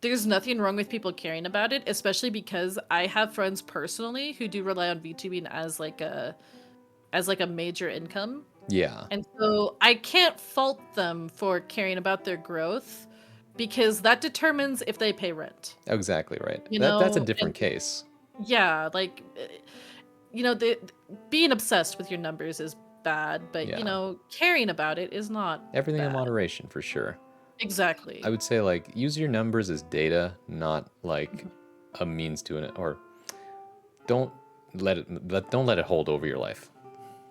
Speaker 2: there's nothing wrong with people caring about it, especially because I have friends personally who do rely on VTubing as like a major income.
Speaker 1: Yeah.
Speaker 2: And so I can't fault them for caring about their growth because that determines if they pay rent.
Speaker 1: Exactly right.
Speaker 2: You
Speaker 1: That's a
Speaker 2: know, and
Speaker 1: different case.
Speaker 2: yeah, like being obsessed with your numbers is bad, but
Speaker 1: Yeah.
Speaker 2: caring about it is not
Speaker 1: Everything in
Speaker 2: bad.
Speaker 1: moderation for sure.
Speaker 2: Exactly.
Speaker 1: I would say like use your numbers as data, not like a means to it, or don't don't let it hold over your life.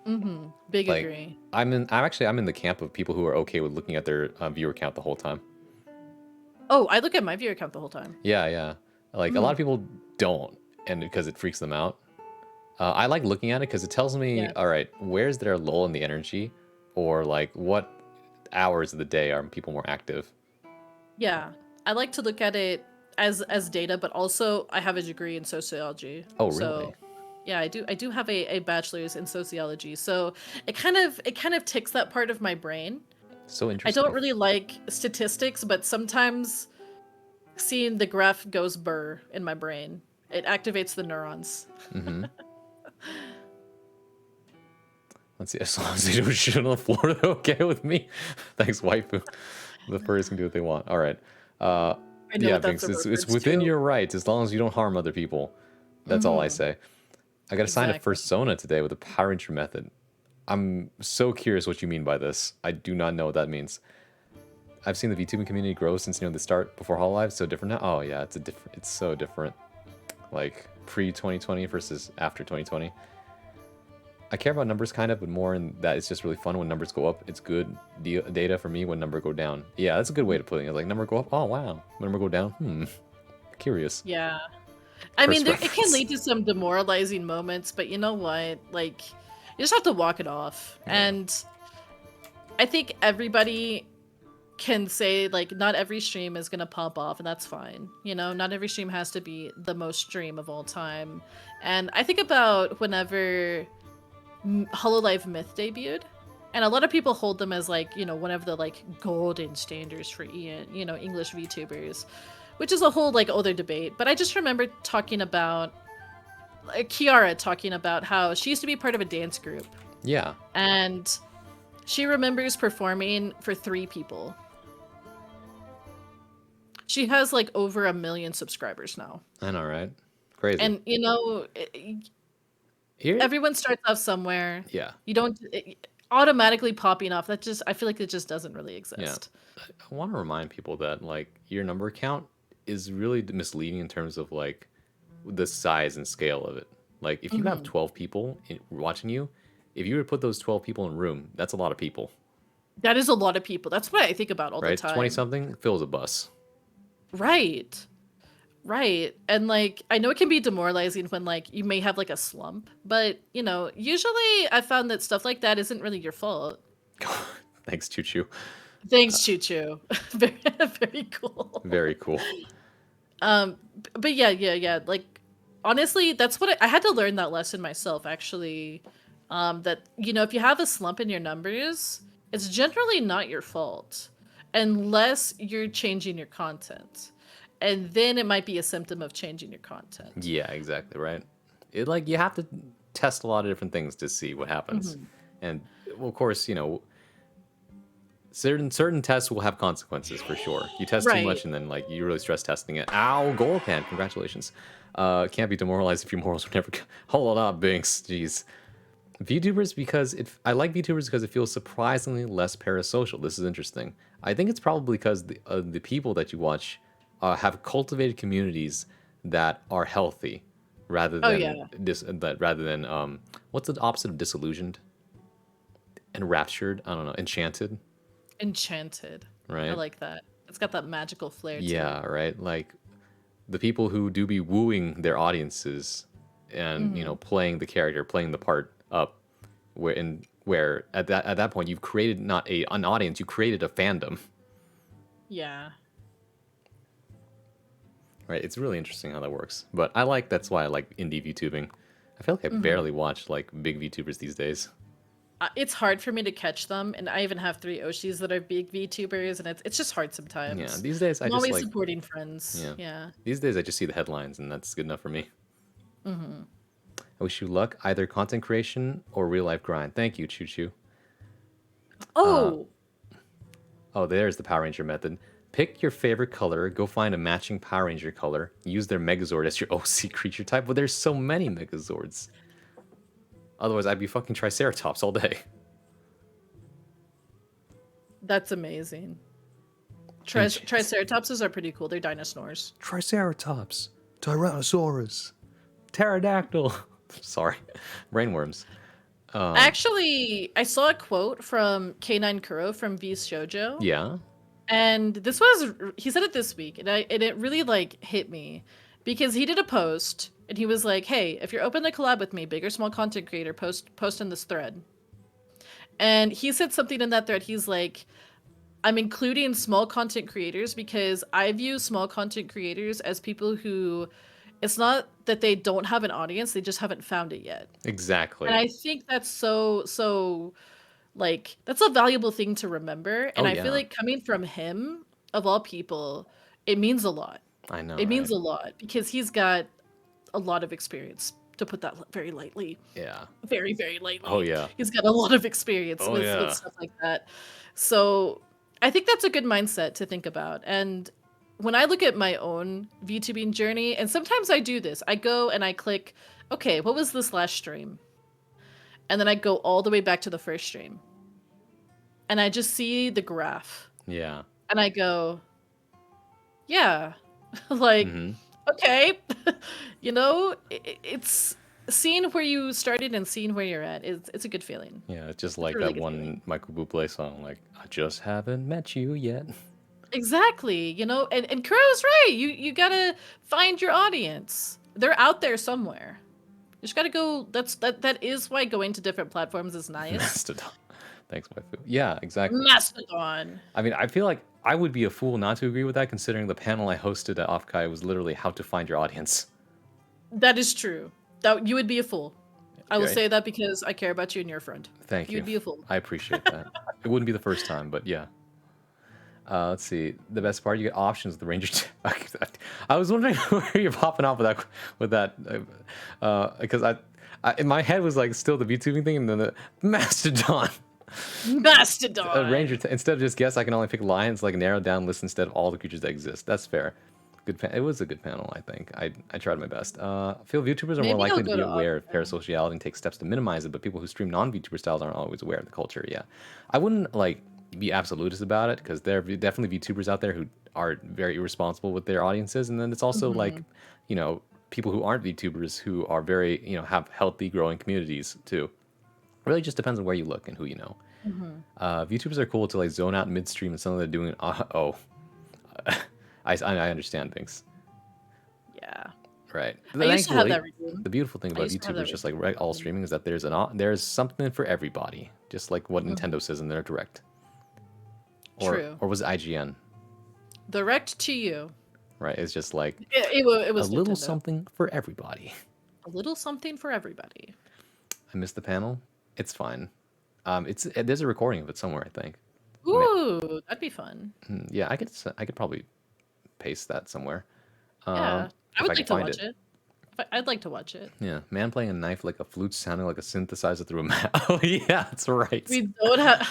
Speaker 2: Mm-hmm. Big
Speaker 1: Like
Speaker 2: agree.
Speaker 1: I'm in the camp of people who are okay with looking at their viewer count the whole time.
Speaker 2: Oh, I look at my viewer count the whole time.
Speaker 1: Yeah, yeah. Like a lot of people don't, and because it freaks them out. I like looking at it because it tells me,
Speaker 2: Yeah.
Speaker 1: all right, where's there a lull in the energy, or like what hours of the day are people more active?
Speaker 2: Yeah. I like to look at it as data, but also I have a degree in sociology.
Speaker 1: Oh, really?
Speaker 2: So yeah, I do have a bachelor's in sociology. So it kind of ticks that part of my brain.
Speaker 1: So
Speaker 2: I don't
Speaker 1: interesting.
Speaker 2: really like statistics, but sometimes seeing the graph goes burr in my brain. It activates the neurons.
Speaker 1: Mm-hmm. Let's see. As long as they do shit on the floor, they're okay with me. Thanks, waifu. The furries can do what they want. All right.
Speaker 2: I know
Speaker 1: Yeah,
Speaker 2: what that's
Speaker 1: Binks,
Speaker 2: a
Speaker 1: it's
Speaker 2: reference
Speaker 1: within
Speaker 2: to.
Speaker 1: your rights as long as you don't harm other people. That's all I
Speaker 2: Mhm.
Speaker 1: say. I got assigned a
Speaker 2: Exactly.
Speaker 1: fursona today with a Power Ranger method. I'm so curious what you mean by this. I do not know what that means. I've seen the VTubing community grow since the start before Hololive. So different now. Oh yeah, it's so different. Like pre 2020 versus after 2020. I care about numbers kind of, but more in that it's just really fun when numbers go up. It's good data for me when number go down. Yeah, that's a good way to put it. Like number go up. Oh wow, number go down. Curious.
Speaker 2: Yeah. I mean,
Speaker 1: First
Speaker 2: it can
Speaker 1: reference.
Speaker 2: lead to some demoralizing moments, but you know what? Like, you just have to walk it off.
Speaker 1: Yeah.
Speaker 2: And I think everybody can say, like, not every stream is going to pop off, and that's fine. Not every stream has to be the most stream of all time. And I think about whenever Hololive Myth debuted, and a lot of people hold them as, like, one of the, like, golden standards for English VTubers. which is a whole like other debate. But I just remember talking about Kiara talking about how she used to be part of a dance group,
Speaker 1: Yeah.
Speaker 2: and she remembers performing for 3 people. She has like over 1 million subscribers now.
Speaker 1: I know, right? Crazy.
Speaker 2: And you know,
Speaker 1: Here?
Speaker 2: everyone starts off somewhere.
Speaker 1: Yeah.
Speaker 2: You don't automatically popping off. That just I feel like it just doesn't really
Speaker 1: Yeah.
Speaker 2: exist.
Speaker 1: I want to remind people that like your number count is really misleading in terms of like the size and scale of it. Like if you have 12 people watching you, if you were to put those 12 people in a room, that's a lot of people,
Speaker 2: That is a lot of people. That's what I think about all the
Speaker 1: right?
Speaker 2: time.
Speaker 1: 20 something fills a bus.
Speaker 2: Right. Right. And like I know it can be demoralizing when like you may have like a slump, but you know, usually I found that stuff like that isn't really your fault.
Speaker 1: Thanks, Choo Choo.
Speaker 2: Thanks, Choo Choo. Very, very cool.
Speaker 1: Very cool.
Speaker 2: But yeah. Like honestly, that's what I had to learn that lesson myself actually. That you know, if you have a slump in your numbers, it's generally not your fault unless you're changing your content. And then it might be a symptom of changing your content.
Speaker 1: Yeah, exactly, right? It like you have to test a lot of different things to see what happens. And well, of course, you know, certain tests will have consequences for sure. You test too much
Speaker 2: Right.
Speaker 1: and then like you really stress testing it. Ow, goal pan, congratulations. Can't be demoralized if your morals were never hold up, Binks. Jeez. VTubers because I like VTubers because it feels surprisingly less parasocial. This is interesting. I think it's probably because the people that you watch have cultivated communities that are healthy, rather
Speaker 2: Oh
Speaker 1: than
Speaker 2: yeah.
Speaker 1: what's the opposite of disillusioned? Enraptured? I don't know. Enchanted,
Speaker 2: Enchanted. I
Speaker 1: right?
Speaker 2: like that. It's got that magical flair to
Speaker 1: Yeah,
Speaker 2: it.
Speaker 1: right. Like the people who do be wooing their audiences and playing the character, playing the part up, where at that point you've created not an audience, you created a fandom,
Speaker 2: Yeah.
Speaker 1: right? It's really interesting how that works. But that's why I like indie VTubing. I feel like I barely watch like big VTubers these days.
Speaker 2: It's hard for me to catch them, and I even have 3 Oshis that are big VTubers, and it's just hard
Speaker 1: Yeah,
Speaker 2: sometimes.
Speaker 1: these days I
Speaker 2: I'm
Speaker 1: just
Speaker 2: always
Speaker 1: like
Speaker 2: supporting friends.
Speaker 1: yeah.
Speaker 2: Yeah.
Speaker 1: These days I just see the headlines and that's good enough for me. I wish you luck, either content creation or real life grind. Thank you, Choo Choo.
Speaker 2: Oh,
Speaker 1: Oh, there's the Power Ranger method. Pick your favorite color, go find a matching Power Ranger color, use their Megazord as your OC creature type. But there's so many Megazords. Otherwise, I'd be fucking Triceratops all day.
Speaker 2: that's amazing.
Speaker 1: Enchants.
Speaker 2: Triceratopses are pretty cool. They're dinosaurs.
Speaker 1: Triceratops, Tyrannosaurus, Pterodactyl. Sorry, brainworms.
Speaker 2: Actually, I saw a quote from K9 Kuro from V's Shoujo.
Speaker 1: Yeah.
Speaker 2: And he said it this week, and it really like hit me because he did a post and he was like, "Hey, if you're open to collab with me, big or small content creator, post in this thread." And he said something in that thread. He's like, "I'm including small content creators because I view small content creators as people who it's not that they don't have an audience, they just haven't found it yet."
Speaker 1: Exactly.
Speaker 2: And I think that's so like that's a valuable thing to remember, and
Speaker 1: Oh
Speaker 2: I feel
Speaker 1: yeah.
Speaker 2: like coming from him of all people, it means a lot.
Speaker 1: I know,
Speaker 2: It means
Speaker 1: right?
Speaker 2: a lot because he's got a lot of experience, to put that very lightly.
Speaker 1: Yeah.
Speaker 2: Very, very
Speaker 1: Oh
Speaker 2: lightly.
Speaker 1: yeah.
Speaker 2: He's got a lot of experience
Speaker 1: Oh
Speaker 2: with
Speaker 1: yeah.
Speaker 2: stuff like that. So I think that's a good mindset to think about. And when I look at my own VTubing journey, and sometimes I do this, I go and I click, okay, what was this last stream? And then I go all the way back to the first stream. And I just see the graph.
Speaker 1: Yeah.
Speaker 2: And I go, yeah, like,
Speaker 1: hmm
Speaker 2: okay, you know, it's seeing where you started and seeing where you're at. It's a good feeling.
Speaker 1: Yeah, it's just
Speaker 2: It's a
Speaker 1: like
Speaker 2: really
Speaker 1: that
Speaker 2: good
Speaker 1: one
Speaker 2: feeling.
Speaker 1: Michael Bublé song, like I just haven't met you yet.
Speaker 2: Exactly, you know, and Kuro's right. You gotta find your audience. They're out there somewhere. You just gotta go. That is why going to different platforms is nice.
Speaker 1: Mastodon. Thanks, my food. Yeah, exactly.
Speaker 2: Mastodon.
Speaker 1: I mean, I feel like I would be a fool not to agree with that, considering the panel I hosted at Offkai was literally how to find your audience.
Speaker 2: That is true. That you would be a fool. I will
Speaker 1: Right?
Speaker 2: say that because I care about you and your friend.
Speaker 1: Thank
Speaker 2: You
Speaker 1: you.
Speaker 2: would be a fool.
Speaker 1: I appreciate that. It wouldn't be the first time, but yeah. Let's see. The best part, you get options with the Ranger. I was wondering where you're popping off with that, because in my head was like still the VTubing thing, and then the Mastodon.
Speaker 2: Mastodon.
Speaker 1: Instead of just guess, I can only pick lions, like narrow down list instead of all the creatures that exist. That's fair. It was a good panel, I think. I tried my best. I feel VTubers are more
Speaker 2: Maybe I'll
Speaker 1: likely to
Speaker 2: go
Speaker 1: be
Speaker 2: to
Speaker 1: aware of
Speaker 2: Oxfam.
Speaker 1: parasociality and take steps to minimize it, but people who stream non-VTuber styles aren't always aware of the culture. Yeah, I wouldn't like be absolutist about it because there are definitely VTubers out there who are very irresponsible with their audiences, and then it's also like, people who aren't VTubers who are very, have healthy, growing communities too. Really just depends on where you look and who you know. VTubers are cool to like zone out midstream and something they're doing. I understand things.
Speaker 2: Yeah.
Speaker 1: Right.
Speaker 2: I used to have
Speaker 1: Thankfully,
Speaker 2: that routine.
Speaker 1: the beautiful thing
Speaker 2: I
Speaker 1: about
Speaker 2: used to have
Speaker 1: YouTubers,
Speaker 2: that
Speaker 1: just like
Speaker 2: routine.
Speaker 1: all streaming, is that there's something for everybody. Just like what Nintendo says in their direct.
Speaker 2: True.
Speaker 1: Or was it IGN?
Speaker 2: Direct to you.
Speaker 1: Right. It's just like
Speaker 2: It
Speaker 1: a
Speaker 2: was
Speaker 1: little
Speaker 2: Nintendo.
Speaker 1: something for everybody.
Speaker 2: A little something for everybody.
Speaker 1: I missed the panel. It's fine. There's a recording of it somewhere, I think.
Speaker 2: Ooh, that'd be fun.
Speaker 1: Yeah, I could probably paste that somewhere.
Speaker 2: Yeah, I
Speaker 1: if
Speaker 2: would
Speaker 1: I can
Speaker 2: like to
Speaker 1: find
Speaker 2: watch it. I'd like to watch it.
Speaker 1: Yeah, man playing a knife like a flute, sounding like a synthesizer through a map. Oh yeah, that's right.
Speaker 2: We don't have.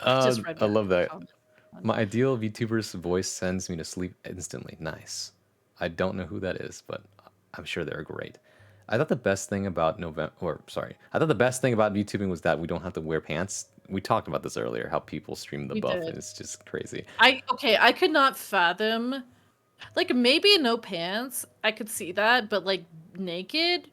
Speaker 2: I just read
Speaker 1: I love that.
Speaker 2: comment.
Speaker 1: My ideal VTuber's voice sends me to sleep instantly. Nice. I don't know who that is, but I'm sure they're great. I thought the best thing about I thought the best thing about VTubing was that we don't have to wear pants. We talked about this earlier, how people stream the
Speaker 2: We
Speaker 1: buff,
Speaker 2: did.
Speaker 1: and it's just crazy.
Speaker 2: I could not fathom, like maybe no pants. I could see that, but like naked,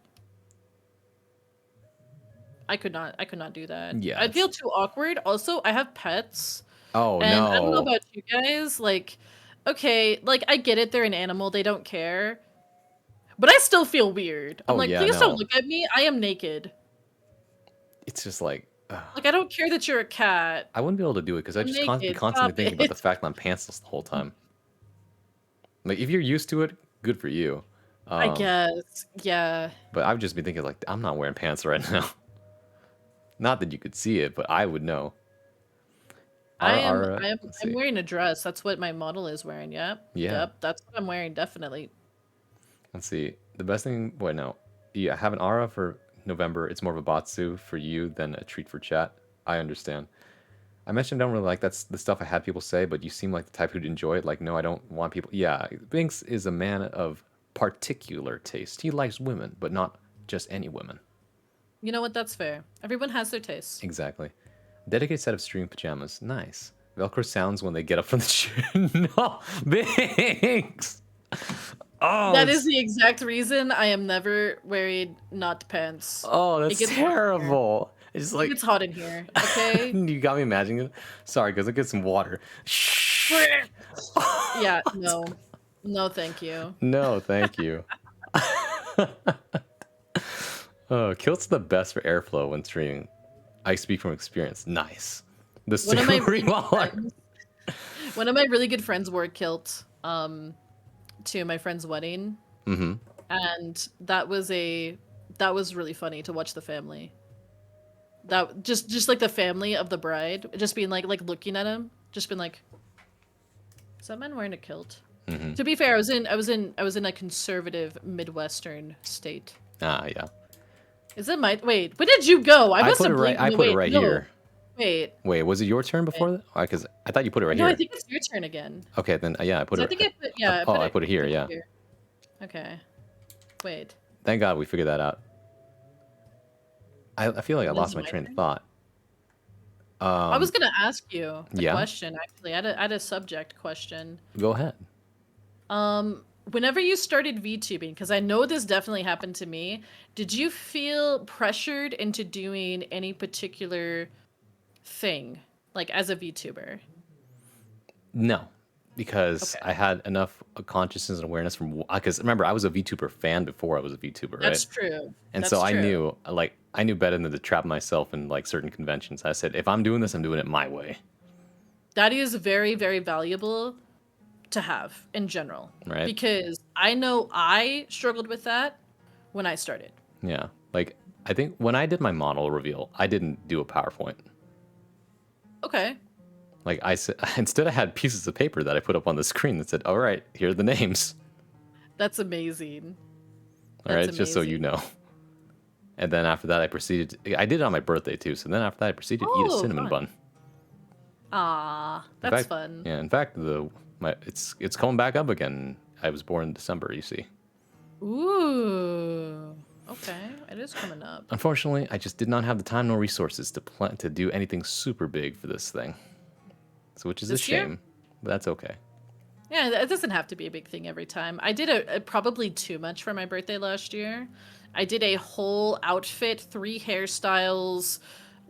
Speaker 2: I could not do that.
Speaker 1: Yeah,
Speaker 2: I'd feel too awkward. Also, I have pets.
Speaker 1: Oh
Speaker 2: And I don't know
Speaker 1: no.
Speaker 2: about you guys, like, okay, like I get it, they're an animal, they don't care. But I still feel weird. I'm
Speaker 1: Oh
Speaker 2: like,
Speaker 1: yeah,
Speaker 2: please don't
Speaker 1: no.
Speaker 2: look at me. I am naked.
Speaker 1: It's just like
Speaker 2: Like I don't care that you're a cat.
Speaker 1: I wouldn't be able to do it because I
Speaker 2: I'm
Speaker 1: just be
Speaker 2: naked.
Speaker 1: constantly
Speaker 2: Stop
Speaker 1: thinking about the
Speaker 2: it.
Speaker 1: fact that I'm pantsless the whole time. Like if you're used to it, good for you.
Speaker 2: I guess. Yeah.
Speaker 1: But I would just be thinking like I'm not wearing pants right now. Not that you could see it, but I would know. Let's
Speaker 2: I'm
Speaker 1: see.
Speaker 2: wearing a dress. That's what my model is wearing. Yep.
Speaker 1: Yeah.
Speaker 2: Yep. That's what I'm wearing, definitely.
Speaker 1: Let's see. The best thing. Wait, no. Yeah, have an aura for November. It's more of a batsu for you than a treat for chat. I understand. I mentioned I don't really like that's the stuff I had people say, but you seem like the type who'd enjoy it. Like, no, I don't want people. Yeah, Binks is a man of particular taste. He likes women, but not just any women.
Speaker 2: You know what? That's fair. Everyone has their tastes.
Speaker 1: Exactly. Dedicated set of stream pajamas. Nice. Velcro sounds when they get up from the chair. No, Binks. Oh,
Speaker 2: That is the exact reason I am never wearing not pants.
Speaker 1: Oh, that's
Speaker 2: gets hot in here.
Speaker 1: terrible. It's like
Speaker 2: It's hot in here. Okay.
Speaker 1: you got me imagining it. Sorry, guys. I'll get some water.
Speaker 2: Yeah. No. No, thank you.
Speaker 1: No, thank you. Oh, kilt's the best for airflow when streaming. I speak from experience. Nice. The
Speaker 2: One of my really good
Speaker 1: remodeler.
Speaker 2: friends- one of my really good friends wore kilt to my friend's wedding.
Speaker 1: Mm-hmm.
Speaker 2: And that was really funny to watch the family. That just like the family of the bride just being like looking at him, just being like, is that man wearing a kilt?
Speaker 1: Mm-hmm.
Speaker 2: To be fair, I was in a conservative Midwestern state.
Speaker 1: Ah, yeah.
Speaker 2: Is it my wait? When did you go? I must
Speaker 1: put
Speaker 2: have
Speaker 1: it right.
Speaker 2: blinked.
Speaker 1: I
Speaker 2: No,
Speaker 1: put it
Speaker 2: wait,
Speaker 1: right
Speaker 2: no.
Speaker 1: here.
Speaker 2: Wait.
Speaker 1: Wait, was it your turn before that? Because I thought you put it right
Speaker 2: No,
Speaker 1: here.
Speaker 2: I think it's your turn again.
Speaker 1: Okay, then yeah, I put
Speaker 2: 'Cause
Speaker 1: it.
Speaker 2: I think I put yeah.
Speaker 1: Oh, I put it here. Yeah.
Speaker 2: Okay. Wait.
Speaker 1: Thank God we figured that out. I feel like I
Speaker 2: When is
Speaker 1: lost
Speaker 2: it
Speaker 1: my
Speaker 2: my
Speaker 1: train of
Speaker 2: turn?
Speaker 1: thought.
Speaker 2: I was gonna ask you a
Speaker 1: yeah?
Speaker 2: question actually. I had a subject question.
Speaker 1: Go ahead.
Speaker 2: Whenever you started VTubing, because I know this definitely happened to me, did you feel pressured into doing any particular thing, like as a VTuber?
Speaker 1: No, because
Speaker 2: Okay.
Speaker 1: I had enough consciousness and awareness from because remember I was a VTuber fan before I was a VTuber, right?
Speaker 2: That's true.
Speaker 1: And
Speaker 2: That's
Speaker 1: so I
Speaker 2: true.
Speaker 1: knew I knew better than to trap myself in like certain conventions. I said if I'm doing this, I'm doing it my way,
Speaker 2: That is very, very valuable to have in general.
Speaker 1: right?
Speaker 2: Because I know I struggled with that when I started.
Speaker 1: Yeah. Like I think when I did my model reveal, I didn't do a PowerPoint.
Speaker 2: Okay.
Speaker 1: Like instead I had pieces of paper that I put up on the screen that said, "All right, here are the names."
Speaker 2: That's amazing.
Speaker 1: All
Speaker 2: That's
Speaker 1: right, just so you
Speaker 2: amazing.
Speaker 1: know. And then after that, I proceeded. I did it on my birthday too. So then after that, I proceeded to eat a
Speaker 2: Oh,
Speaker 1: cinnamon
Speaker 2: fun.
Speaker 1: bun.
Speaker 2: Ah,
Speaker 1: In
Speaker 2: that's
Speaker 1: fact,
Speaker 2: fun.
Speaker 1: yeah. In fact, it's coming back up again. I was born in December. You see.
Speaker 2: Ooh. Okay, it is coming up.
Speaker 1: Unfortunately, I just did not have the time nor resources to plan to do anything super big for this thing. So, which is a
Speaker 2: This year?
Speaker 1: shame, but that's okay.
Speaker 2: Yeah, it doesn't have to be a big thing every time. I did probably too much for my birthday last year. I did a whole outfit, 3 hairstyles,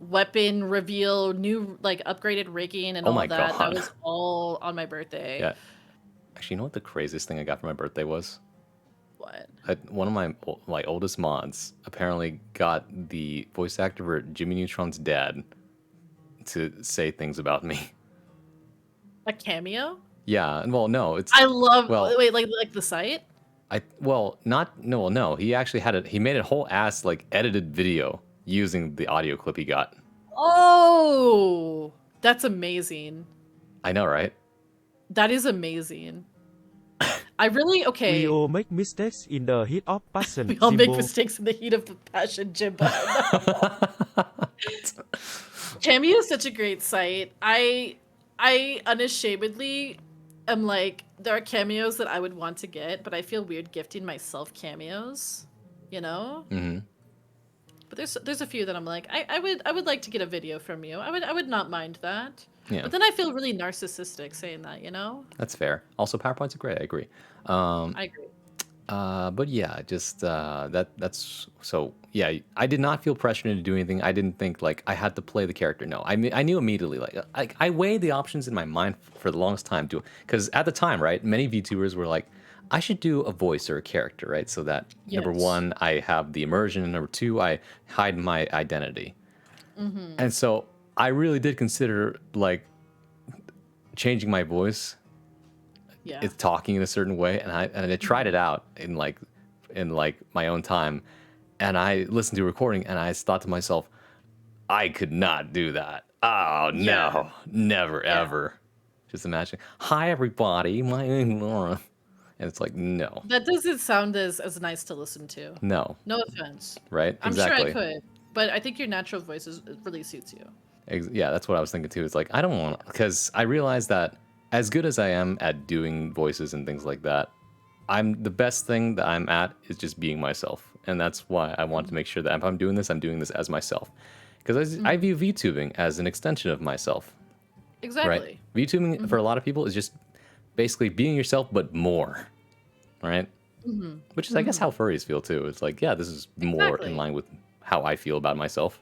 Speaker 2: weapon reveal, new like upgraded rigging and
Speaker 1: Oh
Speaker 2: all
Speaker 1: my
Speaker 2: of that. That
Speaker 1: god.
Speaker 2: was all on my birthday.
Speaker 1: Yeah. Actually, you know what the craziest thing I got for my birthday was?
Speaker 2: What?
Speaker 1: One of my oldest mods apparently got the voice actor for Jimmy Neutron's dad to say things about me.
Speaker 2: A cameo?
Speaker 1: Yeah, and well, no, it's
Speaker 2: I love
Speaker 1: well,
Speaker 2: wait, like the site?
Speaker 1: not no, well, no. He actually he made a whole ass like edited video using the audio clip he got.
Speaker 2: Oh, that's amazing.
Speaker 1: I know, right?
Speaker 2: That is amazing. I really
Speaker 3: We
Speaker 2: okay.
Speaker 3: all make mistakes in the heat of passion.
Speaker 2: We all make
Speaker 3: Jimbo.
Speaker 2: mistakes in the heat of the passion, Jimbo. Cameo is such a great site. I unashamedly am like, there are cameos that I would want to get, but I feel weird gifting myself cameos, you know?
Speaker 1: Hmm.
Speaker 2: But there's a few that I'm like, I would like to get a video from you. I would not mind that.
Speaker 1: Yeah,
Speaker 2: But then I feel really narcissistic saying that, you know?
Speaker 1: that's fair. Also, PowerPoints are great. I agree.
Speaker 2: I agree.
Speaker 1: But yeah, just that's so yeah. I did not feel pressured into doing anything. I didn't think like I had to play the character. No, I knew immediately. Like I weighed the options in my mind for the longest time too, because at the time, right, many VTubers were like, I should do a voice or a character, right, so that number
Speaker 2: Yes.
Speaker 1: one, I have the immersion, and number two, I hide my identity.
Speaker 2: Mm-hmm.
Speaker 1: And so I really did consider like changing my voice,
Speaker 2: Yeah.
Speaker 1: it's talking in a certain way, and I tried it out in like my own time, and I listened to a recording and I thought to myself, I could not do that. Oh
Speaker 2: Yeah.
Speaker 1: no, never
Speaker 2: Yeah.
Speaker 1: ever. Just imagine, hi everybody, my name's Laura, and it's like no,
Speaker 2: That doesn't sound as nice to listen to.
Speaker 1: no,
Speaker 2: No offense.
Speaker 1: right?
Speaker 2: I'm sure I
Speaker 1: Exactly.
Speaker 2: could, but I think your natural voice really suits you.
Speaker 1: Yeah, that's what I was thinking too. It's like I don't want, because I realized that as good as I am at doing voices and things like that, the best thing that I'm at is just being myself, and that's why I want to make sure that if I'm doing this as myself, because I view VTubing as an extension of myself, right?
Speaker 2: Exactly.
Speaker 1: VTubing for a lot of people is just basically being yourself, but more, right? Which is, I guess, how furries feel too. It's like, yeah, this is more in
Speaker 2: Exactly.
Speaker 1: line with how I feel about myself.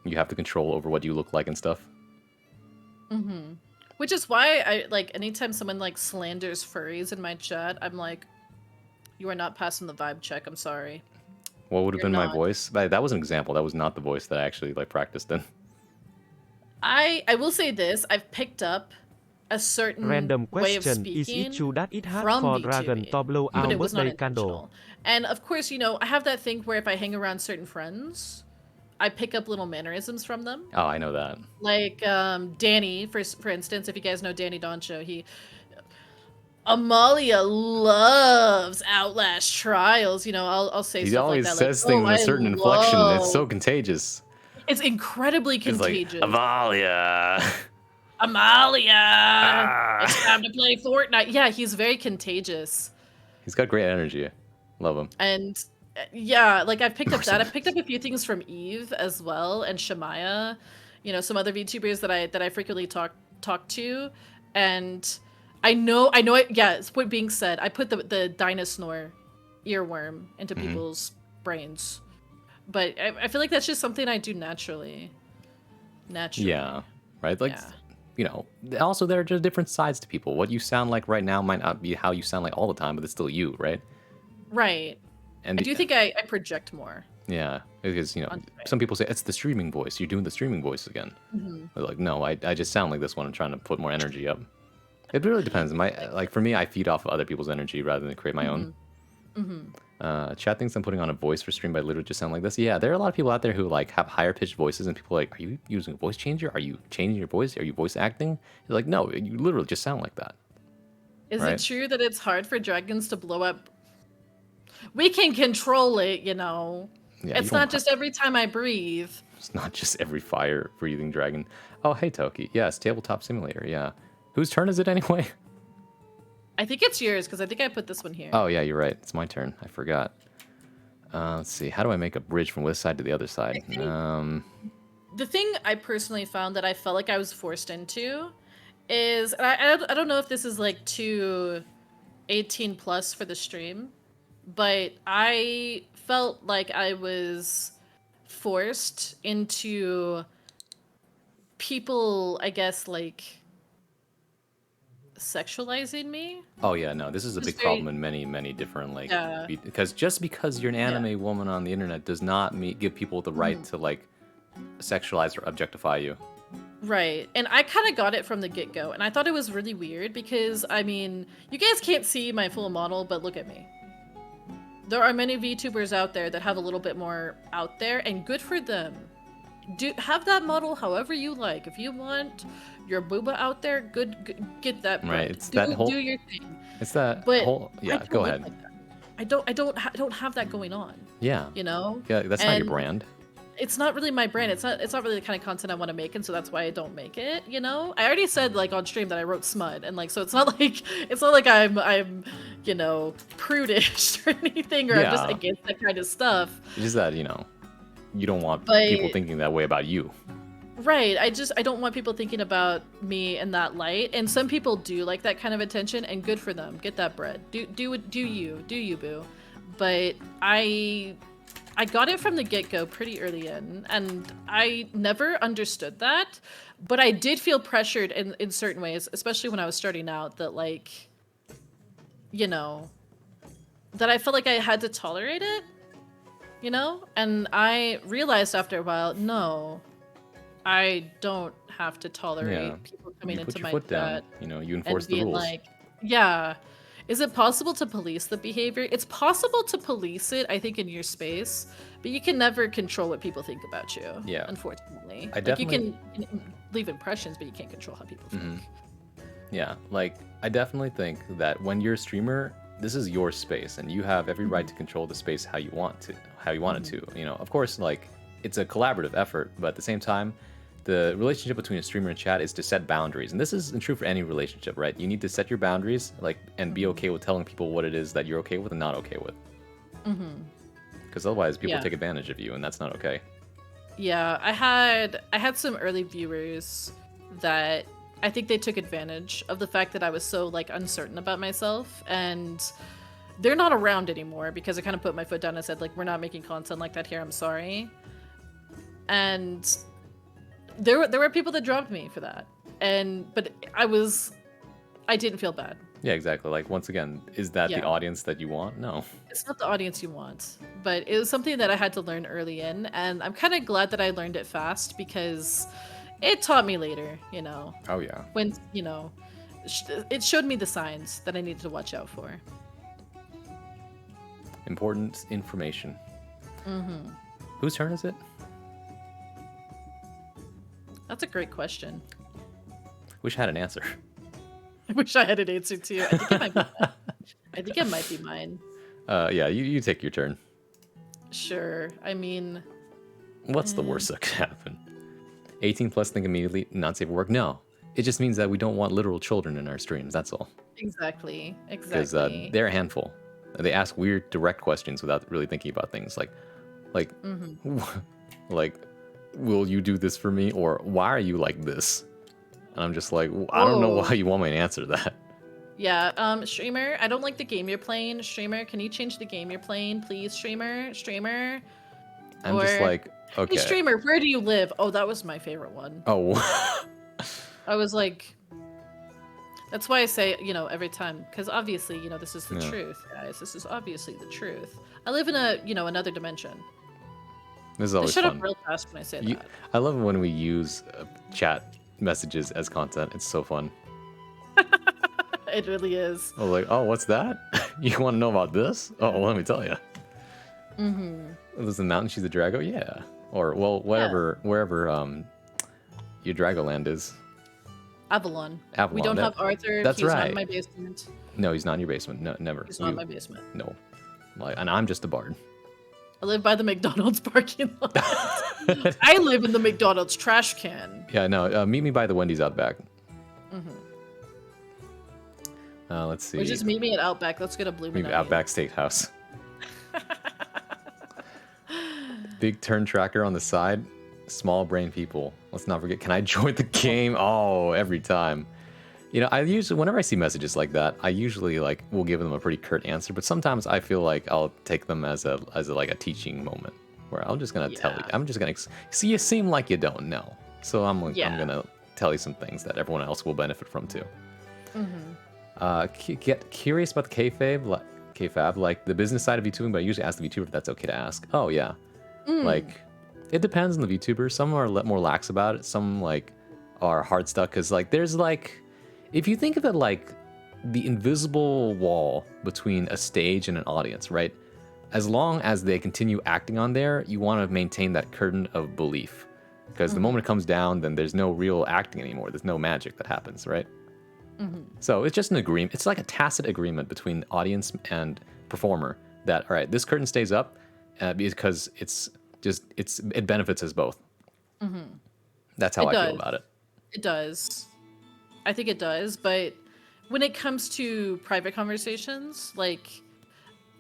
Speaker 1: You have the control over what you look like and stuff.
Speaker 2: Which is why I like anytime someone like slanders furries in my chat, I'm like, you are not passing the vibe check. I'm sorry.
Speaker 1: What would have
Speaker 2: You're
Speaker 1: been my
Speaker 2: not.
Speaker 1: voice? That was an example. That was not the voice that I actually like practiced in.
Speaker 2: I will say this, I've picked up a certain
Speaker 3: Random
Speaker 2: way of
Speaker 3: question. Is it
Speaker 2: speaking
Speaker 3: true that it hard
Speaker 2: from
Speaker 3: for Dragon
Speaker 2: VTubing,
Speaker 3: to blow
Speaker 2: but
Speaker 3: our
Speaker 2: it was not
Speaker 3: birthday candle?
Speaker 2: intentional. And of course, you know, I have that thing where if I hang around certain friends, I pick up little mannerisms from them.
Speaker 1: Oh, I know that.
Speaker 2: Like Danny, for instance, if you guys know Danny Doncho, Amalia loves Outlast Trials. You know, I'll say
Speaker 1: He
Speaker 2: stuff like
Speaker 1: always
Speaker 2: that, like,
Speaker 1: says
Speaker 2: "Oh,
Speaker 1: things in a
Speaker 2: I
Speaker 1: certain inflection. It's so
Speaker 2: love."
Speaker 1: contagious.
Speaker 2: It's incredibly
Speaker 1: It's like,
Speaker 2: contagious.
Speaker 1: Avalia.
Speaker 2: Amalia,
Speaker 1: Ah.
Speaker 2: it's time to play Fortnite. Yeah, he's very contagious,
Speaker 1: He's got great energy. Love him.
Speaker 2: and yeah, like I've picked up that.
Speaker 1: Marcel.
Speaker 2: I've picked up a few things from Eve as well, and Shemaya. You know, some other VTubers that I frequently talk to, and I know it. Yeah, it's what being said. I put the Dinosaur earworm into people's brains, but I feel like that's just something I do naturally. Naturally.
Speaker 1: Yeah. Right? Like,
Speaker 2: Yeah.
Speaker 1: you know, also there are just different sides to people. What you sound like right now might not be how you sound like all the time, but it's still you, right?
Speaker 2: Right.
Speaker 1: And
Speaker 2: I do think I project more.
Speaker 1: yeah, because, you know,
Speaker 2: On-
Speaker 1: some people say, it's the streaming voice. You're doing the streaming voice again. They're like, no, I just sound like this one. I'm trying to put more energy up. It really depends. Like, for me, I feed off of other people's energy rather than create my own. Chat thinks I'm putting on a voice for stream, but I literally just sound like this. Yeah, there are a lot of people out there who like have higher pitched voices, and people are like, "Are you using a voice changer? Are you changing your voice? Are you voice acting?" You're like, "No, you literally just sound like that."
Speaker 2: Is
Speaker 1: Right?
Speaker 2: it true that it's hard for dragons to blow up? We can control it, you know.
Speaker 1: Yeah, you
Speaker 2: It's
Speaker 1: don't.
Speaker 2: not just every time I breathe.
Speaker 1: It's not just every fire breathing dragon. Oh, hey Toki. Yes, tabletop simulator. Yeah. Whose turn is it anyway?
Speaker 2: I think it's yours because I think I put this one here.
Speaker 1: Oh yeah, you're right. It's my turn. I forgot. Let's see. How do I make a bridge from this side to the other side?
Speaker 2: The thing I personally found that I felt like I was forced into is, and I don't know if this is like too 18 plus for the stream, but I felt like I was forced into people, I guess, like sexualizing me.
Speaker 1: Oh yeah, no. This is a
Speaker 2: It's
Speaker 1: big
Speaker 2: very-
Speaker 1: problem in many different like
Speaker 2: Yeah.
Speaker 1: because just because you're an anime woman on the internet does not give people the right to like sexualize or objectify you.
Speaker 2: Right. And I kind of got it from the get-go. And I thought it was really weird because, I mean, you guys can't see my full model, but look at me. There are many VTubers out there that have a little bit more out there, and good for them. Have that model however you like. If you want your booba out there, good get that.
Speaker 1: Right,
Speaker 2: bread.
Speaker 1: it's that whole-
Speaker 2: do your thing.
Speaker 1: It's that
Speaker 2: But
Speaker 1: whole
Speaker 2: I
Speaker 1: yeah,
Speaker 2: don't
Speaker 1: go
Speaker 2: look
Speaker 1: ahead.
Speaker 2: like that. I don't have that going on.
Speaker 1: Yeah.
Speaker 2: You know?
Speaker 1: Yeah, that's not your
Speaker 2: And
Speaker 1: brand.
Speaker 2: it's not really my brand. It's not really the kind of content I want to make, and so that's why I don't make it, you know? I already said like on stream that I wrote smut, and like so it's not like I'm you know, prudish or anything, or I'm just
Speaker 1: Yeah.
Speaker 2: against that kind of stuff.
Speaker 1: It's just that, you don't want
Speaker 2: But-
Speaker 1: people thinking that way about you.
Speaker 2: Right. I don't want people thinking about me in that light. And some people do like that kind of attention, and good for them. Get that bread. Do you boo. But I got it from the get-go pretty early in, and I never understood that, but I did feel pressured in certain ways, especially when I was starting out, that like, you know, that I felt like I had to tolerate it, you know? And I realized after a while, no, I don't have to tolerate
Speaker 1: Yeah.
Speaker 2: people coming
Speaker 1: You put
Speaker 2: into
Speaker 1: your
Speaker 2: my
Speaker 1: foot down.
Speaker 2: chat
Speaker 1: You
Speaker 2: and
Speaker 1: enforce the
Speaker 2: being
Speaker 1: rules.
Speaker 2: like, yeah. Is it possible to police the behavior? It's possible to police it, I think, in your space, but you can never control what people think about you.
Speaker 1: Yeah.
Speaker 2: Unfortunately.
Speaker 1: I
Speaker 2: Like,
Speaker 1: definitely-
Speaker 2: you can leave impressions, but you can't control how people think.
Speaker 1: Mhm. Yeah, like I definitely think that when you're a streamer, this is your space, and you have every right to control the space how you want to, how you want it to. Of course, like it's a collaborative effort, but at the same time, the relationship between a streamer and chat is to set boundaries, and this is true for any relationship, right? You need to set your boundaries, like, and be okay with telling people what it is that you're okay with and not okay with. Because otherwise, people
Speaker 2: Yeah.
Speaker 1: take advantage of you, and that's not okay.
Speaker 2: Yeah, I had some early viewers that I think they took advantage of the fact that I was so like uncertain about myself, and they're not around anymore because I kind of put my foot down and said like, we're not making content like that here. I'm sorry. And there were people that dropped me for that, but I didn't feel bad.
Speaker 1: Yeah, exactly. Like once again, is that the
Speaker 2: Yeah.
Speaker 1: audience that you want? No.
Speaker 2: It's not the audience you want, but it was something that I had to learn early in, and I'm kind of glad that I learned it fast because it taught me later, you know,
Speaker 1: Oh yeah.
Speaker 2: when, you know, it showed me the signs that I needed to watch out for.
Speaker 1: Important information. Whose turn is it?
Speaker 2: That's a great question.
Speaker 1: Wish I had an answer.
Speaker 2: I wish I had an answer too. I think it might be mine. I think it might be mine.
Speaker 1: Yeah, you take your turn.
Speaker 2: Sure. I mean,
Speaker 1: What's the worst that could happen? 18 plus think immediately not safe for work? No. It just means that we don't want literal children in our streams, that's all.
Speaker 2: exactly.
Speaker 1: Because
Speaker 2: Exactly.
Speaker 1: they're a handful. They ask weird, direct questions without really thinking about things like, like, will you do this for me? Or why are you like this? And I'm just like, I don't know
Speaker 2: Whoa.
Speaker 1: why you want me to answer that.
Speaker 2: Yeah, streamer, I don't like the game you're playing. Streamer, can you change the game you're playing, please? Streamer.
Speaker 1: I'm just
Speaker 2: Or-
Speaker 1: like, okay.
Speaker 2: Hey, streamer, where do you live? Oh, that was my favorite one.
Speaker 1: Oh,
Speaker 2: I was like, that's why I say, you know, every time, because obviously, you know, this is the
Speaker 1: Yeah.
Speaker 2: truth, guys. This is obviously the truth. I live in a, you know, another dimension.
Speaker 1: this is
Speaker 2: They
Speaker 1: always
Speaker 2: shut
Speaker 1: fun.
Speaker 2: up real fast when I say
Speaker 1: You,
Speaker 2: that.
Speaker 1: I love when we use chat messages as content. It's so fun.
Speaker 2: It really is.
Speaker 1: I was like, oh, what's that? You want to know about this? Oh, well, let me tell you. Mm-hmm. Lives in the mountain. She's a Drago. Yeah. Or well, whatever, wherever your Dragoland is.
Speaker 2: Avalon. We
Speaker 1: Avalon.
Speaker 2: don't have Arthur.
Speaker 1: That's
Speaker 2: He's not
Speaker 1: right.
Speaker 2: in my basement.
Speaker 1: No, he's not in your basement. No, never.
Speaker 2: He's not in my basement.
Speaker 1: No. Like, and I'm just a bard.
Speaker 2: I live by the McDonald's parking lot. I live in the McDonald's trash can.
Speaker 1: Yeah, no. Meet me by the Wendy's out back. Let's see.
Speaker 2: Or just meet me at Outback. Let's get a blue.
Speaker 1: Meet me Outback Steakhouse. Big turn tracker on the side. Small brain people. Let's not forget. Can I join the game? Oh, every time. You know, I usually, whenever I see messages like that, I usually like will give them a pretty curt answer. But sometimes I feel like I'll take them as a like a teaching moment, where I'm just gonna tell you. I'm just gonna see. You seem like you don't know, so I'm gonna tell you some things that everyone else will benefit from too. Get curious about the kayfabe, like the business side of VTubing, but I usually ask the VTuber if that's okay to ask. Oh yeah, like it depends on the VTuber. Some are more lax about it. Some like are hard stuck because like there's like, if you think of it like the invisible wall between a stage and an audience, right? As long as they continue acting on there, you want to maintain that curtain of belief, because the moment it comes down, then there's no real acting anymore. There's no magic that happens, right? So it's just an agreement. It's like a tacit agreement between audience and performer that, all right, this curtain stays up because it benefits us both. That's how I feel about it.
Speaker 2: It does. I think it does, but when it comes to private conversations, like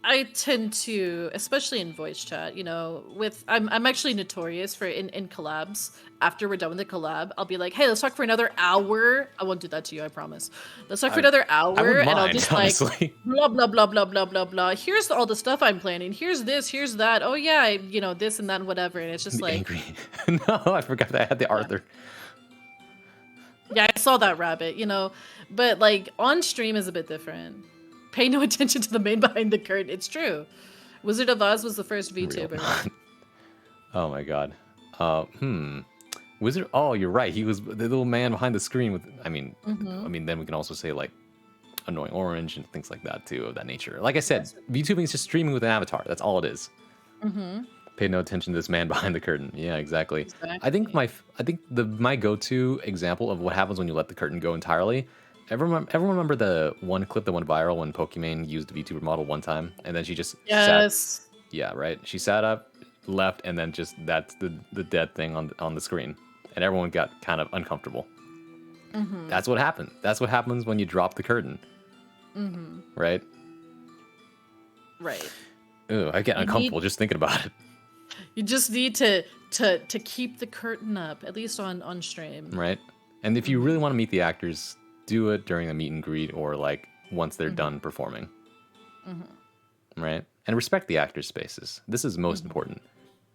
Speaker 2: I tend to, especially in voice chat, you know, I'm actually notorious for in collabs. After we're done with the collab, I'll be like, hey, let's talk for another hour. I won't do that to you, I promise. Let's talk for another hour, and I'll just like blah blah blah blah blah blah blah. Here's all the stuff I'm planning. Here's this. Here's that. Oh yeah, you know, this and that and whatever. And it's just like
Speaker 1: angry. No, I forgot that I had the Arthur.
Speaker 2: Yeah, I saw that rabbit. You know, but like on stream is a bit different. Pay no attention to the man behind the curtain. It's true. Wizard of Oz was the first VTuber.
Speaker 1: Oh my god. Wizard. Oh, you're right. He was the little man behind the screen with. I mean, then we can also say like Annoying Orange and things like that too, of that nature. Like I said, VTubing is just streaming with an avatar. That's all it is. Pay no attention to this man behind the curtain. Yeah, exactly. I think my go-to example of what happens when you let the curtain go entirely. Everyone remember the one clip that went viral when Pokimane used the VTuber model one time, and then she just sat, yeah, right. She sat up, left, and then just that's the dead thing on the screen, and everyone got kind of uncomfortable. That's what happened. That's what happens when you drop the curtain. Right.
Speaker 2: Right.
Speaker 1: Ooh, I get uncomfortable just thinking about it.
Speaker 2: You just need to keep the curtain up, at least on stream.
Speaker 1: Right. And if you really want to meet the actors, do it during a meet and greet or like once they're done performing. Right? And respect the actors' spaces. This is most important.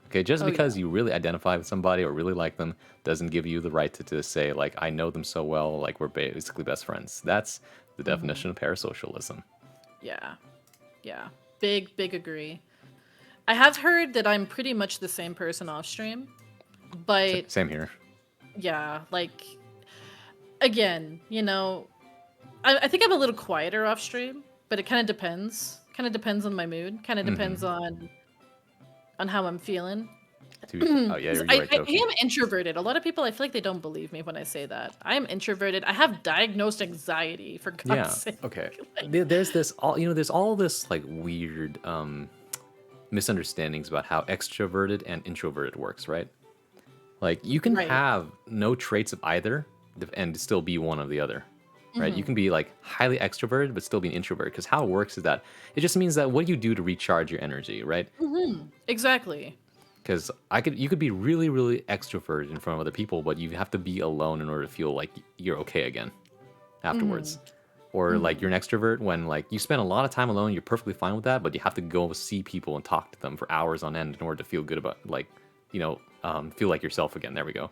Speaker 1: Okay, just because you really identify with somebody or really like them doesn't give you the right to say, like, I know them so well, like we're basically best friends. That's the definition of parasocialism.
Speaker 2: Yeah. Yeah. Big agree. I have heard that I'm pretty much the same person off stream, but
Speaker 1: same here.
Speaker 2: Yeah, like again, you know, I think I'm a little quieter off stream, but it kind of depends. Kind of depends on my mood. Kind of depends on how I'm feeling.
Speaker 1: Oh yeah, you're right.
Speaker 2: I am introverted. A lot of people, I feel like they don't believe me when I say that. I am introverted. I have diagnosed anxiety, for God's sake.
Speaker 1: Okay.
Speaker 2: Like,
Speaker 1: There's this there's all this like weird misunderstandings about how extroverted and introverted works, right? Like you can have no traits of either and still be one of the other. Right? You can be like highly extroverted but still be an introvert, because how it works is that it just means that what do you do to recharge your energy, right?
Speaker 2: Exactly.
Speaker 1: Because you could be really, really extroverted in front of other people, but you have to be alone in order to feel like you're okay again afterwards. Or like you're an extrovert when like you spend a lot of time alone, you're perfectly fine with that, but you have to go see people and talk to them for hours on end in order to feel good about like, feel like yourself again. There we go.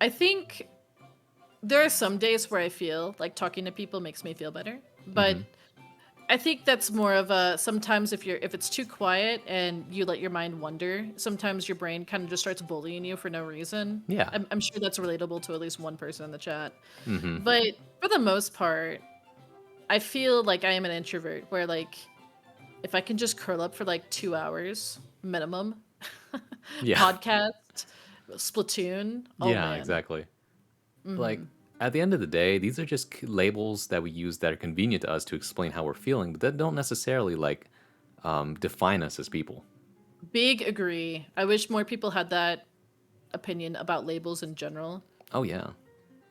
Speaker 2: I think there are some days where I feel like talking to people makes me feel better, but I think that's more of a sometimes if it's too quiet and you let your mind wander, sometimes your brain kind of just starts bullying you for no reason.
Speaker 1: Yeah.
Speaker 2: I'm sure that's relatable to at least one person in the chat. But for the most part, I feel like I am an introvert where like if I can just curl up for like 2 hours minimum,
Speaker 1: Yeah.
Speaker 2: podcast, Splatoon. Oh
Speaker 1: Yeah,
Speaker 2: man.
Speaker 1: exactly. Like at the end of the day, these are just labels that we use that are convenient to us to explain how we're feeling, but that don't necessarily like define us as people.
Speaker 2: Big agree. I wish more people had that opinion about labels in general.
Speaker 1: Oh yeah.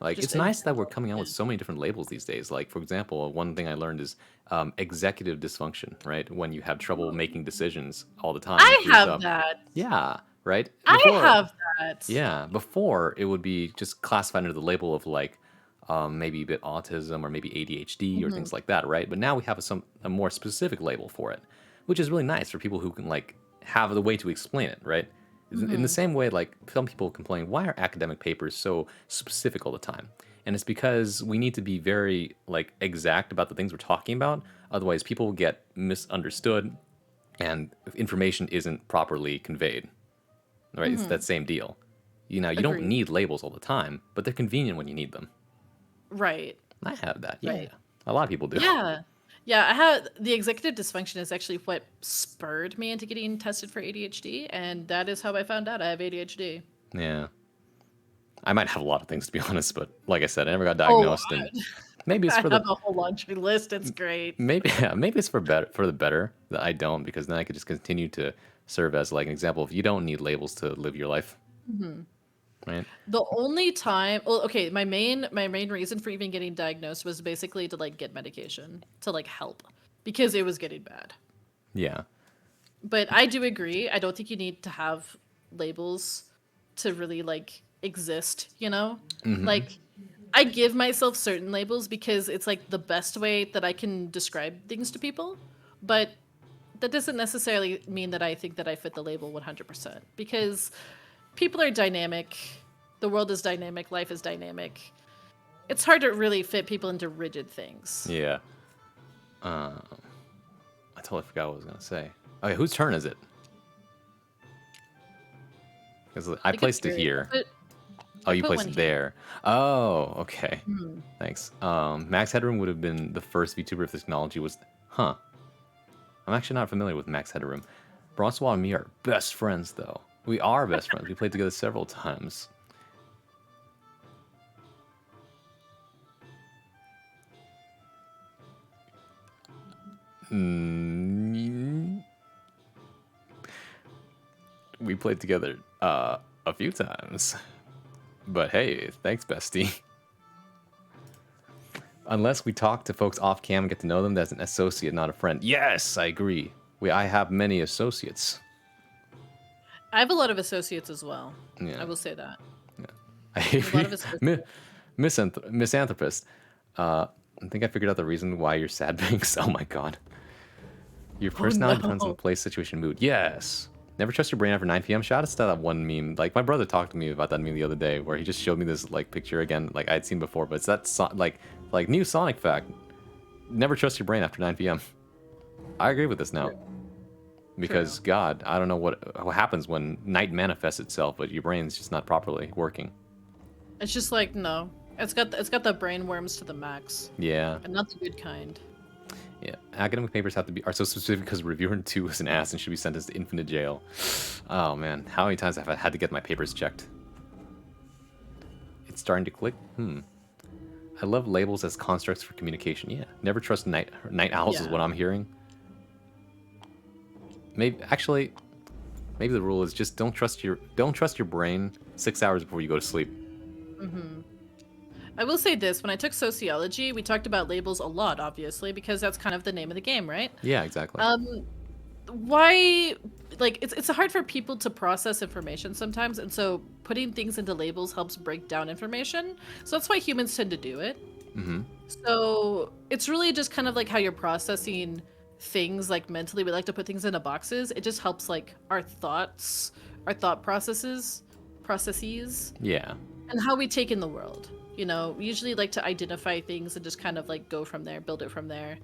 Speaker 1: Like
Speaker 2: Just
Speaker 1: it's
Speaker 2: in
Speaker 1: nice that we're
Speaker 2: general.
Speaker 1: coming out with
Speaker 2: Because
Speaker 1: so many different labels these days. Like for example, one thing I learned is executive dysfunction, right? When you have trouble making decisions all the time,
Speaker 2: I
Speaker 1: which is
Speaker 2: have that.
Speaker 1: yeah, right?
Speaker 2: I have that.
Speaker 1: Yeah, before it would be just classified under the label of like maybe a bit autism or maybe ADHD or
Speaker 2: Mhm.
Speaker 1: things like that, right? But now we have a more specific label for it, which is really nice for people who can like have the way to explain it, right? In the
Speaker 2: Mhm.
Speaker 1: same way, like some people complain, why are academic papers so specific all the time? And it's because we need to be very like exact about the things we're talking about. Otherwise, people will get misunderstood and information isn't properly conveyed. Right? It's that
Speaker 2: Mhm.
Speaker 1: same deal. You don't
Speaker 2: Agreed.
Speaker 1: need labels all the time, but they're convenient when you need them.
Speaker 2: Right.
Speaker 1: I have that. Yeah,
Speaker 2: Right.
Speaker 1: a lot of people do.
Speaker 2: Yeah. Yeah, I had the executive dysfunction is actually what spurred me into getting tested for ADHD, and that is how I found out I have ADHD.
Speaker 1: Yeah, I might have a lot of things to be honest, but like I said, I never got
Speaker 2: Oh,
Speaker 1: diagnosed, and maybe it's
Speaker 2: I
Speaker 1: for
Speaker 2: have
Speaker 1: the
Speaker 2: a whole laundry list. It's great.
Speaker 1: maybe yeah, maybe it's for the better that I don't, because then I could just continue to serve as like an example of you don't need labels to live your life,
Speaker 2: Mhm.
Speaker 1: right?
Speaker 2: The only time, well, okay, my main reason for even getting diagnosed was basically to like get medication to like help because it was getting bad.
Speaker 1: Yeah,
Speaker 2: But I do agree. I don't think you need to have labels to really like exist, you know?
Speaker 1: hmm
Speaker 2: Like I give myself certain labels because it's like the best way that I can describe things to people, but that doesn't necessarily mean that I think that I fit the label 100% because people are dynamic. The world is dynamic, life is dynamic. It's hard to really fit people into rigid things.
Speaker 1: yeah. Uh, I totally forgot what I was gonna say. Okay, whose turn is it? Because
Speaker 2: I
Speaker 1: I
Speaker 2: think it's
Speaker 1: placed it
Speaker 2: yours.
Speaker 1: here.
Speaker 2: But
Speaker 1: Oh,
Speaker 2: I
Speaker 1: you
Speaker 2: put
Speaker 1: placed
Speaker 2: one
Speaker 1: it
Speaker 2: here.
Speaker 1: there. Oh, okay.
Speaker 2: Hmm.
Speaker 1: Thanks. Max Headroom would have been the first VTuber if this technology was. Huh. I'm actually not familiar with Max Headroom. Bronzewall and me are best friends, though. We are best friends. We played together several times. Mm, we played together a few times. But hey, thanks, bestie. Unless we talk to folks off cam and get to know them, that's an associate, not a friend. Yes, I agree. I have many associates.
Speaker 2: I have a lot of associates as well. I
Speaker 1: Yeah.
Speaker 2: will say that.
Speaker 1: I
Speaker 2: I have a lot of associates.
Speaker 1: misanthropist. I think I figured out the reason why you're sad, Banks. Oh my god. Your
Speaker 2: Oh
Speaker 1: personality depends on the
Speaker 2: no.
Speaker 1: place, situation, mood. Yes. Never trust your brain after 9 p.m. Shout out to that one meme. Like my brother talked to me about that meme the other day, where he just showed me this like picture again, like I'd seen before. But it's that like new Sonic fact. Never trust your brain after 9 p.m. I agree with this now.
Speaker 2: True.
Speaker 1: Because
Speaker 2: True.
Speaker 1: God, I don't know what happens when night manifests itself, but your brain's just not properly working.
Speaker 2: It's just like no. It's got the brain worms to the max,
Speaker 1: Yeah,
Speaker 2: and not the good kind.
Speaker 1: yeah. Academic papers are so specific because reviewer 2 is an ass and should be sentenced to infinite jail. Oh man, how many times have I had to get my papers checked? It's starting to click. I love labels as constructs for communication. Yeah, never trust night owls is
Speaker 2: Yeah.
Speaker 1: what I'm hearing. Maybe the rule is just don't trust your brain 6 hours before you go to sleep.
Speaker 2: Hmm. I will say this: when I took sociology, we talked about labels a lot, obviously, because that's kind of the name of the game, right?
Speaker 1: Yeah, exactly.
Speaker 2: Why? Like, it's hard for people to process information sometimes, and so putting things into labels helps break down information. So that's why humans tend to do it.
Speaker 1: Mm-hmm.
Speaker 2: So it's really just kind of like how you're processing things like mentally. We like to put things into boxes. It just helps like our thoughts, our thought processes,
Speaker 1: Yeah.
Speaker 2: and how we take in the world. You know, we usually like to identify things and just kind of like go from there, build it from there.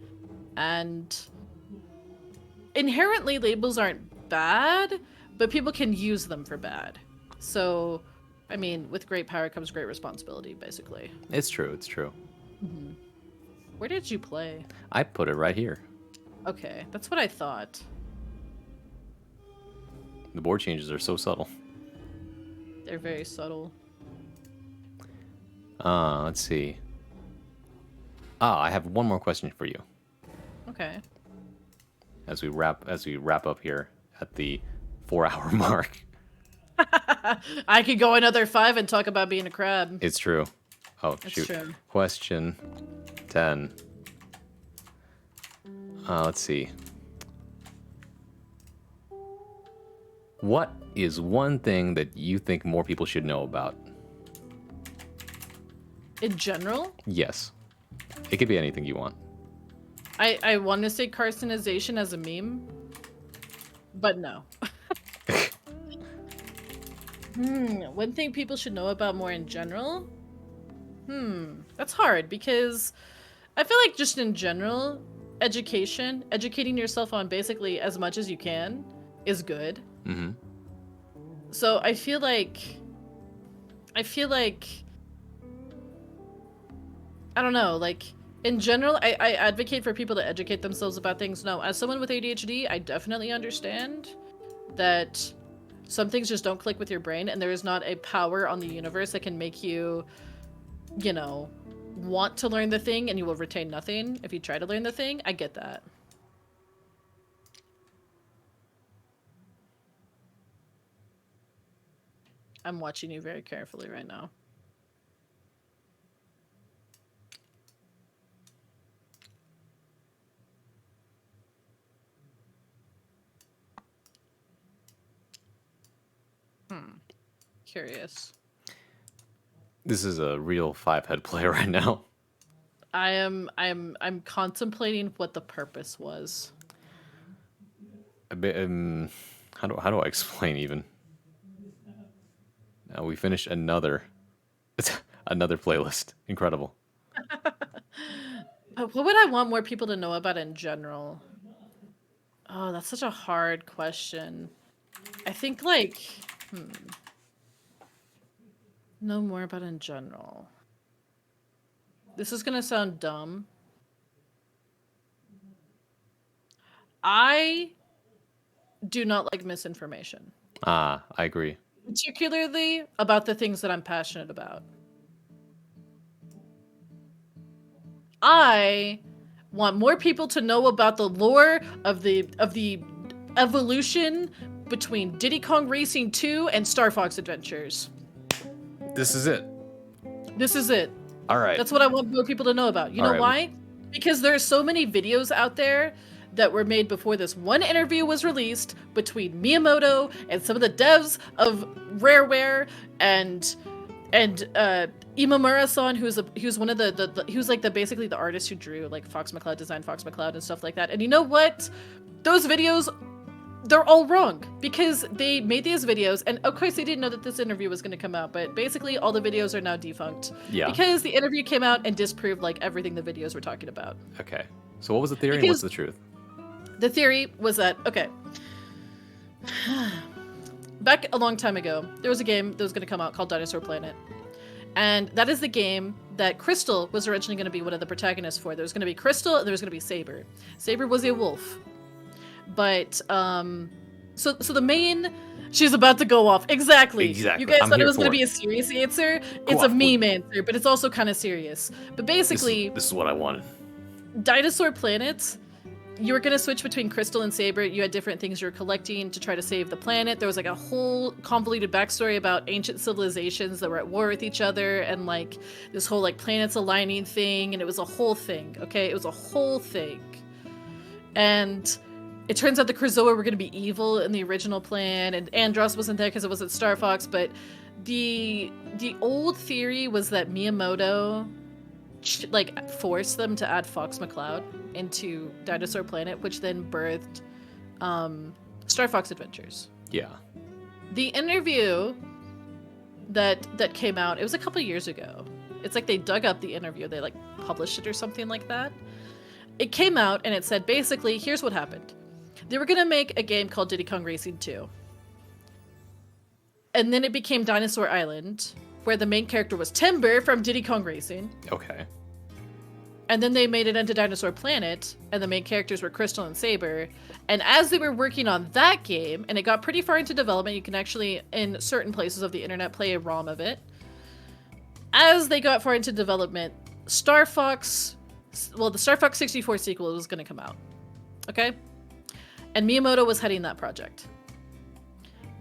Speaker 2: And inherently labels aren't bad, but people can use them for bad. So, I mean, with great power comes great responsibility, basically.
Speaker 1: It's true. It's true.
Speaker 2: Where did you play?
Speaker 1: I put it right here.
Speaker 2: Okay, that's what I thought.
Speaker 1: The board changes are so subtle.
Speaker 2: They're very subtle.
Speaker 1: Let's see. I have one more question for you.
Speaker 2: Okay.
Speaker 1: As we wrap up here at the 4-hour mark.
Speaker 2: I could go another 5 and talk about being a crab.
Speaker 1: It's true. Oh,
Speaker 2: That's
Speaker 1: shoot.
Speaker 2: true.
Speaker 1: Question 10. Let's see. What is one thing that you think more people should know about?
Speaker 2: In general,
Speaker 1: Yes. It could be anything you want.
Speaker 2: I want to say carcinization as a meme, but no. One thing people should know about more in general? That's hard because I feel like just in general, educating yourself on basically as much as you can is good.
Speaker 1: Mm-hmm.
Speaker 2: So I feel like I don't know, like in general, I advocate for people to educate themselves about things. No, as someone with ADHD, I definitely understand that some things just don't click with your brain, and there is not a power on the universe that can make you, you know, want to learn the thing and you will retain nothing if you try to learn the thing. I get that. I'm watching you very carefully right now. Curious.
Speaker 1: This is a real 5-head play right now.
Speaker 2: I'm contemplating what the purpose was.
Speaker 1: A bit, how do I explain even? Now we finished another playlist. Incredible.
Speaker 2: What would I want more people to know about in general? Oh, that's such a hard question. I think like, know more about in general. This is gonna sound dumb. I do not like misinformation,
Speaker 1: I agree.
Speaker 2: particularly about the things that I'm passionate about. I want more people to know about the lore of the evolution between Diddy Kong Racing 2 and Star Fox Adventures.
Speaker 1: This is it.
Speaker 2: This is it.
Speaker 1: All right.
Speaker 2: That's what I want more people to know about. You
Speaker 1: All
Speaker 2: know
Speaker 1: right.
Speaker 2: why? Because there are so many videos out there that were made before this one interview was released between Miyamoto and some of the devs of Rareware and Imamura-san, who's one of the he was like basically the artist who drew like Fox McCloud, designed Fox McCloud and stuff like that. And you know what? Those videos, they're all wrong because they made these videos, and of course they didn't know that this interview was going to come out, but basically all the videos are now defunct.
Speaker 1: Yeah.
Speaker 2: Because the interview came out and disproved like everything the videos were talking about.
Speaker 1: Okay. So what was the theory and what's the truth?
Speaker 2: The theory was that, okay, back a long time ago, there was a game that was going to come out called Dinosaur Planet. And that is the game that Crystal was originally going to be one of the protagonists for. There was going to be Crystal and there was going to be Saber. Saber was a wolf. But, so the main... She's about to go off. Exactly.
Speaker 1: Exactly.
Speaker 2: You guys
Speaker 1: I'm
Speaker 2: thought it
Speaker 1: here
Speaker 2: was going to
Speaker 1: for
Speaker 2: be
Speaker 1: it.
Speaker 2: a serious answer? It's
Speaker 1: Go
Speaker 2: a
Speaker 1: on.
Speaker 2: meme answer, but it's also kind of serious. But basically,
Speaker 1: This is what I wanted.
Speaker 2: Dinosaur Planet, you were going to switch between Crystal and Saber. You had different things you were collecting to try to save the planet. There was like a whole convoluted backstory about ancient civilizations that were at war with each other and like this whole like planets aligning thing. And it was a whole thing, okay? It was a whole thing. And it turns out the Krazoa were going to be evil in the original plan, and Andros wasn't there because it wasn't Star Fox, but the old theory was that Miyamoto like forced them to add Fox McCloud into Dinosaur Planet, which then birthed Star Fox Adventures.
Speaker 1: Yeah.
Speaker 2: The interview that came out, it was a couple years ago. It's like they dug up the interview, they like published it or something like that. It came out and it said basically, here's what happened. They were gonna make a game called Diddy Kong Racing 2. And then it became Dinosaur Island, where the main character was Timber from Diddy Kong Racing.
Speaker 1: Okay.
Speaker 2: And then they made it into Dinosaur Planet, and the main characters were Crystal and Saber. And as they were working on that game, and it got pretty far into development, you can actually, in certain places of the internet, play a ROM of it. As they got far into development, the Star Fox 64 sequel was going to come out. Okay? And Miyamoto was heading that project.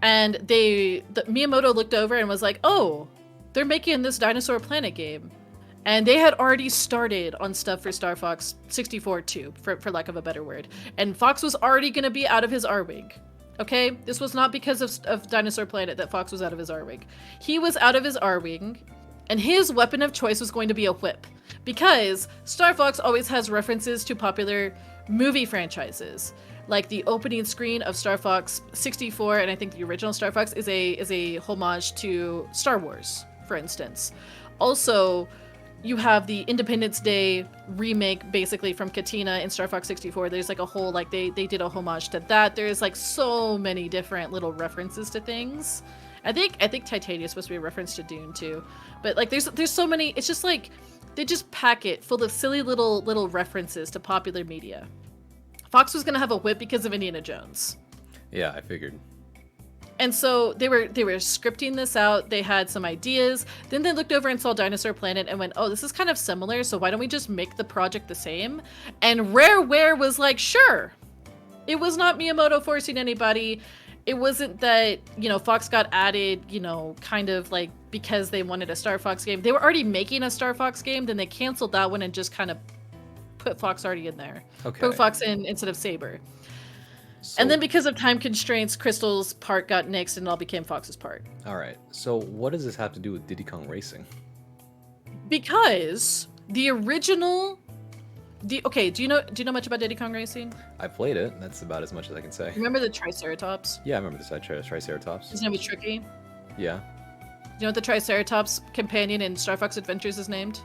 Speaker 2: And Miyamoto looked over and was like, oh, they're making this Dinosaur Planet game. And they had already started on stuff for Star Fox 64 too, for lack of a better word. And Fox was already going to be out of his R-Wing. Okay? This was not because of Dinosaur Planet that Fox was out of his R-Wing. He was out of his R-Wing, and his weapon of choice was going to be a whip. Because Star Fox always has references to popular movie franchises. Like the opening screen of Star Fox 64, and I think the original Star Fox is a homage to Star Wars, for instance. Also, you have the Independence Day remake, basically from Katina in Star Fox 64. There's like a whole, like they did a homage to that. There's like so many different little references to things. I think Titania is supposed to be a reference to Dune too. But like there's so many, it's just like they just pack it full of silly little references to popular media. Fox was gonna have a whip because of Indiana Jones.
Speaker 1: Yeah, I figured.
Speaker 2: And so they were scripting this out. They had some ideas. Then they looked over and saw Dinosaur Planet and went, oh, this is kind of similar, so why don't we just make the project the same? And Rareware was like, sure. It was not Miyamoto forcing anybody. It wasn't that, Fox got added, kind of like because they wanted a Star Fox game. They were already making a Star Fox game, then they canceled that one and just kind of put Fox already in there.
Speaker 1: Okay.
Speaker 2: Put Fox in instead of Saber.
Speaker 1: So,
Speaker 2: And then because of time constraints, Crystal's part got nixed and it all became Fox's part.
Speaker 1: all right. So what does this have to do with Diddy Kong Racing?
Speaker 2: Because the original... Okay, do you know much about Diddy Kong Racing?
Speaker 1: I played it. That's about as much as I can say.
Speaker 2: Remember the Triceratops?
Speaker 1: Yeah, I remember the Triceratops.
Speaker 2: His name was Tricky.
Speaker 1: Yeah.
Speaker 2: Do you know what the Triceratops companion in Star Fox Adventures is named?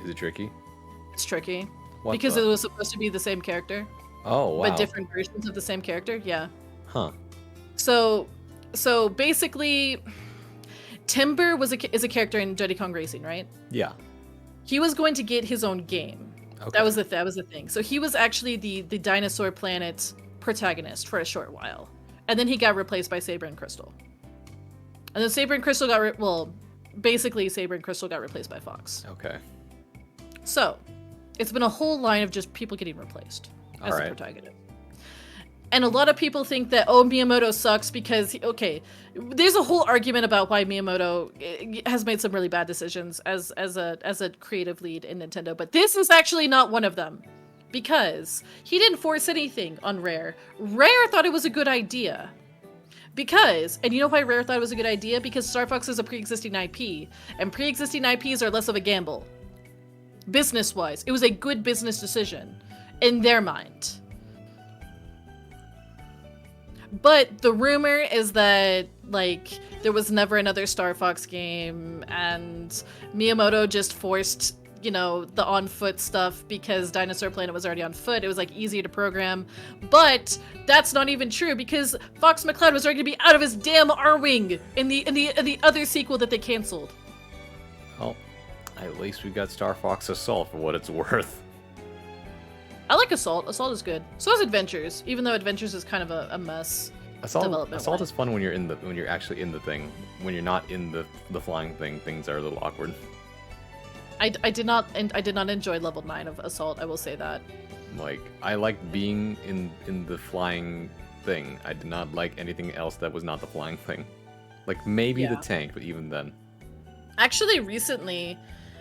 Speaker 1: Is it tricky?
Speaker 2: It's Tricky.
Speaker 1: What
Speaker 2: Because
Speaker 1: the-
Speaker 2: it was supposed to be the same character.
Speaker 1: Oh, wow.
Speaker 2: But different versions of the same character, yeah.
Speaker 1: Huh.
Speaker 2: So basically, Timber is a character in Diddy Kong Racing, right?
Speaker 1: Yeah.
Speaker 2: He was going to get his own game.
Speaker 1: Okay.
Speaker 2: That was the thing. So he was actually the Dinosaur Planet protagonist for a short while, and then he got replaced by Saber and Crystal. And then Saber and Crystal basically Saber and Crystal got replaced by Fox.
Speaker 1: Okay.
Speaker 2: So it's been a whole line of just people getting replaced as
Speaker 1: All
Speaker 2: the
Speaker 1: right.
Speaker 2: protagonist. And a lot of people think that, oh, Miyamoto sucks because, there's a whole argument about why Miyamoto has made some really bad decisions as a creative lead in Nintendo, but this is actually not one of them. Because he didn't force anything on Rare. Rare thought it was a good idea. And you know why Rare thought it was a good idea? Because Star Fox is a pre-existing IP, and pre-existing IPs are less of a gamble. Business-wise, it was a good business decision in their mind. But the rumor is that, there was never another Star Fox game, and Miyamoto just forced, the on-foot stuff because Dinosaur Planet was already on foot. It was, easier to program. But that's not even true, because Fox McCloud was already going to be out of his damn R-Wing in the other sequel that they canceled.
Speaker 1: Well, at least we got Star Fox Assault for what it's worth.
Speaker 2: I like Assault. Assault is good. So is Adventures, even though Adventures is kind of a mess.
Speaker 1: Assault
Speaker 2: Development-wise.
Speaker 1: is fun when you're actually in the thing. When you're not in the flying thing, things are a little awkward.
Speaker 2: I did not enjoy level 9 of Assault, I will say that.
Speaker 1: I liked being in the flying thing. I did not like anything else that was not the flying thing. Maybe the
Speaker 2: Yeah.
Speaker 1: tank, but even then.
Speaker 2: Actually, recently,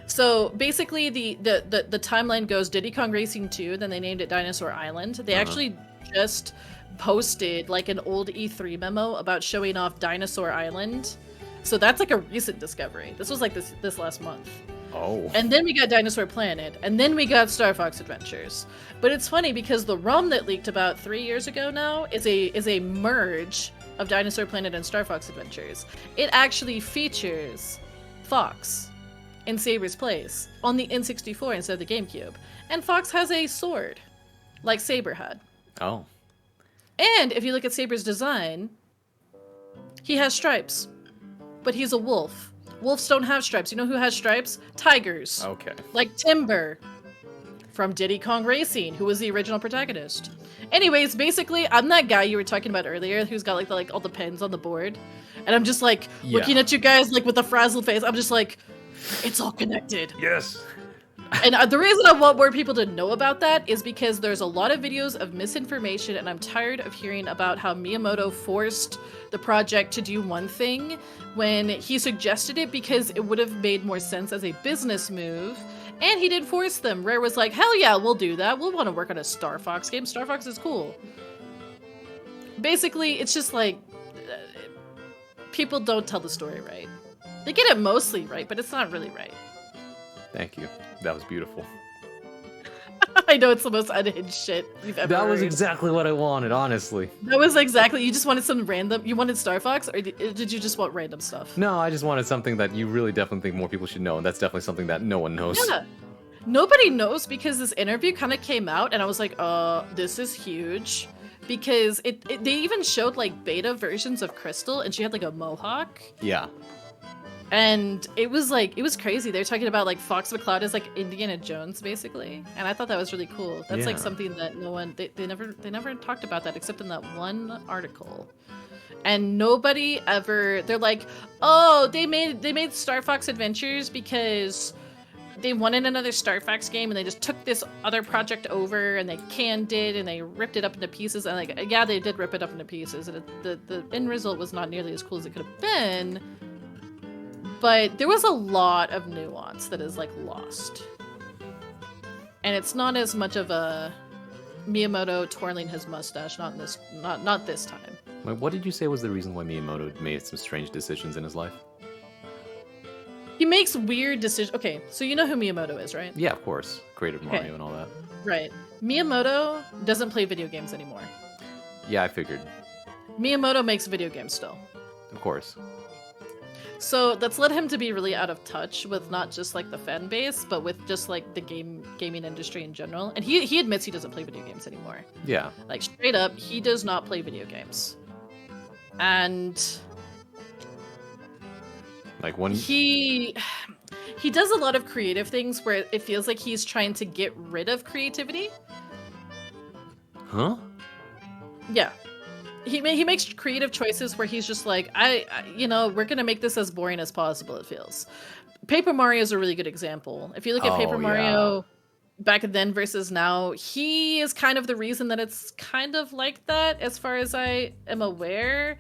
Speaker 2: so basically the timeline goes Diddy Kong Racing 2, then they named it Dinosaur Island. They actually just posted an old E3 memo about showing off Dinosaur Island. So that's a recent discovery. This was this last month.
Speaker 1: Oh.
Speaker 2: And then we got Dinosaur Planet, and then we got Star Fox Adventures. But it's funny because the ROM that leaked about 3 years ago now is a merge of Dinosaur Planet and Star Fox Adventures. It actually features Fox in Saber's place on the N64 instead of the GameCube. And Fox has a sword, like Saber had.
Speaker 1: Oh.
Speaker 2: And if you look at Saber's design, he has stripes. But he's a wolf. Wolves don't have stripes. You know who has stripes? Tigers.
Speaker 1: Okay.
Speaker 2: Like Timber. from Diddy Kong Racing, who was the original protagonist. Anyways, basically, I'm that guy you were talking about earlier who's got like all the pens on the board. And I'm just like looking at you guys like with a frazzled face. I'm just like, it's all connected.
Speaker 4: Yes.
Speaker 2: And the reason I want more people to know about that is because there's a lot of videos of misinformation, and I'm tired of hearing about how Miyamoto forced the project to do one thing when he suggested it because it would have made more sense as a business move, and he didn't force them. Rare was like, hell yeah, we'll do that. We'll want to work on a Star Fox game. Star Fox is cool. Basically, it's just like, people don't tell the story right. They get it mostly right, but it's not really right.
Speaker 1: Thank you. That was beautiful.
Speaker 2: I know it's the most unhinged shit you've ever
Speaker 1: That was
Speaker 2: heard.
Speaker 1: exactly what I wanted, honestly.
Speaker 2: That was exactly, you just wanted some random, you wanted Star Fox, or did you just want random stuff?
Speaker 1: No, I just wanted something that you really definitely think more people should know, and that's definitely something that no one knows.
Speaker 2: Yeah. Nobody knows because this interview kind of came out and I was like, this is huge. Because they even showed like beta versions of Crystal and she had like a mohawk.
Speaker 1: Yeah.
Speaker 2: And it was crazy. They're talking about like Fox McCloud is like Indiana Jones basically. And I thought that was really cool. That's like
Speaker 1: Yeah.
Speaker 2: something that no one, they never talked about that except in that one article. And nobody ever, they're like, oh, they made Star Fox Adventures because they wanted another Star Fox game and they just took this other project over and they canned it and they ripped it up into pieces. And like, yeah, they did rip it up into pieces. And the end result was not nearly as cool as it could have been. But there was a lot of nuance that is like lost. And it's not as much of a Miyamoto twirling his mustache, not this time.
Speaker 1: Wait, what did you say was the reason why Miyamoto made some strange decisions in his life?
Speaker 2: He makes weird decisions. Okay, so you know who Miyamoto is, right?
Speaker 1: Yeah, of course. Created Mario and all that.
Speaker 2: Right. Miyamoto doesn't play video games anymore.
Speaker 1: Yeah, I figured.
Speaker 2: Miyamoto makes video games still.
Speaker 1: Of course.
Speaker 2: So that's led him to be really out of touch with not just like the fan base, but with just like the gaming industry in general. And he admits he doesn't play video games anymore.
Speaker 1: Yeah.
Speaker 2: Like straight up, he does not play video games. And
Speaker 1: Like when
Speaker 2: he does a lot of creative things where it feels like he's trying to get rid of creativity.
Speaker 1: Huh?
Speaker 2: Yeah. He makes creative choices where he's just like, we're gonna make this as boring as possible, it feels. Paper Mario is a really good example. If you look at Paper Mario back then versus now, he is kind of the reason that it's kind of like that, as far as I am aware.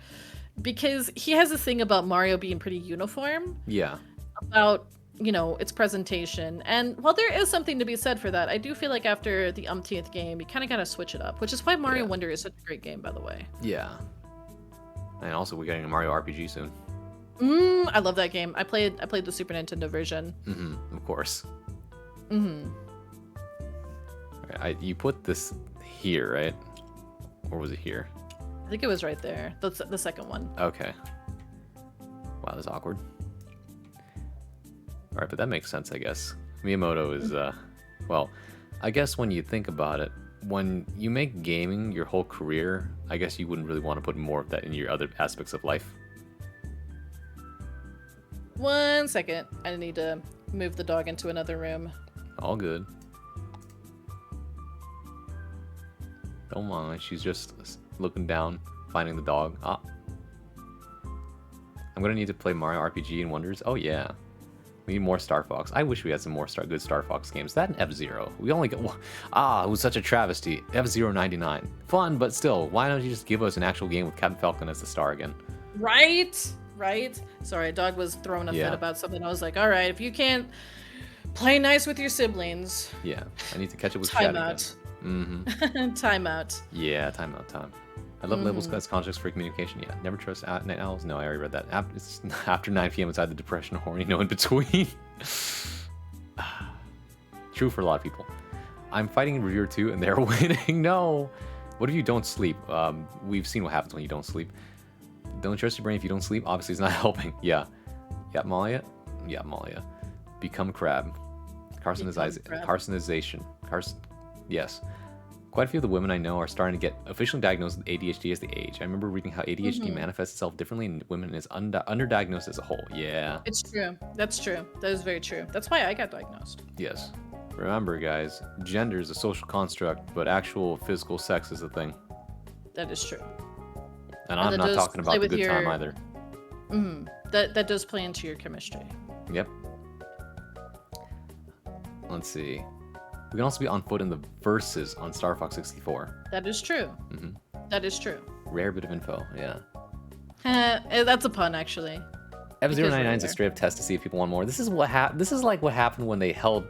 Speaker 2: Because he has this thing about Mario being pretty uniform.
Speaker 1: Yeah.
Speaker 2: About, its presentation. And while there is something to be said for that, I do feel like after the umpteenth game, you kind of got to switch it up, which is why Mario Wonder is such a great game, by the way.
Speaker 1: Yeah. And also, we're getting a Mario RPG soon.
Speaker 2: I love that game. I played the Super Nintendo version.
Speaker 1: Of course.
Speaker 2: Mm-hmm.
Speaker 1: You put this here, right? Or was it here?
Speaker 2: I think it was right there. That's the second one.
Speaker 1: Okay. Wow, that's awkward. Alright, but that makes sense, I guess. Miyamoto is, well, I guess when you think about it, when you make gaming your whole career, I guess you wouldn't really want to put more of that in your other aspects of life.
Speaker 2: 1 second. I need to move the dog into another room.
Speaker 1: All good. Don't mind, she's just looking down, finding the dog. Ah. I'm gonna need to play Mario RPG and Wonders. Oh yeah. We need more Star Fox. I wish we had some more good Star Fox games. That and F-Zero. We only got... it was such a travesty. F-Zero 99. Fun, but still, why don't you just give us an actual game with Captain Falcon as the star again?
Speaker 2: Right? Sorry, dog was throwing a fit
Speaker 1: Yeah.
Speaker 2: about something. I was like, all right, if you can't play nice with your siblings,
Speaker 1: Yeah, I need to catch up with
Speaker 2: time
Speaker 1: Chad again.
Speaker 2: out.
Speaker 1: Mm-hmm.
Speaker 2: Time out.
Speaker 1: Yeah, timeout time. I love labels as context for communication. Yeah, never trust night owls. No, I already read that. It's after 9 p.m. It's either depression or horny, no in between. True for a lot of people. I'm fighting Revere 2 and they're winning. No. What if you don't sleep? We've seen what happens when you don't sleep. Don't trust your brain if you don't sleep. Obviously, it's not helping. Yeah. Yeah, Malia. Yeah, Malia. Become crab. Carcinization. Yes. Quite a few of the women I know are starting to get officially diagnosed with ADHD as they age. I remember reading how ADHD manifests itself differently in women and is underdiagnosed as a whole. Yeah.
Speaker 2: It's true. That's true. That is very true. That's why I got diagnosed.
Speaker 1: Yes. Remember, guys, gender is a social construct, but actual physical sex is a thing.
Speaker 2: That is true.
Speaker 1: And
Speaker 2: And
Speaker 1: I'm
Speaker 2: that
Speaker 1: not
Speaker 2: does
Speaker 1: talking
Speaker 2: play
Speaker 1: about the
Speaker 2: with
Speaker 1: good time
Speaker 2: your-
Speaker 1: either.
Speaker 2: That does play into your chemistry.
Speaker 1: Yep. Let's see. We can also be on foot in the verses on Star Fox 64.
Speaker 2: That is true. That is true.
Speaker 1: Rare bit of info, yeah.
Speaker 2: That's a pun, actually.
Speaker 1: F099 is a
Speaker 2: rare.
Speaker 1: straight up test to see if people want more. This is what This is like what happened when they held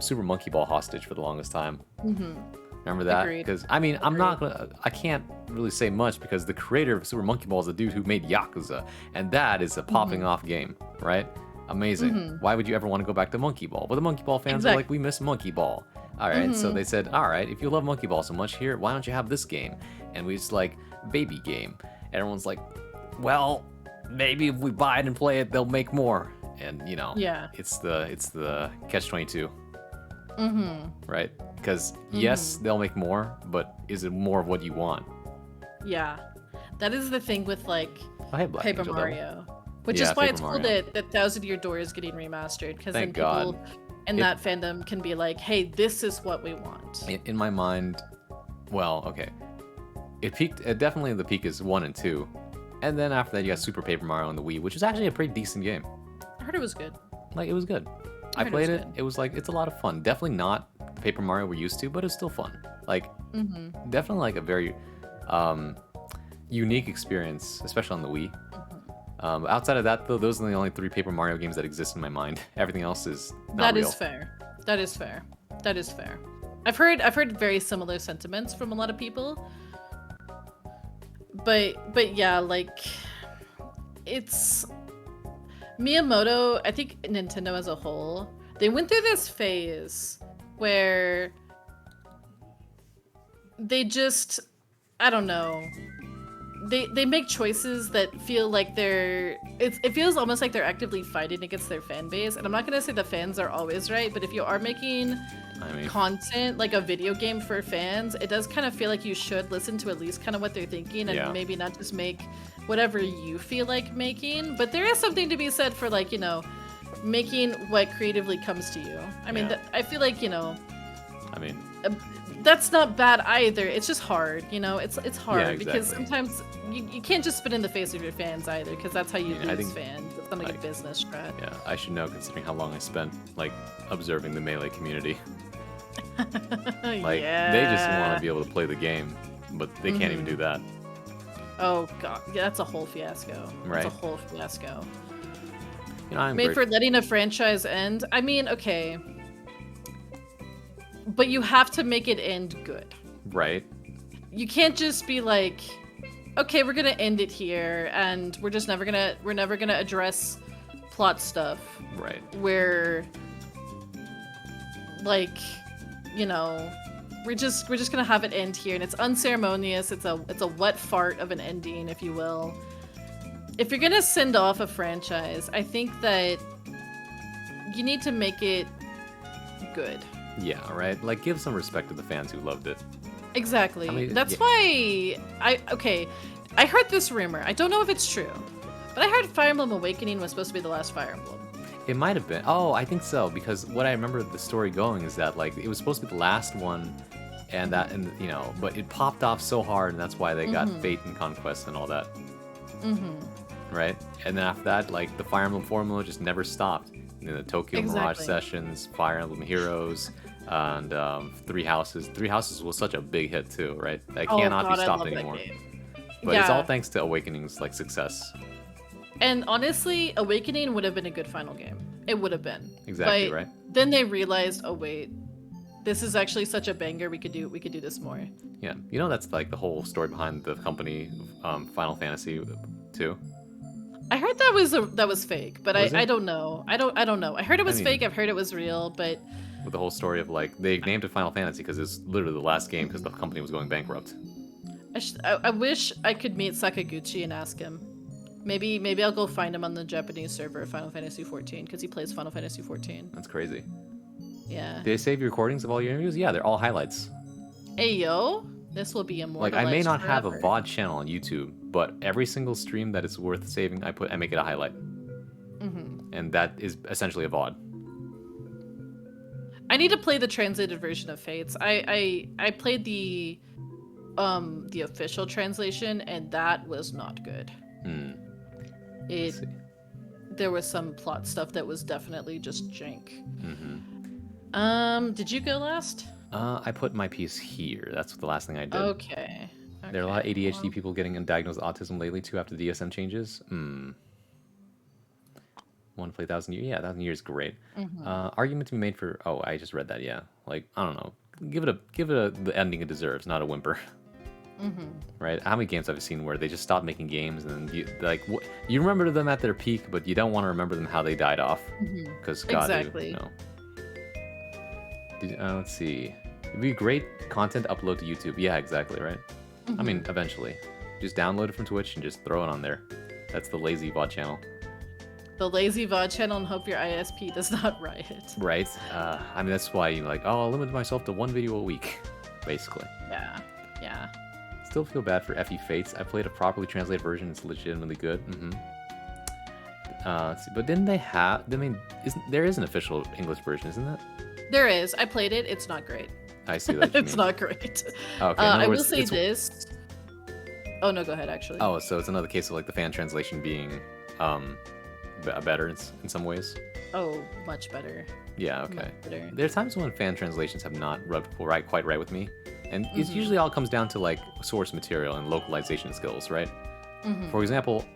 Speaker 1: Super Monkey Ball hostage for the longest time. Remember that?
Speaker 2: Agreed.
Speaker 1: Because I can't really say much because the creator of Super Monkey Ball is the dude who made Yakuza, and that is a popping off game, right? Amazing. Why would you ever want to go back to Monkey Ball? But the Monkey Ball fans are like, we miss Monkey Ball. All right, so they said, all right, if you love Monkey Ball so much here, why don't you have this game? And we just like, baby game. And everyone's like, well, maybe if we buy it and play it, they'll make more. And you know,
Speaker 2: Yeah.
Speaker 1: it's the catch-22. Right? Because yes, they'll make more, but is it more of what you want?
Speaker 2: Yeah. That is the thing with like
Speaker 1: Oh, hey, Black
Speaker 2: Paper
Speaker 1: Angel, though.
Speaker 2: Mario. Which
Speaker 1: Yeah,
Speaker 2: is why
Speaker 1: Paper
Speaker 2: it's cool
Speaker 1: Mario.
Speaker 2: that Thousand Year Door is getting remastered, because then
Speaker 1: Thank
Speaker 2: people
Speaker 1: God.
Speaker 2: in that fandom can be like, hey, this is what we want.
Speaker 1: In my mind, well, okay. It peaked, definitely the peak is 1 and 2. And then after that, you got Super Paper Mario on the Wii, which is actually a pretty decent game.
Speaker 2: I heard it was good.
Speaker 1: Like, it was good. I
Speaker 2: heard it
Speaker 1: played
Speaker 2: was
Speaker 1: it.
Speaker 2: good.
Speaker 1: It was like, it's a lot of fun. Definitely not the Paper Mario we're used to, but it's still fun. Like, definitely like a very unique experience, especially on the Wii. Outside of that, though, those are the only 3 Paper Mario games that exist in my mind. Everything else is not
Speaker 2: That
Speaker 1: real.
Speaker 2: is fair. That is fair. That is fair. I've heard very similar sentiments from a lot of people. But yeah, like it's Miyamoto, I think Nintendo as a whole, they went through this phase where they just, I don't know, they make choices that feel like it feels almost like they're actively fighting against their fan base. And I'm not gonna say the fans are always right, but if you are making content like a video game for fans, it does kind of feel like you should listen to at least kind of what they're thinking, and maybe not just make whatever you feel like making. But there is something to be said for, like, you know, making what creatively comes to you. I mean, I feel like, you know,
Speaker 1: I mean,
Speaker 2: that's not bad either. It's just hard, you know. It's hard because
Speaker 1: exactly.
Speaker 2: sometimes you can't just spit in the face of your fans either, because that's how you
Speaker 1: I
Speaker 2: lose
Speaker 1: think,
Speaker 2: fans. It's not like a business strat.
Speaker 1: Yeah, I should know considering how long I spent like observing the Melee community. Like they just want to be able to play the game, but they can't even do that.
Speaker 2: Oh god, yeah, that's a whole fiasco.
Speaker 1: Right.
Speaker 2: That's a whole fiasco.
Speaker 1: You know, I'm
Speaker 2: Made
Speaker 1: grateful.
Speaker 2: for letting a franchise end. I mean, okay, but you have to make it end good.
Speaker 1: Right.
Speaker 2: You can't just be like, okay, we're gonna end it here, and we're never gonna address plot stuff.
Speaker 1: Right.
Speaker 2: Where, like, you know, we're just gonna have it end here, and it's unceremonious. It's a wet fart of an ending, if you will. If you're gonna send off a franchise, I think that you need to make it good.
Speaker 1: Yeah. Right. Like give some respect to the fans who loved it.
Speaker 2: Exactly.
Speaker 1: I mean,
Speaker 2: That's
Speaker 1: yeah.
Speaker 2: why I heard this rumor. I don't know if it's true, but I heard Fire Emblem Awakening was supposed to be the last Fire Emblem.
Speaker 1: It might have been. Oh, I think so. Because what I remember the story going is that like it was supposed to be the last one, and you know, but it popped off so hard, and that's why they got Fate and Conquest and all that. Right. And then after that, like the Fire Emblem formula just never stopped. You know, the Tokyo Mirage
Speaker 2: Exactly.
Speaker 1: Sessions, Fire Emblem Heroes, and Three Houses. Three Houses was such a big hit too, right? That cannot be
Speaker 2: I
Speaker 1: stopped
Speaker 2: love that
Speaker 1: anymore.
Speaker 2: game.
Speaker 1: But it's all thanks to Awakening's like success.
Speaker 2: And honestly, Awakening would have been a good final game. It would have been.
Speaker 1: Exactly,
Speaker 2: But
Speaker 1: right?
Speaker 2: then they realized, oh wait, this is actually such a banger. We could do this more.
Speaker 1: Yeah, you know that's like the whole story behind the company, Final Fantasy 2.
Speaker 2: I heard that was fake, but
Speaker 1: Was it?
Speaker 2: I don't know. I don't know. I heard it was
Speaker 1: mean-
Speaker 2: fake. I've heard it was real, but
Speaker 1: With the whole story of like they named it Final Fantasy because it's literally the last game because the company was going bankrupt.
Speaker 2: I wish I could meet Sakaguchi and ask him. Maybe I'll go find him on the Japanese server of Final Fantasy 14 because he plays Final Fantasy 14.
Speaker 1: That's crazy.
Speaker 2: Yeah.
Speaker 1: Did they save your recordings of all your interviews? Yeah, they're all highlights.
Speaker 2: Hey yo, this will be
Speaker 1: Like
Speaker 2: immortalized
Speaker 1: I may not have a
Speaker 2: forever.
Speaker 1: VOD channel on YouTube, but every single stream that is worth saving, I make it a highlight, and that is essentially a VOD.
Speaker 2: I need to play the translated version of Fates. I played the official translation, and that was not good.
Speaker 1: Let's see.
Speaker 2: There was some plot stuff that was definitely just jank. Did you go last?
Speaker 1: I put my piece here. That's the last thing I did.
Speaker 2: Okay.
Speaker 1: There are a lot of ADHD people getting diagnosed with autism lately too after the DSM changes. Want to play 1,000 Years? Yeah, 1,000 Years is great. Argument to be made for. Oh, I just read that. Yeah, like I don't know. Give it the ending it deserves, not a whimper. Right? How many games have I seen where they just stop making games and you remember them at their peak, but you don't want to remember them how they died off because God,
Speaker 2: exactly.
Speaker 1: Let's see. It'd be great content to upload to YouTube. Yeah, exactly. Right. I mean, eventually, just download it from Twitch and just throw it on there. That's the lazy VOD channel.
Speaker 2: The lazy VOD channel, and hope your ISP does not riot.
Speaker 1: Right. I mean, that's why you're like, oh, I'll limit myself to one video a week, basically.
Speaker 2: Yeah.
Speaker 1: Still feel bad for FE Fates. I played a properly translated version. It's legitimately good. Let's see. But didn't they have? I mean, there is an official English version, isn't it?
Speaker 2: There is. I played it. It's not great.
Speaker 1: I see that.
Speaker 2: It's not great.
Speaker 1: Okay.
Speaker 2: I will say this. Oh no, go ahead. Actually.
Speaker 1: Oh, so it's another case of like the fan translation being better in some ways.
Speaker 2: Oh, much better.
Speaker 1: Yeah. Okay.
Speaker 2: Much better.
Speaker 1: There are times when fan translations have not rubbed quite right with me, and it usually all comes down to like source material and localization skills, right? For example,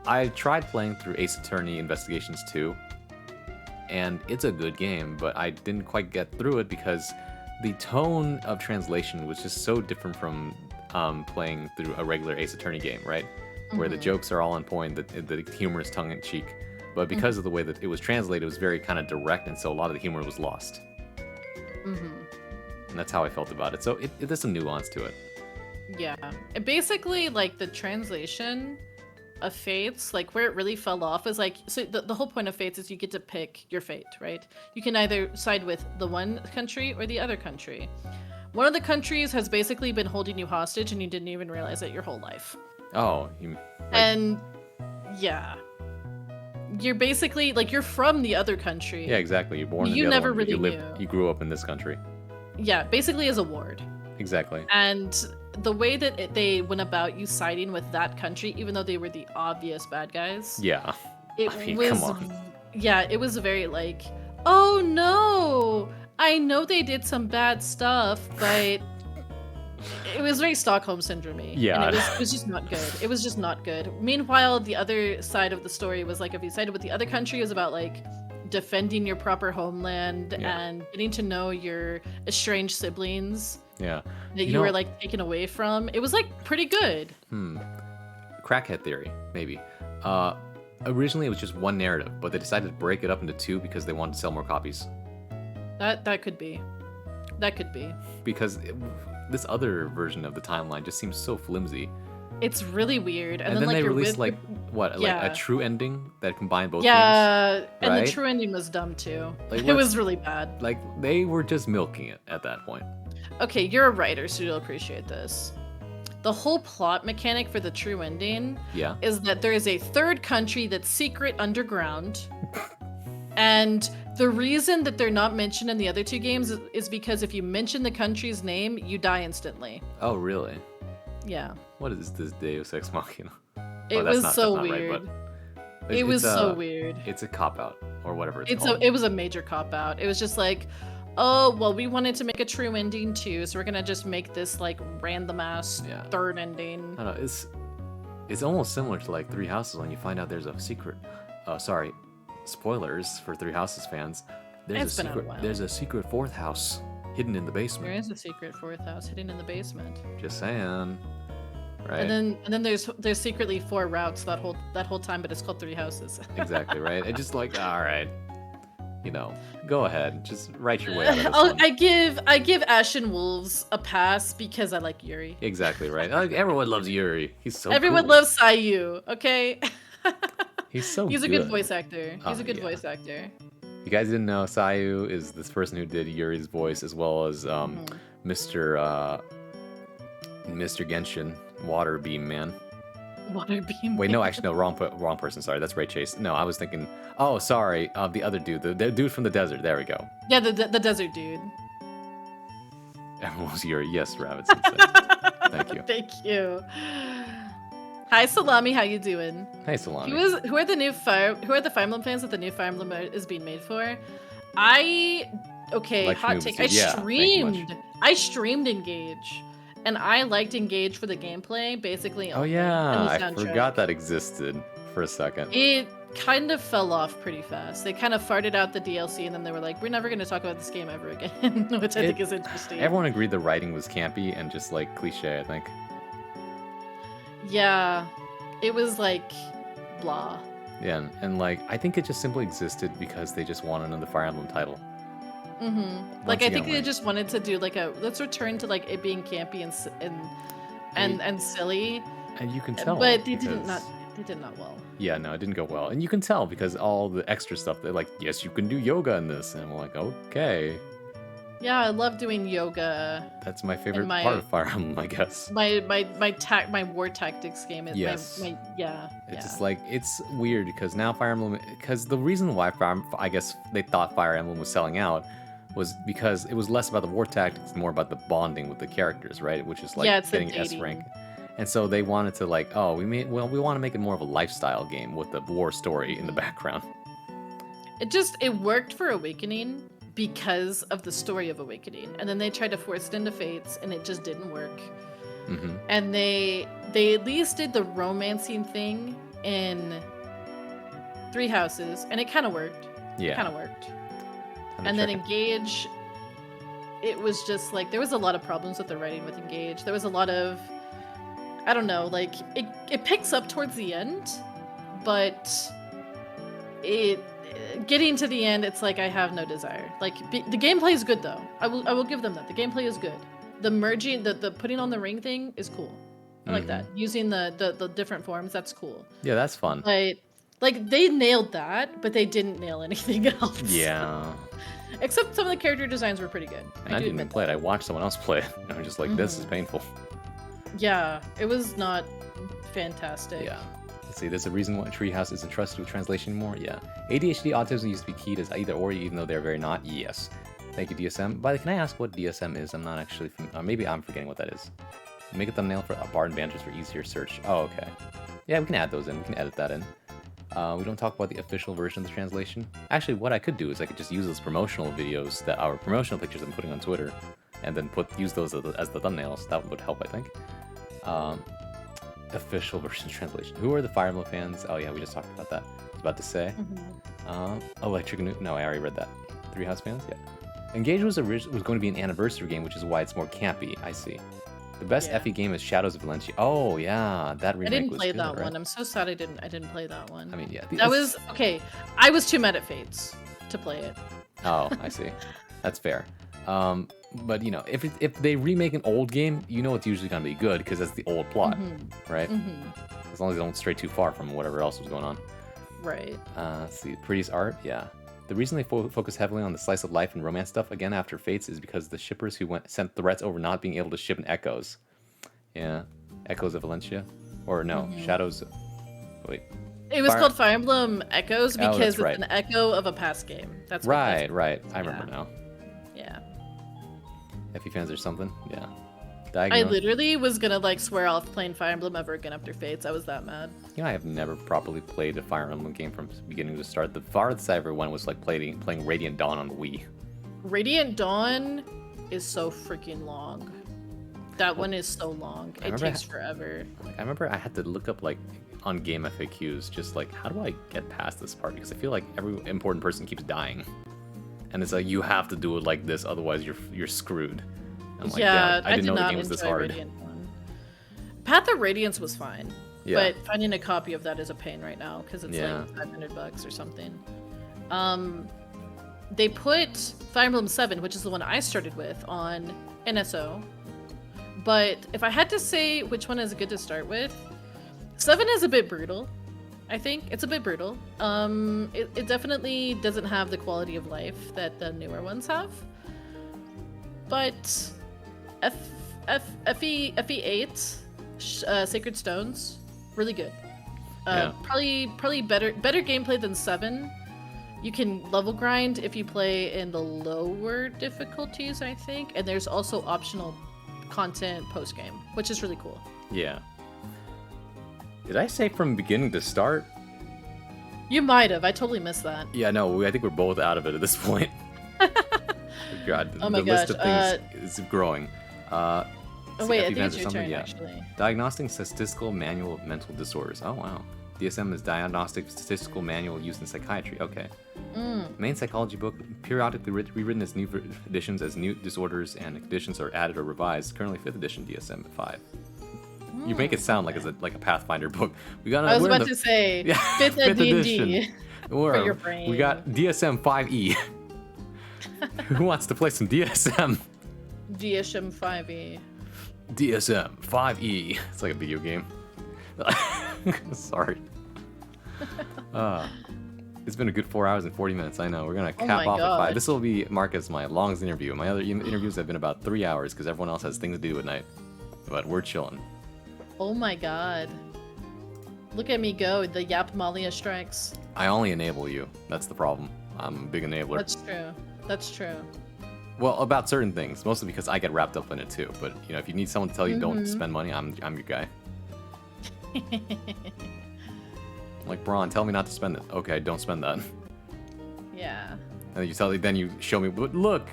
Speaker 1: I tried playing through Ace Attorney Investigations 2, and it's a good game, but I didn't quite get through it because the tone of translation was just so different from playing through a regular Ace Attorney game, right? Where the jokes are all on point, the humor is tongue-in-cheek. But because of the way that it was translated, it was very kind of direct, and so a lot of the humor was lost. And that's how I felt about it. So there's some nuance to it.
Speaker 2: Yeah. And basically, like, the translation of Fates, like, where it really fell off is, like, so the whole point of Fates is you get to pick your fate, right? You can either side with the one country or the other country. One of the countries has basically been holding you hostage, and you didn't even realize it your whole life.
Speaker 1: Oh.
Speaker 2: And, yeah. You're basically, like, you're from the other country.
Speaker 1: Yeah, exactly. You're born in the
Speaker 2: You
Speaker 1: other
Speaker 2: never
Speaker 1: one,
Speaker 2: really
Speaker 1: but
Speaker 2: knew.
Speaker 1: You grew up in this country.
Speaker 2: Yeah, basically as a ward.
Speaker 1: Exactly.
Speaker 2: And the way that they went about you siding with that country, even though they were the obvious bad guys.
Speaker 1: Yeah.
Speaker 2: It
Speaker 1: I mean,
Speaker 2: was,
Speaker 1: come on.
Speaker 2: Yeah, it was very like, oh no, I know they did some bad stuff, but it was very Stockholm syndrome-y.
Speaker 1: Yeah.
Speaker 2: And it was just not good. It was just not good. Meanwhile, the other side of the story was like, if you sided with the other country, it was about like defending your proper homeland and getting to know your estranged siblings.
Speaker 1: Yeah.
Speaker 2: That you were like taken away from. It was like pretty good.
Speaker 1: Crackhead theory, maybe. Originally it was just one narrative, but they decided to break it up into two because they wanted to sell more copies.
Speaker 2: That could be. That could be.
Speaker 1: Because this other version of the timeline just seems so flimsy.
Speaker 2: It's really weird.
Speaker 1: And then
Speaker 2: like,
Speaker 1: they
Speaker 2: you're
Speaker 1: released
Speaker 2: with,
Speaker 1: like a true ending that combined both
Speaker 2: yeah,
Speaker 1: games.
Speaker 2: and
Speaker 1: right?
Speaker 2: the true ending was dumb too.
Speaker 1: Like,
Speaker 2: it was really bad.
Speaker 1: Like they were just milking it at that point.
Speaker 2: Okay, you're a writer, so you'll appreciate this. The whole plot mechanic for the true ending is that there is a third country that's secret underground. And the reason that they're not mentioned in the other two games is because if you mention the country's name, you die instantly.
Speaker 1: Oh, really?
Speaker 2: Yeah.
Speaker 1: What is this Deus Ex Machina?
Speaker 2: It was so weird. It was so weird.
Speaker 1: It's a cop-out, or whatever it's
Speaker 2: called. It was a major cop-out. It was just like, oh, well, we wanted to make a true ending too, so we're gonna just make this like random-ass third ending.
Speaker 1: I don't know, it's almost similar to like Three Houses when you find out there's a secret. Spoilers for Three Houses fans. There's a secret fourth house hidden in the basement.
Speaker 2: There is a secret fourth house hidden in the basement.
Speaker 1: Just saying. Right.
Speaker 2: And then there's secretly 4 routes that whole time, but it's called Three Houses.
Speaker 1: Exactly, right? It just like, all right. Go ahead. Just write your way out of this one.
Speaker 2: I give Ashen Wolves a pass because I like Yuri.
Speaker 1: Exactly, right. Like, everyone loves Yuri. He's so
Speaker 2: Everyone
Speaker 1: cool.
Speaker 2: loves Sayu, okay?
Speaker 1: He's a
Speaker 2: good voice actor. He's a good voice actor.
Speaker 1: You guys didn't know Sayu is this person who did Yuri's voice as well as Mr. Genshin, Water Beam Man.
Speaker 2: Water beam.
Speaker 1: Wait, no, actually, no, wrong person. Sorry, that's Ray Chase. No, I was thinking. Oh, sorry, the other dude, the dude from the desert. There we go.
Speaker 2: Yeah, the desert dude.
Speaker 1: What was your yes, Rabbit Sensei? Thank you.
Speaker 2: Thank you. Hi, Salami. How you doing?
Speaker 1: Hey, Salami.
Speaker 2: Who are the Fire Emblem fans that the new Fire Emblem is being made for? Okay,
Speaker 1: Like
Speaker 2: hot
Speaker 1: Schmoobs
Speaker 2: take.
Speaker 1: did. Yeah, thank you much.
Speaker 2: I streamed Engage, and I liked Engage for the gameplay, basically.
Speaker 1: Oh
Speaker 2: only,
Speaker 1: yeah,
Speaker 2: and the
Speaker 1: I
Speaker 2: soundtrack.
Speaker 1: forgot that existed for a second.
Speaker 2: It kind of fell off pretty fast. They kind of farted out the DLC, and then they were like, "We're never going to talk about this game ever again," which I think is interesting.
Speaker 1: Everyone agreed the writing was campy and just like cliche, I think.
Speaker 2: Yeah, it was like blah.
Speaker 1: Yeah, and like I think it just simply existed because they just wanted another Fire Emblem title.
Speaker 2: Like I think
Speaker 1: again,
Speaker 2: they just wanted to do like let's return to like it being campy and silly.
Speaker 1: And you can tell.
Speaker 2: But they
Speaker 1: because-
Speaker 2: did not well.
Speaker 1: Yeah, no, it didn't go well, and you can tell because all the extra stuff. They're like, yes, you can do yoga in this, and I'm like, okay,
Speaker 2: Yeah, I love doing yoga.
Speaker 1: that's my favorite
Speaker 2: my-
Speaker 1: part of Fire Emblem, I guess.
Speaker 2: My war tactics game is
Speaker 1: Yes.
Speaker 2: It's
Speaker 1: Just like it's weird because now Fire Emblem, because the reason why I guess they thought Fire Emblem was selling out was because it was less about the war tactics, more about the bonding with the characters, right? Which is like
Speaker 2: Yeah, it's the
Speaker 1: getting S
Speaker 2: dating.
Speaker 1: rank. And so they wanted to like, oh, we want to make it more of a lifestyle game with the war story in the background.
Speaker 2: it worked for Awakening because of the story of Awakening, and then they tried to force it into Fates, and it just didn't work.
Speaker 1: Hmm.
Speaker 2: And they at least did the romancing thing in Three Houses, and it kind of worked.
Speaker 1: Yeah.
Speaker 2: Kind of worked.
Speaker 1: Time to
Speaker 2: And then
Speaker 1: check it.
Speaker 2: Engage, it was just like there was a lot of problems with the writing with Engage. There was a lot of, I don't know, like it picks up towards the end, but getting to the end, it's like I have no desire. Like the gameplay is good though. I will give them that. The gameplay is good. The merging, the putting on the ring thing is cool. I like that. Using the different forms, that's cool.
Speaker 1: Yeah, that's fun.
Speaker 2: But like they nailed that, but they didn't nail anything else.
Speaker 1: Yeah.
Speaker 2: Except some of the character designs were pretty good.
Speaker 1: And I
Speaker 2: do
Speaker 1: didn't even
Speaker 2: admit
Speaker 1: play it. I watched someone else play it. And I'm just like, this is painful.
Speaker 2: that. Yeah, it was not fantastic.
Speaker 1: Yeah. Let's see, there's a reason why Treehouse isn't trusted with translation anymore. Yeah. ADHD autism used to be keyed as either or, even though they're very not. Yes. Thank you, DSM. By the way, can I ask what DSM is? I'm not actually. Maybe I'm forgetting what that is. Make a thumbnail for Bard and Banters for easier search. Oh, okay. Yeah, we can add those in. We can edit that in. We don't talk about the official version of the translation. Actually, what I could do is I could just use those promotional videos, our promotional pictures I'm putting on Twitter, and then use those as the thumbnails. That would help, I think. Official version translation. Who are the Fire Emblem fans? Oh yeah, we just talked about that. I was about to say. Electric No, I already read that. Three House fans? Yeah. Engage was going to be an anniversary game, which is why it's more campy. I see. The best
Speaker 2: Yeah.
Speaker 1: FE game is Shadows of Valencia. Oh yeah, that
Speaker 2: I
Speaker 1: remake
Speaker 2: didn't
Speaker 1: was
Speaker 2: play
Speaker 1: good,
Speaker 2: that
Speaker 1: right?
Speaker 2: one. I'm so sad I didn't play that one.
Speaker 1: I mean, yeah.
Speaker 2: That was okay. I was too mad at Fates to play it.
Speaker 1: Oh, I see. That's fair. But you know, if they remake an old game, you know it's usually gonna be good because that's the old plot, right? As long as they don't stray too far from whatever else was going on.
Speaker 2: Right.
Speaker 1: Let's see, prettiest art, yeah. The reason they focus heavily on the slice of life and romance stuff again after Fates is because the shippers who sent threats over not being able to ship in Echoes. Yeah, Echoes of Valencia, or no, Shadows. Wait.
Speaker 2: It was called Fire Emblem Echoes because
Speaker 1: that's
Speaker 2: it's
Speaker 1: right.
Speaker 2: an echo of a past game. That's what
Speaker 1: Right. I remember now.
Speaker 2: Yeah.
Speaker 1: FE fans or something. Yeah.
Speaker 2: I
Speaker 1: Diagonal.
Speaker 2: literally was gonna like swear off playing Fire Emblem ever again after Fates. I was that mad.
Speaker 1: You know, I have never properly played a Fire Emblem game from beginning to start. The farthest I ever went was like playing Radiant Dawn on the Wii.
Speaker 2: Radiant Dawn is so freaking long. That one is so long. It
Speaker 1: remember
Speaker 2: takes forever.
Speaker 1: I remember I had to look up like on game FAQs, just like how do I get past this part? Because I feel like every important person keeps dying, and it's like you have to do it like this, otherwise you're screwed. I'm like,
Speaker 2: Yeah,
Speaker 1: damn, I didn't know the
Speaker 2: not
Speaker 1: game was this
Speaker 2: enjoy
Speaker 1: hard.
Speaker 2: Radiant Dawn. Path of Radiance was fine.
Speaker 1: Yeah.
Speaker 2: But finding a copy of that is a pain right now because it's
Speaker 1: Yeah.
Speaker 2: like $500 or something. They put Fire Emblem 7, which is the one I started with, on NSO. But if I had to say which one is good to start with, 7 is a bit brutal. I think it's a bit brutal. It definitely doesn't have the quality of life that the newer ones have. But FE8, Sacred Stones, Really good.
Speaker 1: Yeah.
Speaker 2: Probably better gameplay than 7. You can level grind if you play in the lower difficulties, I think, and there's also optional content post game, which is really cool.
Speaker 1: Yeah. Did I say from beginning to start?
Speaker 2: You might have. I totally missed that.
Speaker 1: Yeah, no, I think we're both out of it at this point. God,
Speaker 2: Oh my
Speaker 1: the list
Speaker 2: gosh,
Speaker 1: of things is growing.
Speaker 2: Oh
Speaker 1: see,
Speaker 2: wait, I
Speaker 1: FE
Speaker 2: think
Speaker 1: Vans
Speaker 2: it's
Speaker 1: or
Speaker 2: your
Speaker 1: something?
Speaker 2: turn
Speaker 1: Yeah.
Speaker 2: actually.
Speaker 1: Diagnostic Statistical Manual of Mental Disorders. Oh, wow. DSM is Diagnostic Statistical Manual used in psychiatry. Okay. Main psychology book, periodically rewritten as new editions as new disorders and conditions are added or revised. Currently 5th edition DSM 5. You make it sound like a Pathfinder book. We got.
Speaker 2: I was
Speaker 1: we're in
Speaker 2: about to say
Speaker 1: Yeah,
Speaker 2: 5th at D&D
Speaker 1: edition.
Speaker 2: for your
Speaker 1: We
Speaker 2: brain.
Speaker 1: got DSM 5e. Who wants to play some DSM?
Speaker 2: DSM 5e.
Speaker 1: DSM 5e. It's like a video game. Sorry. It's been a good 4 hours and 40 minutes. I know. We're gonna cap
Speaker 2: my
Speaker 1: off at 5.
Speaker 2: God.
Speaker 1: This will be marked as my longest interview. My other interviews have been about 3 hours because everyone else has things to do at night. But we're chilling.
Speaker 2: Oh my god. Look at me go. The Yap Malia strikes.
Speaker 1: I only enable you. That's the problem. I'm a big enabler.
Speaker 2: That's true. That's true.
Speaker 1: Well, about certain things, mostly because I get wrapped up in it too. But you know, if you need someone to tell you don't spend money, I'm your guy. Like, Braun, tell me not to spend it. Okay, don't spend that.
Speaker 2: Yeah.
Speaker 1: And then you show me, but look,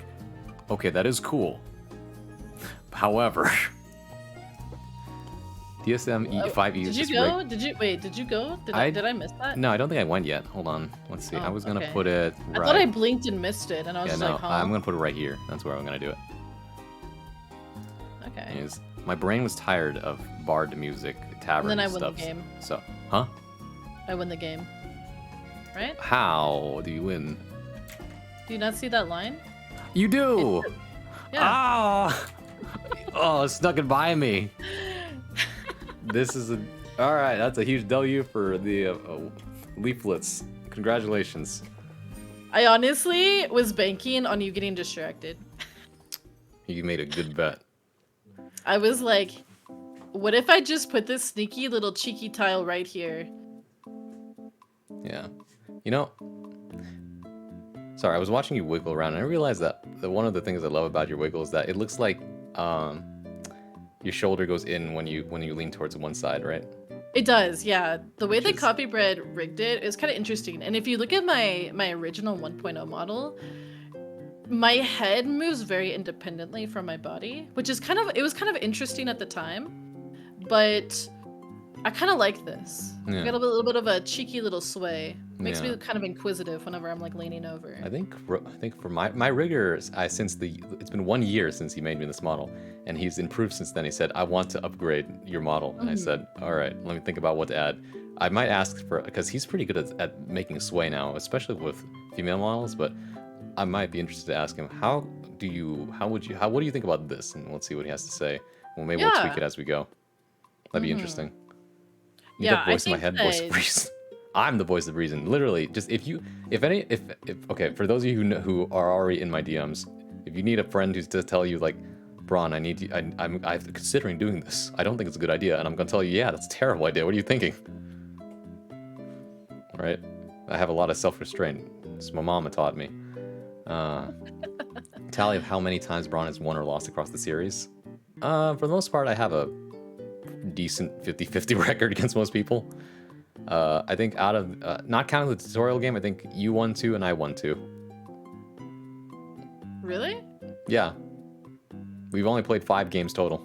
Speaker 1: okay, that is cool. However, DSM 5e is
Speaker 2: Did you
Speaker 1: just
Speaker 2: go?
Speaker 1: rigged.
Speaker 2: Did you go? Did I miss that?
Speaker 1: No, I don't think I went yet. Hold on, let's see. I
Speaker 2: Oh,
Speaker 1: was gonna
Speaker 2: okay.
Speaker 1: put it
Speaker 2: I
Speaker 1: right.
Speaker 2: thought I blinked and missed it, and I was
Speaker 1: Yeah,
Speaker 2: just
Speaker 1: no,
Speaker 2: like, huh?
Speaker 1: I'm gonna put it right here. That's where I'm gonna do it.
Speaker 2: Okay.
Speaker 1: My brain was tired of bard music, tavern
Speaker 2: And then I win the
Speaker 1: stuff.
Speaker 2: game.
Speaker 1: So, huh?
Speaker 2: I win the game. Right?
Speaker 1: How do you win?
Speaker 2: Do you not see that line?
Speaker 1: You do.
Speaker 2: Yeah.
Speaker 1: Ah! Oh, it snuck it by me. This is all right. That's a huge W for the leaflets. Congratulations.
Speaker 2: I honestly was banking on you getting distracted.
Speaker 1: You made a good bet.
Speaker 2: I was like, what if I just put this sneaky little cheeky tile right here?
Speaker 1: Yeah. You know, sorry, I was watching you wiggle around, and I realized that one of the things I love about your wiggle is that it looks like your shoulder goes in when you lean towards one side, right?
Speaker 2: It does, yeah. The way
Speaker 1: Which
Speaker 2: that
Speaker 1: is-
Speaker 2: Copybread rigged it is kind of interesting. And if you look at my original 1.0 model, my head moves very independently from my body, which is it was kind of interesting at the time, but I kind of like this.
Speaker 1: Yeah.
Speaker 2: I got a little bit of a cheeky little sway. Makes
Speaker 1: Yeah.
Speaker 2: me kind of inquisitive whenever I'm like leaning over.
Speaker 1: I think for my rigger, it's been 1 year since he made me this model, and he's improved since then. He said, "I want to upgrade your model," and I said, "All right, let me think about what to add." I might ask for, because he's pretty good at making sway now, especially with female models. But I might be interested to ask him, what do you think about this? And let's see what he has to say. Well, maybe we'll tweak
Speaker 2: Yeah.
Speaker 1: it as we go. That'd be interesting. Need
Speaker 2: Yeah,
Speaker 1: that
Speaker 2: I
Speaker 1: voice in my
Speaker 2: think
Speaker 1: head, voice of
Speaker 2: that-
Speaker 1: reason. I'm the voice of reason. Literally, just if okay, for those of you who are already in my DMs, if you need a friend who's to tell you like, Braun, I'm considering doing this. I don't think it's a good idea, and I'm gonna tell you, yeah, that's a terrible idea. What are you thinking? Right? I have a lot of self-restraint. It's my mama taught me. Tally of how many times Braun has won or lost across the series. For the most part, I have a decent 50-50 record against most people. I think out of, not counting the tutorial game, I think you won 2 and I won 2.
Speaker 2: Really?
Speaker 1: Yeah. We've only played 5 games total.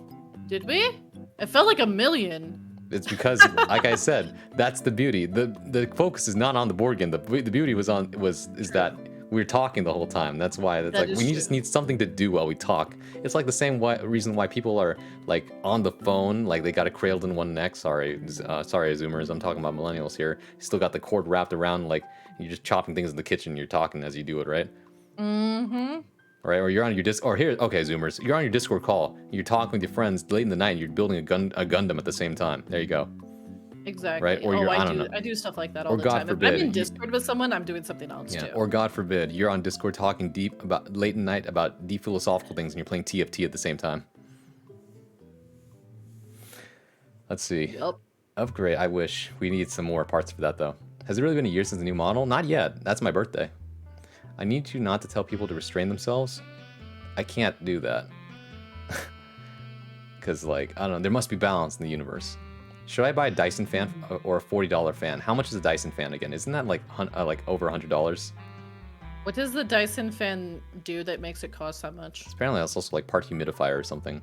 Speaker 2: Did we? It felt like a million.
Speaker 1: It's because, like I said, that's the beauty. The focus is not on the board game. The beauty is that we're talking the whole time. That's why
Speaker 2: That is
Speaker 1: we
Speaker 2: true.
Speaker 1: just need something to do while we talk. It's like the same reason why people are like on the phone, like they got it cradled in one neck. Sorry, Zoomers. I'm talking about millennials here. Still got the cord wrapped around, like you're just chopping things in the kitchen. You're talking as you do it, right?
Speaker 2: Mm-hmm.
Speaker 1: Right, or you're on your okay, Zoomers, you're on your Discord call. You're talking with your friends late in the night. And you're building a Gundam at the same time. There you go.
Speaker 2: Exactly.
Speaker 1: Right? Or you're- I don't know.
Speaker 2: I do stuff like that all
Speaker 1: Or
Speaker 2: the
Speaker 1: God
Speaker 2: time.
Speaker 1: forbid,
Speaker 2: if I'm in
Speaker 1: you-
Speaker 2: Discord with someone, I'm doing something else
Speaker 1: Yeah.
Speaker 2: too.
Speaker 1: Or God forbid, you're on Discord talking deep about late at night about deep philosophical things, and you're playing TFT at the same time. Let's see.
Speaker 2: Yup.
Speaker 1: Upgrade. I wish we need some more parts for that though. Has it really been a year since the new model? Not yet. That's my birthday. I need you not to tell people to restrain themselves. I can't do that. Because, like, I don't know, there must be balance in the universe. Should I buy a Dyson fan or a $40 fan? How much is a Dyson fan again? Isn't that like over $100?
Speaker 2: What does the Dyson fan do that makes it cost that much?
Speaker 1: Apparently that's also like part humidifier or something.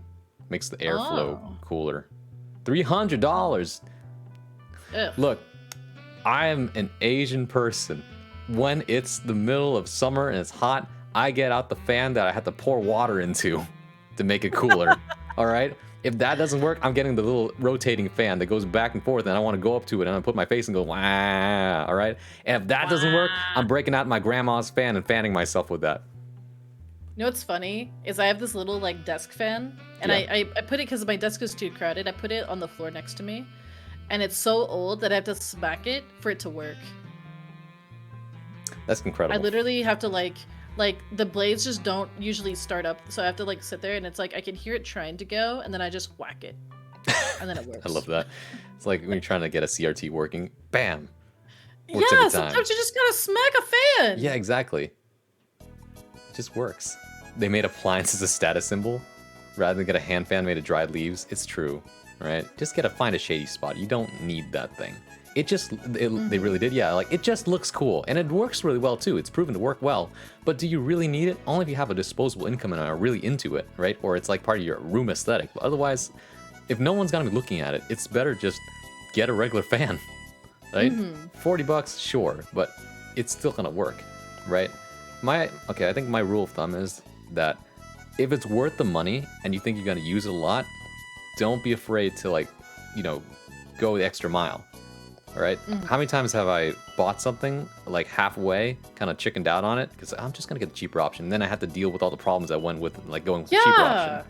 Speaker 1: Makes the airflow
Speaker 2: Oh.
Speaker 1: cooler. $300!
Speaker 2: Ugh.
Speaker 1: Look, I am an Asian person. When it's the middle of summer and it's hot, I get out the fan that I have to pour water into to make it cooler. All right? If that doesn't work, I'm getting the little rotating fan that goes back and forth, and I want to go up to it and I put my face and go, wah, all right? And if that doesn't work, I'm breaking out my grandma's fan and fanning myself with that.
Speaker 2: You know what's funny is I have this little like desk fan, and
Speaker 1: Yeah.
Speaker 2: I put it because my desk is too crowded. I put it on the floor next to me, and it's so old that I have to smack it for it to work.
Speaker 1: That's incredible.
Speaker 2: I literally have to like the blades just don't usually start up, so I have to like sit there, and it's like I can hear it trying to go, and then I just whack it, and then it works.
Speaker 1: I love that. It's like when you're trying to get a CRT working, bam. Works
Speaker 2: Yeah,
Speaker 1: every time.
Speaker 2: sometimes you just gotta smack a fan.
Speaker 1: Yeah, exactly. It just works. They made appliances a status symbol rather than get a hand fan made of dried leaves. It's true, right? Just find a shady spot. You don't need that thing. They really did, yeah. Like, it just looks cool, and it works really well too. It's proven to work well. But do you really need it? Only if you have a disposable income and are really into it, right? Or it's like part of your room aesthetic. But otherwise, if no one's gonna be looking at it, it's better just get a regular fan, right? $40, sure, but it's still gonna work, right? I think my rule of thumb is that if it's worth the money and you think you're gonna use it a lot, don't be afraid to go the extra mile. All right. How many times have I bought something like halfway, kind of chickened out on it because I'm just gonna get the cheaper option. Then I have to deal with all the problems that went with like going with the cheaper option.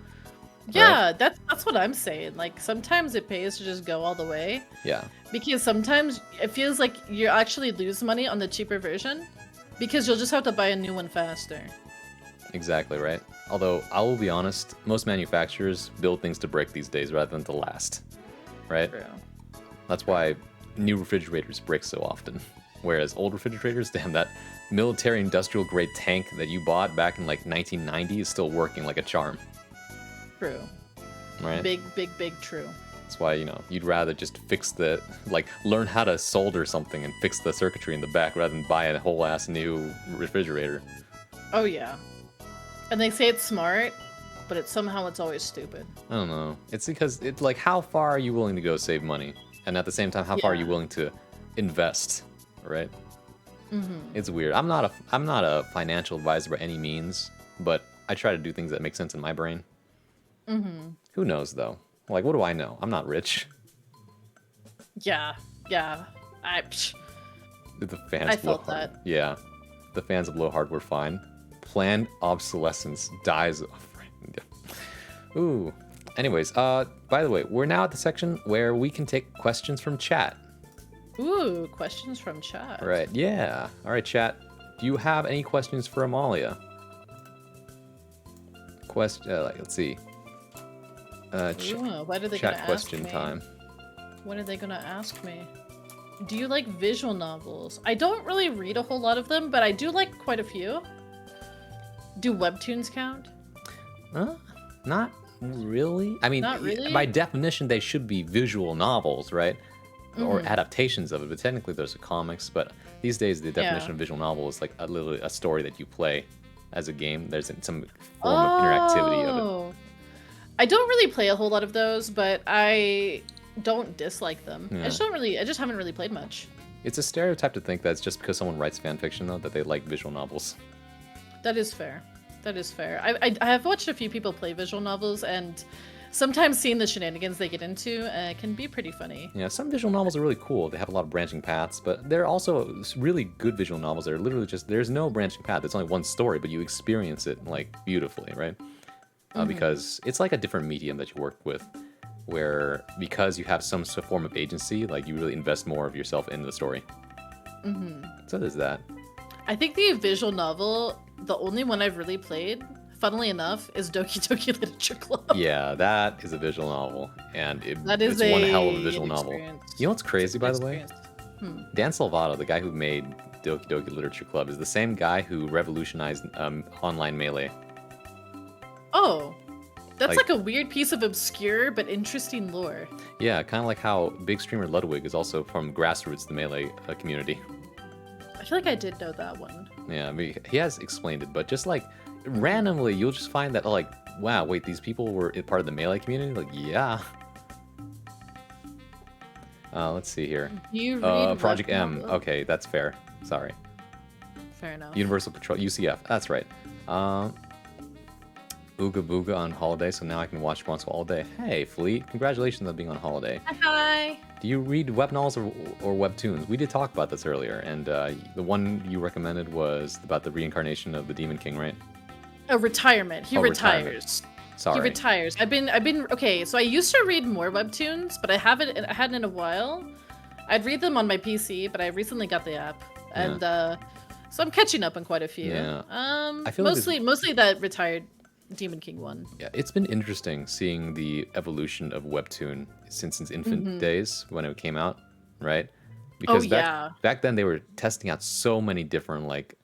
Speaker 2: Yeah, that's what I'm saying. Like sometimes it pays to just go all the way.
Speaker 1: Yeah.
Speaker 2: Because sometimes it feels like you actually lose money on the cheaper version because you'll just have to buy a new one faster.
Speaker 1: Exactly right. Although I will be honest, most manufacturers build things to break these days rather than to last. Right.
Speaker 2: True.
Speaker 1: That's why new refrigerators break so often. Whereas old refrigerators, damn, that military industrial grade tank that you bought back in like 1990 is still working like a charm.
Speaker 2: True.
Speaker 1: Right?
Speaker 2: Big true.
Speaker 1: That's why, you'd rather just learn how to solder something and fix the circuitry in the back rather than buy a whole ass new refrigerator.
Speaker 2: Oh yeah. And they say it's smart, but it's always stupid.
Speaker 1: I don't know. It's because it's like, how far are you willing to go save money? And at the same time, how far are you willing to invest, right? It's weird. I'm not a financial advisor by any means, but I try to do things that make sense in my brain. Who knows, though? Like, what do I know? I'm not rich.
Speaker 2: Yeah.
Speaker 1: The fans
Speaker 2: I
Speaker 1: blow
Speaker 2: felt
Speaker 1: hard.
Speaker 2: that.
Speaker 1: Yeah. The fans that blow hard were fine. Planned obsolescence dies of... Ooh. Anyways, by the way, we're now at the section where we can take questions from chat.
Speaker 2: Ooh, questions from chat.
Speaker 1: Right, yeah. All right, chat. Do you have any questions for Amalia? Let's see.
Speaker 2: Ooh, what are they
Speaker 1: chat
Speaker 2: gonna
Speaker 1: question
Speaker 2: ask me?
Speaker 1: time.
Speaker 2: What are they gonna ask me? Do you like visual novels? I don't really read a whole lot of them, but I do like quite a few. Do webtoons count?
Speaker 1: Not really. I mean,
Speaker 2: Not really?
Speaker 1: by definition, they should be visual novels, right? Or adaptations of it. But technically, those are comics. But these days, the definition of visual novel is like literally a story that you play as a game. There's some form of interactivity of it.
Speaker 2: I don't really play a whole lot of those, but I don't dislike them.
Speaker 1: Yeah.
Speaker 2: I just haven't really played much.
Speaker 1: It's a stereotype to think that it's just because someone writes fan fiction, though, that they like visual novels.
Speaker 2: That is fair. That is fair. I have watched a few people play visual novels, and sometimes seeing the shenanigans they get into can be pretty funny.
Speaker 1: Yeah, some visual novels are really cool. They have a lot of branching paths, but there are also really good visual novels that are literally just, there's no branching path. It's only one story, but you experience it, like, beautifully, right? Because it's like a different medium that you work with, where because you have some form of agency, like, you really invest more of yourself in the story. So there's that.
Speaker 2: I think the visual novel, the only one I've really played, funnily enough, is Doki Doki Literature Club.
Speaker 1: Yeah, that is a visual novel, and
Speaker 2: That is
Speaker 1: it's one hell of a visual
Speaker 2: an
Speaker 1: novel.
Speaker 2: experience.
Speaker 1: You know what's crazy, by
Speaker 2: It's
Speaker 1: the way?
Speaker 2: an experience.
Speaker 1: Dan Salvato, the guy who made Doki Doki Literature Club, is the same guy who revolutionized online Melee.
Speaker 2: Oh, that's
Speaker 1: Like-
Speaker 2: like a weird piece of obscure but interesting lore.
Speaker 1: Yeah, kind of like how big streamer Ludwig is also from Grassroots, the Melee community.
Speaker 2: I feel like I did know that one.
Speaker 1: Yeah, I mean, he has explained it, but just like randomly, you'll just find that like, wow, wait, these people were part of the Melee community? Like, yeah. Let's see here.
Speaker 2: Do you read
Speaker 1: Project
Speaker 2: web
Speaker 1: M.
Speaker 2: novel?
Speaker 1: Okay, that's fair. Sorry.
Speaker 2: Fair enough.
Speaker 1: Universal Patrol, UCF. That's right. Ooga Booga on holiday, so now I can watch Bronco all day. Hey, Fleet, congratulations on being on holiday.
Speaker 2: Hi.
Speaker 1: Do you read web novels or webtoons? We did talk about this earlier, and the one you recommended was about the reincarnation of the Demon King, right?
Speaker 2: A retirement. He
Speaker 1: Oh,
Speaker 2: retires.
Speaker 1: retirement. Sorry.
Speaker 2: He retires. I've been okay. So I used to read more webtoons, but I hadn't in a while. I'd read them on my PC, but I recently got the app, and so I'm catching up on quite a few.
Speaker 1: Yeah.
Speaker 2: I
Speaker 1: feel like
Speaker 2: mostly that retired Demon King one.
Speaker 1: Yeah, it's been interesting seeing the evolution of webtoon since its infant days when it came out, right? Because back then they were testing out so many different like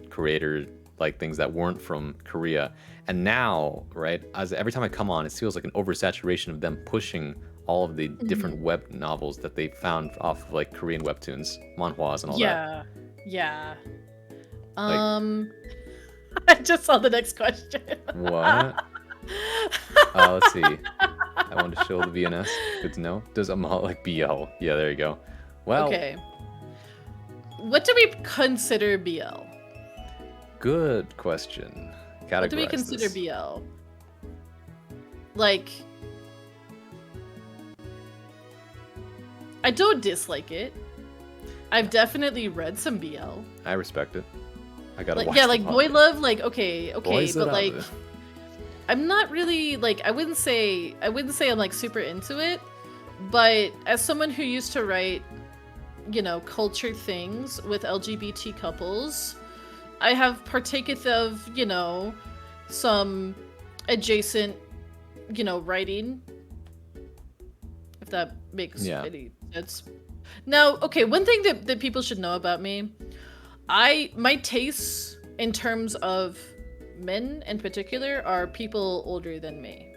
Speaker 1: creator like things that weren't from Korea, and now, right, as every time I come on, it feels like an oversaturation of them pushing all of the different web novels that they found off of like Korean webtoons, manhwas, and all that.
Speaker 2: Yeah. I just saw the next question.
Speaker 1: What? Let's see. I want to show the VNS. Good to know. Does Amal like BL? Yeah, there you go. Well,
Speaker 2: Okay. What do we consider BL?
Speaker 1: good question.
Speaker 2: What do we
Speaker 1: Categorize
Speaker 2: consider
Speaker 1: this.
Speaker 2: BL? Like, I don't dislike it. I've definitely read some BL.
Speaker 1: I respect it. I gotta
Speaker 2: Like,
Speaker 1: watch
Speaker 2: yeah,
Speaker 1: the
Speaker 2: like boy
Speaker 1: manga.
Speaker 2: love, like okay,
Speaker 1: Boys
Speaker 2: but
Speaker 1: it
Speaker 2: like
Speaker 1: up.
Speaker 2: I'm not really like I wouldn't say I'm like super into it, but as someone who used to write, you know, culture things with LGBT couples, I have partaketh of, you know, some adjacent, you know, writing. If that makes
Speaker 1: Yeah.
Speaker 2: any sense. Now, okay, one thing that people should know about me, my tastes in terms of men in particular are people older than me.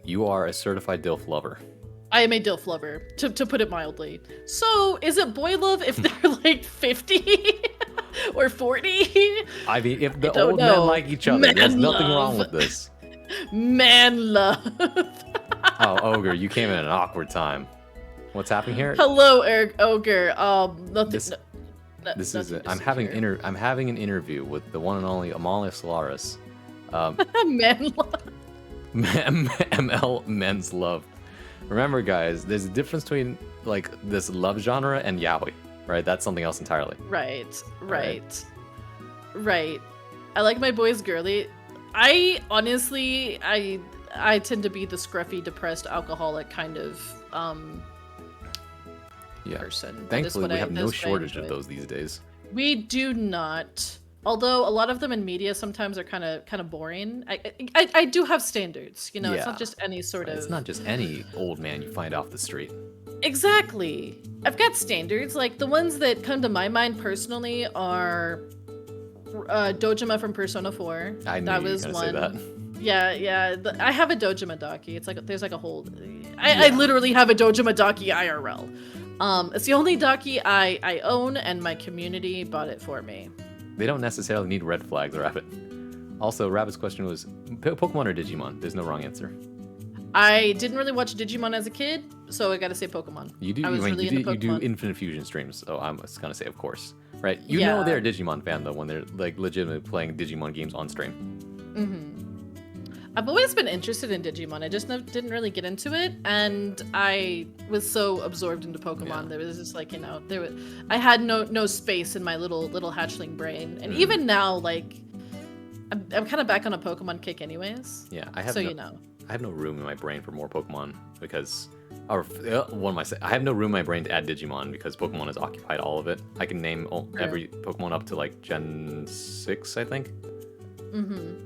Speaker 1: You are a certified DILF lover.
Speaker 2: I am a DILF lover, to put it mildly. So, is it boy love if they're like 50 or 40?
Speaker 1: I mean, if the
Speaker 2: don't
Speaker 1: old men
Speaker 2: know.
Speaker 1: like each other, there's
Speaker 2: Man
Speaker 1: nothing wrong
Speaker 2: love.
Speaker 1: with this.
Speaker 2: Man love.
Speaker 1: Oh, Ogre, you came in at an awkward time. What's happening here?
Speaker 2: Hello, Eric Ogre. Nothing.
Speaker 1: This- This is
Speaker 2: nothing
Speaker 1: it. I'm having an interview with the one and only Amalia Solaris.
Speaker 2: Man love.
Speaker 1: ML Men's Love. Remember, guys, there's a difference between like this love genre and yaoi, right? That's something else entirely.
Speaker 2: Right.
Speaker 1: right.
Speaker 2: I like my boys girly. I honestly, I tend to be the scruffy, depressed, alcoholic kind of
Speaker 1: Yeah.
Speaker 2: person. That is
Speaker 1: Thankfully,
Speaker 2: what
Speaker 1: we
Speaker 2: I-
Speaker 1: have no
Speaker 2: that's what I
Speaker 1: shortage of
Speaker 2: enjoy.
Speaker 1: those these days.
Speaker 2: We do not. Although a lot of them in media sometimes are kind of boring. I do have standards, you know. It's
Speaker 1: Yeah.
Speaker 2: not just any sort of.
Speaker 1: It's not just any old man you find off the street.
Speaker 2: Exactly. I've got standards. Like the ones that come to my mind personally are Dojima from Persona 4.
Speaker 1: I knew
Speaker 2: that
Speaker 1: you were
Speaker 2: was
Speaker 1: gonna
Speaker 2: one.
Speaker 1: say that.
Speaker 2: Yeah. I have a Dojima Daki. It's like there's like a whole. I literally have a Dojima Daki IRL. It's the only Daki I own, and my community bought it for me.
Speaker 1: They don't necessarily need red flags, Rabbit. Also, Rabbit's question was Pokemon or Digimon? There's no wrong answer.
Speaker 2: I didn't really watch Digimon as a kid, so I gotta say Pokemon.
Speaker 1: You do.
Speaker 2: I was really
Speaker 1: you
Speaker 2: into
Speaker 1: do
Speaker 2: Pokemon.
Speaker 1: Infinite Fusion streams, so I'm just gonna say, of course, right? You
Speaker 2: Yeah.
Speaker 1: know they're a Digimon fan though when they're like legitimately playing Digimon games on stream.
Speaker 2: I've always been interested in Digimon. I just didn't really get into it, and I was so absorbed into Pokemon
Speaker 1: Yeah.
Speaker 2: that it was just like, you know, I had no space in my little hatchling brain. And even now, like, I'm kind of back on a Pokemon kick, anyways.
Speaker 1: Yeah, I have.
Speaker 2: So
Speaker 1: no,
Speaker 2: you know.
Speaker 1: I have no room in my brain for more Pokemon because, or what am I saying? I have no room in my brain to add Digimon because Pokemon has occupied all of it. I can name every Pokemon up to like Gen 6, I think.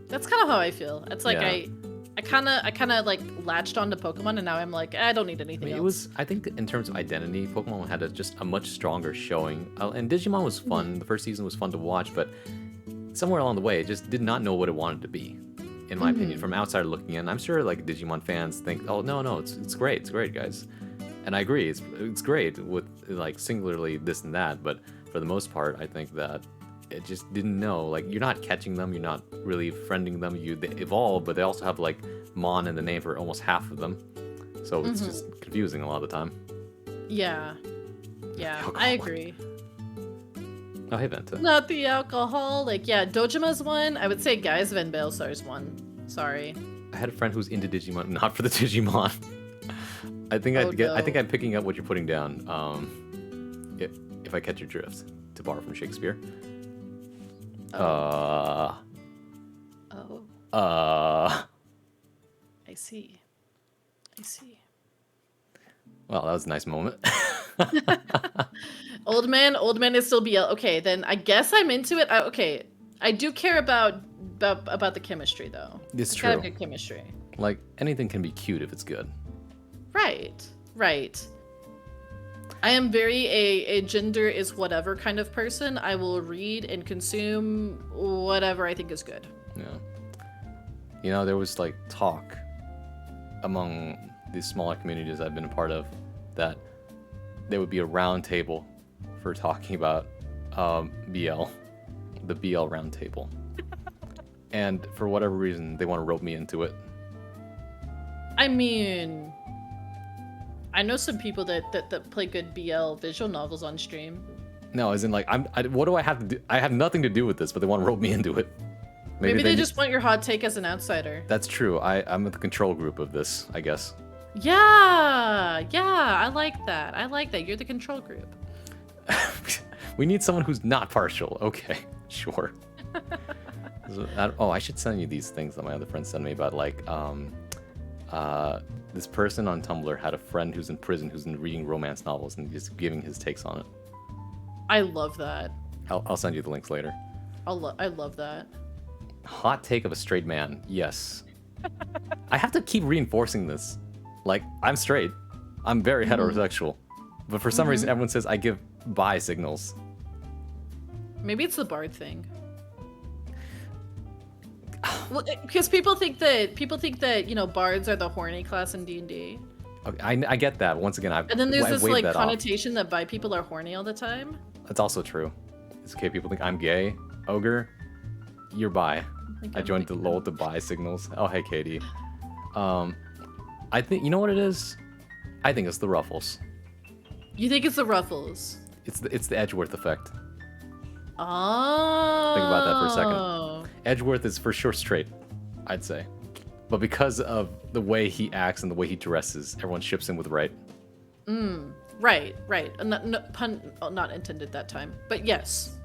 Speaker 2: That's kind of how I feel. It's like
Speaker 1: Yeah.
Speaker 2: I kind of like latched onto Pokemon, and now I'm like, I don't need
Speaker 1: I
Speaker 2: anything
Speaker 1: mean,
Speaker 2: else.
Speaker 1: I think in terms of identity, Pokemon had just a much stronger showing. And Digimon was fun. The first season was fun to watch, but somewhere along the way, it just did not know what it wanted to be, in my opinion. From outside looking in, I'm sure like Digimon fans think, oh no, it's great, guys, and I agree, it's great with like singularly this and that, but for the most part, I think that it just didn't know. Like you're not catching them, you're not really friending them. They evolve, but they also have like Mon in the name for almost half of them, so it's just confusing a lot of the time.
Speaker 2: Yeah,
Speaker 1: Alcoholic.
Speaker 2: I agree.
Speaker 1: Oh hey Venta.
Speaker 2: Not the alcohol. Like, yeah, Dojima's one. I would say Guys Van Baelsar's one. Sorry.
Speaker 1: I had a friend who's into Digimon, not for the Digimon. I think
Speaker 2: Oh,
Speaker 1: I think
Speaker 2: no.
Speaker 1: I'm picking up what you're putting down. If I catch your drift, to borrow from Shakespeare.
Speaker 2: Oh,
Speaker 1: Uh.
Speaker 2: I see. I see.
Speaker 1: Well, that was a nice moment.
Speaker 2: Old man is still BL. Okay, then I guess I'm into it. Okay, I do care about the chemistry though.
Speaker 1: It's
Speaker 2: Gotta have
Speaker 1: true.
Speaker 2: good chemistry.
Speaker 1: Like anything can be cute if it's good.
Speaker 2: Right. I am very a gender is whatever kind of person. I will read and consume whatever I think is good.
Speaker 1: Yeah. You know, there was like talk among these smaller communities I've been a part of that there would be a round table for talking about BL, the BL round table. And for whatever reason, they want to rope me into it.
Speaker 2: I mean, I know some people that play good BL visual novels on stream.
Speaker 1: No, as in like, what do I have to do? I have nothing to do with this, but they want to rope me into it.
Speaker 2: Maybe they just want your hot take as an outsider.
Speaker 1: That's true. I'm the control group of this, I guess.
Speaker 2: Yeah, I like that. You're the control group.
Speaker 1: We need someone who's not partial. Okay, sure. I should send you these things that my other friends sent me about, like, this person on Tumblr had a friend who's in prison who's been reading romance novels and just giving his takes on it.
Speaker 2: I love that.
Speaker 1: I'll send you the links later.
Speaker 2: I love that.
Speaker 1: Hot take of a straight man. Yes. I have to keep reinforcing this. Like, I'm straight. I'm very heterosexual. But for some reason, everyone says I give bi signals.
Speaker 2: Maybe it's the bard thing. Well, because people think that bards are the horny class in D&D.
Speaker 1: Okay, I get that. Once again,
Speaker 2: And then there's
Speaker 1: I
Speaker 2: this
Speaker 1: waved
Speaker 2: like
Speaker 1: that off.
Speaker 2: connotation that bi people are horny all the time.
Speaker 1: That's also true. It's okay. People think I'm gay. Ogre, you're bi. I joined the lol to bi signals. Oh, hey, Katie. I think, you know what it is? I think it's the ruffles.
Speaker 2: You think it's the ruffles?
Speaker 1: It's the Edgeworth effect.
Speaker 2: Oh.
Speaker 1: Think about that for a second. Edgeworth is for sure straight, I'd say. But because of the way he acts and the way he dresses, everyone ships him with right.
Speaker 2: Right. Pun not intended that time. But yes.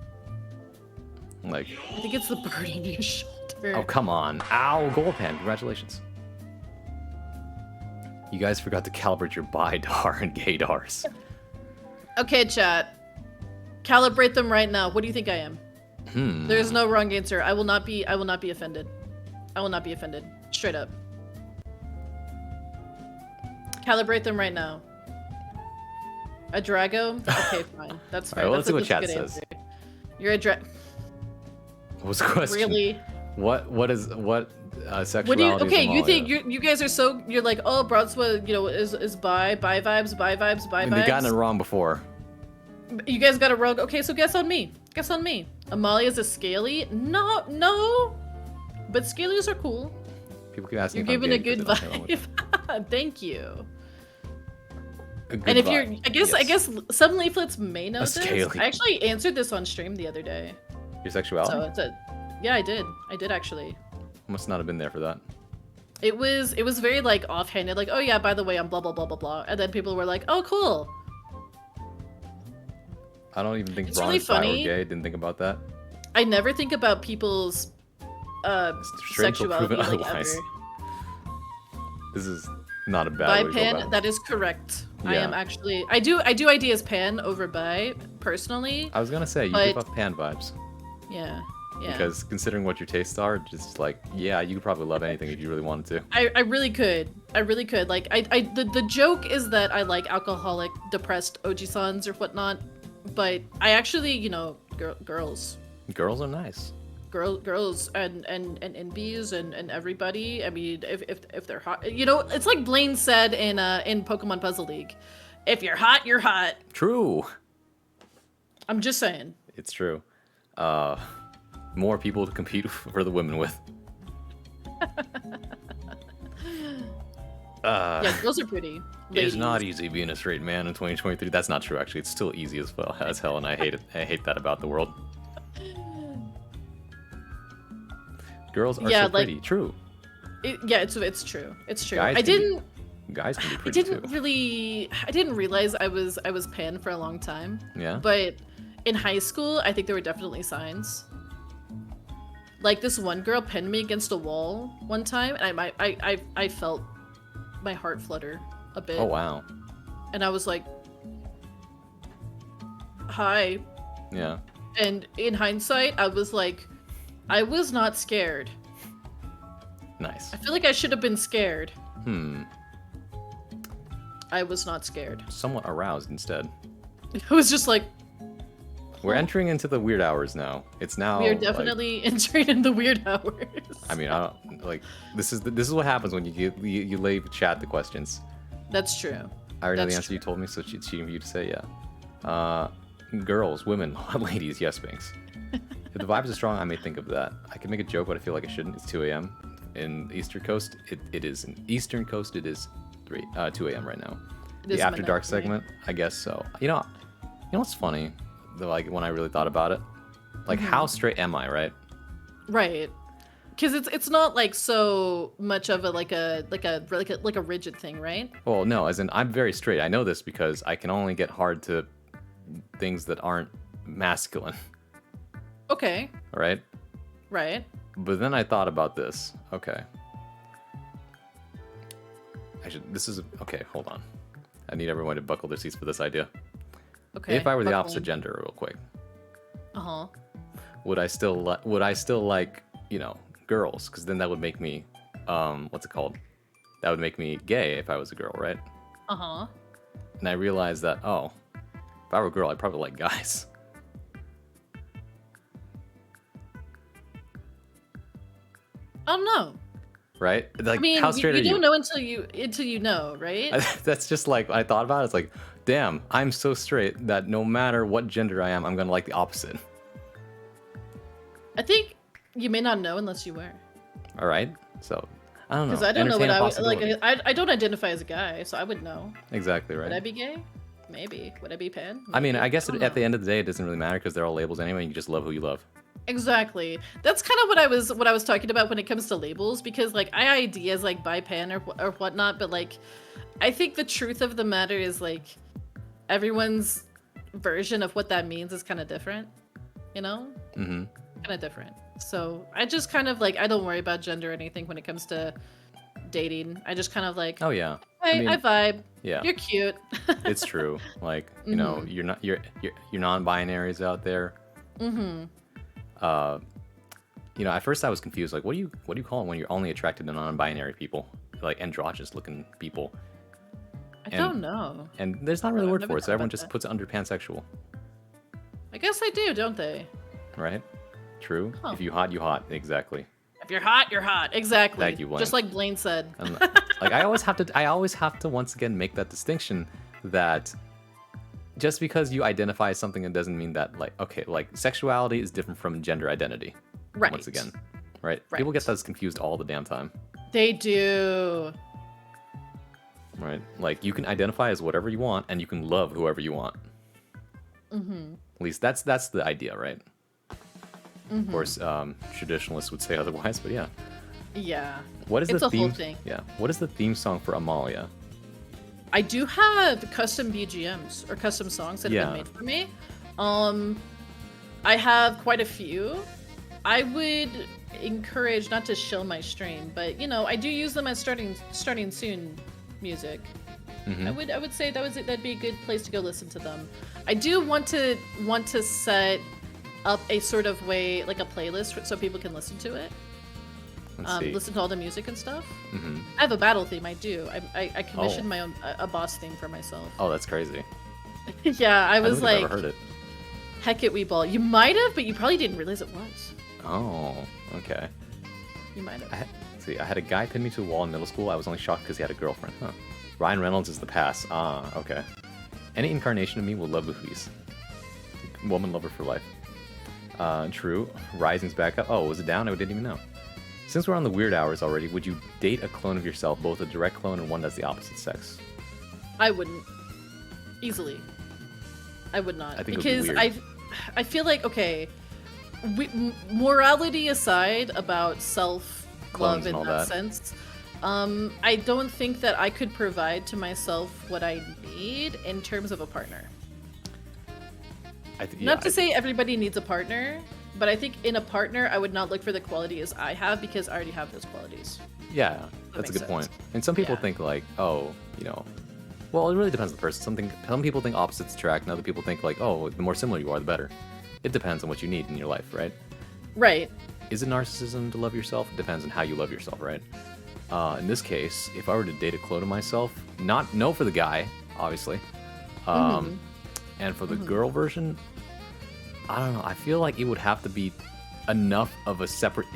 Speaker 1: Like,
Speaker 2: I think it's the bird on your shoulder.
Speaker 1: oh, come on. Ow, gold pan. Congratulations. You guys forgot to calibrate your bidar and gaydars.
Speaker 2: Okay, chat. Calibrate them right now. What do you think I am? There's no wrong answer. I will not be offended. I will not be offended. Straight up. Calibrate them right now. A Drago? Okay, fine. That's fair.
Speaker 1: Alright, well, let's see what
Speaker 2: that's a
Speaker 1: chat
Speaker 2: good
Speaker 1: says.
Speaker 2: answer. You're a
Speaker 1: What was the question?
Speaker 2: Really?
Speaker 1: What sexuality
Speaker 2: What do you?
Speaker 1: is
Speaker 2: Okay, you
Speaker 1: Amalia?
Speaker 2: think you guys are so you're like, oh, Broadsword, is bi vibes.
Speaker 1: I mean, they've gotten it wrong before.
Speaker 2: You guys got it wrong. Okay, so guess on me. Amalia's a scaly? No. But scalies are cool.
Speaker 1: People keep asking
Speaker 2: You're
Speaker 1: if I'm
Speaker 2: giving a
Speaker 1: gay
Speaker 2: good
Speaker 1: 'cause they don't know
Speaker 2: vibe. Thank you.
Speaker 1: a good
Speaker 2: And if
Speaker 1: vibe.
Speaker 2: you're, I
Speaker 1: Yes.
Speaker 2: guess some leaflets may know this.
Speaker 1: scaly.
Speaker 2: I actually answered this on stream the other day.
Speaker 1: Your sexuality?
Speaker 2: So it's yeah, I did actually.
Speaker 1: I must not have been there for that.
Speaker 2: It was very like offhanded, like, oh yeah, by the way, I'm blah blah blah blah blah, and then people were like, oh cool.
Speaker 1: I don't even think
Speaker 2: It's
Speaker 1: Ron
Speaker 2: really
Speaker 1: is bi or
Speaker 2: funny.
Speaker 1: gay. Didn't think about that.
Speaker 2: I never think about people's
Speaker 1: Straight until
Speaker 2: sexuality
Speaker 1: proven
Speaker 2: like,
Speaker 1: otherwise.
Speaker 2: ever.
Speaker 1: This is not a bad
Speaker 2: Bi
Speaker 1: way to go
Speaker 2: pan,
Speaker 1: about it.
Speaker 2: that is correct. I
Speaker 1: Yeah.
Speaker 2: am actually I do ID as pan over bi personally.
Speaker 1: I was gonna say, you
Speaker 2: but-
Speaker 1: give up pan vibes.
Speaker 2: Yeah. Yeah.
Speaker 1: Because considering what your tastes are, just like, yeah, you could probably love anything if you really wanted to.
Speaker 2: I really could. I really could. Like, the joke is that I like alcoholic, depressed Oji-sans or whatnot, but I actually, you know, girls.
Speaker 1: Girls are nice.
Speaker 2: Girls and NBs and everybody. I mean, if they're hot, you know, it's like Blaine said in Pokemon Puzzle League, if you're hot, you're hot.
Speaker 1: True.
Speaker 2: I'm just saying.
Speaker 1: It's true. More people to compete for the women with.
Speaker 2: Yeah, girls are pretty.
Speaker 1: It's not easy being a straight man in 2023. That's not true, actually. It's still easy as hell, and I hate it. I hate that about the world. Girls are so pretty. True.
Speaker 2: It's true. It's true.
Speaker 1: Guys
Speaker 2: I
Speaker 1: can be-
Speaker 2: didn't.
Speaker 1: Guys can be pretty too.
Speaker 2: I didn't realize I was pan for a long time.
Speaker 1: Yeah.
Speaker 2: But in high school, I think there were definitely signs. Like this one girl pinned me against a wall one time, and I felt my heart flutter a bit.
Speaker 1: Oh wow.
Speaker 2: And I was like, "Hi."
Speaker 1: Yeah.
Speaker 2: And in hindsight, I was like, I was not scared.
Speaker 1: Nice.
Speaker 2: I feel like I should have been scared.
Speaker 1: Hmm.
Speaker 2: I was not scared.
Speaker 1: Somewhat aroused instead.
Speaker 2: I was just like,
Speaker 1: We're entering into the weird hours now. It's now.
Speaker 2: we are
Speaker 1: like-
Speaker 2: definitely entering in the weird hours.
Speaker 1: I mean, I don't like. This is what happens when you leave chat the questions.
Speaker 2: That's true.
Speaker 1: I already know the
Speaker 2: That's
Speaker 1: answer you told me, so it's cheating for you to say yeah. Girls, women, ladies, yes, Binks. If the vibes are strong, I may think of that. I can make a joke, but I feel like I shouldn't. It's 2 a.m. In the Eastern Coast. It is in Eastern Coast. It is 2 a.m. right now.
Speaker 2: It is
Speaker 1: The After
Speaker 2: midnight
Speaker 1: Dark
Speaker 2: for me.
Speaker 1: segment, I guess so. You know what's funny? Like when I really thought about it, like how straight am I, right?
Speaker 2: Right. Because it's not like so much of a like a rigid thing, right?
Speaker 1: Well, no, as in I'm very straight. I know this because I can only get hard to things that aren't masculine,
Speaker 2: Okay.
Speaker 1: right?
Speaker 2: Right.
Speaker 1: But then I thought about this. Okay. Okay, hold on. I need everyone to buckle their seats for this idea.
Speaker 2: Okay.
Speaker 1: If I were the
Speaker 2: buckle
Speaker 1: opposite
Speaker 2: in.
Speaker 1: gender, real quick,
Speaker 2: Uh-huh.
Speaker 1: would I still like, girls? Because then that would make me, what's it called? That would make me gay if I was a girl, right?
Speaker 2: Uh-huh.
Speaker 1: And I realized that, if I were a girl, I'd probably like guys.
Speaker 2: I don't know.
Speaker 1: Right? Like,
Speaker 2: I mean,
Speaker 1: how straight
Speaker 2: you
Speaker 1: are you?
Speaker 2: don't know until you know, right?
Speaker 1: That's just like, when I thought about it, it's like, damn, I'm so straight that no matter what gender I am, I'm gonna like the opposite.
Speaker 2: I think you may not know unless you were.
Speaker 1: All right? So, I don't know.
Speaker 2: Because I don't know
Speaker 1: Entertain
Speaker 2: what
Speaker 1: a
Speaker 2: I would like.
Speaker 1: possibility.
Speaker 2: I don't identify as a guy, so I would know.
Speaker 1: Exactly
Speaker 2: Would I
Speaker 1: right.
Speaker 2: be gay? Maybe. Would I be pan?
Speaker 1: I mean,
Speaker 2: Maybe.
Speaker 1: I guess
Speaker 2: don't
Speaker 1: at the
Speaker 2: know.
Speaker 1: end of the day, it doesn't really matter because they're all labels anyway. You just love who you love.
Speaker 2: Exactly. That's kind of what I was talking about when it comes to labels, because like I ID as like bi pan or whatnot, but like I think the truth of the matter is like everyone's version of what that means is kind of different, you know?
Speaker 1: Mm-hmm.
Speaker 2: Kind of different. So I just kind of like I don't worry about gender or anything when it comes to dating. I just kind of like,
Speaker 1: Oh yeah.
Speaker 2: hey, I vibe.
Speaker 1: Yeah,
Speaker 2: You're cute.
Speaker 1: it's true. Like you're not you're non-binaries out there.
Speaker 2: Mm-hmm.
Speaker 1: At first I was confused. Like, what do you call it when you're only attracted to non-binary people, like androgynous looking people?
Speaker 2: I don't know.
Speaker 1: And there's not really a
Speaker 2: I've
Speaker 1: word
Speaker 2: never
Speaker 1: for it, so
Speaker 2: thought
Speaker 1: everyone
Speaker 2: about
Speaker 1: just
Speaker 2: that.
Speaker 1: puts it under pansexual,
Speaker 2: I guess they do, don't they?
Speaker 1: right? True.
Speaker 2: Huh.
Speaker 1: If you hot, you hot. Exactly.
Speaker 2: If you're hot, you're hot. Exactly.
Speaker 1: Thank you, Blaine.
Speaker 2: Just like Blaine said.
Speaker 1: And, like I always have to once again make that distinction that just because you identify as something, it doesn't mean that like sexuality is different from gender identity.
Speaker 2: Right.
Speaker 1: Once again, right?
Speaker 2: Right.
Speaker 1: People get those confused all the damn time,
Speaker 2: They do.
Speaker 1: right? Like you can identify as whatever you want, and you can love whoever you want.
Speaker 2: Mm-hmm.
Speaker 1: At least that's the idea, right?
Speaker 2: Mm-hmm.
Speaker 1: Of course, traditionalists would say otherwise, but yeah.
Speaker 2: Yeah.
Speaker 1: What is
Speaker 2: It's
Speaker 1: the
Speaker 2: a
Speaker 1: theme?
Speaker 2: whole thing.
Speaker 1: Yeah. What is the theme song for Amalia?
Speaker 2: I do have custom BGMs or custom songs that have
Speaker 1: Yeah.
Speaker 2: been made for me. I have quite a few. I would encourage not to shill my stream, but I do use them as starting soon music.
Speaker 1: Mhm.
Speaker 2: I would say that'd be a good place to go listen to them. I do want to set up a sort of way, like a playlist, so people can listen to it.
Speaker 1: Let's see.
Speaker 2: Listen to all the music and stuff.
Speaker 1: Mm-hmm.
Speaker 2: I have a battle theme. I do. I commissioned
Speaker 1: Oh.
Speaker 2: my own a boss theme for myself.
Speaker 1: Oh, that's crazy.
Speaker 2: Yeah, I was
Speaker 1: don't think
Speaker 2: like,
Speaker 1: I've ever heard it.
Speaker 2: heck it, Weeball. You might have, but you probably didn't realize it was.
Speaker 1: Oh, okay.
Speaker 2: You might have.
Speaker 1: Let's see, I had a guy pin me to a wall in middle school. I was only shocked because he had a girlfriend. Huh. Ryan Reynolds is the pass. Ah, okay. Any incarnation of me will love Luis. Woman lover for life. True. Rising's back up. Oh, was it down? I didn't even know. Since we're on the weird hours already, would you date a clone of yourself, both a direct clone and one that's the opposite sex?
Speaker 2: I wouldn't. Easily. I would not.
Speaker 1: I think it would be
Speaker 2: because
Speaker 1: weird.
Speaker 2: I feel like, okay, morality aside about self-love
Speaker 1: Clones
Speaker 2: in
Speaker 1: and all
Speaker 2: that
Speaker 1: that.
Speaker 2: sense, I don't think that I could provide to myself what I need in terms of a partner. Not to say everybody needs a partner, but I think in a partner, I would not look for the qualities I have because I already have those qualities.
Speaker 1: Yeah, that's a
Speaker 2: makes
Speaker 1: good point.
Speaker 2: sense.
Speaker 1: And some people
Speaker 2: Yeah.
Speaker 1: think like, oh, well, it really depends on the person. Some people think opposites attract, and other people think like, oh, the more similar you are, the better. It depends on what you need in your life, right?
Speaker 2: Right.
Speaker 1: Is it narcissism to love yourself? It depends on how you love yourself, right? In this case, if I were to date a clone of myself, no for the guy, obviously, and for the girl version, I don't know. I feel like it would have to be enough of a separate,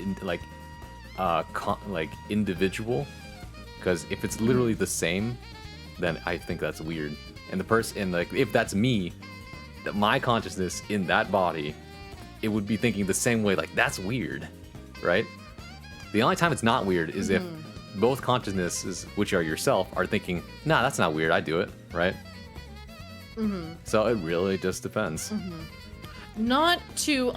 Speaker 1: individual, because if it's literally the same, then I think that's weird. And the person, like, if that's me, that my consciousness in that body, it would be thinking the same way. Like, that's weird, right? The only time it's not weird is if both consciousnesses, which are yourself, are thinking, nah, that's not weird. I do it, right? So it really just depends.
Speaker 2: Not to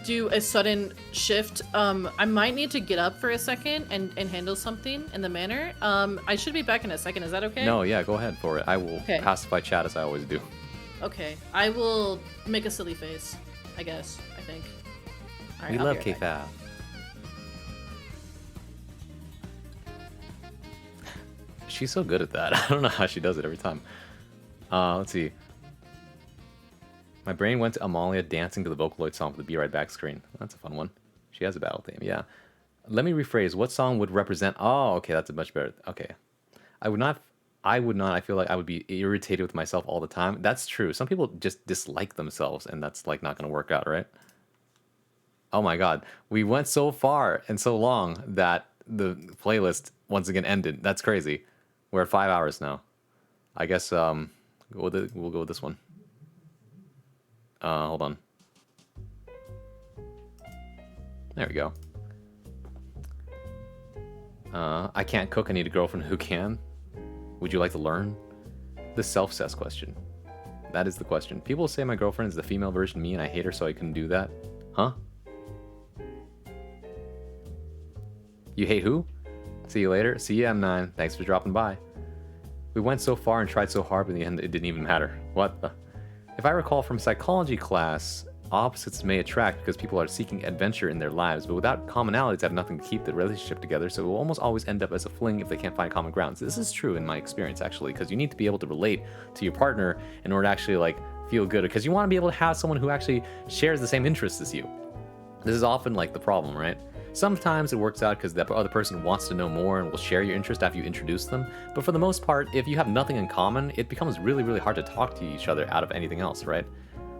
Speaker 2: do a sudden shift, I might need to get up for a second and handle something in the manner. I should be back in a second. Is that okay?
Speaker 1: No, yeah, go ahead for it. I will
Speaker 2: Okay.
Speaker 1: pacify chat as I always do.
Speaker 2: Okay. I will make a silly face, I guess. I think. All right,
Speaker 1: We
Speaker 2: I'll
Speaker 1: love
Speaker 2: be right back.
Speaker 1: K-Fab. She's so good at that. I don't know how she does it every time. Let's see. My brain went to Amalia dancing to the Vocaloid song for the Be Right Back screen. That's a fun one. She has a battle theme, yeah. Let me rephrase. What song would represent... Oh, okay, that's a much better... Okay. I would not... I feel like I would be irritated with myself all the time. That's true. Some people just dislike themselves, and that's, like, not going to work out, right? Oh my god. We went so far and so long that the playlist once again ended. That's crazy. We're at 5 hours now. I guess we'll go with this one. Hold on. There we go. I can't cook. I need a girlfriend who can. Would you like to learn? The self-cess question. That is the question. People say my girlfriend is the female version of me and I hate her so I couldn't do that. Huh? You hate who? See you later. See ya, M9. Thanks for dropping by. We went so far and tried so hard, but in the end, it didn't even matter. What the? If I recall from psychology class, opposites may attract because people are seeking adventure in their lives, but without commonalities, have nothing to keep the relationship together, so it will almost always end up as a fling if they can't find common ground. So this is true in my experience, actually, because you need to be able to relate to your partner in order to actually, like, feel good, because you want to be able to have someone who actually shares the same interests as you. This is often, like, the problem, right? Sometimes it works out because the other person wants to know more and will share your interest after you introduce them. But for the most part, if you have nothing in common, it becomes really, really hard to talk to each other out of anything else, right?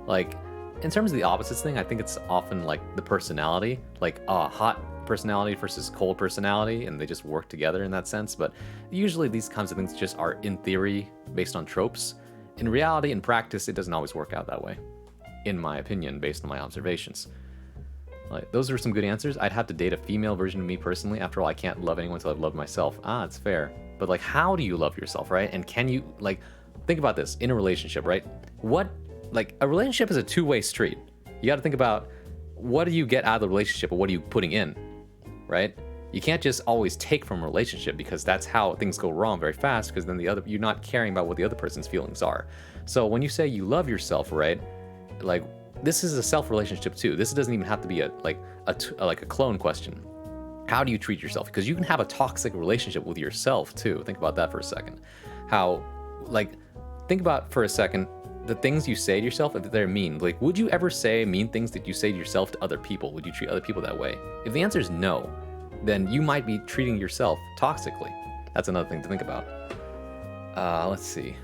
Speaker 1: Like, in terms of the opposites thing, I think it's often like the personality, like hot personality versus cold personality, and they just work together in that sense. But usually these kinds of things just are, in theory, based on tropes. In reality, in practice, it doesn't always work out that way, in my opinion, based on my observations. Like, those are some good answers. I'd have to date a female version of me personally. After all, I can't love anyone until I've loved myself. It's fair. But, like, how do you love yourself, right? And can you, like, think about this in a relationship, right? A relationship is a two-way street. You got to think about what do you get out of the relationship, or what are you putting in, right? You can't just always take from a relationship, because that's how things go wrong very fast, because then you're not caring about what the other person's feelings are. So when you say you love yourself, right? Like, this is a self relationship too. This doesn't even have to be a clone question. How do you treat yourself? Because you can have a toxic relationship with yourself too. Think about that for a second. Think about for a second, the things you say to yourself, if they're mean, like, would you ever say mean things that you say to yourself to other people? Would you treat other people that way? If the answer is no, then you might be treating yourself toxically. That's another thing to think about. Let's see.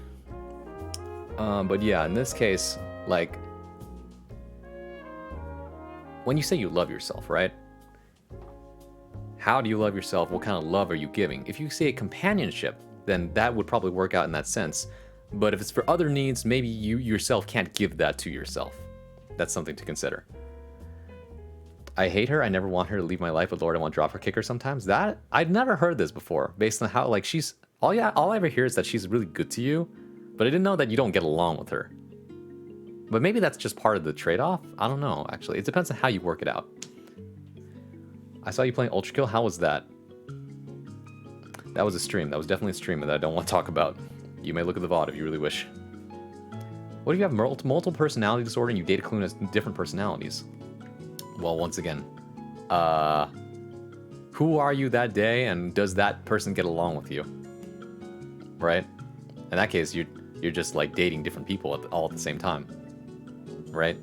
Speaker 1: But yeah, in this case, like, when you say you love yourself, right? How do you love yourself? What kind of love are you giving? If you say companionship, then that would probably work out in that sense. But if it's for other needs, maybe you yourself can't give that to yourself. That's something to consider. I hate her. I never want her to leave my life, but Lord, I want to drop her, kick her sometimes. That, I'd never heard this before, based on how, like, she's... all I ever hear is that she's really good to you, but I didn't know that you don't get along with her. But maybe that's just part of the trade-off? I don't know, actually. It depends on how you work it out. I saw you playing Ultra Kill. How was that? That was a stream. That was definitely a stream that I don't want to talk about. You may look at the VOD if you really wish. What if you have multiple personality disorder and you date a clue who has different personalities? Well, once again, who are you that day, and does that person get along with you? Right? In that case, you're just like dating different people all at the same time. Right?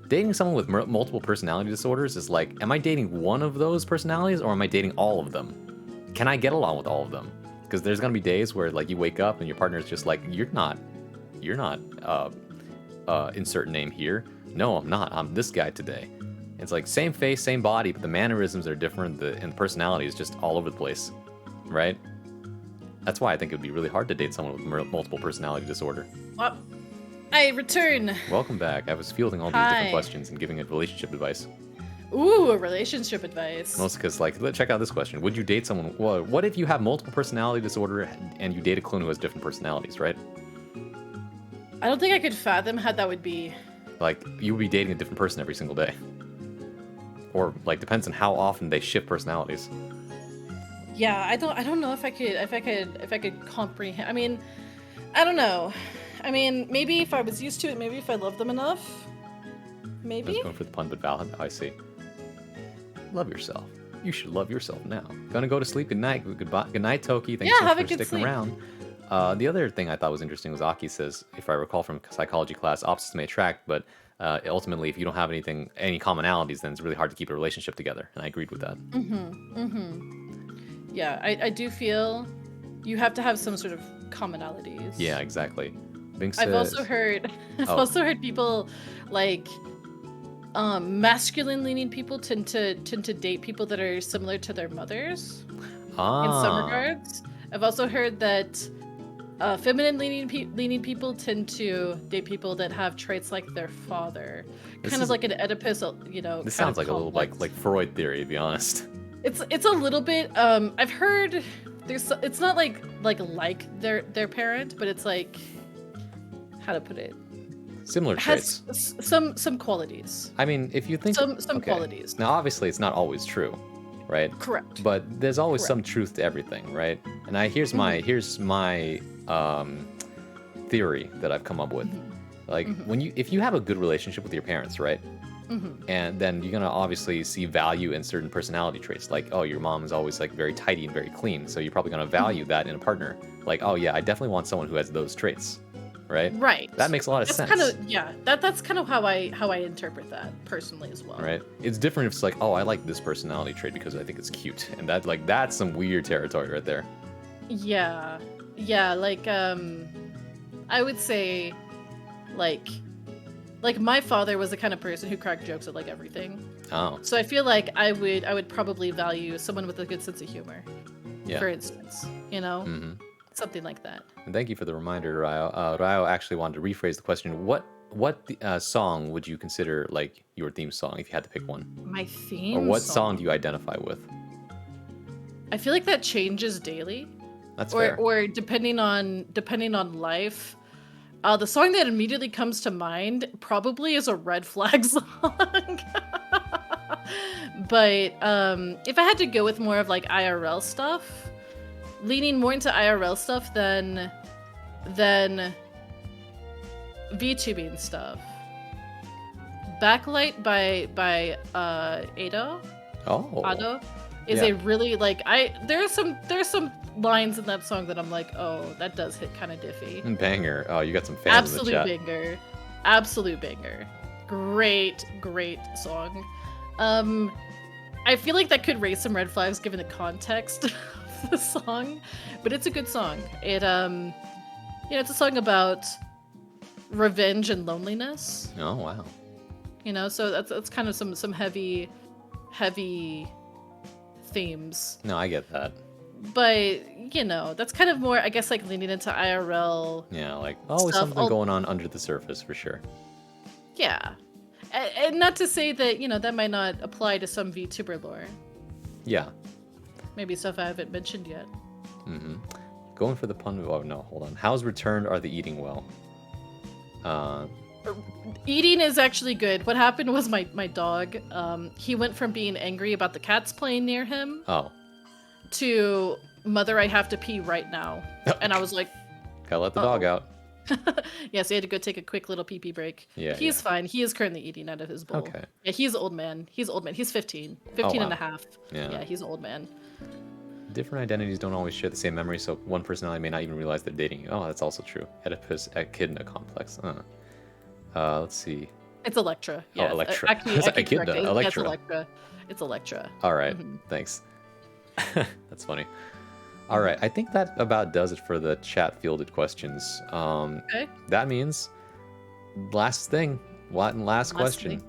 Speaker 1: Dating someone with multiple personality disorders is like, am I dating one of those personalities or am I dating all of them? Can I get along with all of them? Because there's gonna be days where like you wake up and your partner's just like, you're not insert name here. No, I'm not. I'm this guy today. It's like same face, same body, but the mannerisms are different, and the personality is just all over the place, right? That's why I think it would be really hard to date someone with multiple personality disorder.
Speaker 2: Well, I return.
Speaker 1: Welcome back. I was fielding all these different questions and giving a relationship advice.
Speaker 2: Ooh, a relationship advice.
Speaker 1: Mostly because, like, check out this question. Would you date someone... Well, what if you have multiple personality disorder and you date a clone who has different personalities, right?
Speaker 2: I don't think I could fathom how that would be.
Speaker 1: Like, you would be dating a different person every single day. Or, like, depends on how often they shift personalities.
Speaker 2: Yeah, I don't know if I could comprehend. I mean, I don't know. I mean, maybe if I was used to it, maybe if I loved them enough. Maybe?
Speaker 1: I was going for the pun, but valid. I see. Love yourself. You should love yourself now. Gonna go to sleep. Good night. Goodbye. Good night, Toki. Thanks so much for sticking around. The other thing I thought was interesting was Aki says, if I recall from psychology class, opposites may attract, but ultimately, if you don't have any commonalities, then it's really hard to keep a relationship together. And I agreed with that.
Speaker 2: Yeah, I do feel you have to have some sort of commonalities.
Speaker 1: Yeah, exactly.
Speaker 2: I've also heard people like masculine leaning people tend to date people that are similar to their mothers in some regards. I've also heard that feminine leaning people tend to date people that have traits like their father, kind of like an Oedipus, you know.
Speaker 1: This sounds like complex. A little like Freud theory, to be honest.
Speaker 2: It's a little bit. I've heard it's not like their parent, but it's like, how to put it?
Speaker 1: Similar traits.
Speaker 2: Some qualities.
Speaker 1: I mean, if you think
Speaker 2: some qualities.
Speaker 1: Now, obviously, it's not always true, right?
Speaker 2: Correct.
Speaker 1: But there's always some truth to everything, right? And here's my theory that I've come up with. Like if you have a good relationship with your parents, right? And then you're gonna obviously see value in certain personality traits. Like, oh, your mom is always like very tidy and very clean, so you're probably gonna value that in a partner. Like, oh yeah, I definitely want someone who has those traits. Right?
Speaker 2: Right.
Speaker 1: That makes a lot of sense.
Speaker 2: That's kind of how I interpret that personally as well.
Speaker 1: Right. It's different if it's like, oh, I like this personality trait because I think it's cute, and that's some weird territory right there.
Speaker 2: Yeah. Like I would say, like my father was the kind of person who cracked jokes at like everything.
Speaker 1: Oh.
Speaker 2: So I feel like I would probably value someone with a good sense of humor.
Speaker 1: Yeah.
Speaker 2: For instance, you know. Something like that.
Speaker 1: And thank you for the reminder, Ryo. Ryo actually wanted to rephrase the question. What song would you consider like your theme song if you had to pick one?
Speaker 2: My theme
Speaker 1: Or what
Speaker 2: song
Speaker 1: do you identify with?
Speaker 2: I feel like that changes daily.
Speaker 1: That's fair.
Speaker 2: Or depending on life. The song that immediately comes to mind probably is a Red Flag song. But if I had to go with more of like IRL stuff, leaning more into IRL stuff than VTubing stuff. Backlight by Ado.
Speaker 1: Oh.
Speaker 2: Ado is a really like there's some lines in that song that I'm like, oh, that does hit kind of diffy.
Speaker 1: Banger. Oh, you got some fans in the
Speaker 2: Absolute
Speaker 1: chat.
Speaker 2: banger. Absolute banger. Great, great song. I feel like that could raise some red flags given the context of the song, but it's a good song. It it's a song about revenge and loneliness.
Speaker 1: Oh, wow.
Speaker 2: So that's kind of some heavy themes.
Speaker 1: No, I get that.
Speaker 2: But that's kind of more, I guess, like leaning into IRL.
Speaker 1: Yeah, like always
Speaker 2: Stuff.
Speaker 1: something going on under the surface for sure.
Speaker 2: Yeah, and not to say that that might not apply to some VTuber lore.
Speaker 1: Yeah.
Speaker 2: Maybe stuff I haven't mentioned yet.
Speaker 1: Mm-hmm. Going for the pun. Oh no, hold on. How's returned? Are they eating well?
Speaker 2: Eating is actually good. What happened was my dog. He went from being angry about the cats playing near him.
Speaker 1: Oh.
Speaker 2: To mother, I have to pee right now, and I was like,
Speaker 1: gotta let the dog out.
Speaker 2: Yes, he had to go take a quick little pee pee break.
Speaker 1: Yeah,
Speaker 2: he's fine. He is currently eating out of his bowl.
Speaker 1: Okay.
Speaker 2: Yeah, he's an old man. He's old man. He's 15
Speaker 1: wow.
Speaker 2: and a half.
Speaker 1: Yeah.
Speaker 2: He's an old man.
Speaker 1: Different identities don't always share the same memory, so one personality may not even realize they're dating you. Oh, that's also true. Oedipus, echidna complex. Let's see.
Speaker 2: It's Electra. Yeah.
Speaker 1: Oh, Electra.
Speaker 2: I can correct it.
Speaker 1: Echidna,
Speaker 2: Yes,
Speaker 1: Electra.
Speaker 2: Electra. It's Electra.
Speaker 1: All right, thanks. That's funny. All right, I think that about does it for the chat fielded questions.
Speaker 2: Okay.
Speaker 1: That means last thing, last question.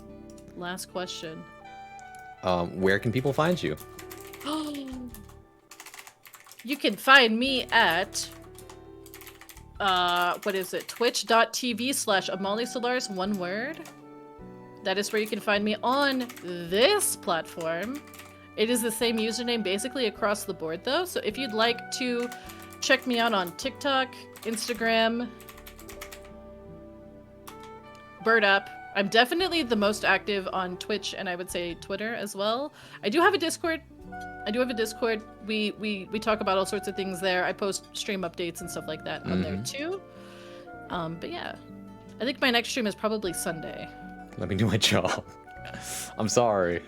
Speaker 2: Last question.
Speaker 1: Where can people find you?
Speaker 2: You can find me at what is it? Twitch.tv/AmaliSolaris, one word. That is where you can find me on this platform. It is the same username basically across the board though. So if you'd like to check me out on TikTok, Instagram, Bird App. I'm definitely the most active on Twitch and I would say Twitter as well. I do have a Discord. We talk about all sorts of things there. I post stream updates and stuff like that on there too. But yeah, I think my next stream is probably Sunday.
Speaker 1: Let me do my job. I'm sorry.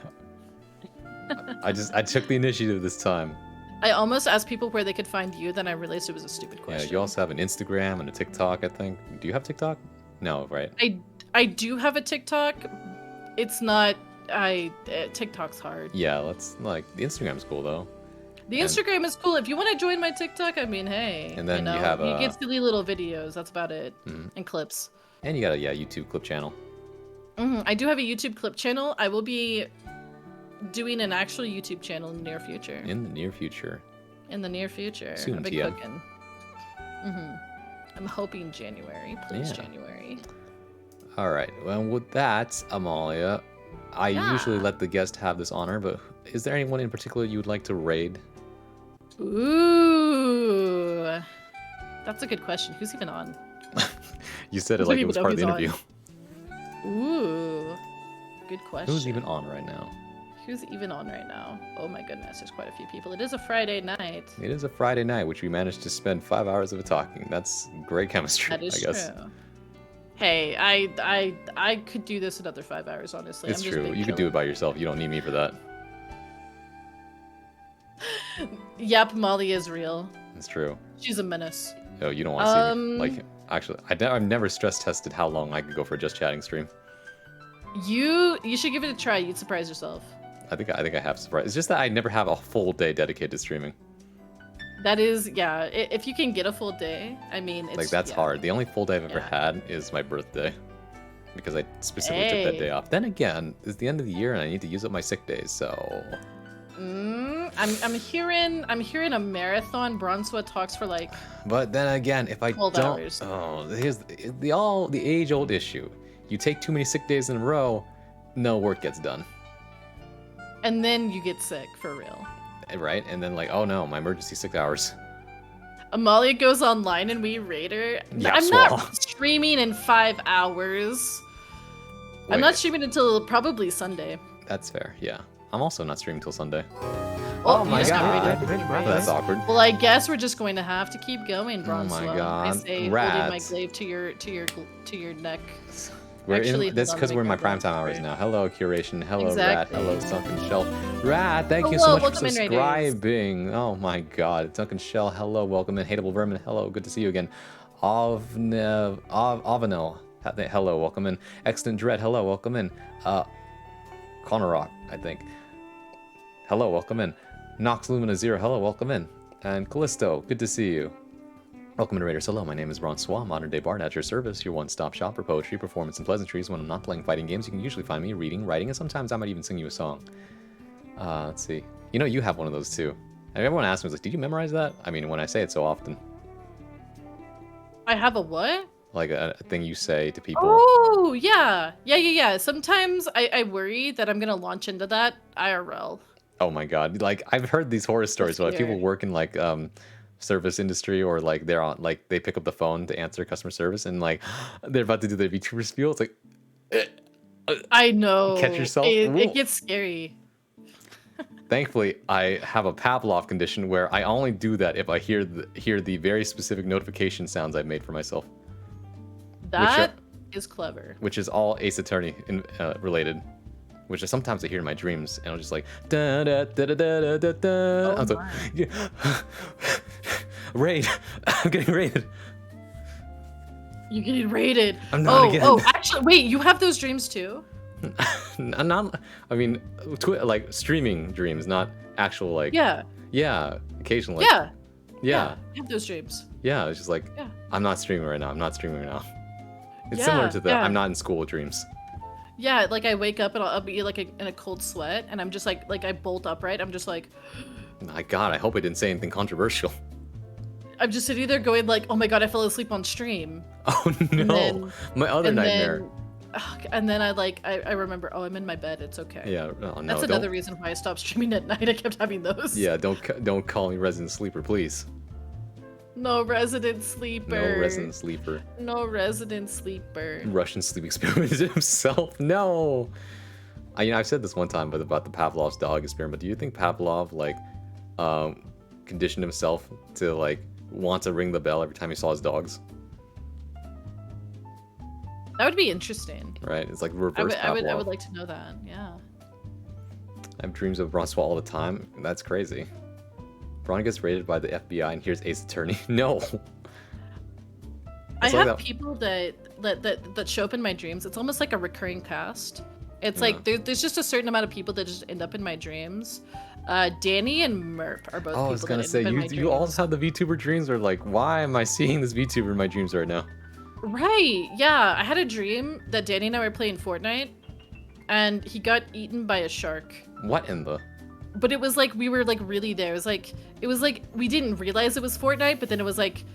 Speaker 1: I took the initiative this time.
Speaker 2: I almost asked people where they could find you, then I realized it was a stupid question.
Speaker 1: Yeah, you also have an Instagram and a TikTok, I think. Do you have TikTok? No, right?
Speaker 2: I do have a TikTok. It's not. TikTok's hard.
Speaker 1: Yeah, let's the Instagram's cool though.
Speaker 2: The Instagram is cool. If you want to join my TikTok, I mean, hey.
Speaker 1: And then you have
Speaker 2: you get silly little videos. That's about it, and clips.
Speaker 1: And you got a YouTube clip channel.
Speaker 2: I do have a YouTube clip channel. I will be doing an actual YouTube channel in the near future.
Speaker 1: In the near future. Soon,
Speaker 2: I've been
Speaker 1: TM.
Speaker 2: cooking. I'm hoping January. Please, January.
Speaker 1: All right. Well, with that, Amalia, I usually let the guest have this honor, but is there anyone in particular you would like to raid?
Speaker 2: Ooh, that's a good question. Who's even on?
Speaker 1: You said it like it was part of the interview.
Speaker 2: Ooh, good question.
Speaker 1: Who's even on right now?
Speaker 2: Who's even on right now? Oh my goodness, there's quite a few people. It is a Friday night.
Speaker 1: It is a Friday night, which we managed to spend 5 hours of it talking. That's great chemistry,
Speaker 2: That is
Speaker 1: I guess.
Speaker 2: true. Hey, I could do this another 5 hours, honestly.
Speaker 1: It's true. You could do it by yourself. You don't need me for that.
Speaker 2: Yep, Molly is real.
Speaker 1: It's true.
Speaker 2: She's a menace.
Speaker 1: Oh, you don't want to see me. Like, actually, I've never stress tested how long I could go for a just chatting stream.
Speaker 2: You should give it a try. You'd surprise yourself.
Speaker 1: I think I have surprised. It's just that I never have a full day dedicated to streaming.
Speaker 2: That is, yeah. If you can get a full day, I mean, it's
Speaker 1: that's hard. The only full day I've ever
Speaker 2: Yeah.
Speaker 1: had is my birthday, because I specifically took that day off. Then again, it's the end of the year and I need to use up my sick days, so.
Speaker 2: I'm hearing a marathon. Bronzwa talks for like.
Speaker 1: But then again, if I
Speaker 2: 12
Speaker 1: don't,
Speaker 2: hours.
Speaker 1: here's the age-old issue. You take too many sick days in a row, no work gets done.
Speaker 2: And then you get sick for real.
Speaker 1: Right? And then oh no, my emergency 6 hours.
Speaker 2: Amalia goes online and we raid her.
Speaker 1: Yeah,
Speaker 2: I'm
Speaker 1: swallow.
Speaker 2: not streaming in 5 hours. I'm
Speaker 1: Wait.
Speaker 2: not streaming until probably Sunday.
Speaker 1: That's fair, yeah. I'm also not streaming till Sunday.
Speaker 2: Oh
Speaker 1: my
Speaker 2: you just got
Speaker 1: God.
Speaker 2: raided.
Speaker 1: That's awkward.
Speaker 2: Well, I guess we're just going to have to keep going, Bronzwa.
Speaker 1: Oh my God.
Speaker 2: I say, holding my
Speaker 1: Rats.
Speaker 2: glaive to your neck. Actually,
Speaker 1: That's
Speaker 2: hold on,
Speaker 1: because
Speaker 2: let me
Speaker 1: we're in my
Speaker 2: grab
Speaker 1: primetime
Speaker 2: that
Speaker 1: hours
Speaker 2: right.
Speaker 1: now. Hello, Curation. Hello, Rat.
Speaker 2: Exactly.
Speaker 1: Hello, Sunken Shell. Rat, thank you so
Speaker 2: Hello,
Speaker 1: much for
Speaker 2: welcome in, Raiders.
Speaker 1: subscribing. Oh my god. Sunken Shell, hello, welcome in. Hateable Vermin, hello, good to see you again. Avanel, hello, welcome in. Excellent Dread, hello, welcome in. Conorock, I think. Hello, welcome in. Nox Lumina Zero, hello, welcome in. And Callisto, good to see you. Welcome to Raiders. Hello, my name is Francois, modern day bard at your service, your one-stop shop for poetry, performance, and pleasantries. When I'm not playing fighting games, you can usually find me reading, writing, and sometimes I might even sing you a song. Let's see. You know, you have one of those too. And everyone asks me, like, did you memorize that? I mean, when I say it so often.
Speaker 2: I have a what?
Speaker 1: Like a thing you say to people.
Speaker 2: Oh, yeah. Sometimes I worry that I'm gonna launch into that IRL.
Speaker 1: Oh my god. Like, I've heard these horror stories about people
Speaker 2: fear.
Speaker 1: work in, like, service industry, or, like, they're on, like, they pick up the phone to answer customer service, and, like, they're about to do their VTuber spiel. It's like,
Speaker 2: I know.
Speaker 1: catch yourself.
Speaker 2: It gets scary.
Speaker 1: Thankfully, I have a Pavlov condition where I only do that if I hear the very specific notification sounds I've made for myself.
Speaker 2: That is clever.
Speaker 1: Which is all Ace Attorney related. Which is sometimes I hear in my dreams, and I'm just like, da da da da da da da.
Speaker 2: Oh
Speaker 1: I'm like, yeah. Raid! I'm getting raided.
Speaker 2: You're getting raided.
Speaker 1: I'm not again.
Speaker 2: Oh, actually, wait, you have those dreams too?
Speaker 1: Not, I mean, like streaming dreams, not actual like.
Speaker 2: Yeah.
Speaker 1: Yeah, occasionally.
Speaker 2: Yeah.
Speaker 1: Yeah.
Speaker 2: I have those dreams.
Speaker 1: Yeah, it's just like,
Speaker 2: Yeah.
Speaker 1: I'm not streaming right now. I'm not streaming right now. It's
Speaker 2: Yeah,
Speaker 1: similar to the
Speaker 2: yeah.
Speaker 1: I'm not in school dreams.
Speaker 2: Yeah, like I wake up and I'll be like in a cold sweat, and I'm just like I bolt upright. I'm just like,
Speaker 1: My God, I hope I didn't say anything controversial.
Speaker 2: I'm just sitting there going like, oh my god, I fell asleep on stream.
Speaker 1: Oh no,
Speaker 2: then-
Speaker 1: my other nightmare.
Speaker 2: And then I remember, oh, I'm in my bed. It's okay.
Speaker 1: Yeah, no,
Speaker 2: That's
Speaker 1: don't.
Speaker 2: another reason why I stopped streaming at night. I kept having those.
Speaker 1: Yeah, don't call me resident sleeper, please.
Speaker 2: No resident sleeper.
Speaker 1: No resident sleeper.
Speaker 2: No resident sleeper.
Speaker 1: Russian sleep experiment himself. No. I've said this one time, but about the Pavlov's dog experiment. Do you think Pavlov like conditioned himself to like want to ring the bell every time he saw his dogs?
Speaker 2: That would be interesting.
Speaker 1: Right? It's like reverse Pavlov.
Speaker 2: I would like to know that. Yeah.
Speaker 1: I have dreams of Francois all the time. That's crazy. Braun gets raided by the FBI, and here's Ace Attorney. No.
Speaker 2: I
Speaker 1: It's like
Speaker 2: have
Speaker 1: that-
Speaker 2: people that show up in my dreams. It's almost like a recurring cast. It's
Speaker 1: Yeah.
Speaker 2: like there's just a certain amount of people that just end up in my dreams. Danny and Murph are both
Speaker 1: Oh, I
Speaker 2: people
Speaker 1: was gonna
Speaker 2: that
Speaker 1: say
Speaker 2: end up in my
Speaker 1: you
Speaker 2: dreams.
Speaker 1: also have the VTuber dreams, or like, why am I seeing this VTuber in my dreams right now?
Speaker 2: Right, yeah. I had a dream that Danny and I were playing Fortnite, and he got eaten by a shark.
Speaker 1: What in the?
Speaker 2: But it was like we were like really there. It was like we didn't realize it was Fortnite, but then it was like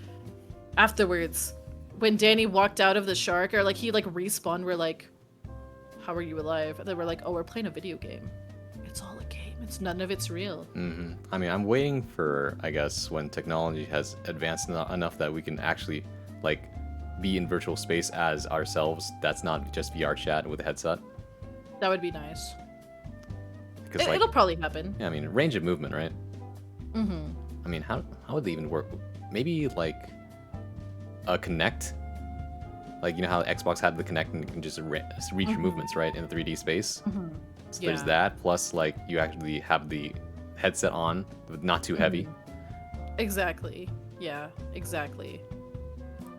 Speaker 2: afterwards when Danny walked out of the shark, or like he like respawned, we're like, how are you alive? And then we're like, oh, we're playing a video game. It's all a game. It's none of it's real.
Speaker 1: I mean, I'm waiting for, I guess, when technology has advanced enough that we can actually like be in virtual space as ourselves. That's not just VR chat with a headset.
Speaker 2: That would be nice.
Speaker 1: Because like,
Speaker 2: It'll probably happen.
Speaker 1: yeah, I mean, range of movement, right?
Speaker 2: Mm-hmm.
Speaker 1: I mean, how would they even work? Maybe like a Kinect. Like, you know how Xbox had the Kinect and you can just reach your movements, right, in 3D space.
Speaker 2: Mm-hmm.
Speaker 1: So there's that. Plus, like, you actually have the headset on, but not too heavy.
Speaker 2: Exactly. Yeah, exactly.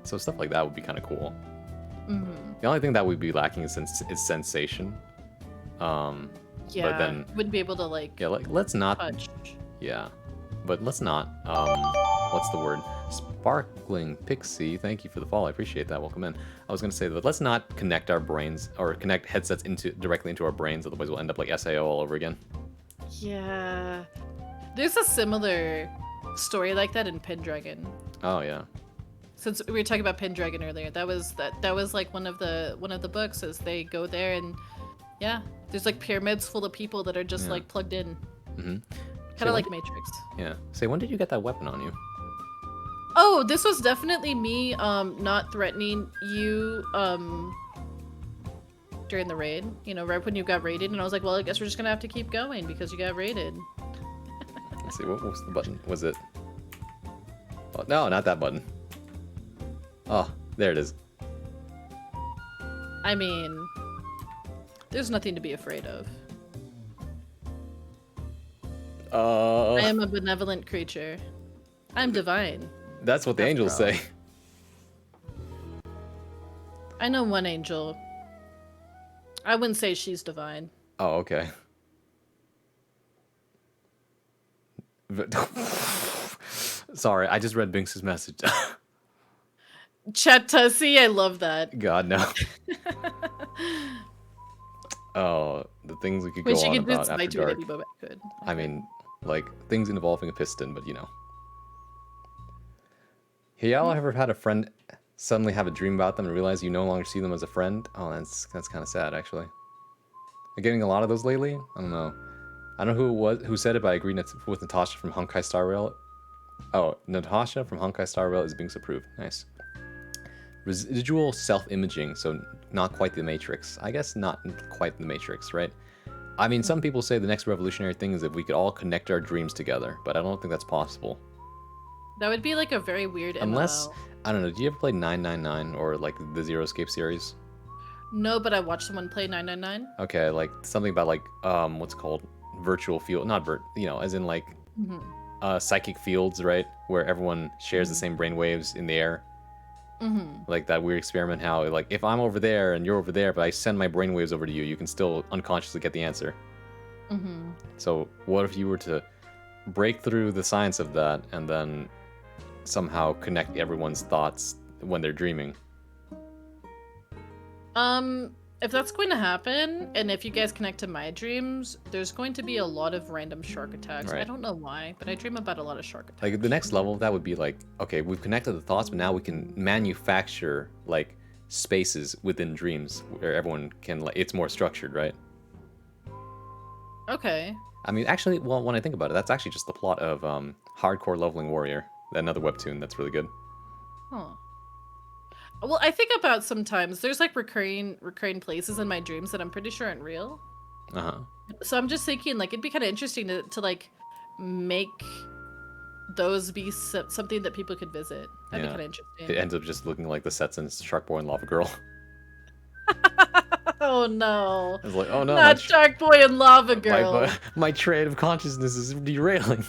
Speaker 1: So stuff like that would be kind of cool.
Speaker 2: Mm-hmm.
Speaker 1: The only thing that would be lacking is sensation.
Speaker 2: Yeah,
Speaker 1: But then,
Speaker 2: wouldn't be able to like
Speaker 1: yeah, like let's not.
Speaker 2: touch.
Speaker 1: Yeah, but let's not. What's the word? Sparkling Pixie, thank you for the follow. I appreciate that. Welcome in. I was gonna say that let's not connect our brains or connect headsets directly into our brains. Otherwise, we'll end up like SAO all over again.
Speaker 2: Yeah, there's a similar story like that in Pendragon.
Speaker 1: Oh yeah.
Speaker 2: Since we were talking about Pendragon earlier, that was like one of the books. As they go there and yeah, there's like pyramids full of people that are just like plugged in.
Speaker 1: Mm-hmm.
Speaker 2: Kind of like Matrix.
Speaker 1: Yeah. Say, when did you get that weapon on you?
Speaker 2: Oh, this was definitely me not threatening you during the raid. You know, right when you got raided, and I was like, well, I guess we're just gonna have to keep going because you got raided.
Speaker 1: Let's see, what was the button? Was it? Oh, no, not that button. Oh, there it is.
Speaker 2: I mean, there's nothing to be afraid of. I am a benevolent creature. I'm divine.
Speaker 1: That's what the angels
Speaker 2: After all.
Speaker 1: say.
Speaker 2: I know one angel. I wouldn't say she's divine.
Speaker 1: Oh, okay. Sorry, I just read Binks's message.
Speaker 2: Chat Tussie, I love that.
Speaker 1: God, no. Oh, the things we could
Speaker 2: When
Speaker 1: go
Speaker 2: she
Speaker 1: on
Speaker 2: could
Speaker 1: about
Speaker 2: just
Speaker 1: after
Speaker 2: bite to it,
Speaker 1: dark.
Speaker 2: Eddie Boba could.
Speaker 1: I mean, like, things involving a piston, but you know. Have y'all ever had a friend suddenly have a dream about them and realize you no longer see them as a friend? Oh, that's kind of sad, actually. I'm getting a lot of those lately. I don't know. I don't know who it was who said it, but I agree with Natasha from Honkai Star Rail. Oh, Natasha from Honkai Star Rail is being approved. Nice. Residual self-imaging, so not quite the Matrix. I guess not quite the Matrix, right? I mean, some people say the next revolutionary thing is if we could all connect our dreams together, but I don't think that's possible.
Speaker 2: That would be like a very weird
Speaker 1: Unless,
Speaker 2: MMO.
Speaker 1: I don't know, do you ever play 999 or like the Zero Escape series?
Speaker 2: No, but I watched someone play 999.
Speaker 1: Okay, like something about like, what's it called? Virtual field, not as in like psychic fields, right? Where everyone shares the same brainwaves in the air. Like that weird experiment how, like, if I'm over there and you're over there, but I send my brainwaves over to you, you can still unconsciously get the answer. So what if you were to break through the science of that and then somehow connect everyone's thoughts when they're dreaming?
Speaker 2: If that's going to happen, and if you guys connect to my dreams, there's going to be a lot of random shark attacks. I
Speaker 1: Right.
Speaker 2: don't know why, but I dream about a lot of shark attacks.
Speaker 1: Like the next level, that would be like, okay, we've connected the thoughts, but now we can manufacture like spaces within dreams where everyone can, like, it's more structured, right?
Speaker 2: Okay.
Speaker 1: I mean, actually, well, when I think about it, that's actually just the plot of Hardcore Leveling Warrior, another webtoon that's really good.
Speaker 2: Huh. Well, I think about sometimes there's like recurring places in my dreams that I'm pretty sure aren't real.
Speaker 1: Uh-huh.
Speaker 2: So I'm just thinking like it'd be kind of interesting to like make those be something that people could visit. That'd be kind of interesting.
Speaker 1: It ends up just looking like the sets in Shark Boy and Lava Girl.
Speaker 2: Oh no.
Speaker 1: It's like, oh no,
Speaker 2: Not Shark Boy and Lava Girl.
Speaker 1: my trade of consciousness is derailing.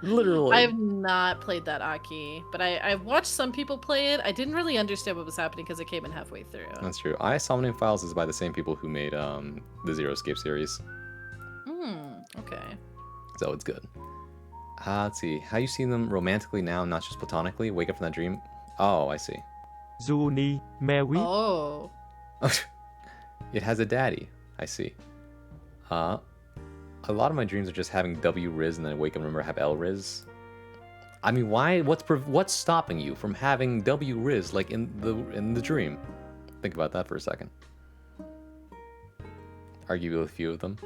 Speaker 1: Literally.
Speaker 2: I have not played that Aki, but I've watched some people play it. I didn't really understand what was happening because it came in halfway through.
Speaker 1: That's true. Summoning Files is by the same people who made the Zero Escape series.
Speaker 2: Okay.
Speaker 1: So it's good. Let's see. How you see them romantically now, not just platonically? Wake up from that dream? Oh, I see.
Speaker 3: Juni, Mary,
Speaker 2: Oh.
Speaker 1: It has a daddy. I see. A lot of my dreams are just having W Riz and then I wake up and remember I have L Riz. I mean, why? What's stopping you from having W Riz like in the dream? Think about that for a second. Argue with a few of them.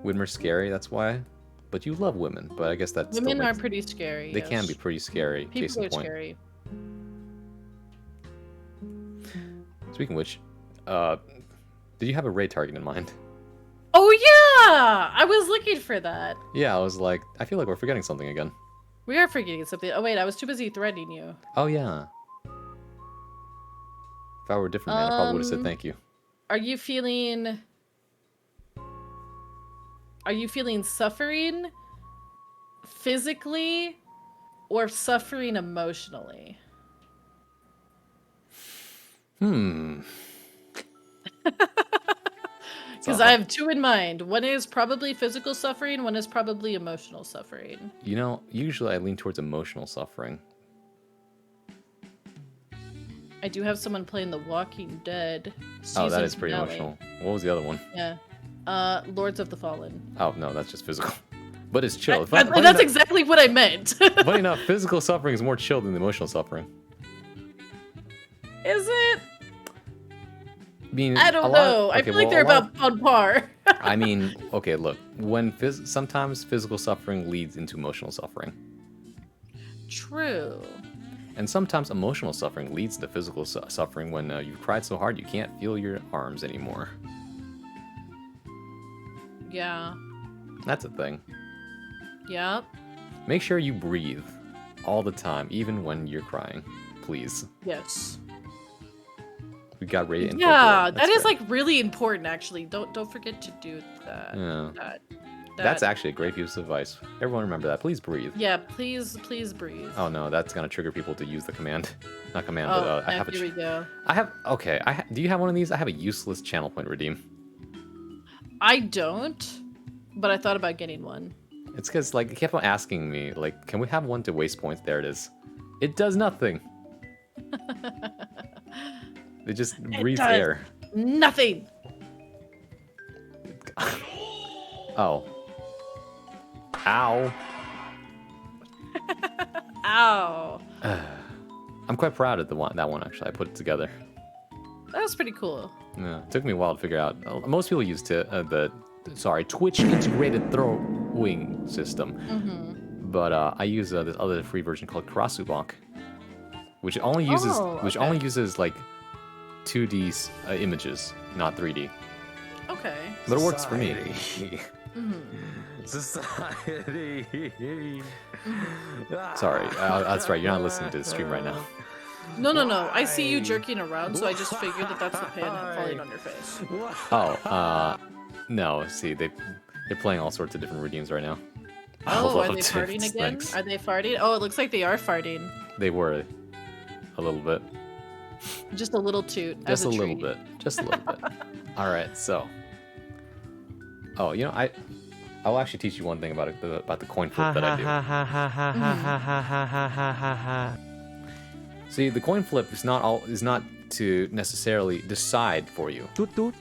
Speaker 1: Widmer's scary, that's why. But you love women. But I guess that's
Speaker 2: Women are pretty scary.
Speaker 1: They can be pretty scary. Case
Speaker 2: People
Speaker 1: in
Speaker 2: are
Speaker 1: point.
Speaker 2: scary.
Speaker 1: Speaking of which, did you have a raid target in mind?
Speaker 2: Oh yeah! I was looking for that.
Speaker 1: Yeah, I was like, I feel like we're forgetting something again.
Speaker 2: We are forgetting something. Oh wait, I was too busy threatening you.
Speaker 1: Oh yeah. If I were a different man, I probably would have said thank you.
Speaker 2: Are you feeling suffering physically or suffering emotionally? Because I have two in mind. One is probably physical suffering, one is probably emotional suffering.
Speaker 1: You know, usually I lean towards emotional suffering.
Speaker 2: I do have someone playing The Walking Dead.
Speaker 1: Oh, that
Speaker 2: season
Speaker 1: is pretty
Speaker 2: finale.
Speaker 1: emotional. What was the other one?
Speaker 2: Yeah. Lords of the Fallen.
Speaker 1: Oh, no, that's just physical. But it's chill.
Speaker 2: That's exactly what I meant.
Speaker 1: Funny enough, physical suffering is more chill than the emotional suffering.
Speaker 2: Is it?
Speaker 1: I mean,
Speaker 2: I don't know. I feel like they're about on par.
Speaker 1: I mean, okay, look. Sometimes physical suffering leads into emotional suffering.
Speaker 2: True.
Speaker 1: And sometimes emotional suffering leads to physical suffering when you've cried so hard you can't feel your arms anymore.
Speaker 2: Yeah.
Speaker 1: That's a thing.
Speaker 2: Yep.
Speaker 1: Make sure you breathe all the time, even when you're crying. Please.
Speaker 2: Yes.
Speaker 1: We got radiant info.
Speaker 2: Yeah,
Speaker 1: That's
Speaker 2: that is
Speaker 1: great.
Speaker 2: like really important. Actually, don't forget to do that.
Speaker 1: Yeah.
Speaker 2: That.
Speaker 1: That's actually a great piece of advice. Everyone remember that. Please breathe.
Speaker 2: Yeah, please breathe.
Speaker 1: Oh no, that's gonna trigger people to use the command. Not command,
Speaker 2: Oh,
Speaker 1: but I
Speaker 2: yeah,
Speaker 1: have a.
Speaker 2: here we go.
Speaker 1: I have. Okay. Do you have one of these? I have a useless channel point redeem.
Speaker 2: I don't, but I thought about getting one.
Speaker 1: It's because like it kept on asking me like, can we have one to waste points? There it is. It does nothing. It just breathes
Speaker 2: does
Speaker 1: air.
Speaker 2: Nothing.
Speaker 1: Oh. Ow.
Speaker 2: Ow.
Speaker 1: I'm quite proud of that one actually. I put it together.
Speaker 2: That was pretty cool.
Speaker 1: Yeah, it took me a while to figure out. Most people use Twitch integrated throwing system, but I use this other free version called Krasubok, which only uses like 2D images, not 3D.
Speaker 2: Okay.
Speaker 1: But it works for me.
Speaker 4: Society.
Speaker 1: Sorry, that's right. You're not listening to the stream right now.
Speaker 2: No. I see you jerking around, so I just figured that that's the pan falling on your face.
Speaker 1: Oh, no. See, they're playing all sorts of different redeems right now.
Speaker 2: Oh, are
Speaker 1: love
Speaker 2: they
Speaker 1: Tim's
Speaker 2: farting again?
Speaker 1: thanks.
Speaker 2: Are they farting? Oh, it looks like they are farting.
Speaker 1: They were a little bit.
Speaker 2: Just a little toot.
Speaker 1: Just
Speaker 2: as
Speaker 1: a
Speaker 2: a
Speaker 1: little
Speaker 2: treat.
Speaker 1: bit. Just a little bit. All right, so. Oh, I'll actually teach you one thing about the coin flip that I do. See, the coin flip is not to necessarily decide for you,
Speaker 3: Toot toot.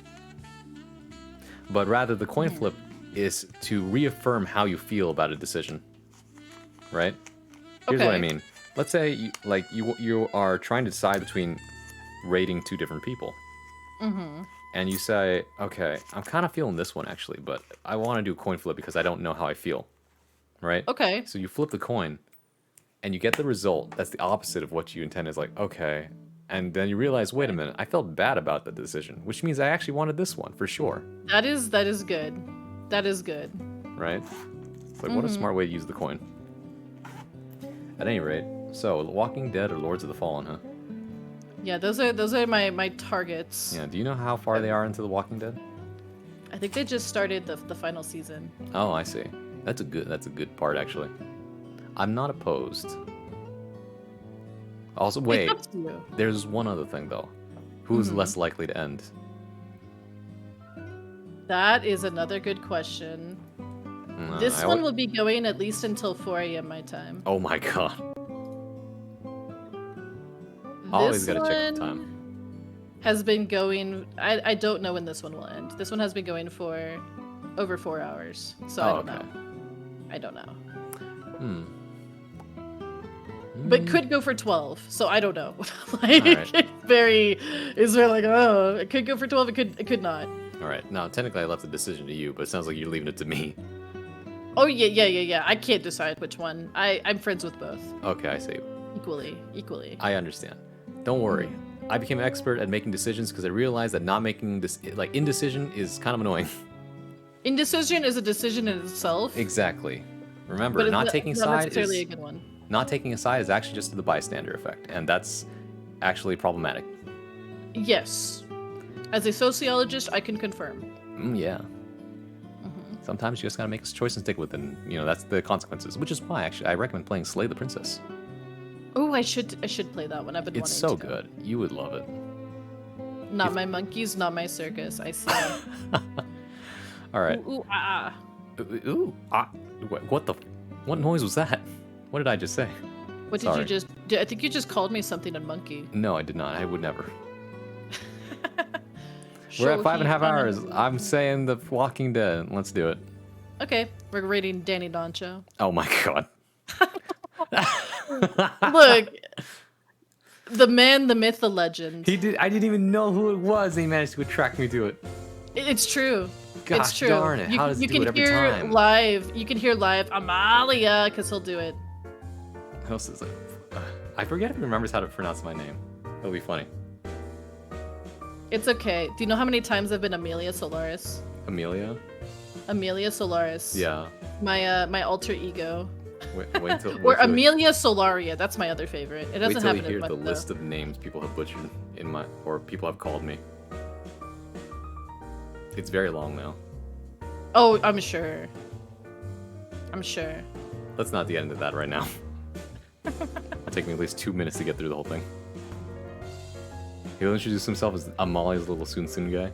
Speaker 1: but rather the coin flip is to reaffirm how you feel about a decision. Right? Here's what I
Speaker 2: Okay.
Speaker 1: mean. Let's say you are trying to decide between rating two different people. And you say, okay, I'm kind of feeling this one actually, but I want to do a coin flip because I don't know how I feel. Right?
Speaker 2: Okay.
Speaker 1: So you flip the coin, and you get the result that's the opposite of what you intend. Is like, okay. And then you realize, wait a minute, I felt bad about the decision, which means I actually wanted this one for sure.
Speaker 2: That is good. That is good.
Speaker 1: Right? It's like, what a smart way to use the coin. At any rate, so The Walking Dead or Lords of the Fallen, huh?
Speaker 2: Yeah, those are my targets.
Speaker 1: Yeah, do you know how far they are into The Walking Dead?
Speaker 2: I think they just started the final season.
Speaker 1: Oh, I see. That's a good part, actually. I'm not opposed. Also, wait,
Speaker 2: It's up to you.
Speaker 1: there's one other thing, though. Who's less likely to end?
Speaker 2: That is another good question. This one will be going at least until 4 a.m. my time.
Speaker 1: Oh my god. Always gotta check the time.
Speaker 2: Has been going. I don't know when this one will end. This one has been going for over 4 hours, so I don't know. I don't know. But could go for 12, so I don't know. Like,
Speaker 1: Alright.
Speaker 2: it's very like, oh, it could go for 12, it could not.
Speaker 1: Alright, now technically I left the decision to you, but it sounds like you're leaving it to me.
Speaker 2: Oh yeah. I can't decide which one. I'm friends with both.
Speaker 1: Okay, I see.
Speaker 2: Equally.
Speaker 1: I understand. Don't worry. I became an expert at making decisions because I realized that not making this, like, indecision is kind of annoying.
Speaker 2: Indecision is a decision in itself.
Speaker 1: Exactly. Remember,
Speaker 2: But
Speaker 1: not
Speaker 2: it's
Speaker 1: taking
Speaker 2: not
Speaker 1: side
Speaker 2: necessarily
Speaker 1: is
Speaker 2: a good one.
Speaker 1: not taking a side is actually just the bystander effect, and that's actually problematic.
Speaker 2: Yes. As a sociologist, I can confirm.
Speaker 1: Yeah. Sometimes you just gotta make a choice and stick with it, and that's the consequences. Which is why actually I recommend playing Slay the Princess.
Speaker 2: Oh, I should play that one. I've been
Speaker 1: It's
Speaker 2: wanting
Speaker 1: so
Speaker 2: to.
Speaker 1: good. You would love it.
Speaker 2: Not my monkeys, not my circus. I see.
Speaker 1: All right.
Speaker 2: Ooh, ah.
Speaker 1: Ooh. What noise was that? What did I just say?
Speaker 2: What did
Speaker 1: Sorry.
Speaker 2: you just? I think you just called me something on monkey.
Speaker 1: No, I did not. I would never. We're at 5.5 hours. I'm saying The Walking Dead. Let's do it.
Speaker 2: Okay, we're rating Danny Doncho.
Speaker 1: Oh my god.
Speaker 2: Look, the man, the myth, the legend.
Speaker 1: I didn't even know who it was. And he managed to attract me to it.
Speaker 2: It's true.
Speaker 1: Gosh
Speaker 2: it's true.
Speaker 1: darn it. How does he do it every time?
Speaker 2: You can hear live Amalia, because he'll do it.
Speaker 1: What else is it? I forget if he remembers how to pronounce my name. It'll be funny.
Speaker 2: It's okay. Do you know how many times I've been Amelia Solaris?
Speaker 1: Amelia?
Speaker 2: Amelia Solaris.
Speaker 1: Yeah.
Speaker 2: My alter ego.
Speaker 1: Wait till
Speaker 2: Or Amelia Solaria. That's my other favorite. It
Speaker 1: wait
Speaker 2: doesn't
Speaker 1: till you
Speaker 2: happen
Speaker 1: hear
Speaker 2: in
Speaker 1: the
Speaker 2: much,
Speaker 1: list
Speaker 2: though.
Speaker 1: of names people have butchered or people have called me. It's very long now.
Speaker 2: Oh, I'm sure. I'm sure.
Speaker 1: Let's not get into that right now. It'll take me at least 2 minutes to get through the whole thing. He'll introduce himself as Amalia's little Soon guy.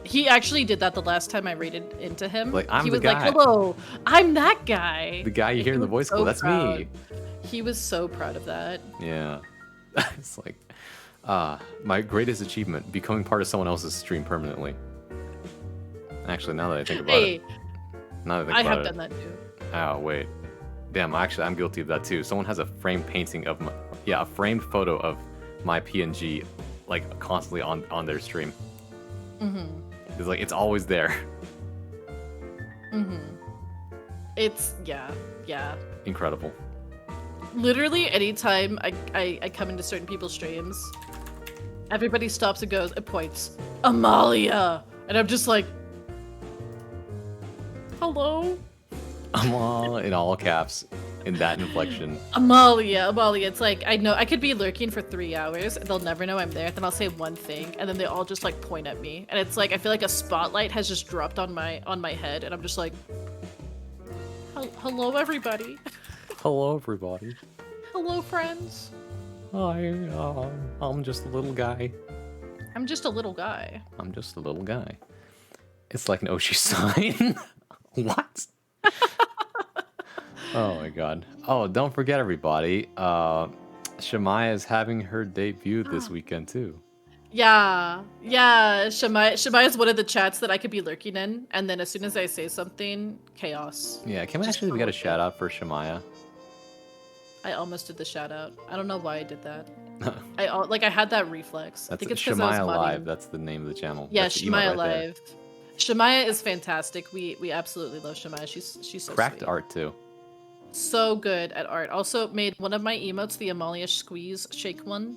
Speaker 2: He actually did that the last time I raided into him.
Speaker 1: Like, I'm
Speaker 2: he
Speaker 1: the
Speaker 2: was like,
Speaker 1: guy.
Speaker 2: "Hello, I'm that guy."
Speaker 1: The guy you hear in the voice
Speaker 2: so
Speaker 1: call, that's
Speaker 2: proud.
Speaker 1: me.
Speaker 2: He was so proud of that.
Speaker 1: Yeah. It's like, my greatest achievement, becoming part of someone else's stream permanently. Actually, now that I think about
Speaker 2: Hey,
Speaker 1: it. Now that I
Speaker 2: I
Speaker 1: think about
Speaker 2: have
Speaker 1: it.
Speaker 2: done that too.
Speaker 1: Oh, wait. Damn, actually, I'm guilty of that too. Someone has a framed painting of a framed photo of my PNG, like, constantly on their stream.
Speaker 2: Mm-hmm.
Speaker 1: It's like, it's always there.
Speaker 2: Mm-hmm. It's, yeah.
Speaker 1: Incredible.
Speaker 2: Literally, anytime I come into certain people's streams, everybody stops and goes, it points, Amalia! And I'm just like, hello?
Speaker 1: I'm all in all caps in that inflection.
Speaker 2: Amalia. It's like, I know, I could be lurking for 3 hours, and they'll never know I'm there, then I'll say one thing, and then they all just, like, point at me. And it's like, I feel like a spotlight has just dropped on my head, and I'm just like, hello, everybody.
Speaker 1: Hello, everybody.
Speaker 2: Hello, friends.
Speaker 1: Hi, I'm just a little guy.
Speaker 2: I'm just a little guy.
Speaker 1: I'm just a little guy. It's like an Oshi sign. What? Oh my god. Oh, don't forget everybody. Shemaya is having her debut this weekend too.
Speaker 2: Yeah. Shemai is one of the chats that I could be lurking in, and then as soon as I say something, chaos.
Speaker 1: Yeah, can we get a shout out for Shemaya?
Speaker 2: I almost did the shout out. I don't know why I did that. I had that reflex. I
Speaker 1: That's
Speaker 2: think it's because I was
Speaker 1: Shemaya
Speaker 2: modding.
Speaker 1: Live. That's the name of the channel.
Speaker 2: Yeah,
Speaker 1: That's the emote
Speaker 2: Shemaya
Speaker 1: right there.
Speaker 2: Live. Shemaya is fantastic. We absolutely love Shemaya. She's so
Speaker 1: Cracked
Speaker 2: sweet.
Speaker 1: art too.
Speaker 2: So good at art. Also made one of my emotes, the Amalia Squeeze Shake one.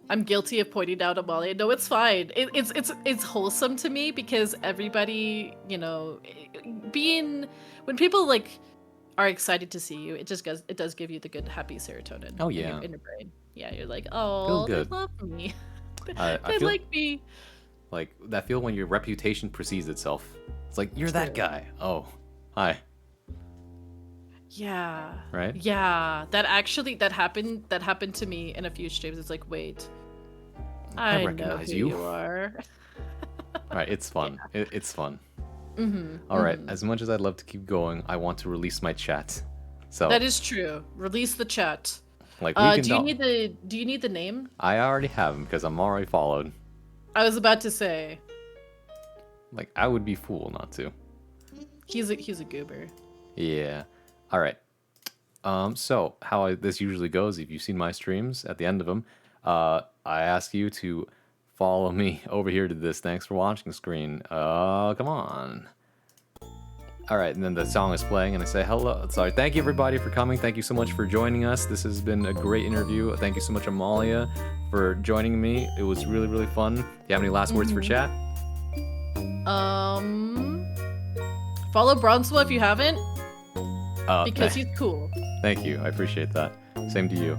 Speaker 2: I'm guilty of pointing out Amalia. No, it's fine. It's wholesome to me because everybody, you know, when people like are excited to see you, it does give you the good happy serotonin.
Speaker 1: Oh,
Speaker 2: in
Speaker 1: yeah.
Speaker 2: your brain. Yeah, you're like, oh,
Speaker 1: Feels
Speaker 2: they
Speaker 1: good.
Speaker 2: love me.
Speaker 1: I
Speaker 2: They
Speaker 1: feel
Speaker 2: like me.
Speaker 1: like that feel when your reputation precedes itself. It's like, you're that
Speaker 2: True.
Speaker 1: guy. Oh, hi.
Speaker 2: Yeah.
Speaker 1: Right?
Speaker 2: Yeah. That happened to me in a few streams. It's like, wait. I know
Speaker 1: recognize
Speaker 2: who
Speaker 1: you.
Speaker 2: you are.
Speaker 1: All right, it's fun. It's fun.
Speaker 2: Mm-hmm.
Speaker 1: All right, as much as I'd love to keep going, I want to release my chat. So,
Speaker 2: That is true. Release the chat.
Speaker 1: like, we can
Speaker 2: Do you need the name?
Speaker 1: I already have him because I'm already followed.
Speaker 2: I was about to say
Speaker 1: Like, I would be fool not to.
Speaker 2: he's a goober.
Speaker 1: Yeah. All right. So how this usually goes, if you've seen my streams, at the end of them, I ask you to follow me over here to this thanks for watching screen. Come on. All right, and then the song is playing, and I say hello. Sorry, thank you everybody for coming. Thank you so much for joining us. This has been a great interview. Thank you so much, Amalia, for joining me. It was really, really fun. Do you have any last words for chat?
Speaker 2: Follow Bronswa if you haven't,
Speaker 1: Uh,
Speaker 2: because he's cool.
Speaker 1: Thank you. I appreciate that. Same to you.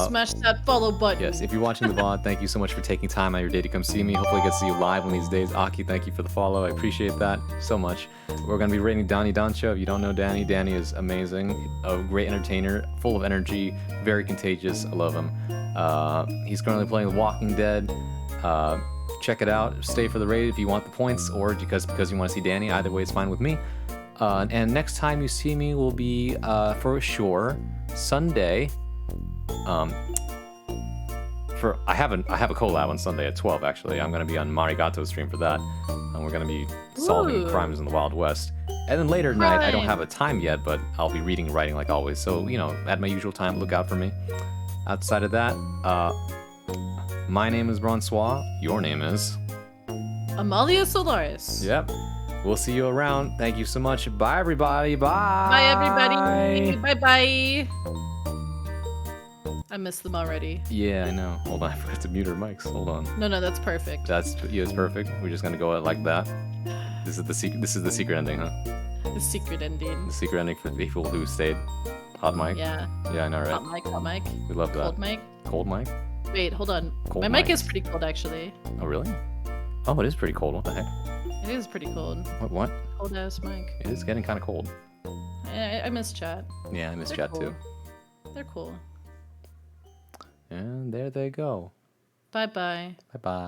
Speaker 2: Smash that follow button.
Speaker 1: Yes, if you're watching the VOD, thank you so much for taking time out of your day to come see me. Hopefully I get to see you live one of these days. Aki, thank you for the follow. I appreciate that so much. We're going to be rating Danny Dancho. If you don't know Danny, Danny is amazing. A great entertainer, full of energy, very contagious. I love him. He's currently playing Walking Dead. Check it out. Stay for the raid if you want the points, or because you want to see Danny. Either way, it's fine with me. And next time you see me will be, for sure, Sunday. I have a collab on Sunday at 12. Actually, I'm gonna be on Marigato's stream for that, and we're gonna be solving
Speaker 2: Ooh.
Speaker 1: crimes in the Wild West. And then later tonight, I don't
Speaker 2: Crime.
Speaker 1: have a time yet, but I'll be reading and writing like always. So at my usual time, look out for me. Outside of that, my name is Bronsois. Your name is.
Speaker 2: Amalia Solaris.
Speaker 1: Yep. We'll see you around. Thank you so much. Bye, everybody. Bye.
Speaker 2: Bye, everybody. Bye. I missed them already.
Speaker 1: Yeah, I know. Hold on, I forgot to mute our mics. Hold on.
Speaker 2: No, that's perfect.
Speaker 1: It's perfect. We're just gonna go out like that. This is the secret ending, huh?
Speaker 2: The secret ending.
Speaker 1: The secret ending for the people who stayed. Hot mic.
Speaker 2: Yeah.
Speaker 1: Yeah, I know, right?
Speaker 2: Hot mic.
Speaker 1: We love that.
Speaker 2: Cold mic.
Speaker 1: Cold mic?
Speaker 2: Wait, hold on.
Speaker 1: Cold
Speaker 2: My mic
Speaker 1: mic.
Speaker 2: is pretty cold, actually.
Speaker 1: Oh, really? Oh, it is pretty cold. What the heck?
Speaker 2: It is pretty cold.
Speaker 1: What?
Speaker 2: Cold ass mic.
Speaker 1: It is getting kind of cold.
Speaker 2: I miss chat.
Speaker 1: Yeah, I miss
Speaker 2: They're
Speaker 1: chat
Speaker 2: cool.
Speaker 1: too.
Speaker 2: They're cool.
Speaker 1: And there they go.
Speaker 2: Bye bye.
Speaker 1: Bye bye.